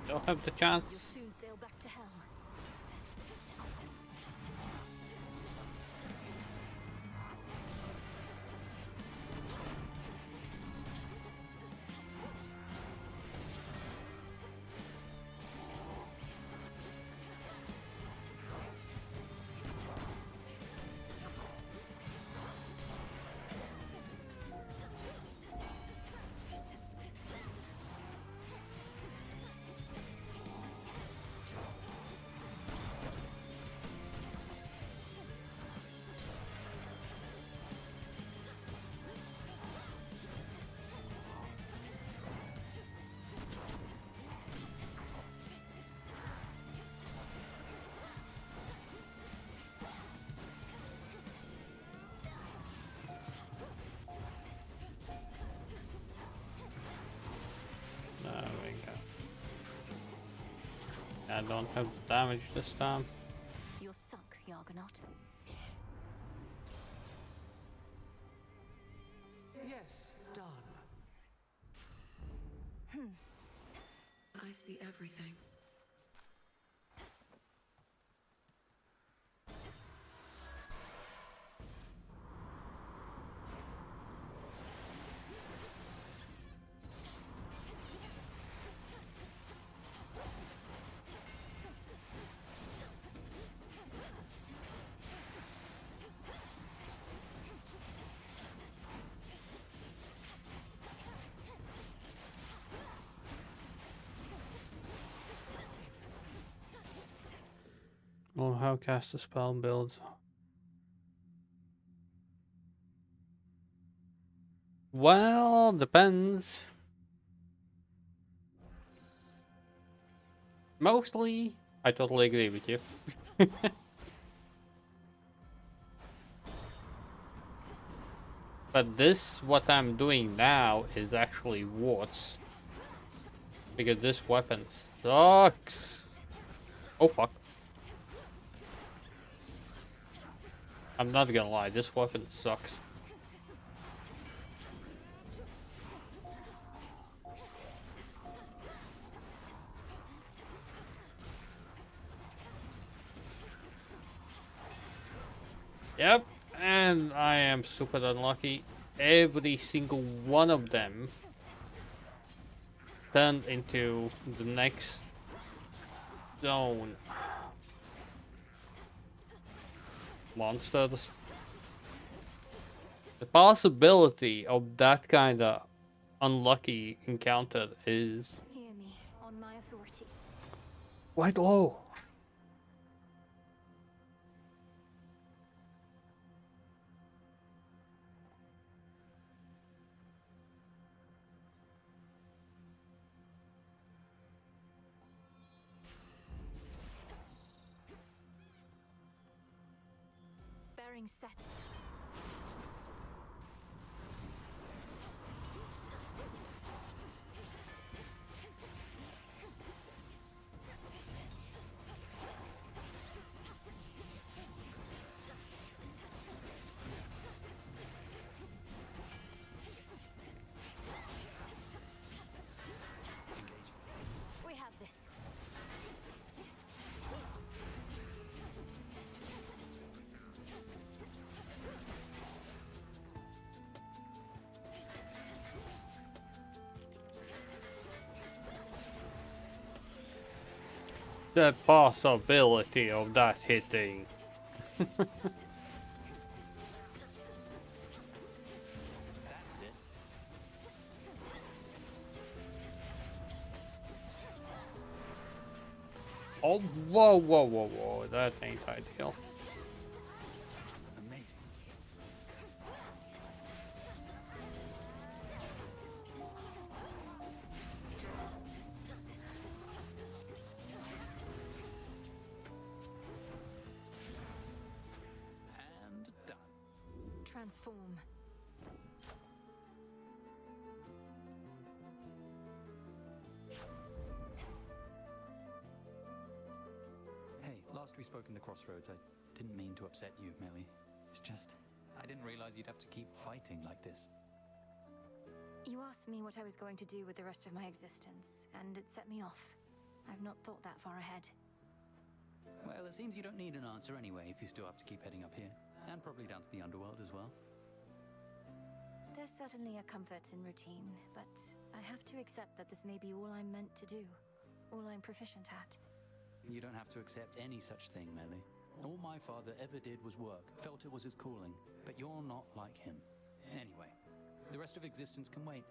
Don't have the You'll chance. soon sail back to hell. There we go. I don't have damage this time. You're sunk, Yargonaut. Yes, done. I see everything. Well, how cast a spell build? Well, depends. Mostly, I totally agree with you. But this, what I'm doing now, is actually worse. Because this weapon sucks. Oh fuck. I'm not gonna lie, this weapon sucks. Yep, and I am super unlucky. Every single one of them turned into the next zone. Monsters. The possibility of that kind of unlucky encounter is Hear me, on my authority. quite low. Bearing set. We have this. The possibility of that hitting. That's it. Oh, whoa, whoa, whoa, whoa, that ain't ideal. Amazing. And done. Transform. Hey, last we spoke in the crossroads, I didn't mean to upset you, Millie. It's just, I didn't realize you'd have to keep fighting like this. You asked me what I was going to do with the rest of my existence, and it set me off. I've not thought that far ahead. Well, it seems you don't need an answer anyway if you still have to keep heading up here. And probably down to the underworld as well. There's certainly a comfort in routine, but I have to accept that this may be all I'm meant to do, all I'm proficient at. You don't have to accept any such thing, Millie. All my father ever did was work, felt it was his calling, but you're not like him. Anyway, the rest of existence can wait.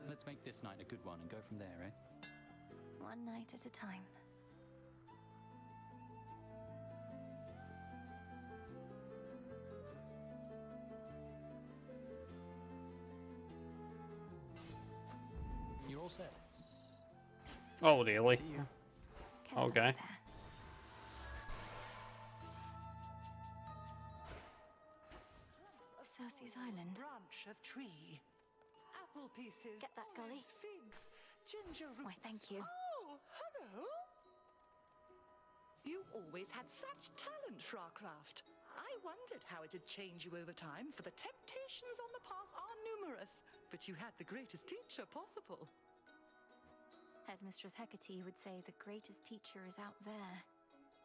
Let's make this night a good one and go from there, eh? One night at a time. You're all set. Oh, really? See you. Okay. Cersei's Island. Branch of tree. Apple pieces. Get that, Golly. orange Figs. Ginger roots. Why, thank you. Oh, hello. You always had such talent for our craft. I wondered how it'd change you over time, for the temptations on the path are numerous. But you had the greatest teacher possible. Headmistress Hecate would say the greatest teacher is out there.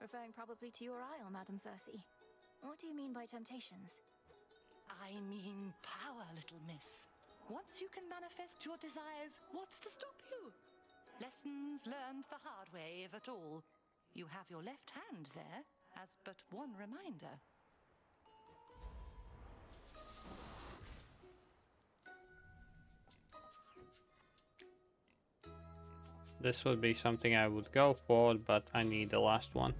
Referring probably to your isle, Madam Cersei. What do you mean by temptations? I mean power, little miss. Once you can manifest your desires, what's to stop you? Lessons learned the hard way, if at all. You have your left hand there, as but one reminder. This would be something I would go for, but I need the last one.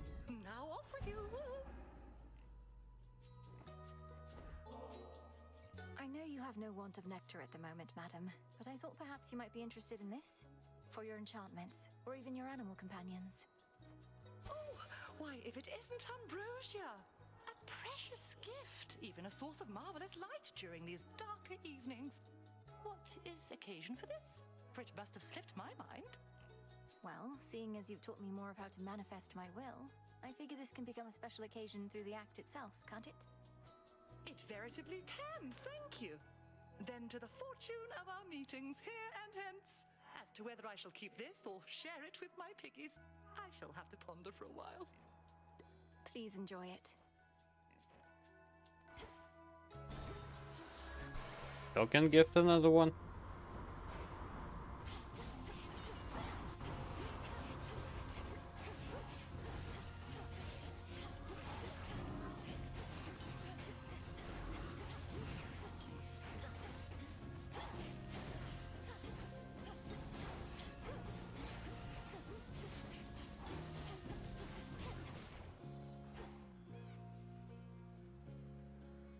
Now off with you! I know you have no want of nectar at the moment, madam, but I thought perhaps you might be interested in this? For your enchantments, or even your animal companions. Oh, why, if it isn't Ambrosia! A precious gift, even a source of marvelous light during these darker evenings. What is occasion for this? For it must have slipped my mind. Well, seeing as you've taught me more of how to manifest my will, I figure this can become a special occasion through the act itself, can't it? It veritably can, thank you. Then to the fortune of our meetings here and hence. As to whether I shall keep this or share it with my piggies, I shall have to ponder for a while. Please enjoy it. Token gift another one.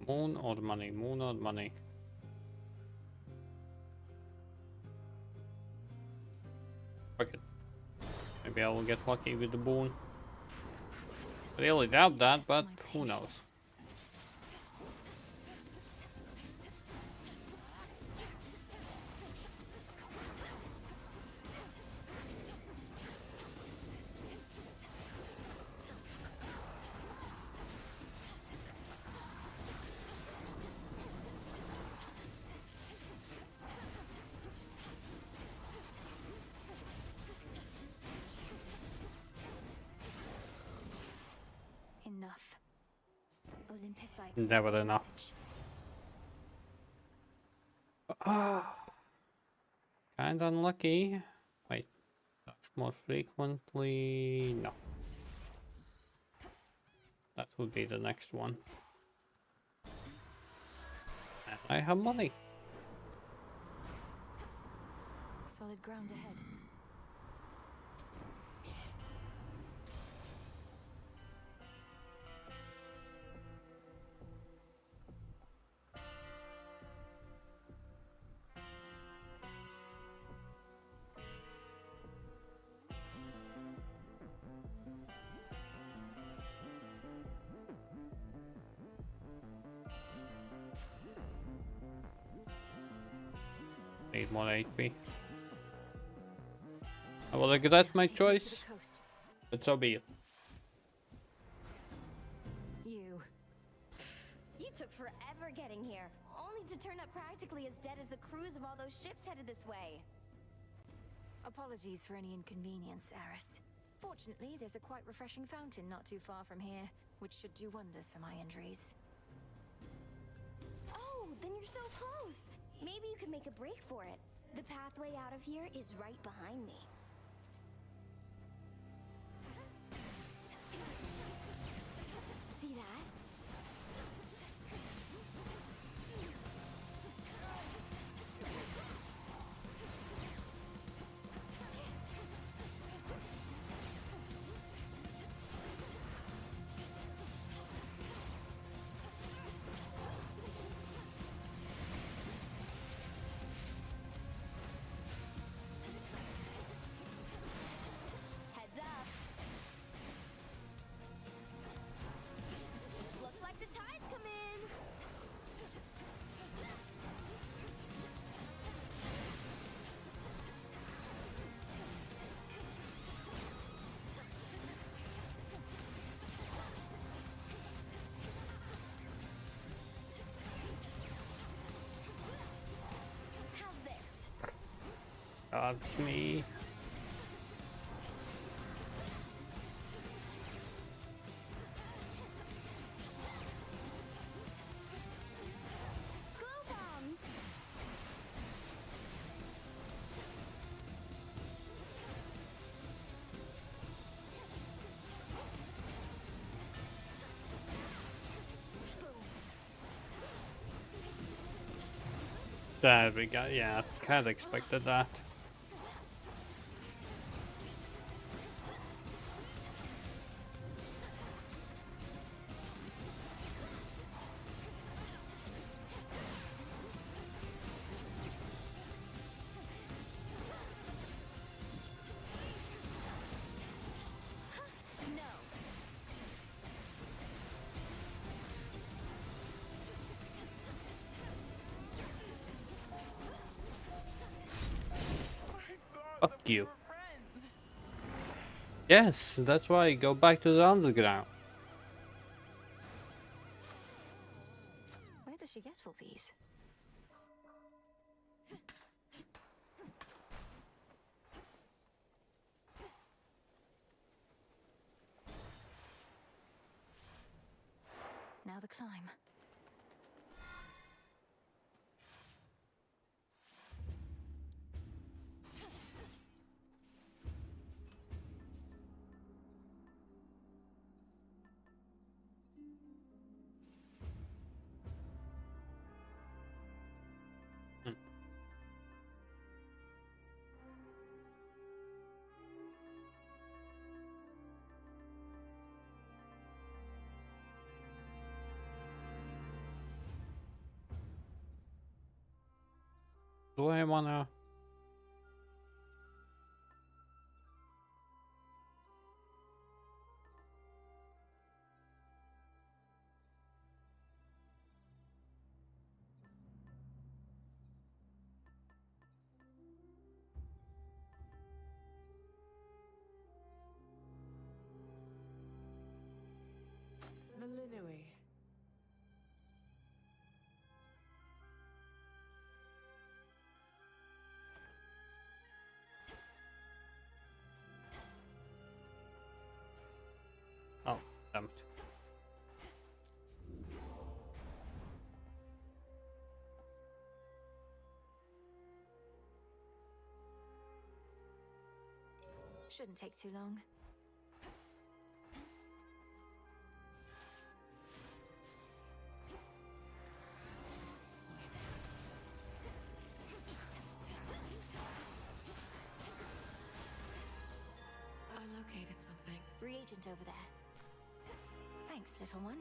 Moon or money? Moon or money? Fuck it. Maybe I will get lucky with the boon. Really doubt that, but who knows? Enough. Olympus, Never enough. Kinda unlucky. Wait, that's more frequently. No. That would be the next one. And I have money. Solid ground ahead. Need more HP. I will regret my choice, but so be it. You took forever getting here, only to turn up practically as dead as the crews of all those ships headed this way. Apologies for any inconvenience, Eris. Fortunately, there's a quite refreshing fountain not too far from here, which should do wonders for my injuries. Oh, then you're so close. Maybe you could make a break for it. The pathway out of here is right behind me. See that? Me. There we go. Yeah, kind of expected that. Fuck you. Yes, that's why. Go back to the underground. Where does she get all these? Now the climb. Do I wanna? Melinui. Oh, damn it. Shouldn't take too long. I located something. Reagent over there. Thanks, little one.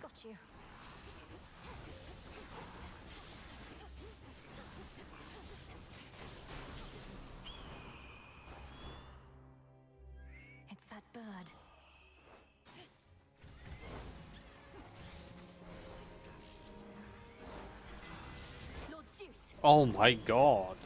Got you. It's that bird. Lord Zeus. Oh my god.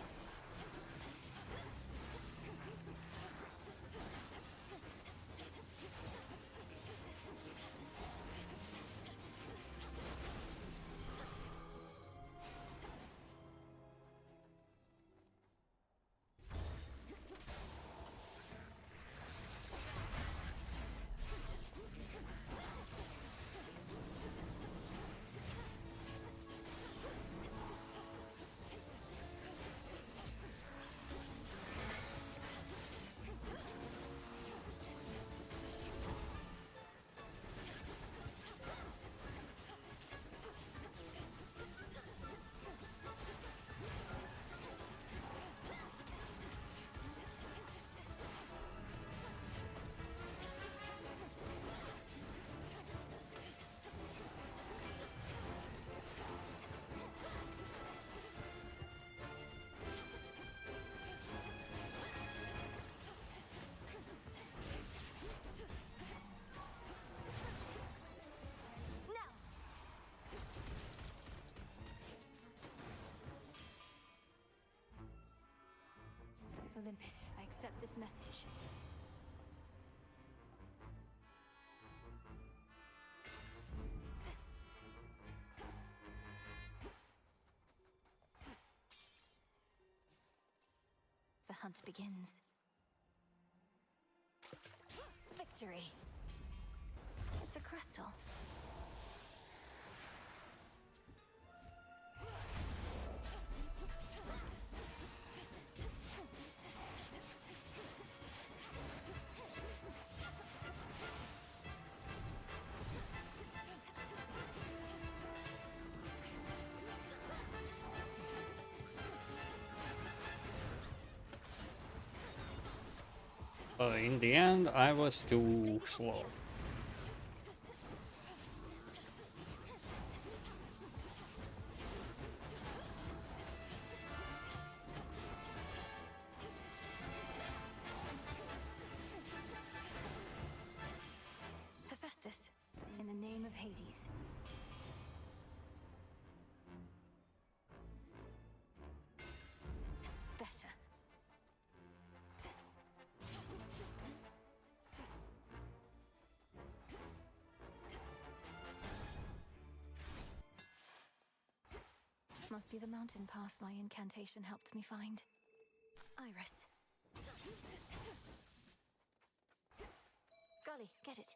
Olympus, I accept this message. The hunt begins. Victory! It's a crystal. In the end, I was too slow. must be the mountain pass my incantation helped me find. Iris. Golly, get it.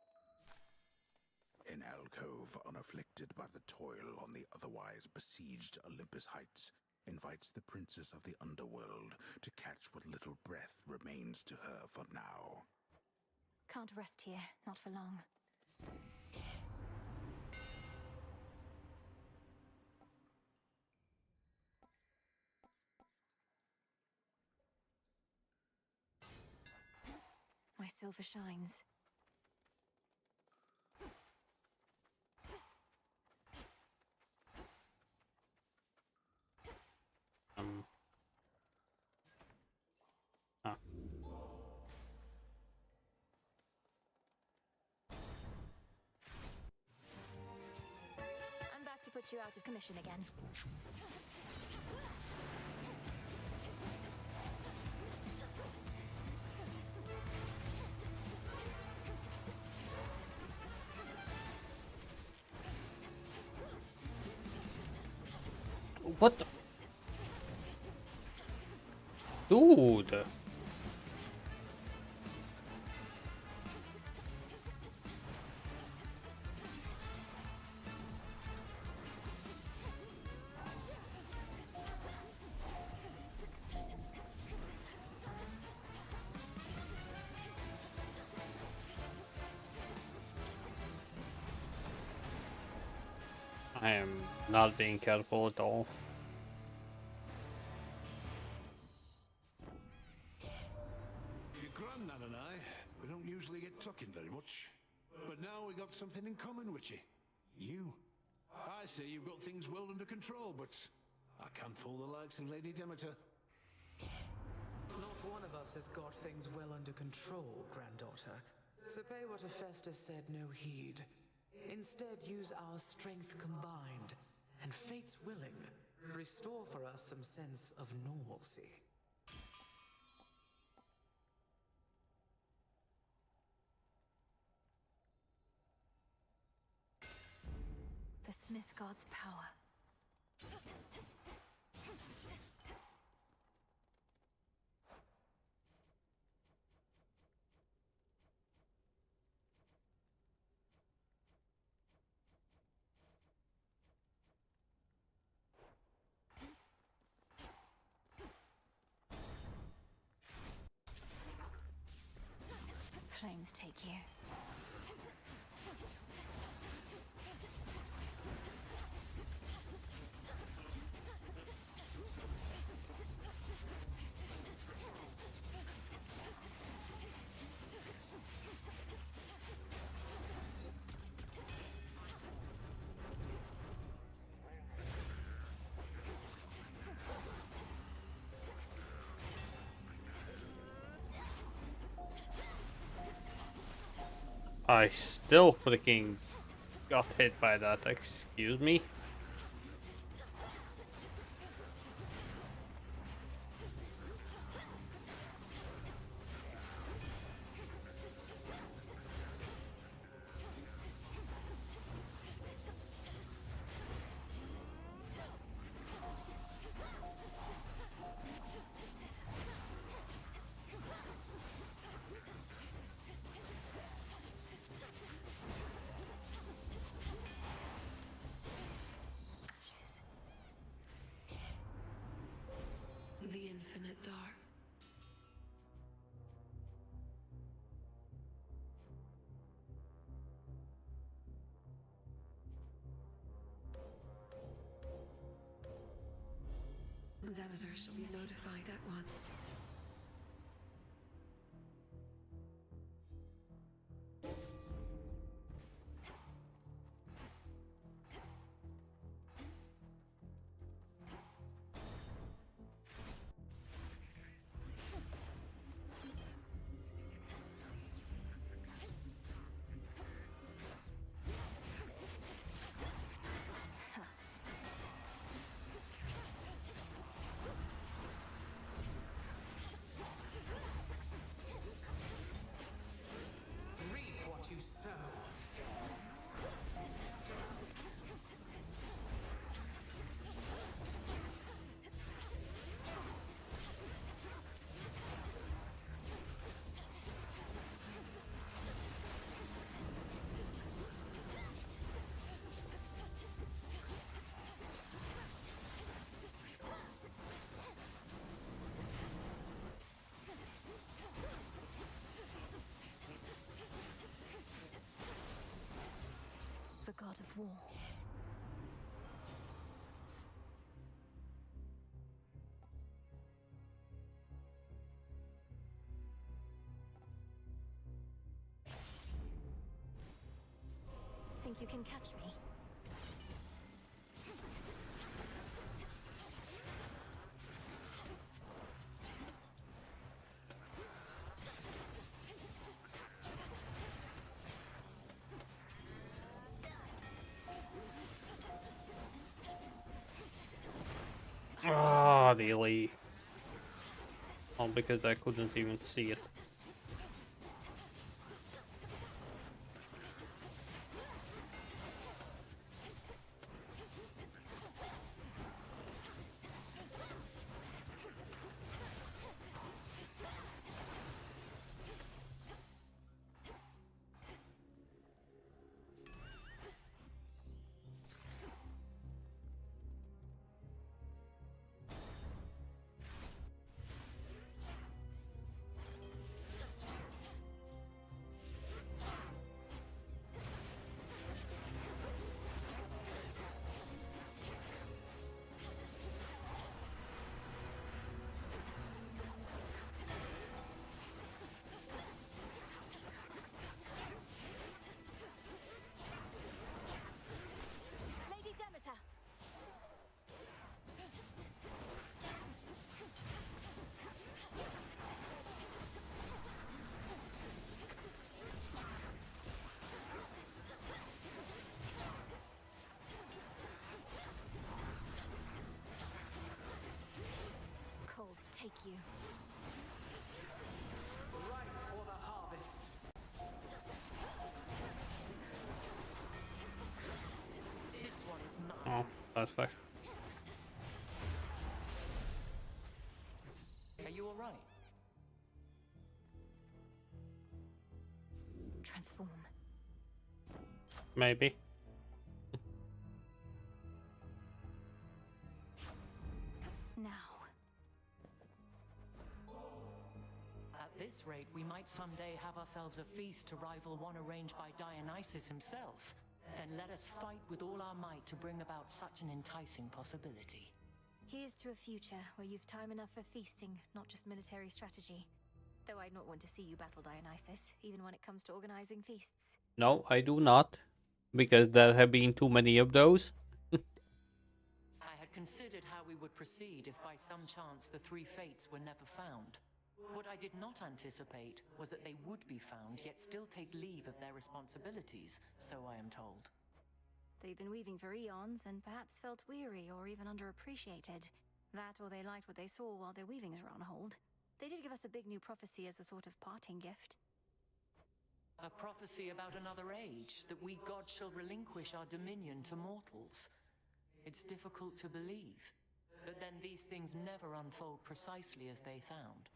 An alcove unafflicted by the toil on the otherwise besieged Olympus Heights invites the princess of the underworld to catch what little breath remains to her for now. Can't rest here, not for long. My silver shines. Ah. I'm back to put you out of commission again. What the? Dude! I am not being careful at all. Your Grandnan and I, we don't usually get talking very much. But now we got something in common with you. You. I say you've got things well under control, but I can't fool the likes of Lady Demeter. Not one of us has got things well under control, granddaughter. So pay what Hephaestus said no heed. Instead, use our strength combined, and fate's willing, restore for us some sense of normalcy. The Smith God's power. Flames take you. I still freaking got hit by that, excuse me? The infinite dark. Demeter shall be notified at once. art of war. Think you can catch me? Ah, really? All because I couldn't even see it. Lady Demeter! Cold, take you. Right for the harvest. This one is mine. Oh, that's fact. Are you alright? Transform. Maybe. Now. At this rate, we might someday have ourselves a feast to rival one arranged by Dionysus himself. Then let us fight with all our might to bring about such an enticing possibility. Here's to a future where you've time enough for feasting, not just military strategy. Though I'd not want to see you battle Dionysus, even when it comes to organizing feasts. No, I do not. Because there have been too many of those. I had considered how we would proceed if by some chance the three fates were never found. What I did not anticipate was that they would be found, yet still take leave of their responsibilities, so I am told. They've been weaving for eons and perhaps felt weary or even underappreciated. That or they liked what they saw while their weavings were on hold. They did give us a big new prophecy as a sort of parting gift. A prophecy about another age, that we gods shall relinquish our dominion to mortals. It's difficult to believe, but then these things never unfold precisely as they sound.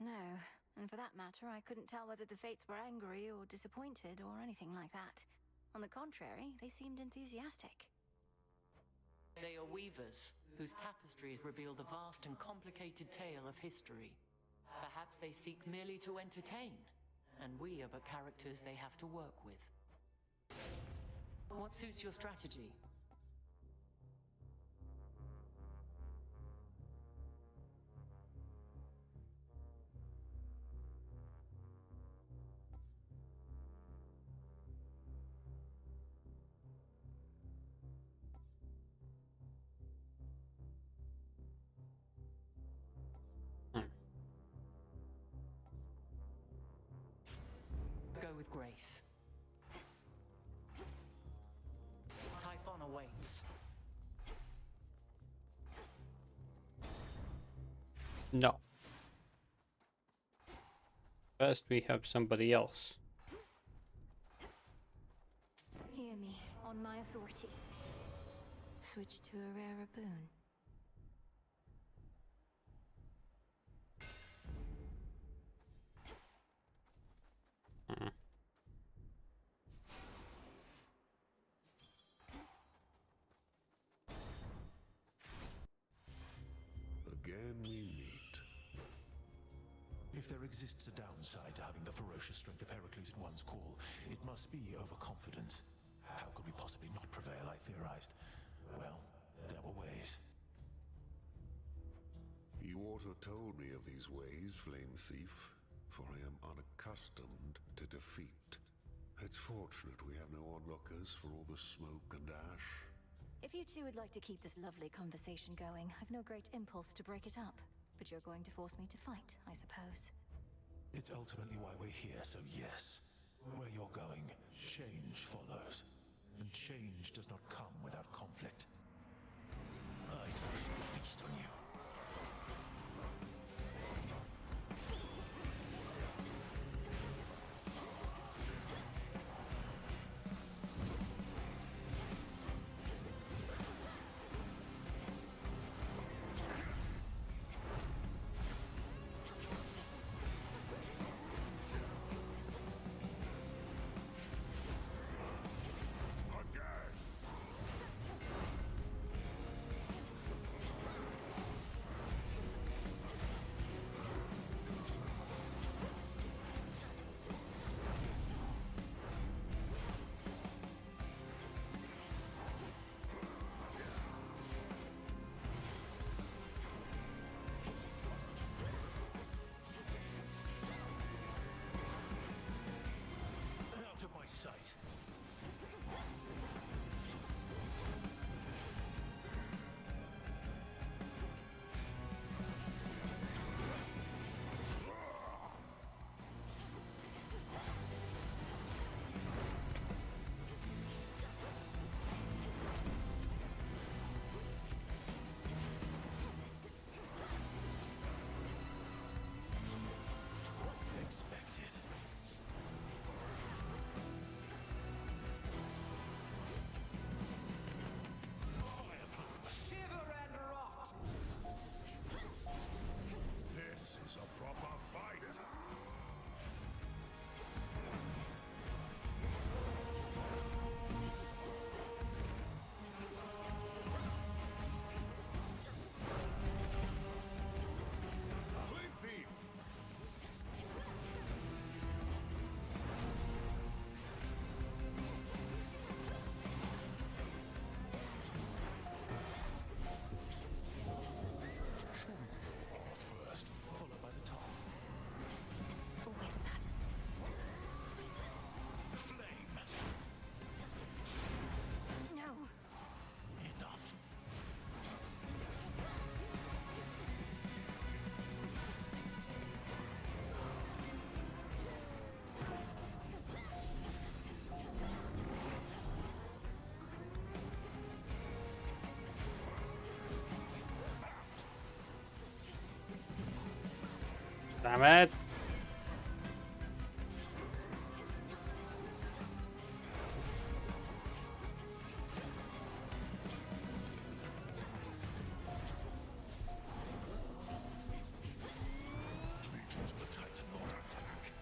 No, and for that matter, I couldn't tell whether the fates were angry or disappointed or anything like that. On the contrary, they seemed enthusiastic. They are weavers, whose tapestries reveal the vast and complicated tale of history. Perhaps they seek merely to entertain, and we are but characters they have to work with. What suits your strategy? Go with grace. Typhon awaits. No. First we have somebody else. Hear me, on my authority. Switch to a rarer boon. Again we meet. If there exists a downside to having the ferocious strength of Heracles at one's call, it must be overconfidence. How could we possibly not prevail, I theorized. Well, there were ways. You ought to have told me of these ways, Flame Thief, for I am unaccustomed to defeat. It's fortunate we have no onlookers for all the smoke and ash. If you two would like to keep this lovely conversation going, I've no great impulse to break it up. But you're going to force me to fight, I suppose. It's ultimately why we're here, so yes. Where you're going, change follows. And change does not come without conflict. I shall feast on you. Out of my sight. Expected. Shiver and rot! This is a proper fight! Flame Thief! First, followed by the top. Always a pattern. Flame! No! Enough. Damn it! Legions of the Titan Lord attack.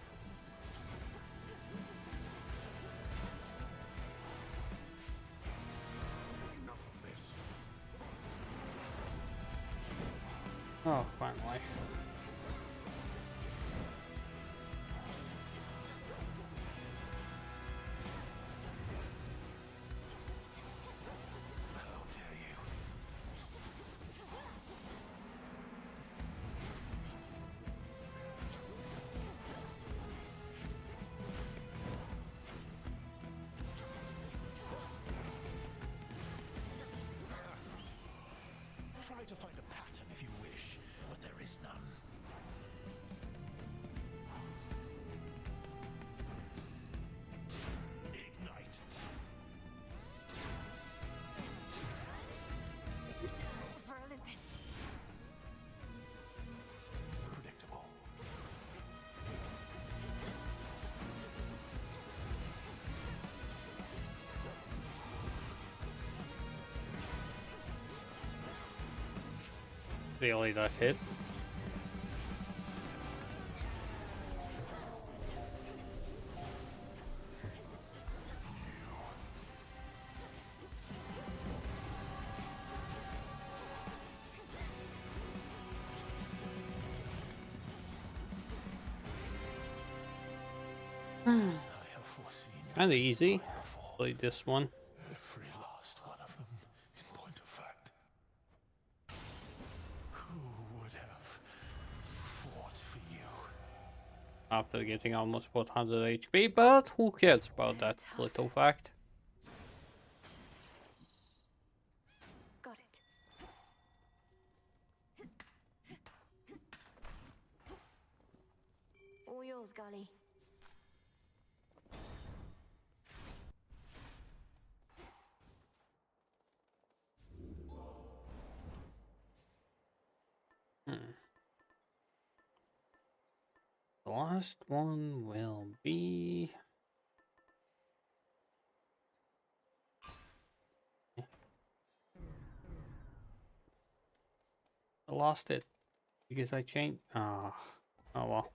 Enough of this. Oh, finally. How dare you? Try to find a pattern if you wish, but there is none. Ignite. For Olympus. Predictable. Really, that hit? I have foreseen And easy. before. Play this one. Every last one of them, in point of fact. Who would have fought for you? After getting almost 400 HP, but who cares about that little fact? Got it. All yours, Golly. The last one will be... I lost it because I changed. Oh well.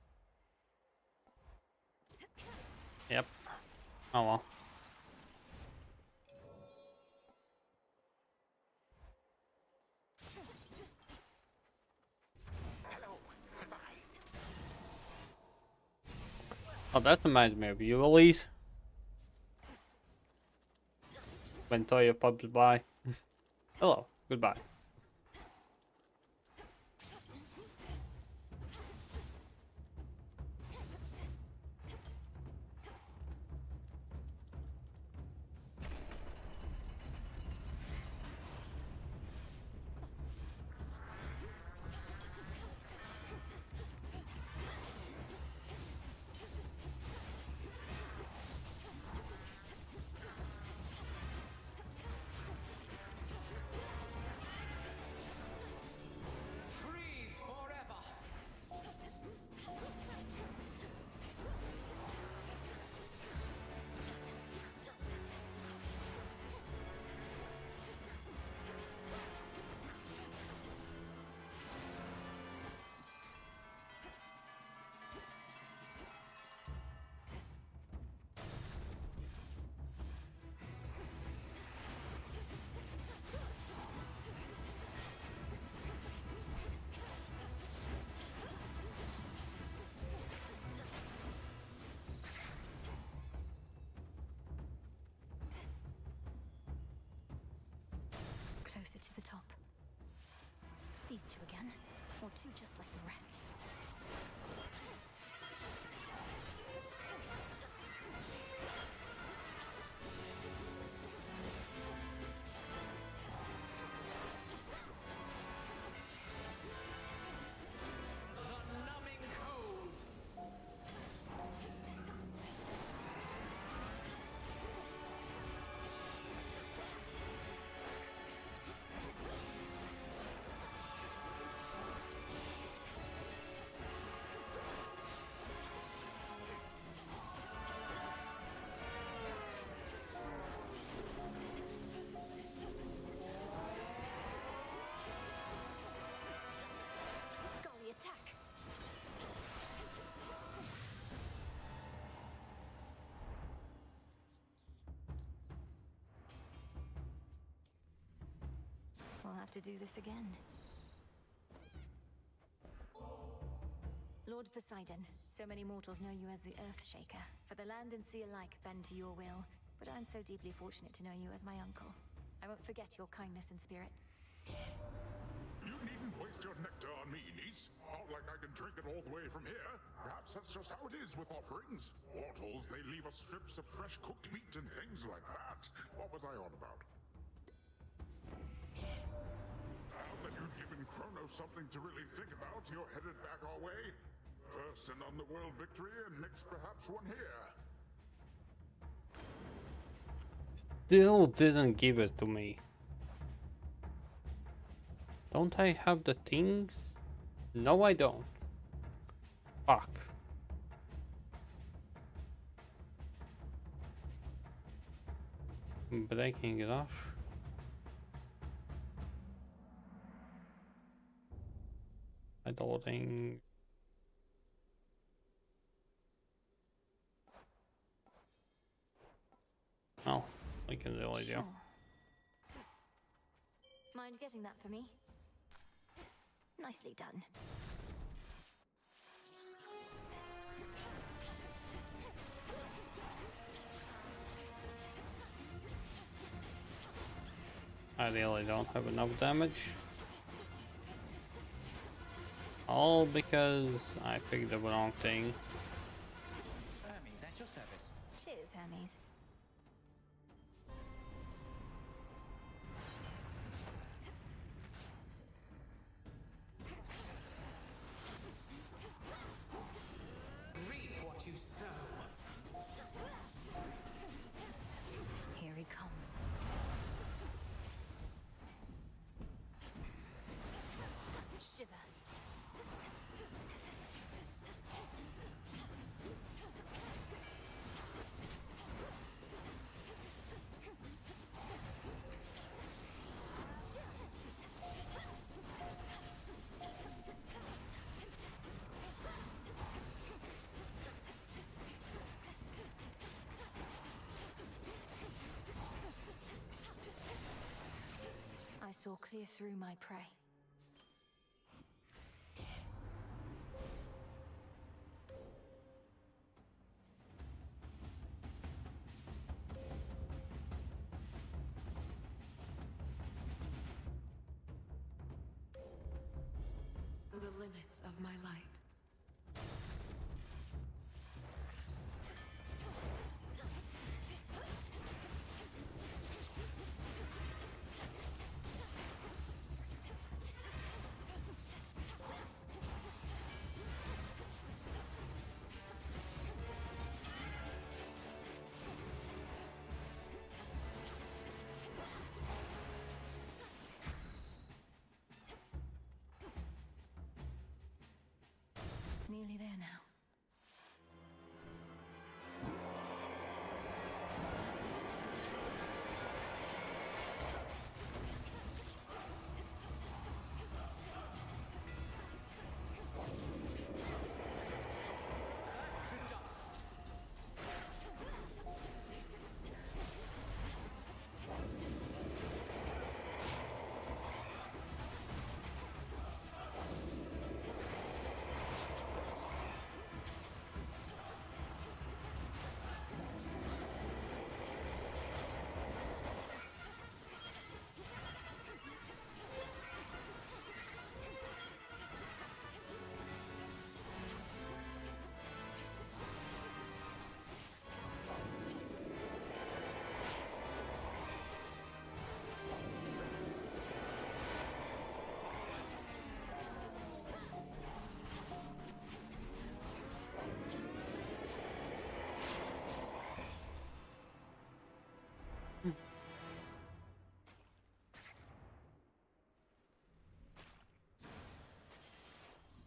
Yep. Oh well. Oh, that reminds me of you, Elise. When Toya pops by. Hello. Goodbye. Freeze forever! Closer to the top. These two again, or two just like the rest. The numbing cold! Golly, attack! We'll have to do this again. Lord Poseidon, so many mortals know you as the Earthshaker. For the land and sea alike bend to your will, but I'm so deeply fortunate to know you as my uncle. I won't forget your kindness and spirit. You needn't waste your nectar on me, niece. Not like I can drink it all the way from here. Perhaps that's just how it is with offerings. Mortals, they leave us strips of fresh cooked meat and things like that. What was I on about? Now that you've given Kronos something to really think about, you're headed back our way. First an underworld victory, and next perhaps one here. Still didn't give it to me. Don't I have the things? No, I don't. Fuck. Breaking rush. I don't think. Oh, we can really do. Sure. Mind getting that for me? Nicely done. I really don't have enough damage. All because I picked the wrong thing. Hermes, at your service. Cheers, Hermes. Reap what you sow. Here he comes. Shiver. I saw clear through my prey. The limits of my light. Nearly there now. To dust.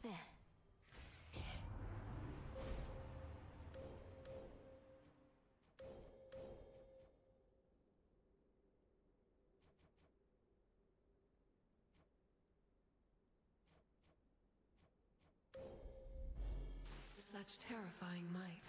There. Such terrifying might.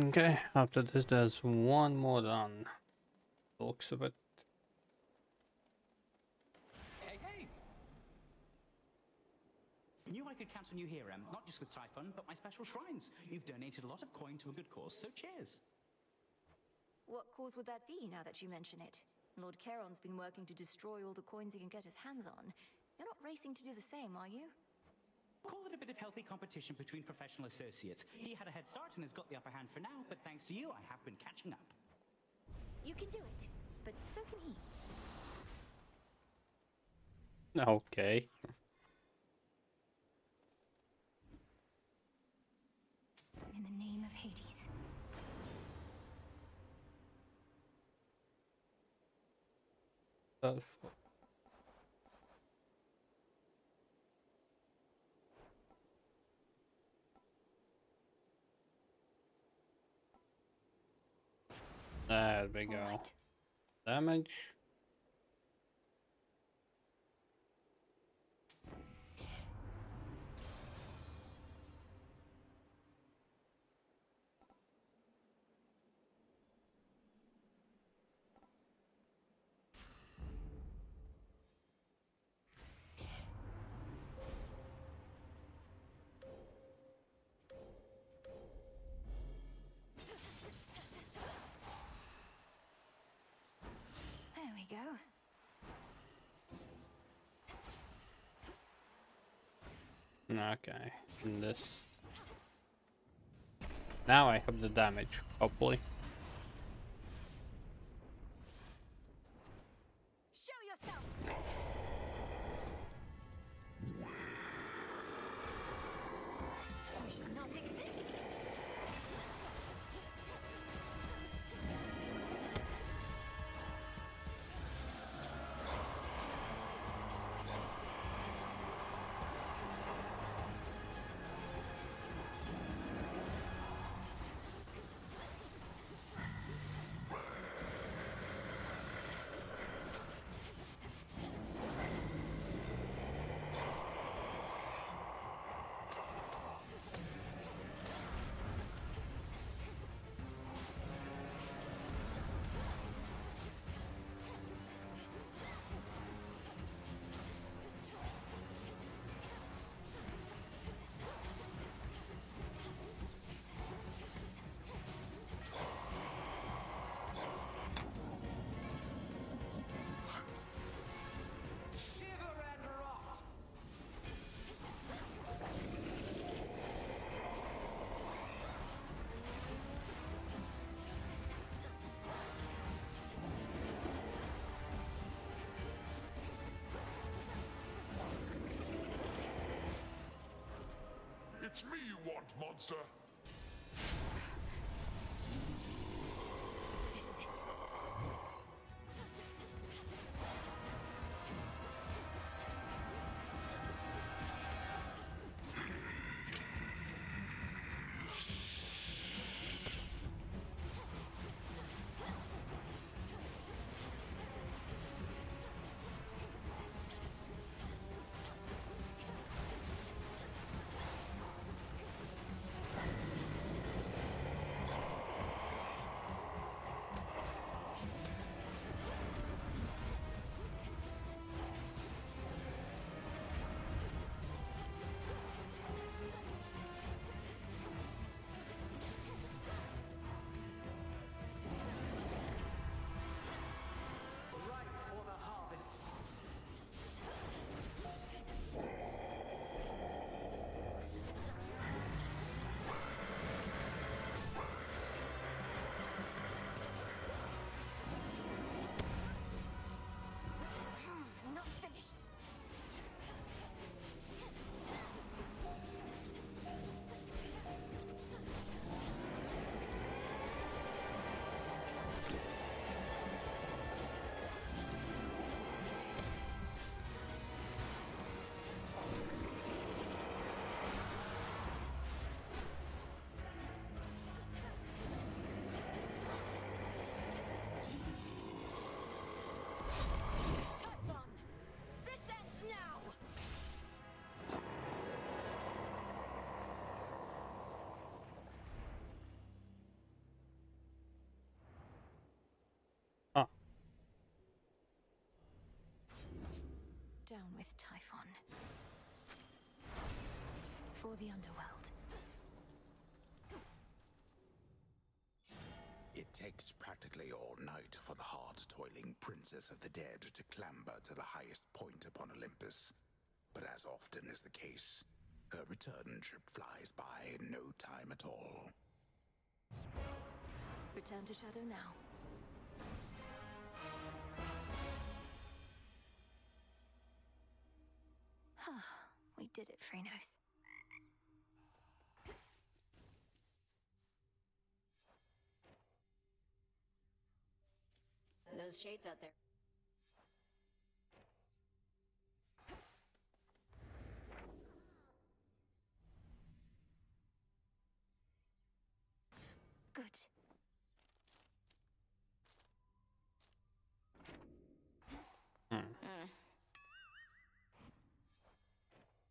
Okay, after this there's one more done. Looks of it. Hey, hey! Knew I could count on you here, not just with Typhon, but my special shrines. You've donated a lot of coin to a good cause, so cheers. What cause would that be, now that you mention it? Lord Charon's been working to destroy all the coins he can get his hands on. You're not racing to do the same, are you? Call it a bit of healthy competition between professional associates. He had a head start and has got the upper hand for now, but thanks to you, I have been catching up. You can do it, but so can he. Okay. In the name of Hades. There we go. Right. Damage. Okay, and this. Now I have the damage, hopefully. Show yourself! You should not exist! It's me you want, monster! This is it. Not finished. This ends now! Huh. Down with Typhon. For the underworld. It takes practically all night for the hard-toiling Princess of the Dead to clamber to the highest point upon Olympus. But as often is the case, her return trip flies by in no time at all. Return to Shadow now. We did it, Phrenos. Those shades out there. Good.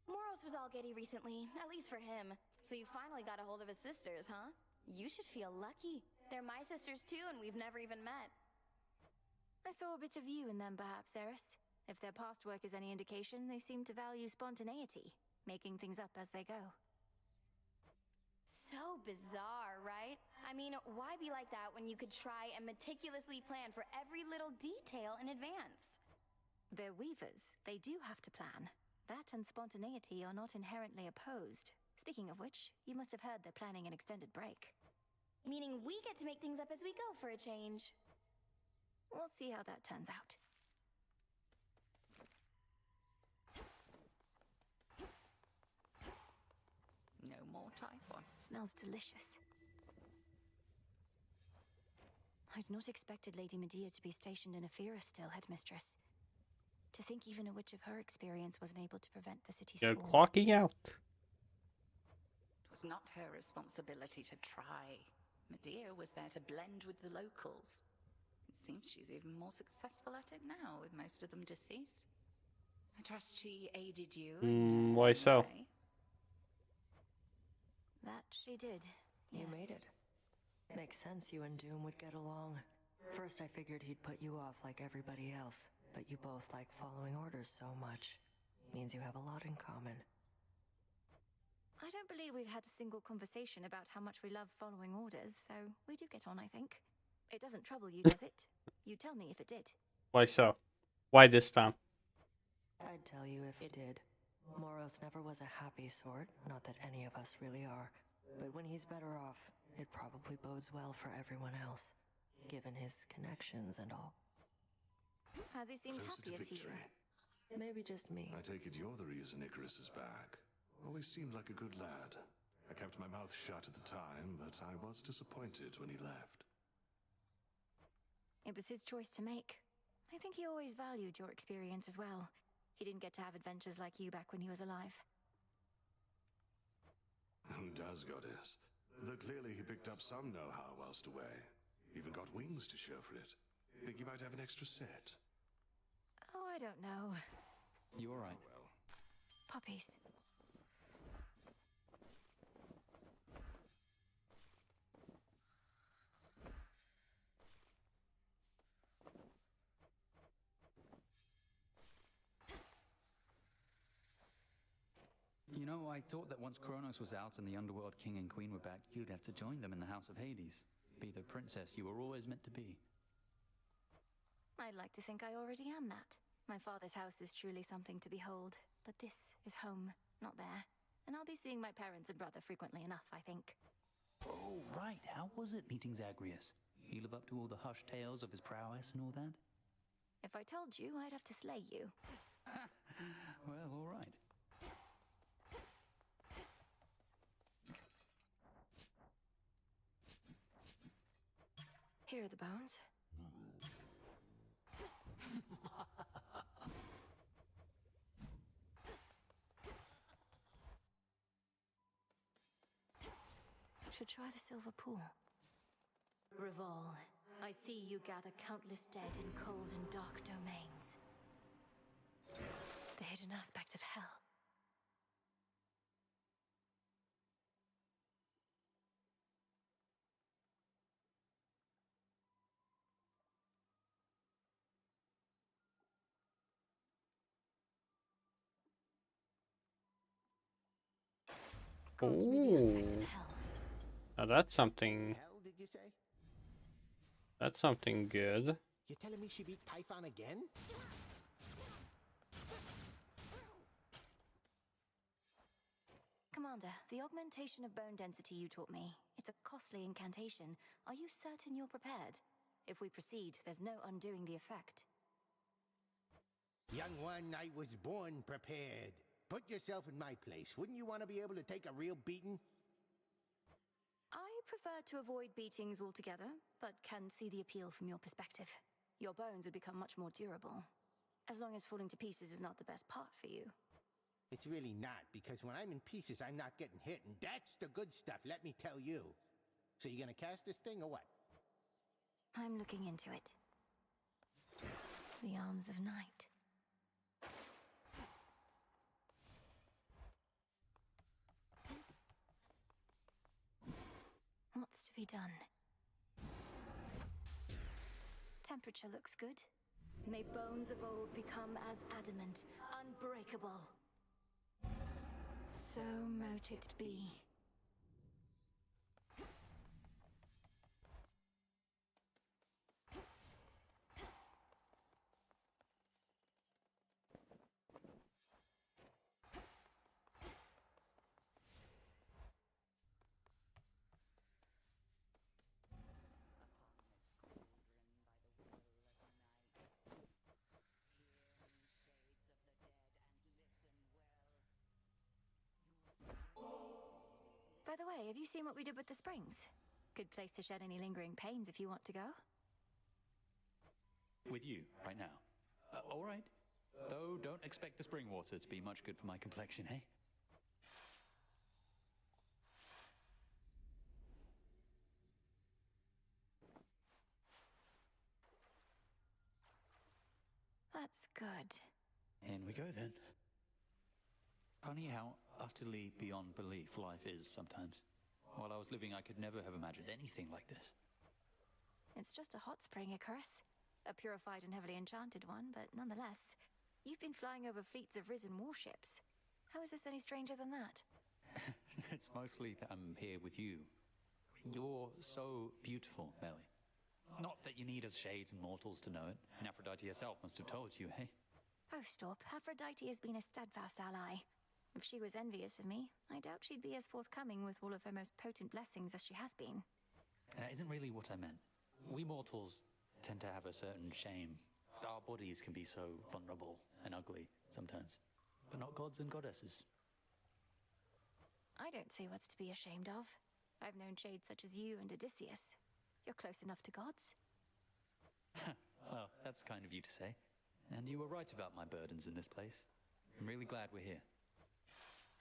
Moros was all giddy recently, at least for him. So you finally got a hold of his sisters, huh? You should feel lucky. They're my sisters too, and we've never even met. I saw a bit of you in them, perhaps, Eris. If their past work is any indication, they seem to value spontaneity, making things up as they go. So bizarre, right? I mean, why be like that when you could try and meticulously plan for every little detail in advance? They're weavers. They do have to plan. That and spontaneity are not inherently opposed. Speaking of which, you must have heard they're planning an extended break. Meaning we get to make things up as we go for a change. We'll see how that turns out. No more typhon. Smells delicious. I'd not expected Lady Medea to be stationed in Ephira still, Headmistress. To think even a witch of her experience wasn't able to prevent the city's You're fall. clocking out. It was not her responsibility to try. Medea was there to blend with the locals. It seems she's even more successful at it now, with most of them deceased. I trust she aided you. Why so? Way. That she did. You Yes. made it. Makes sense you and Doom would get along. First I figured he'd put you off like everybody else, but you both like following orders so much. Means you have a lot in common. I don't believe we've had a single conversation about how much we love following orders, so we do get on, I think. It doesn't trouble you, does it? You tell me if it did. Why so? Why this time? I'd tell you if it did. Moros never was a happy sort, not that any of us really are. But when he's better off, it probably bodes well for everyone else, given his connections and all. Has he seemed Closer to happier to you? victory. Maybe just me. I take it you're the reason Icarus is back. Always seemed like a good lad. I kept my mouth shut at the time, but I was disappointed when he left. It was his choice to make. I think he always valued your experience as well. He didn't get to have adventures like you back when he was alive. Who does, goddess? Though clearly he picked up some know-how whilst away. Even got wings to show for it. Think he might have an extra set? Oh, I don't know. You alright? Well. Puppies. You know, I thought that once Kronos was out and the Underworld King and Queen were back, you'd have to join them in the House of Hades. Be the princess you were always meant to be. I'd like to think I already am that. My father's house is truly something to behold, but this is home, not there. And I'll be seeing my parents and brother frequently enough, I think. Oh, right. How was it meeting Zagreus? He live up to all the hushed tales of his prowess and all that? If I told you, I'd have to slay you. Well, alright. Here are the bones. Should try the silver pool. Revol, I see you gather countless dead in cold and dark domains. The hidden aspect of hell. Ooh. Now that's something. Hell, did you say? That's something good. You're telling me she beat Typhon again? Commander, the augmentation of bone density you taught me, it's a costly incantation. Are you certain you're prepared? If we proceed, there's no undoing the effect. Young one, I was born prepared. Put yourself in my place. Wouldn't you want to be able to take a real beating? I prefer to avoid beatings altogether, but can see the appeal from your perspective. Your bones would become much more durable. As long as falling to pieces is not the best part for you. It's really not, because when I'm in pieces, I'm not getting hit, and that's the good stuff, let me tell you. So you gonna cast this thing, or what? I'm looking into it. The Arms of Night. What's to be done? Temperature looks good. May bones of old become as adamant, unbreakable. So mote it be. By the way, have you seen what we did with the springs? Good place to shed any lingering pains if you want to go. With you, right now. All right. Though, don't expect the spring water to be much good for my complexion, eh? That's good. In we go, then. Funny how utterly beyond belief life is sometimes. While I was living, I could never have imagined anything like this. It's just a hot spring, Icarus. A purified and heavily enchanted one, but nonetheless, you've been flying over fleets of risen warships. How is this any stranger than that? It's mostly that I'm here with you. You're so beautiful, Melly. Not that you need us shades and mortals to know it. And Aphrodite herself must have told you, eh? Oh, stop. Aphrodite has been a steadfast ally. If she was envious of me, I doubt she'd be as forthcoming with all of her most potent blessings as she has been. That isn't really what I meant. We mortals tend to have a certain shame. Our bodies can be so vulnerable and ugly sometimes. But not gods and goddesses. I don't see what's to be ashamed of. I've known shades such as you and Odysseus. You're close enough to gods. Well, that's kind of you to say. And you were right about my burdens in this place. I'm really glad we're here.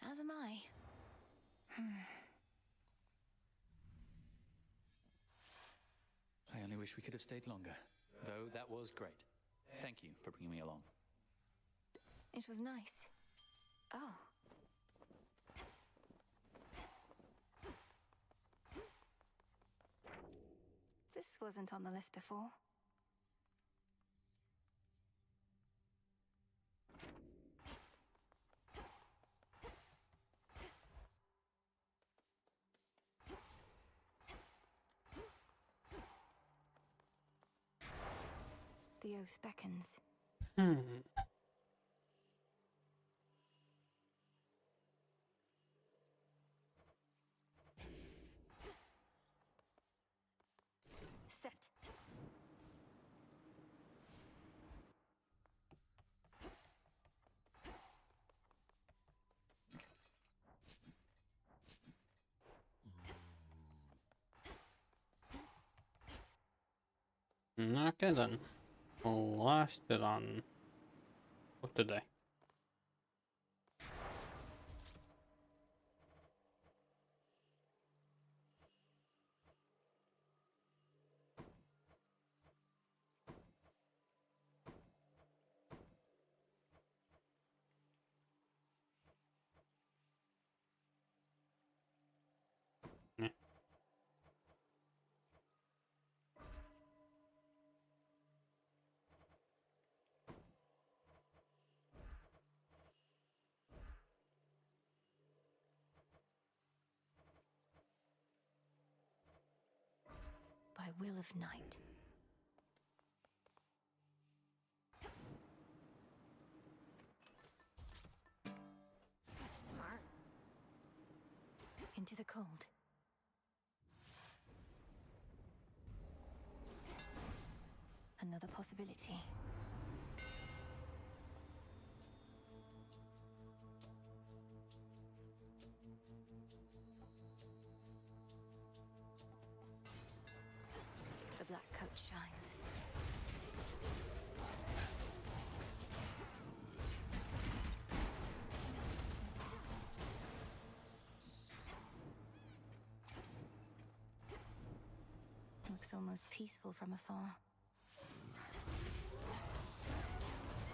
As am I. I only wish we could have stayed longer. Though that was great. Thank you for bringing me along. It was nice. Oh. This wasn't on the list before. The oath beckons. Set. Okay then. Last bit on of today. Yeah. By will of night. Smart. Into the cold. Another possibility. The black coat shines. Looks almost peaceful from afar.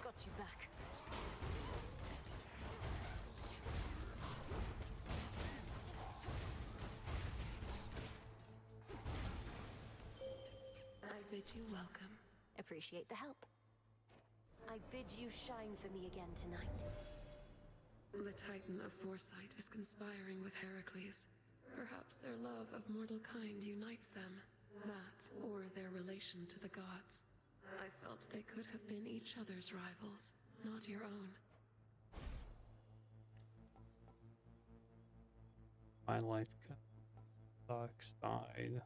Got you back. I bid you welcome. Appreciate the help. I bid you shine for me again tonight. The Titan of Foresight is conspiring with Heracles. Perhaps their love of mortal kind unites them. That, or their relation to the gods. I felt they could have been each other's rivals, not your own. Highlight dark side.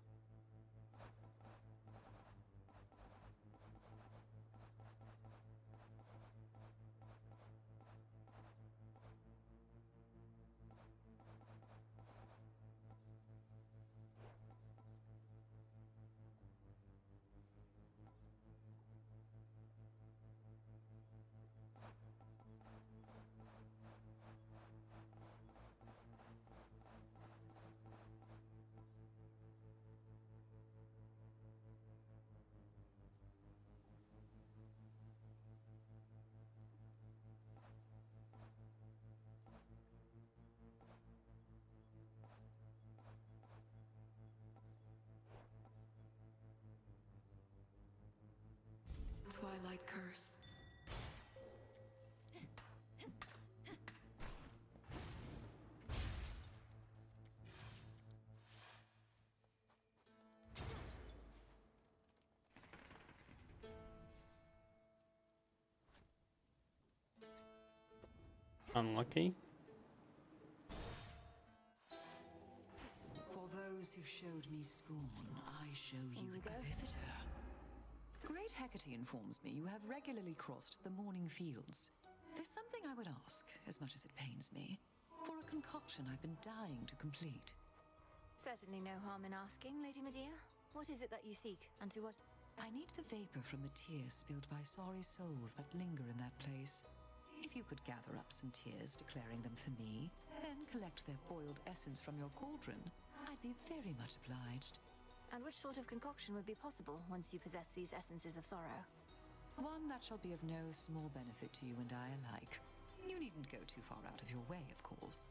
twilight curse. Unlucky. For those who showed me scorn, I show you a visitor. Great Hecate informs me you have regularly crossed the morning fields. There's something I would ask, as much as it pains me, for a concoction I've been dying to complete. Certainly no harm in asking, Lady Medea. What is it that you seek, and to what? I need the vapor from the tears spilled by sorry souls that linger in that place. If you could gather up some tears declaring them for me, then collect their boiled essence from your cauldron, I'd be very much obliged. And which sort of concoction would be possible once you possess these essences of sorrow? One that shall be of no small benefit to you and I alike. You needn't go too far out of your way, of course.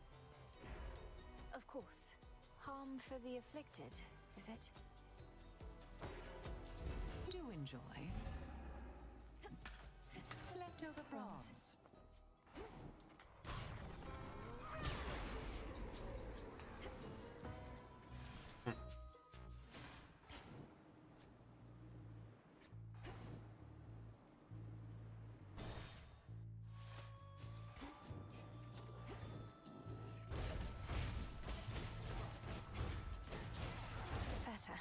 Of course. Harm for the afflicted, is it? Do enjoy. Leftover bronze. Better.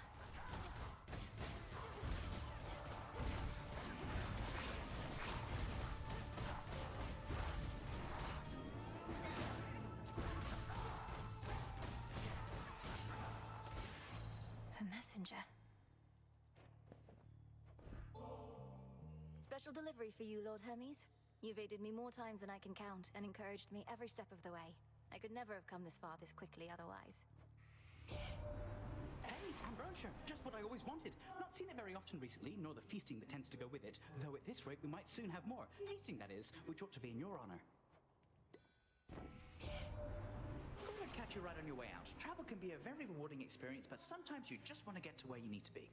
The messenger. Special delivery for you, Lord Hermes. You've aided me more times than I can count and encouraged me every step of the way. I could never have come this far this quickly otherwise. Hey, ambrosia! Just what I always wanted. Not seen it very often recently, nor the feasting that tends to go with it. Though at this rate we might soon have more. Feasting, that is, which ought to be in your honor. Thought I'd catch you right on your way out. Travel can be a very rewarding experience, but sometimes you just want to get to where you need to be.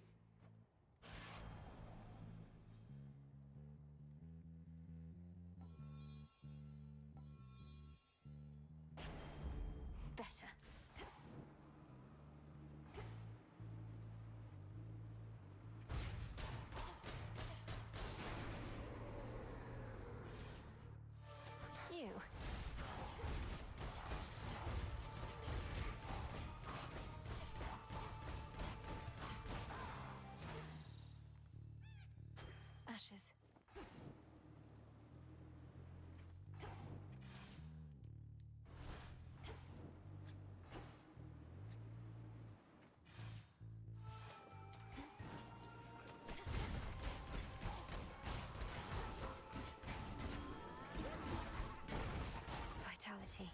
Better. You. Ashes. Vitality.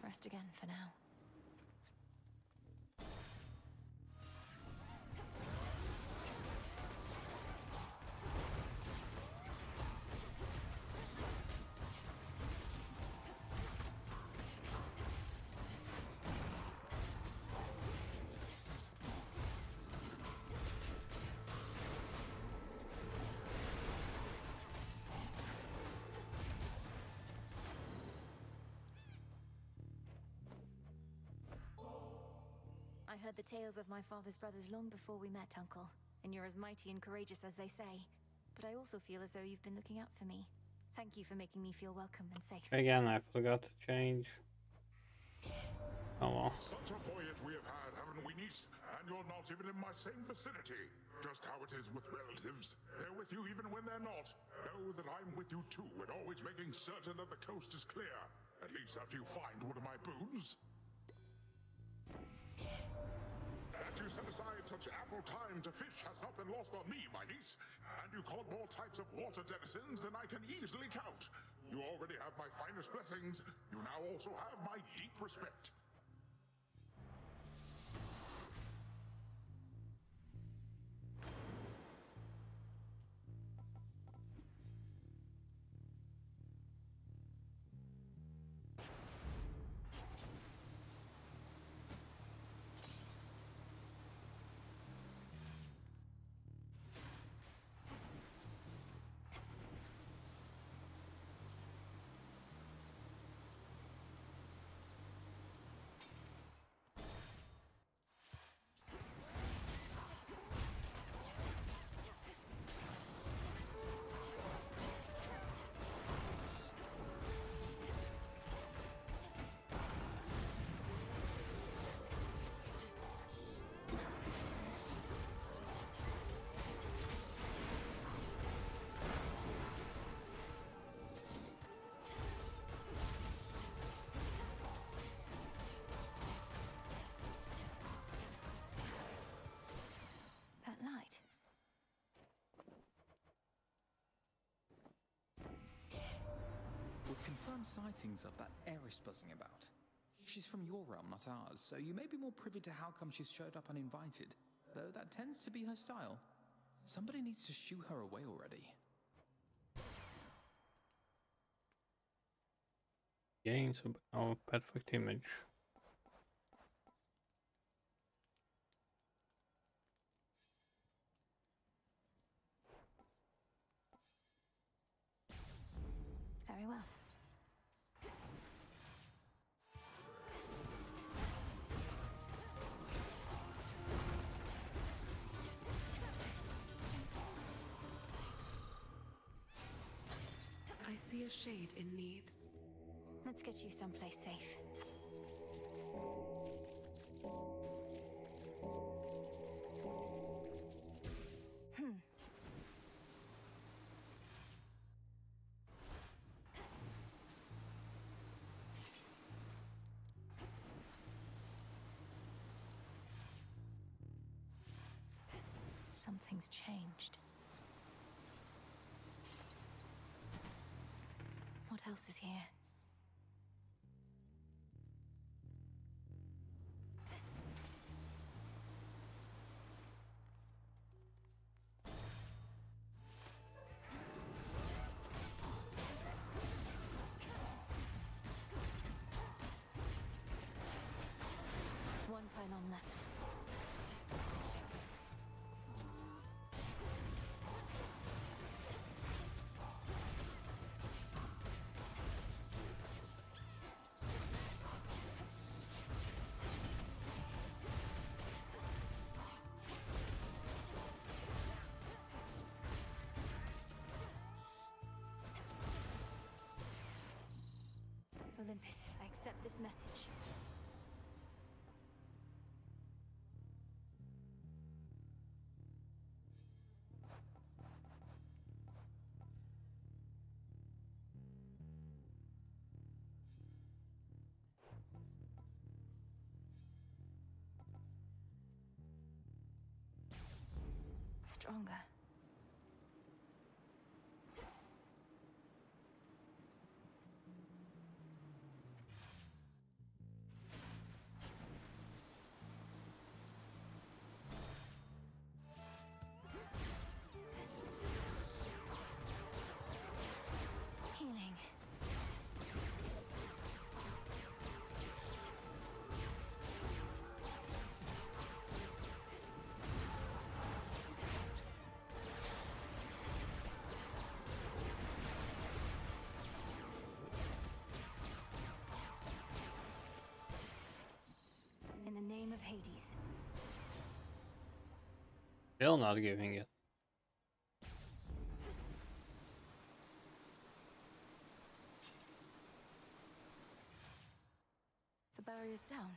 Rest again for now. I heard the tales of my father's brothers long before we met, Uncle. And you're as mighty and courageous as they say. But I also feel as though you've been looking out for me. Thank you for making me feel welcome and safe. Again, I forgot to change. Oh well. Such a voyage we have had, haven't we, niece? And you're not even in my same vicinity. Just how it is with relatives. They're with you even when they're not. Know that I'm with you too, and always making certain that the coast is clear. At least after you find one of my boons. That you set aside such ample time to fish has not been lost on me, my niece. And you caught more types of water denizens than I can easily count. You already have my finest blessings. You now also have my deep respect. Confirmed sightings of that heiress buzzing about. She's from your realm, not ours, so you may be more privy to how come she's showed up uninvited, though that tends to be her style. Somebody needs to shoo her away already. Gains our perfect image. Very well. I see a shade in need. Let's get you someplace safe. Something's changed. What else is here? One pylon left. Olympus, I accept this message. Stronger. Healing. In the name of Hades. Still not giving it. The barrier's down.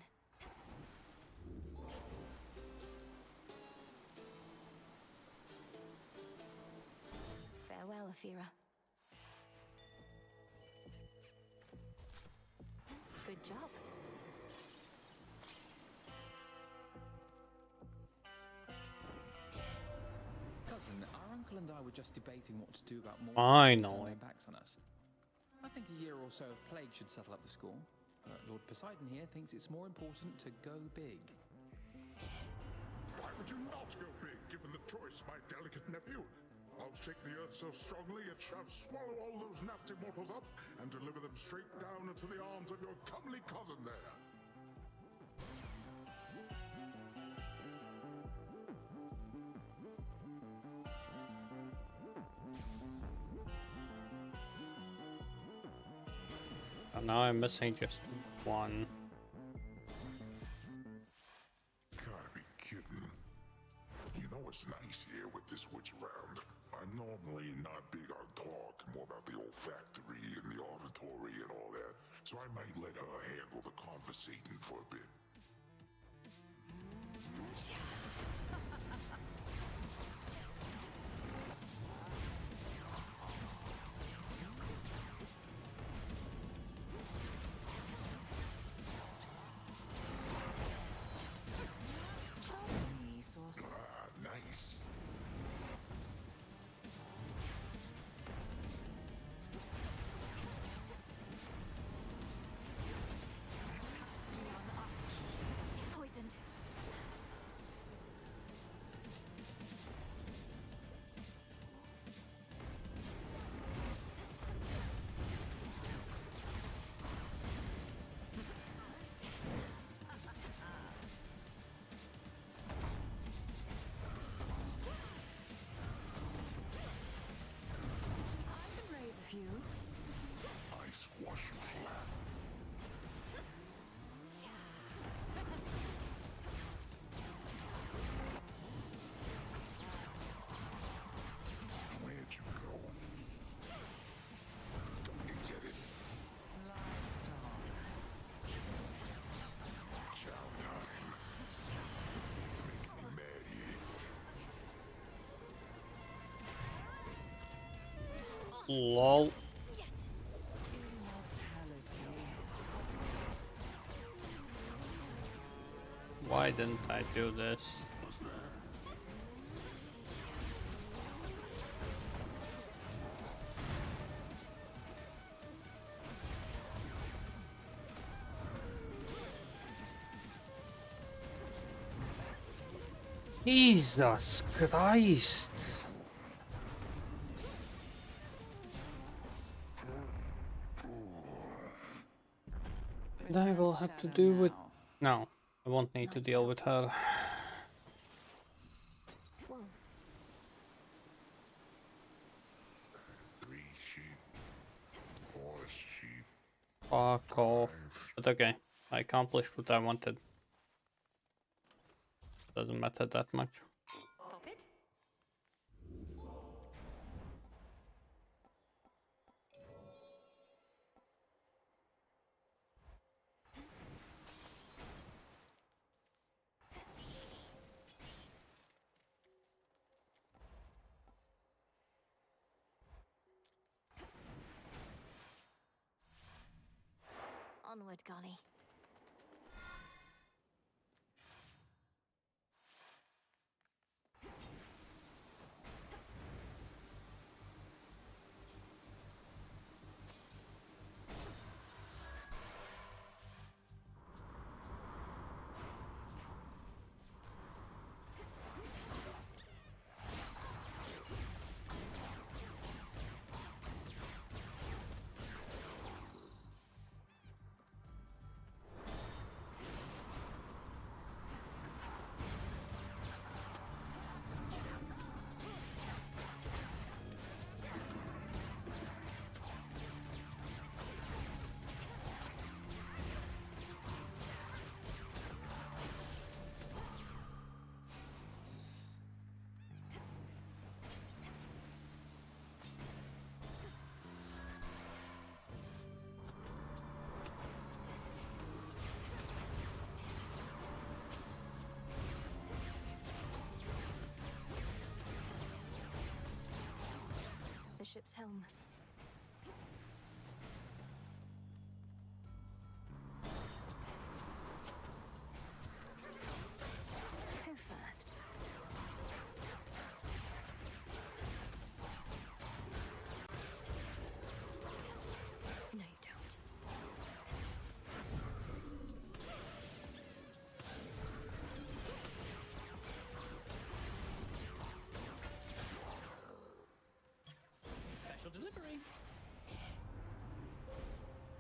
Farewell, Athera. Good job. Cousin, our uncle and I were just debating what to do about more Finally. turning their backs on us. I think a year or so of plague should settle up the school. But Lord Poseidon here thinks it's more important to go big. Why would you not go big, given the choice, my delicate nephew? I'll shake the earth so strongly it shall swallow all those nasty mortals up and deliver them straight down into the arms of your comely cousin there. And now I'm missing just one. Gotta be kidding. You know it's nice here with this witch around. I'm normally not big on talk, more about the olfactory and the auditory and all that, so I might let her handle the conversating for a bit. Ah, nice. Lol. Why didn't I do this? Jesus Christ! And I will have to do with... No, I won't need to deal with her. Fuck off. But okay, I accomplished what I wanted. Doesn't matter that much. Pop it. Onward, Golly. The ship's helm. Who first? No, you don't. Special delivery.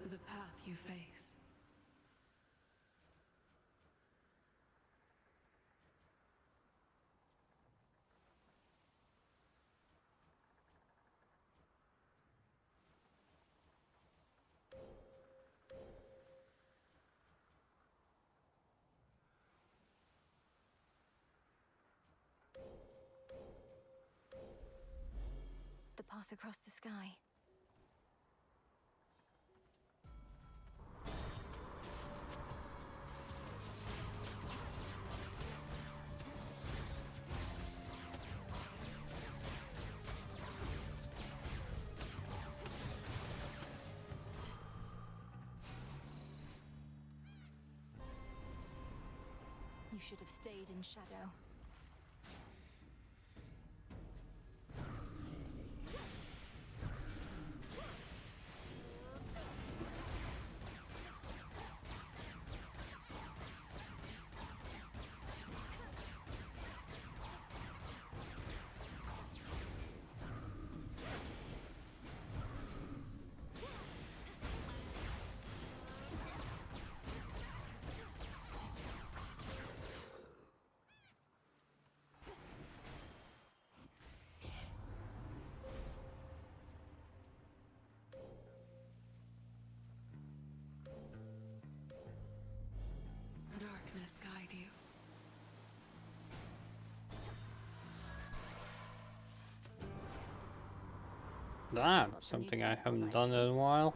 The path you face. The path across the sky. You should have stayed in shadow. Darkness guide you. Damn, something I haven't done in a while.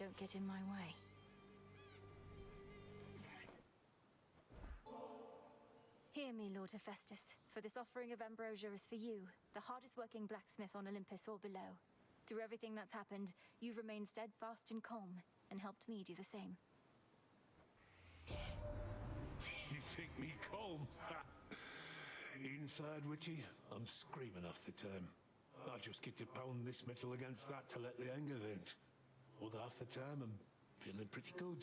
don't get in my way. Hear me, Lord Hephaestus, for this offering of ambrosia is for you, the hardest working blacksmith on Olympus or below. Through everything that's happened, you've remained steadfast and calm, and helped me do the same. You think me calm? Inside, Witchy, I'm screaming half the time. I just get to pound this metal against that to let the anger vent. Other half the time, I'm feeling pretty good,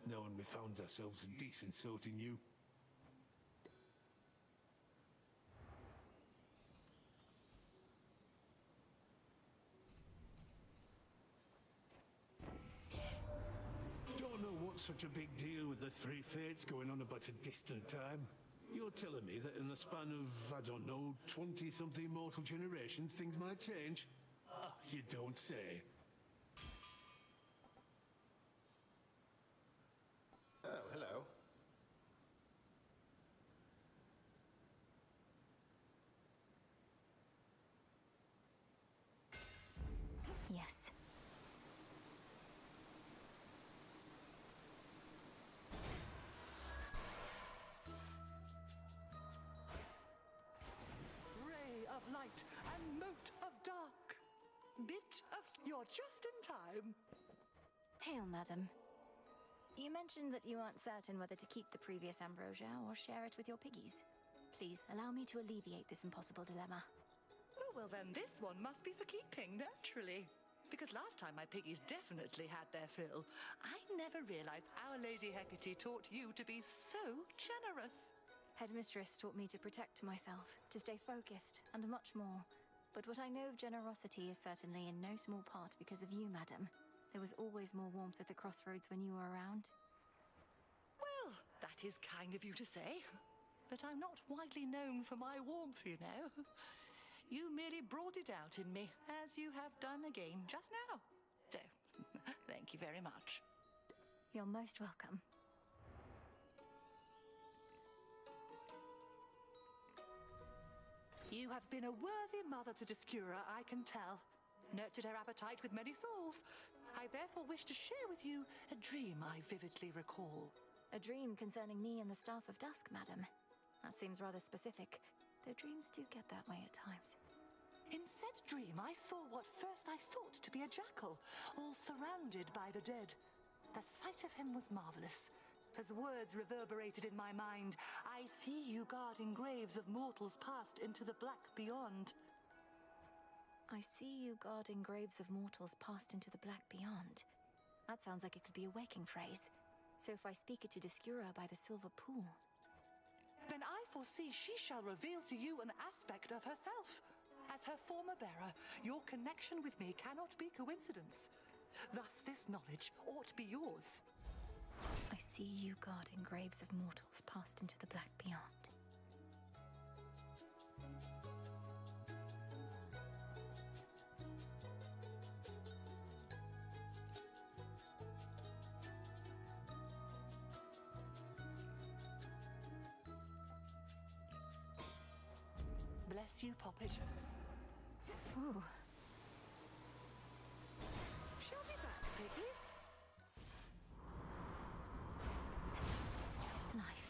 knowing we found ourselves a decent sort in you. Don't know what's such a big deal with the three fates going on about a distant time. You're telling me that in the span of, I don't know, 20-something mortal generations, things might change? Ah, you don't say. Oh, hello. Yes. Ray of light and mote of dark. Bit of... You're just in time. Hail, madam. You mentioned that you aren't certain whether to keep the previous ambrosia or share it with your piggies. Please, allow me to alleviate this impossible dilemma. Oh, well then this one must be for keeping, naturally. Because last time my piggies definitely had their fill. I never realized Our Lady Hecate taught you to be so generous. Headmistress taught me to protect myself, to stay focused, and much more. But what I know of generosity is certainly in no small part because of you, madam. There was always more warmth at the crossroads when you were around. Well, that is kind of you to say. But I'm not widely known for my warmth, you know. You merely brought it out in me, as you have done again just now. So, thank you very much. You're most welcome. You have been a worthy mother to Discura, I can tell. Nurtured her appetite with many souls. I therefore wish to share with you a dream I vividly recall. A dream concerning me and the Staff of Dusk, madam. That seems rather specific, though dreams do get that way at times. In said dream, I saw what first I thought to be a jackal, all surrounded by the dead. The sight of him was marvelous. As words reverberated in my mind, I see you guarding graves of mortals passed into the black beyond. I see you guarding graves of mortals passed into the black beyond. That sounds like it could be a waking phrase. So if I speak it to Discura by the silver pool... Then I foresee she shall reveal to you an aspect of herself. As her former bearer, your connection with me cannot be coincidence. Thus this knowledge ought be yours. I see you guarding graves of mortals passed into the black beyond. Bless you, Poppet. Ooh. She'll be back, piggies. Life.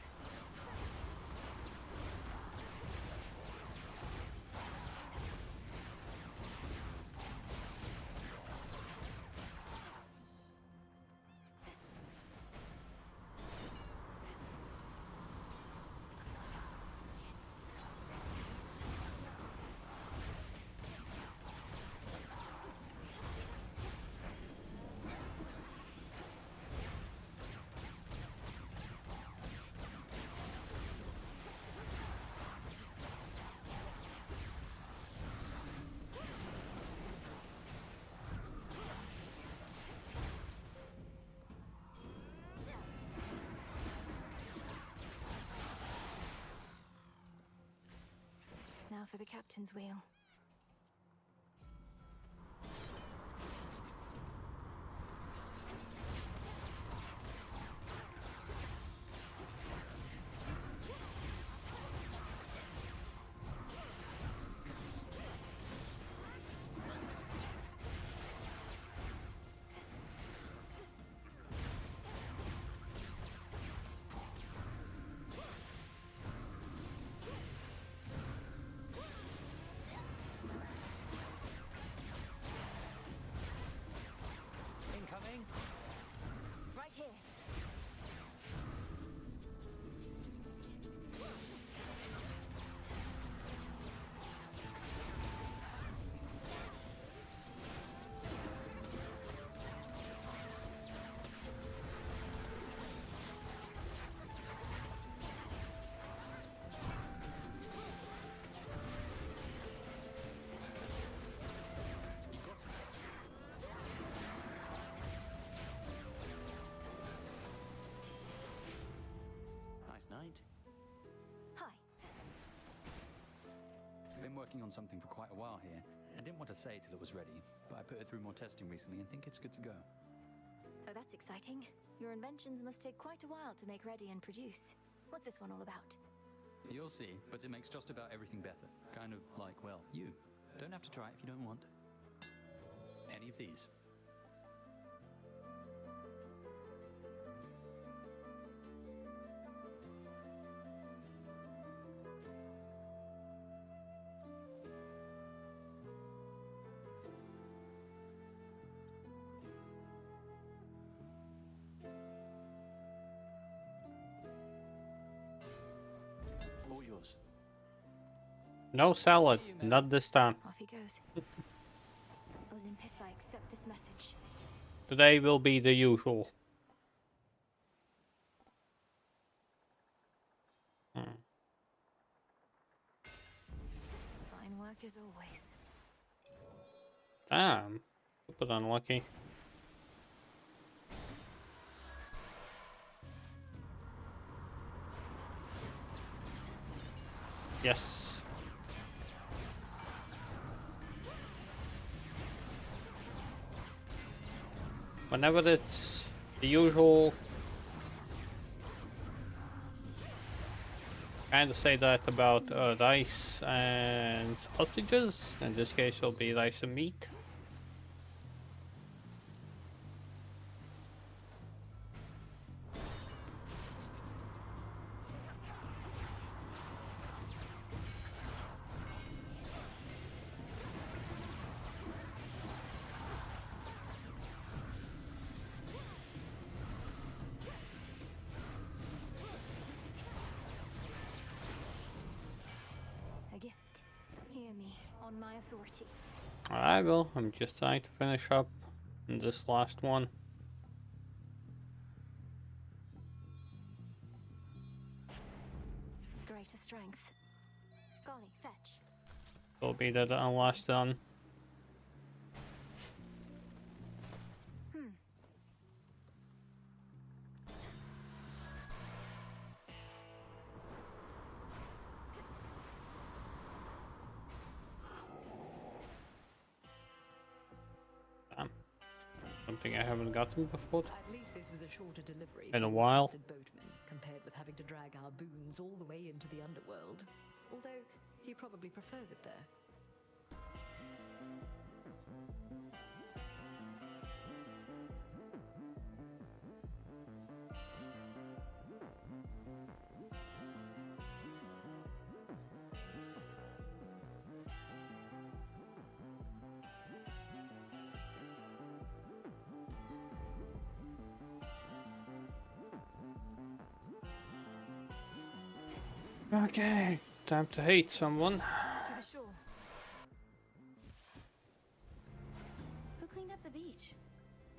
Now for the captain's wheel. working on something for quite a while here. I didn't want to say till it was ready, but I put it through more testing recently and think it's good to go. Oh, that's exciting. Your inventions must take quite a while to make ready and produce. What's this one all about? You'll see, but it makes just about everything better. Kind of like, well, you. Don't have to try it if you don't want. Any of these. All yours. No salad, not this time. Off he goes. Olympus, I accept this message. Today will be the usual. Fine work as always. Damn, super unlucky. Yes. Whenever it's the usual, kind of say that about rice and sausages. In this case, it'll be rice and meat. A gift. Hear me, on my authority. I will. I'm just trying to finish up this last one. Greater strength. Golly, fetch. It'll be the last done. Something I haven't gotten before At least this was a shorter delivery in a from while. trusted boatman, compared with having to drag our boons all the way into the underworld. Although he probably prefers it there. Okay, time to hate someone. To the shore. Who cleaned up the beach?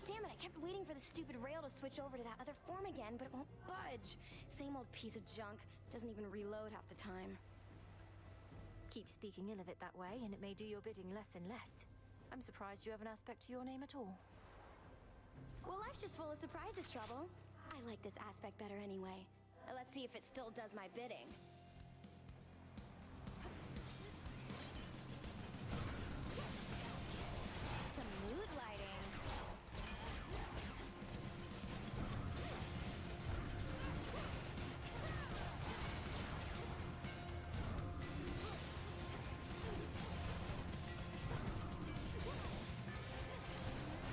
Damn it, I kept waiting for the stupid rail to switch over to that other form again, but it won't budge. Same old piece of junk. Doesn't even reload half the time. Keep speaking ill of it that way, and it may do your bidding less and less. I'm surprised you have an aspect to your name at all. Well, life's just full of surprises, Trouble. I like this aspect better anyway. Let's see if it still does my bidding. Some mood lighting.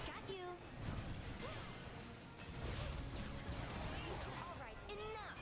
Got you. All right, enough.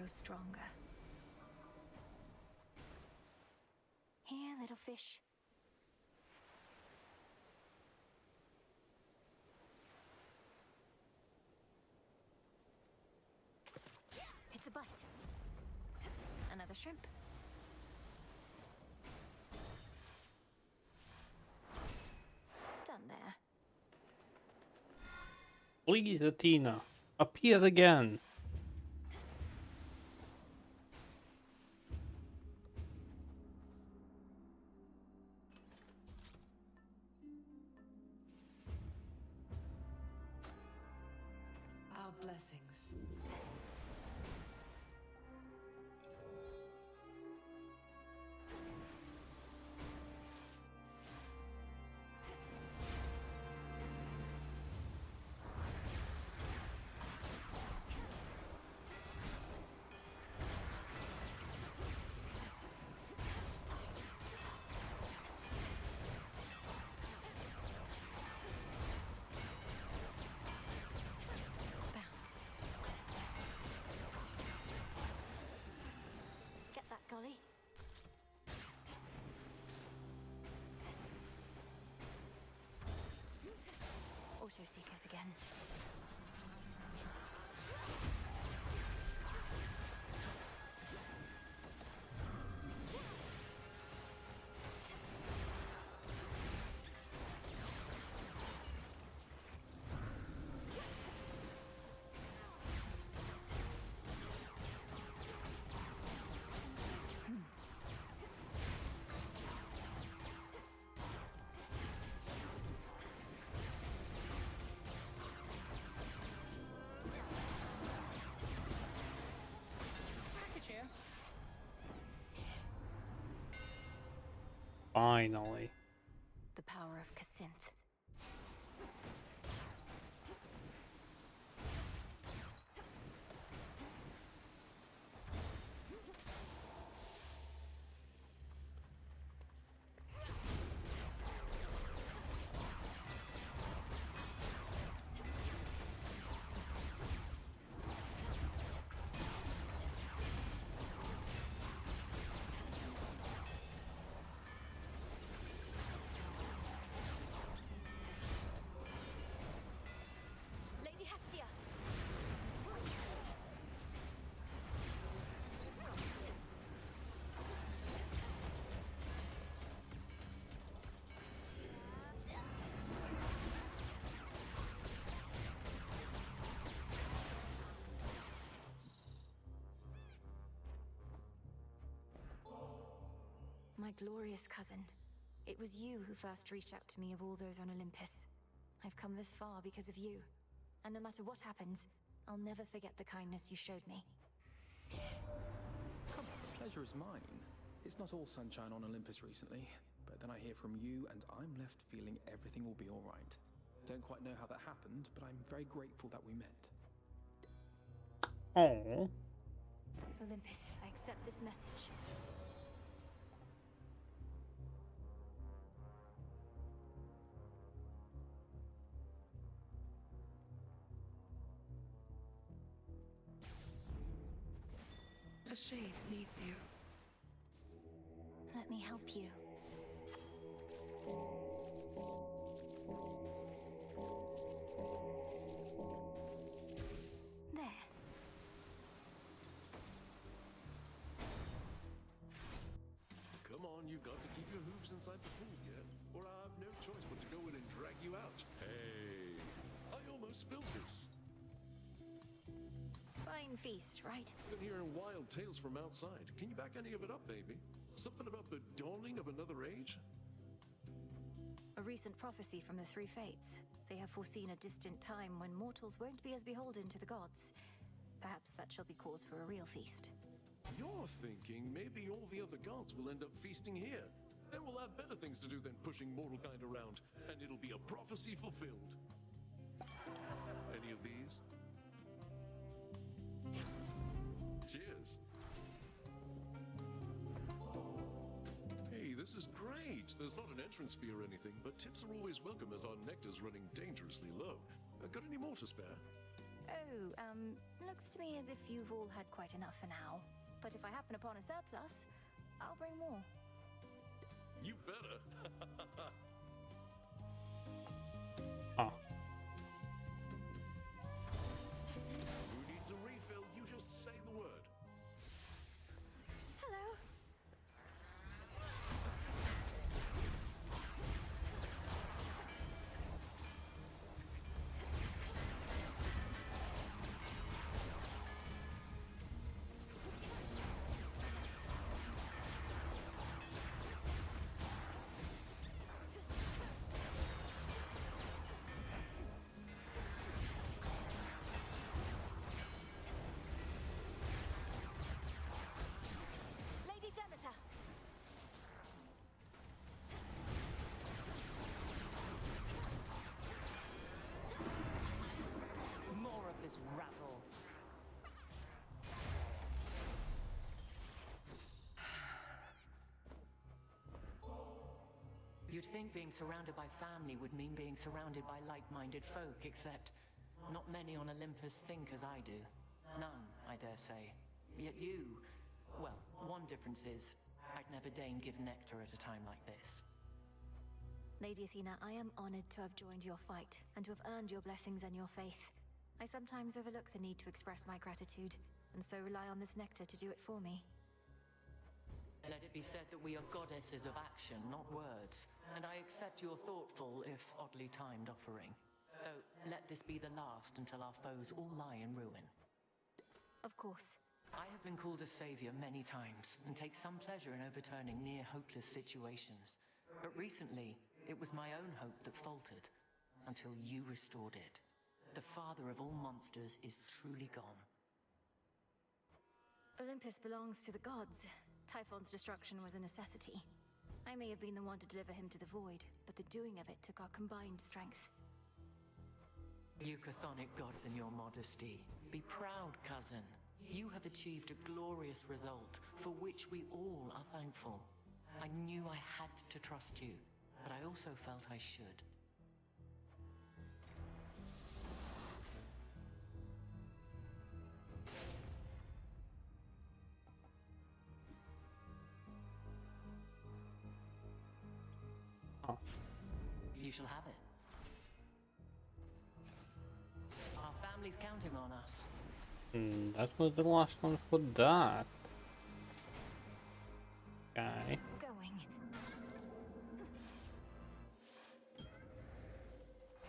grow stronger. Here, little fish. It's a bite. Another shrimp. Done there. Please, Athena, appear again. Our blessings. Get that, Golly. Auto seekers again. Finally. The power of Kacinth. Lady Hestia. My glorious cousin. It was you who first reached out to me of all those on Olympus. I've come this far because of you. And no matter what happens, I'll never forget the kindness you showed me. Come on, the pleasure is mine. It's not all sunshine on Olympus recently, but then I hear from you and I'm left feeling everything will be all right. Don't quite know how that happened, but I'm very grateful that we met. Oh. Olympus, I accept this message. A shade needs you. Let me help you. There. Come on, you've got to keep your hooves inside the pool yet, or I have no choice but to go in and drag you out. Hey, I almost spilled this. Fine feast, right? Been hearing wild tales from outside. Can you back any of it up, baby? Something about the dawning of another age? A recent prophecy from the Three Fates. They have foreseen a distant time when mortals won't be as beholden to the gods. Perhaps that shall be cause for a real feast. You're thinking maybe all the other gods will end up feasting here. Then we'll have better things to do than pushing mortal kind around, and it'll be a prophecy fulfilled. Any of these? Cheers. Hey, this is great. There's not an entrance fee or anything, but tips are always welcome as our nectar's running dangerously low. Got any more to spare? Oh, looks to me as if you've all had quite enough for now. But if I happen upon a surplus, I'll bring more. You better. Oh. Who needs a refill? You just say the word. Hello. Lady Demeter. More of this rabble. You'd think being surrounded by family would mean being surrounded by like-minded folk, except not many on Olympus think as I do. None, I dare say. Yet you, well, one difference is I'd never deign give nectar at a time like this. Lady Athena, I am honored to have joined your fight and to have earned your blessings and your faith. I sometimes overlook the need to express my gratitude, and so rely on this nectar to do it for me. Let it be said that we are goddesses of action, not words, and I accept your thoughtful, if oddly timed, offering. Though, let this be the last until our foes all lie in ruin. Of course. I have been called a savior many times, and take some pleasure in overturning near-hopeless situations. But recently, it was my own hope that faltered, until you restored it. The father of all monsters is truly gone. Olympus belongs to the gods. Typhon's destruction was a necessity. I may have been the one to deliver him to the void, but the doing of it took our combined strength. You chthonic gods and your modesty. Be proud, cousin. You have achieved a glorious result, for which we all are thankful. I knew I had to trust you, but I also felt I should. Oh. You shall have it. Our family's counting on us. That was the last one for that. Okay. Going.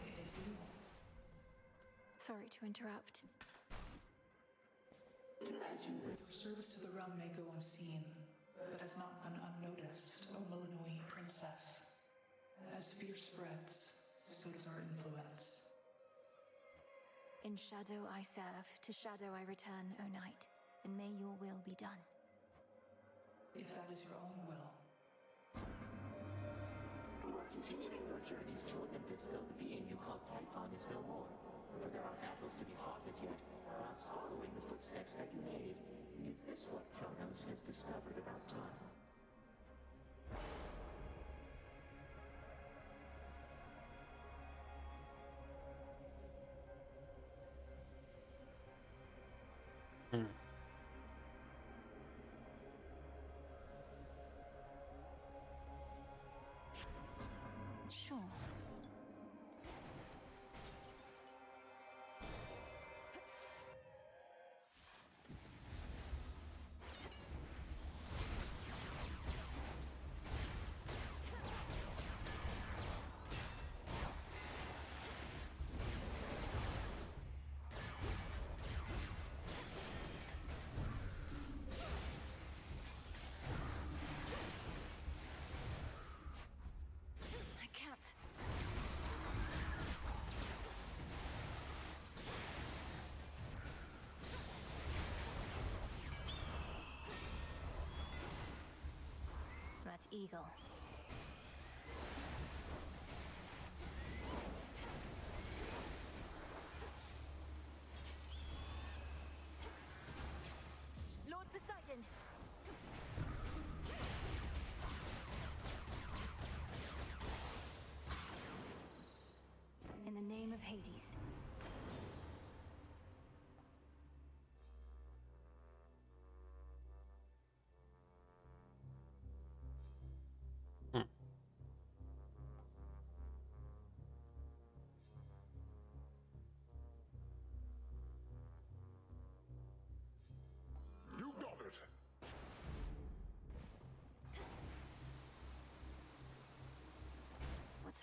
It is you. Sorry to interrupt. Your service to the realm may go unseen, but has not gone unnoticed, O Millennium Princess. As fear spreads, so does our influence. In shadow I serve, to shadow I return, O night, and may your will be done. If that is your own will. You are continuing your journeys to Olympus, though the being you call Typhon is no more. For there are battles to be fought as yet, whilst following the footsteps that you made. Is this what Kronos has discovered about time? Sure. I can't. That eagle. Lord Poseidon! In the name of Hades.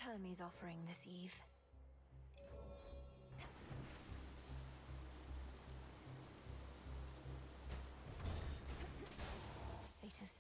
Hermes offering this eve? Satyrs.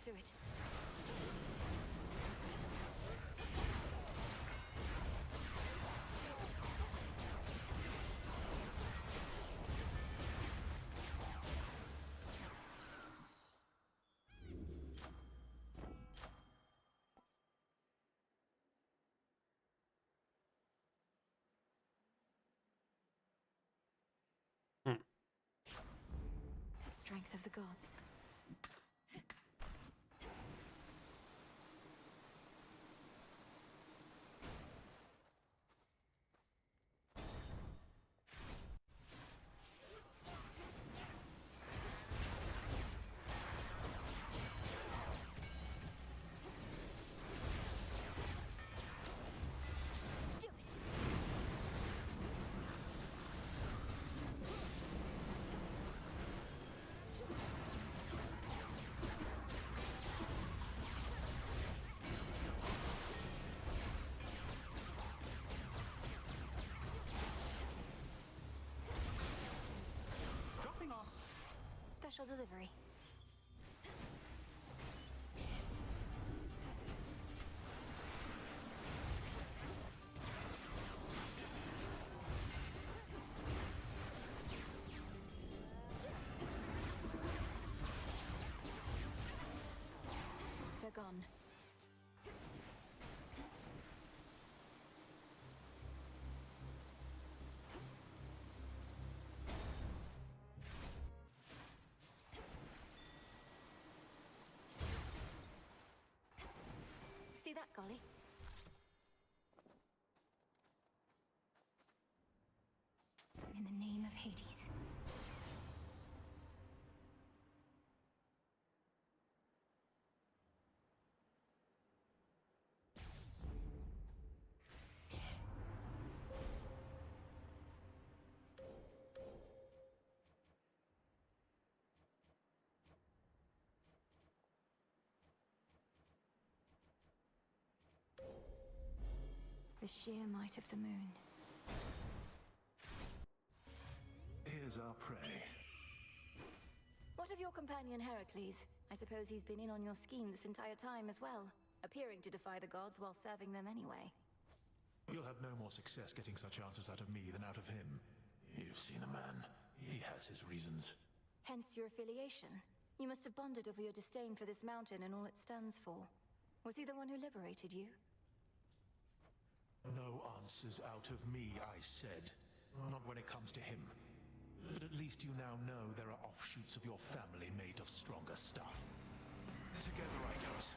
Do it. Strength of the gods. Special delivery. They're gone. See that, Golly? In the name of Hades. The sheer might of the moon. Here's our prey. What of your companion Heracles? I suppose he's been in on your scheme this entire time as well, appearing to defy the gods while serving them anyway. You'll have no more success getting such answers out of me than out of him. You've seen the man. He has his reasons. Hence your affiliation. You must have bonded over your disdain for this mountain and all it stands for. Was he the one who liberated you? No answers out of me, I said. Not when it comes to him. But at least you now know there are offshoots of your family made of stronger stuff. Together, Itos.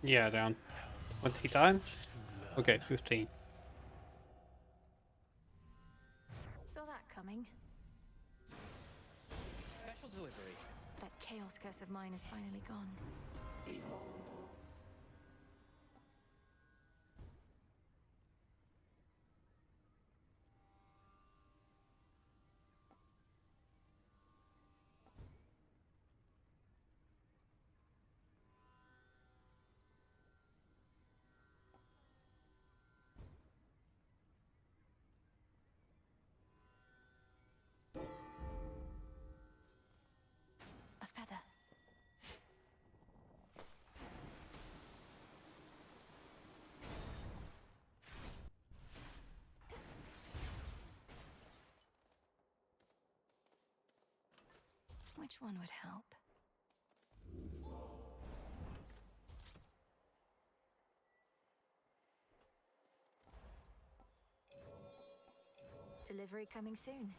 Yeah, down 20 times. Okay, 15. Saw that coming. Special delivery. That chaos curse of mine is finally gone. A feather. Which one would help? Delivery coming soon.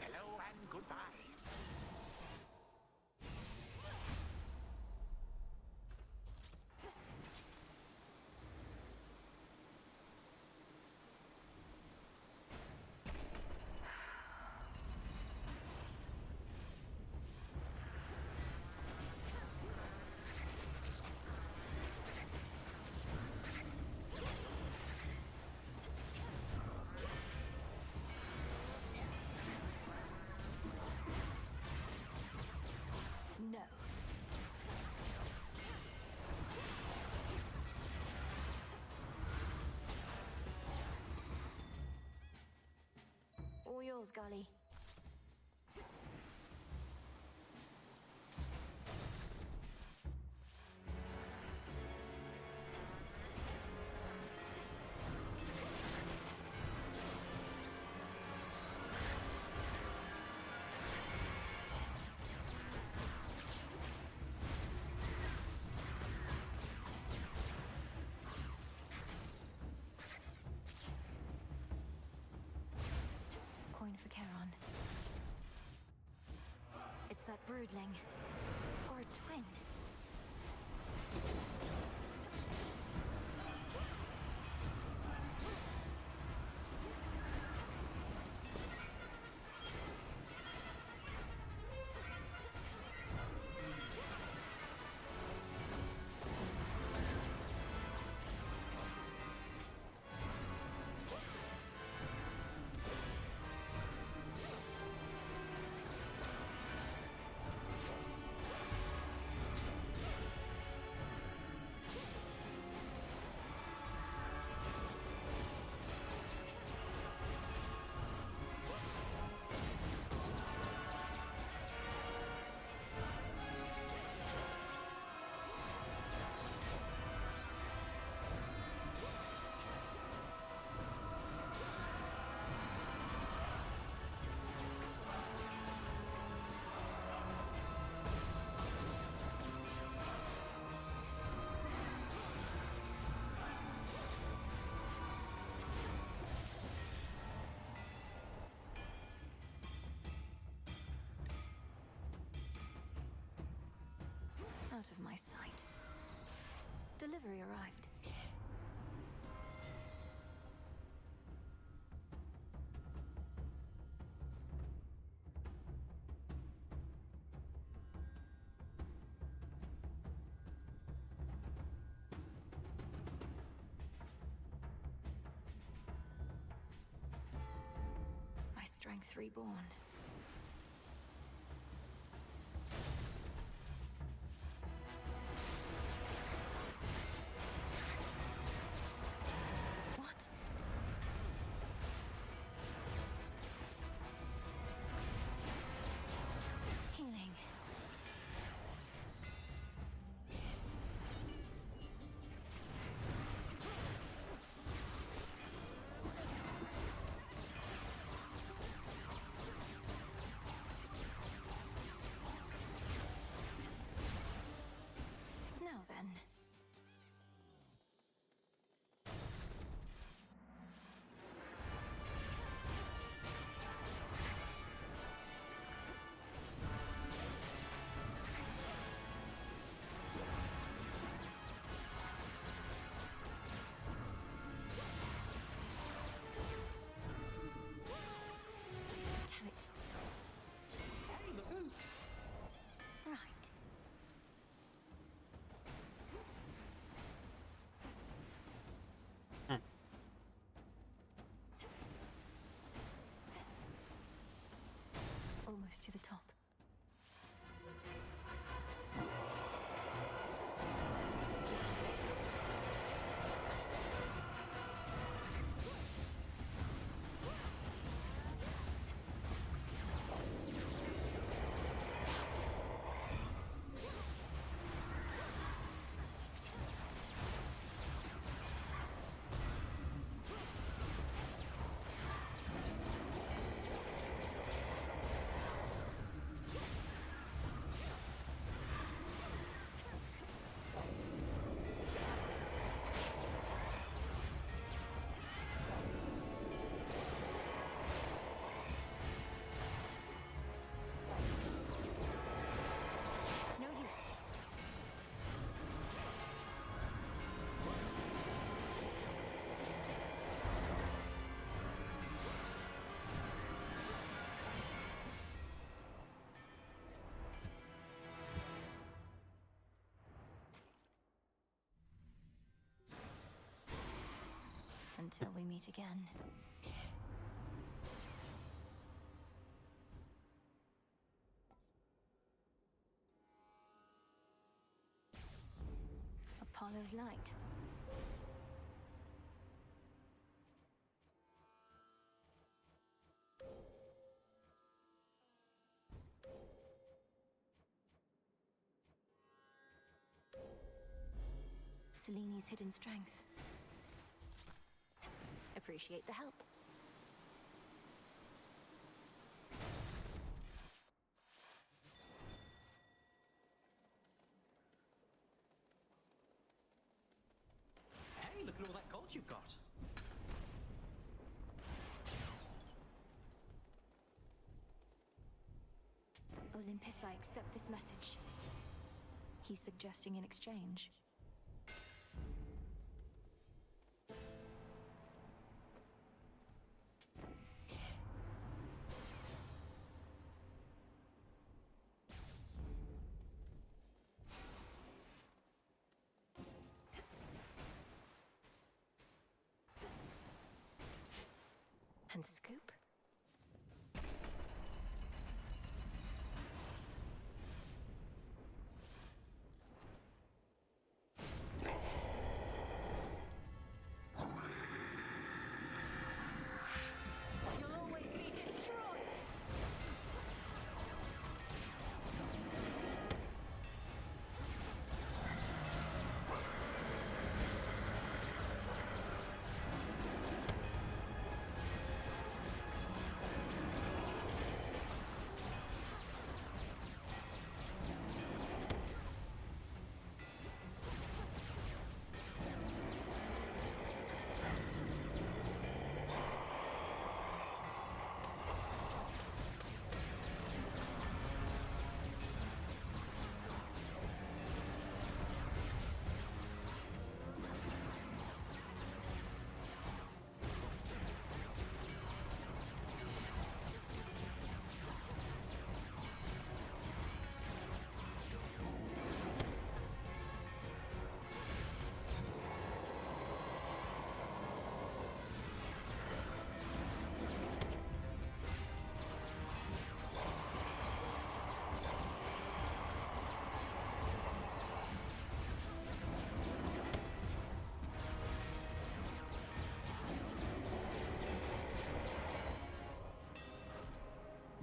Hello and goodbye. No. All yours, Golly. Coin for Charon. It's that broodling. Or a twin. Out of my sight. Delivery arrived. My strength reborn. What? Healing. Until we meet again. Apollo's light. Selene's hidden strength. Appreciate the help. Hey, look at all that gold you've got. Olympus, I accept this message. He's suggesting an exchange. And scoop. You'll always be destroyed.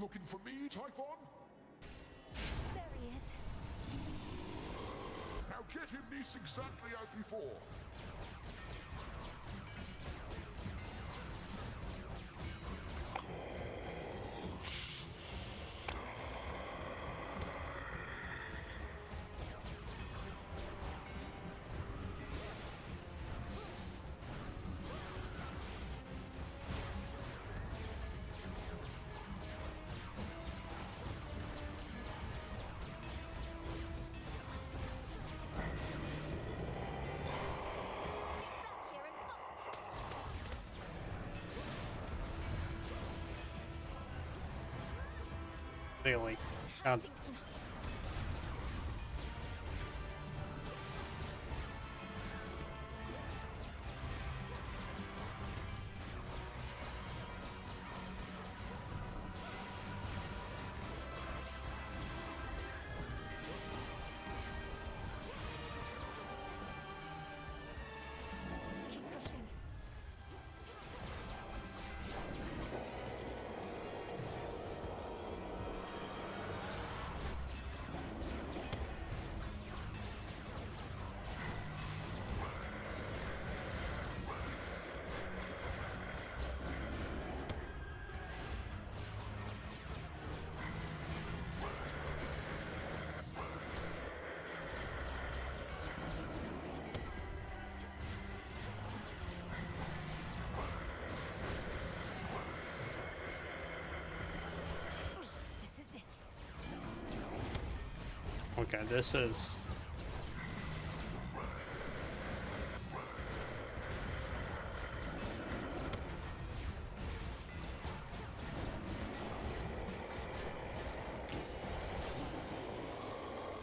Looking for me, Typhon? There he is. Now get him this exactly as before. Really? Can't. Keep pushing. This is it. Okay, this is...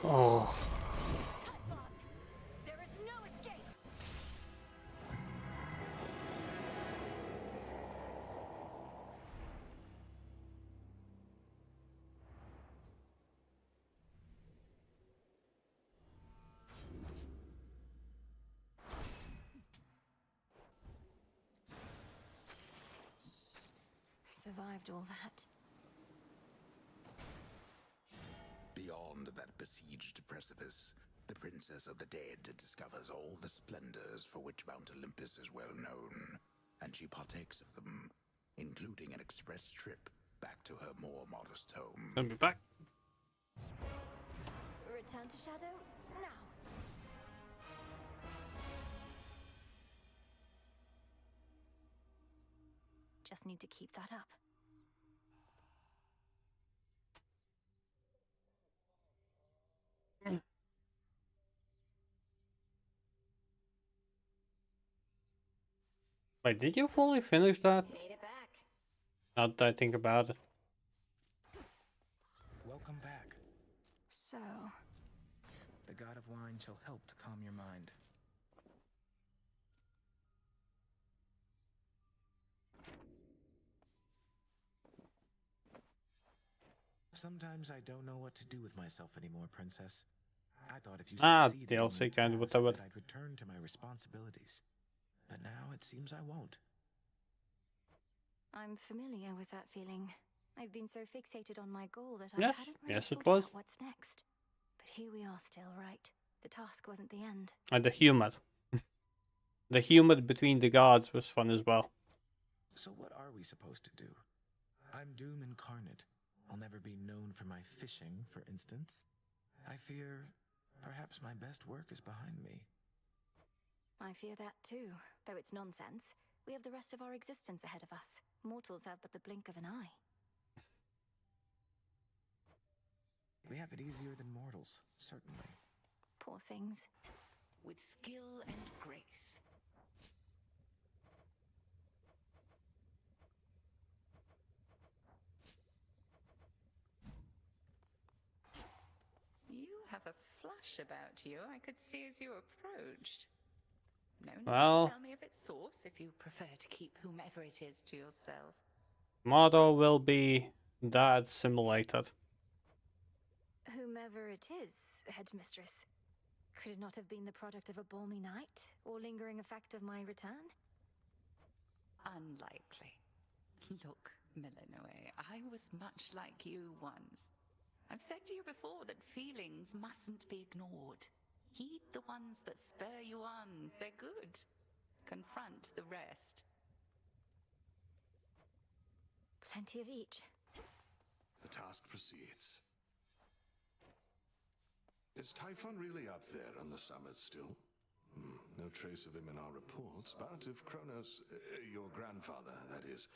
Oh. There is no escape. survived all that. Beyond that besieged precipice, the Princess of the Dead discovers all the splendors for which Mount Olympus is well known, and she partakes of them, including an express trip back to her more modest home. I'll be back. Return to Shadow now. Just need to keep that up. Wait, did you fully finish that? Made it back. Now that I think about it. Welcome back. So, The god of wine shall help to calm your mind. Sometimes I don't know what to do with myself anymore, Princess. I thought if you succeeded in DLC your kind of task whatever. that I'd return to my responsibilities. But now it seems I won't. I'm familiar with that feeling. I've been so fixated on my goal that Yes, I hadn't really yes, it thought was. about what's next. But here we are still, right? The task wasn't the end. And the humor. The humor between the gods was fun as well. So what are we supposed to do? I'm Doom incarnate. I'll never be known for my fishing, for instance. I fear perhaps my best work is behind me. I fear that too, though it's nonsense. We have the rest of our existence ahead of us. Mortals have but the blink of an eye. We have it easier than mortals, certainly. Poor things. With skill and grace. You have a flush about you, I could see as you approached. No need Well, to tell me of its source if you prefer to keep whomever it is to yourself. motto will be Dad Simulated. Whomever it is, Headmistress. Could it not have been the product of a balmy night, or lingering effect of my return? Unlikely. Look, Milanoe, I was much like you once. I've said to you before that feelings mustn't be ignored. Heed the ones that spur you on. They're good. Confront the rest. Plenty of each. The task proceeds. Is Typhon really up there on the summit still? No trace of him in our reports, but if Kronos, your grandfather, that is,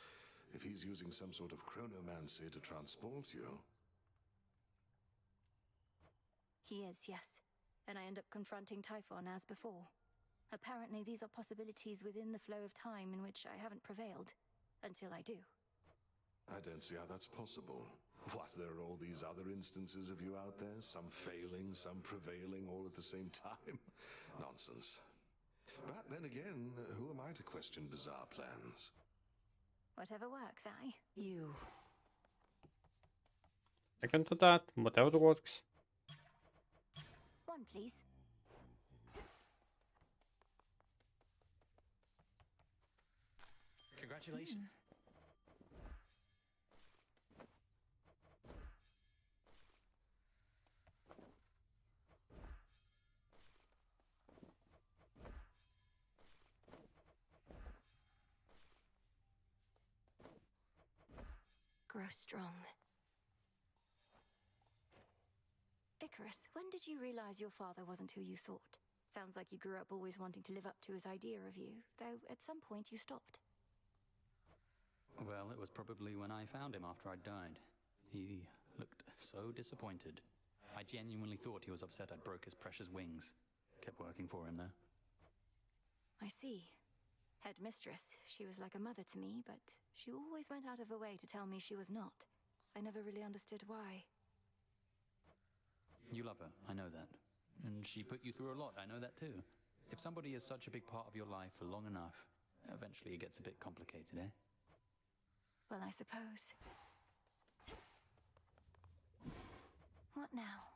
if he's using some sort of chronomancy to transport you... He is, yes. And I end up confronting Typhon as before. Apparently, these are possibilities within the flow of time in which I haven't prevailed. Until I do. I don't see how that's possible. What, there are all these other instances of you out there? Some failing, some prevailing, all at the same time? Nonsense. But then again, who am I to question bizarre plans? Whatever works, I. You. Second to that, whatever works. One, please. Congratulations. Grow strong. Icarus, when did you realize your father wasn't who you thought? Sounds like you grew up always wanting to live up to his idea of you, though at some point you stopped. Well, it was probably when I found him after I'd died. He looked so disappointed. I genuinely thought he was upset I broke his precious wings. Kept working for him, though. I see. Headmistress, she was like a mother to me, but she always went out of her way to tell me she was not. I never really understood why. You love her, I know that. And she put you through a lot, I know that too. If somebody is such a big part of your life for long enough, eventually it gets a bit complicated, eh? Well, I suppose. What now?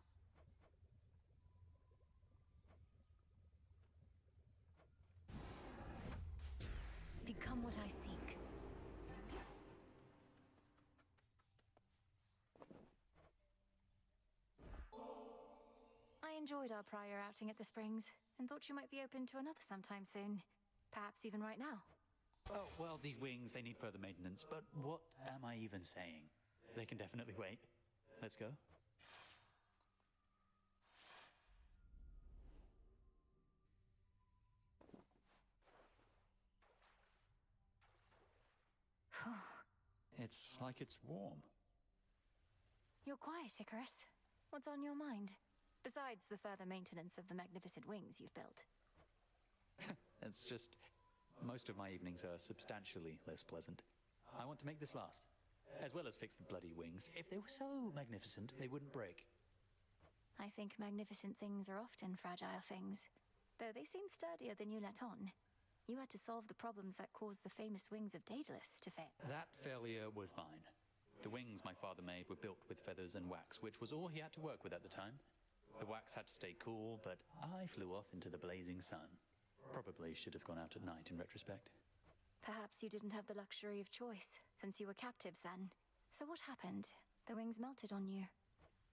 Become what I seek. enjoyed our prior outing at the Springs, and thought you might be open to another sometime soon. Perhaps even right now. Oh, well, these wings, they need further maintenance, but what am I even saying? They can definitely wait. Let's go. It's like it's warm. You're quiet, Icarus. What's on your mind? Besides the further maintenance of the magnificent wings you've built. It's just, most of my evenings are substantially less pleasant. I want to make this last, as well as fix the bloody wings. If they were so magnificent, they wouldn't break. I think magnificent things are often fragile things, though they seem sturdier than you let on. You had to solve the problems that caused the famous wings of Daedalus to fail. That failure was mine. The wings my father made were built with feathers and wax, which was all he had to work with at the time. The wax had to stay cool, but I flew off into the blazing sun. Probably should have gone out at night in retrospect. Perhaps you didn't have the luxury of choice, since you were captives then. So what happened? The wings melted on you.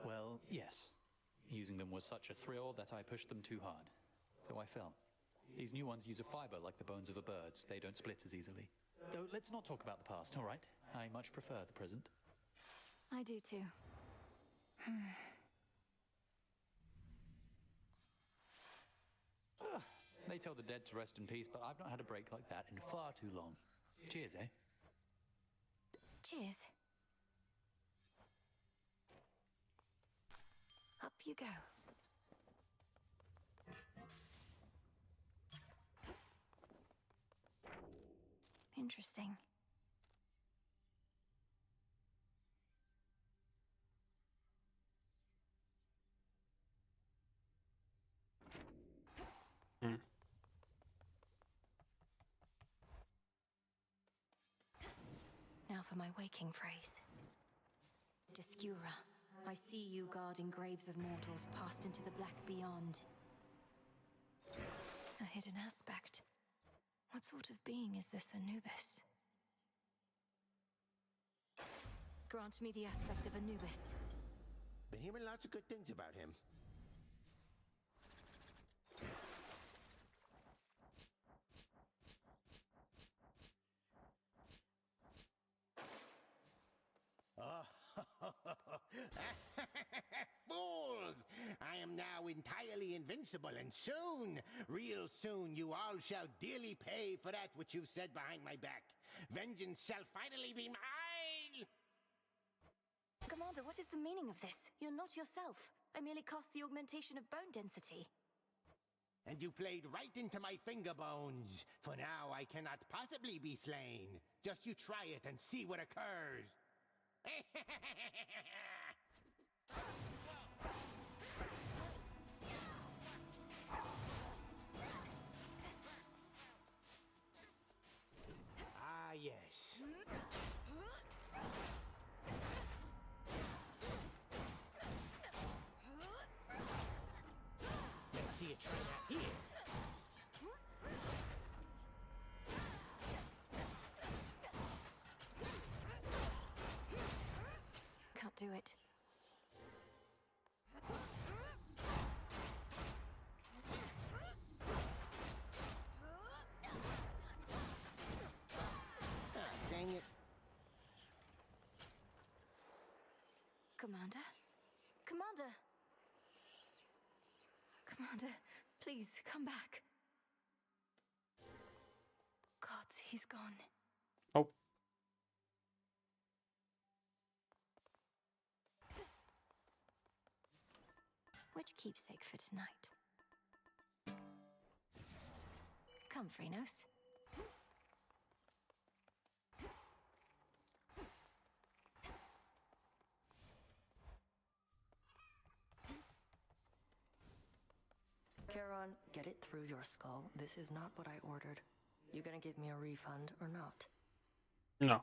Well, yes. Using them was such a thrill that I pushed them too hard. So I fell. These new ones use a fiber like the bones of a bird, so they don't split as easily. Though, let's not talk about the past, all right? I much prefer the present. I do too. They tell the dead to rest in peace, but I've not had a break like that in far too long. Cheers, eh? Cheers. Up you go. Interesting. Now for my waking phrase. Discura, I see you guarding graves of mortals passed into the black beyond. A hidden aspect. What sort of being is this Anubis? Grant me the aspect of Anubis. Been hearing lots of good things about him. Fools! I am now entirely invincible, and soon, real soon, you all shall dearly pay for that which you've said behind my back. Vengeance shall finally be mine! Commander, what is the meaning of this? You're not yourself. I merely cast the augmentation of bone density. And you played right into my finger bones. For now, I cannot possibly be slain. Just you try it and see what occurs. Ah, yes. Let's see you try that here. Can't do it. Dang it. Commander? Commander! Commander, please, come back. Gods, he's gone. Oh. Which keepsake for tonight? Come, Phrynos. Charon, get it through your skull. This is not what I ordered. You gonna give me a refund or not? No.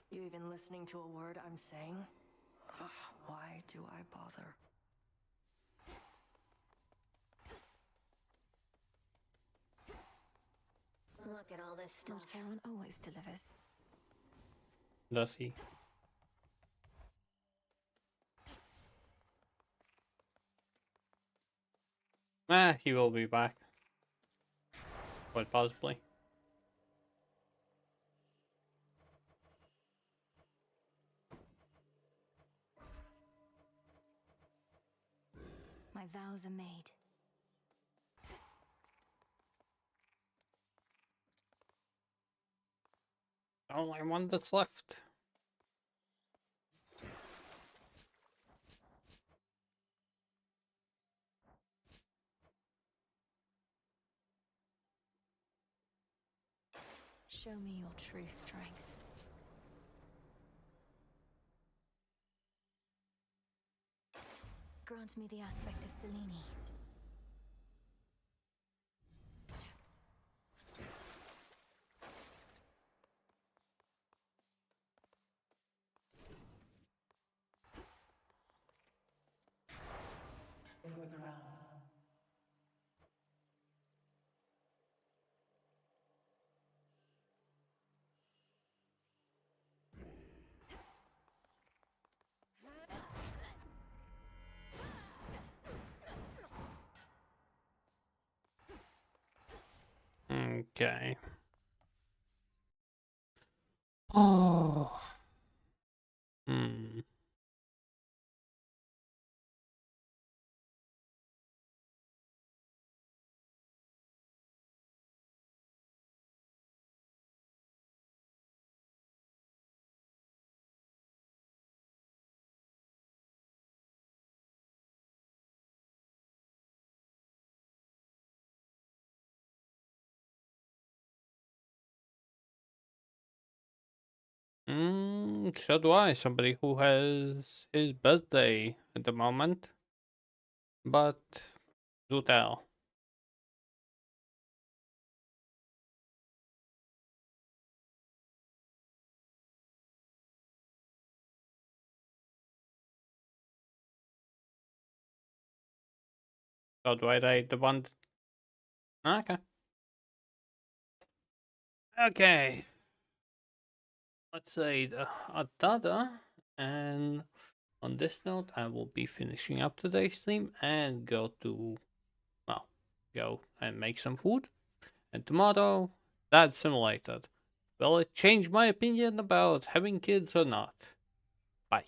You even listening to a word I'm saying? Ugh, why do I bother? Look at all this stuff. Lord Charon always delivers. Does he? He will be back. Quite possibly. My vows are made. Only one that's left. Show me your true strength. Grant me the aspect of Selene. For the realm. Okay. Oh. Hmm. So do I. Somebody who has his birthday at the moment. But do tell. So do I rate the one? Okay. Okay. Let's say the Adada. And on this note, I will be finishing up today's stream and go and make some food. And tomorrow, Dad Simulated. Will it change my opinion about having kids or not? Bye.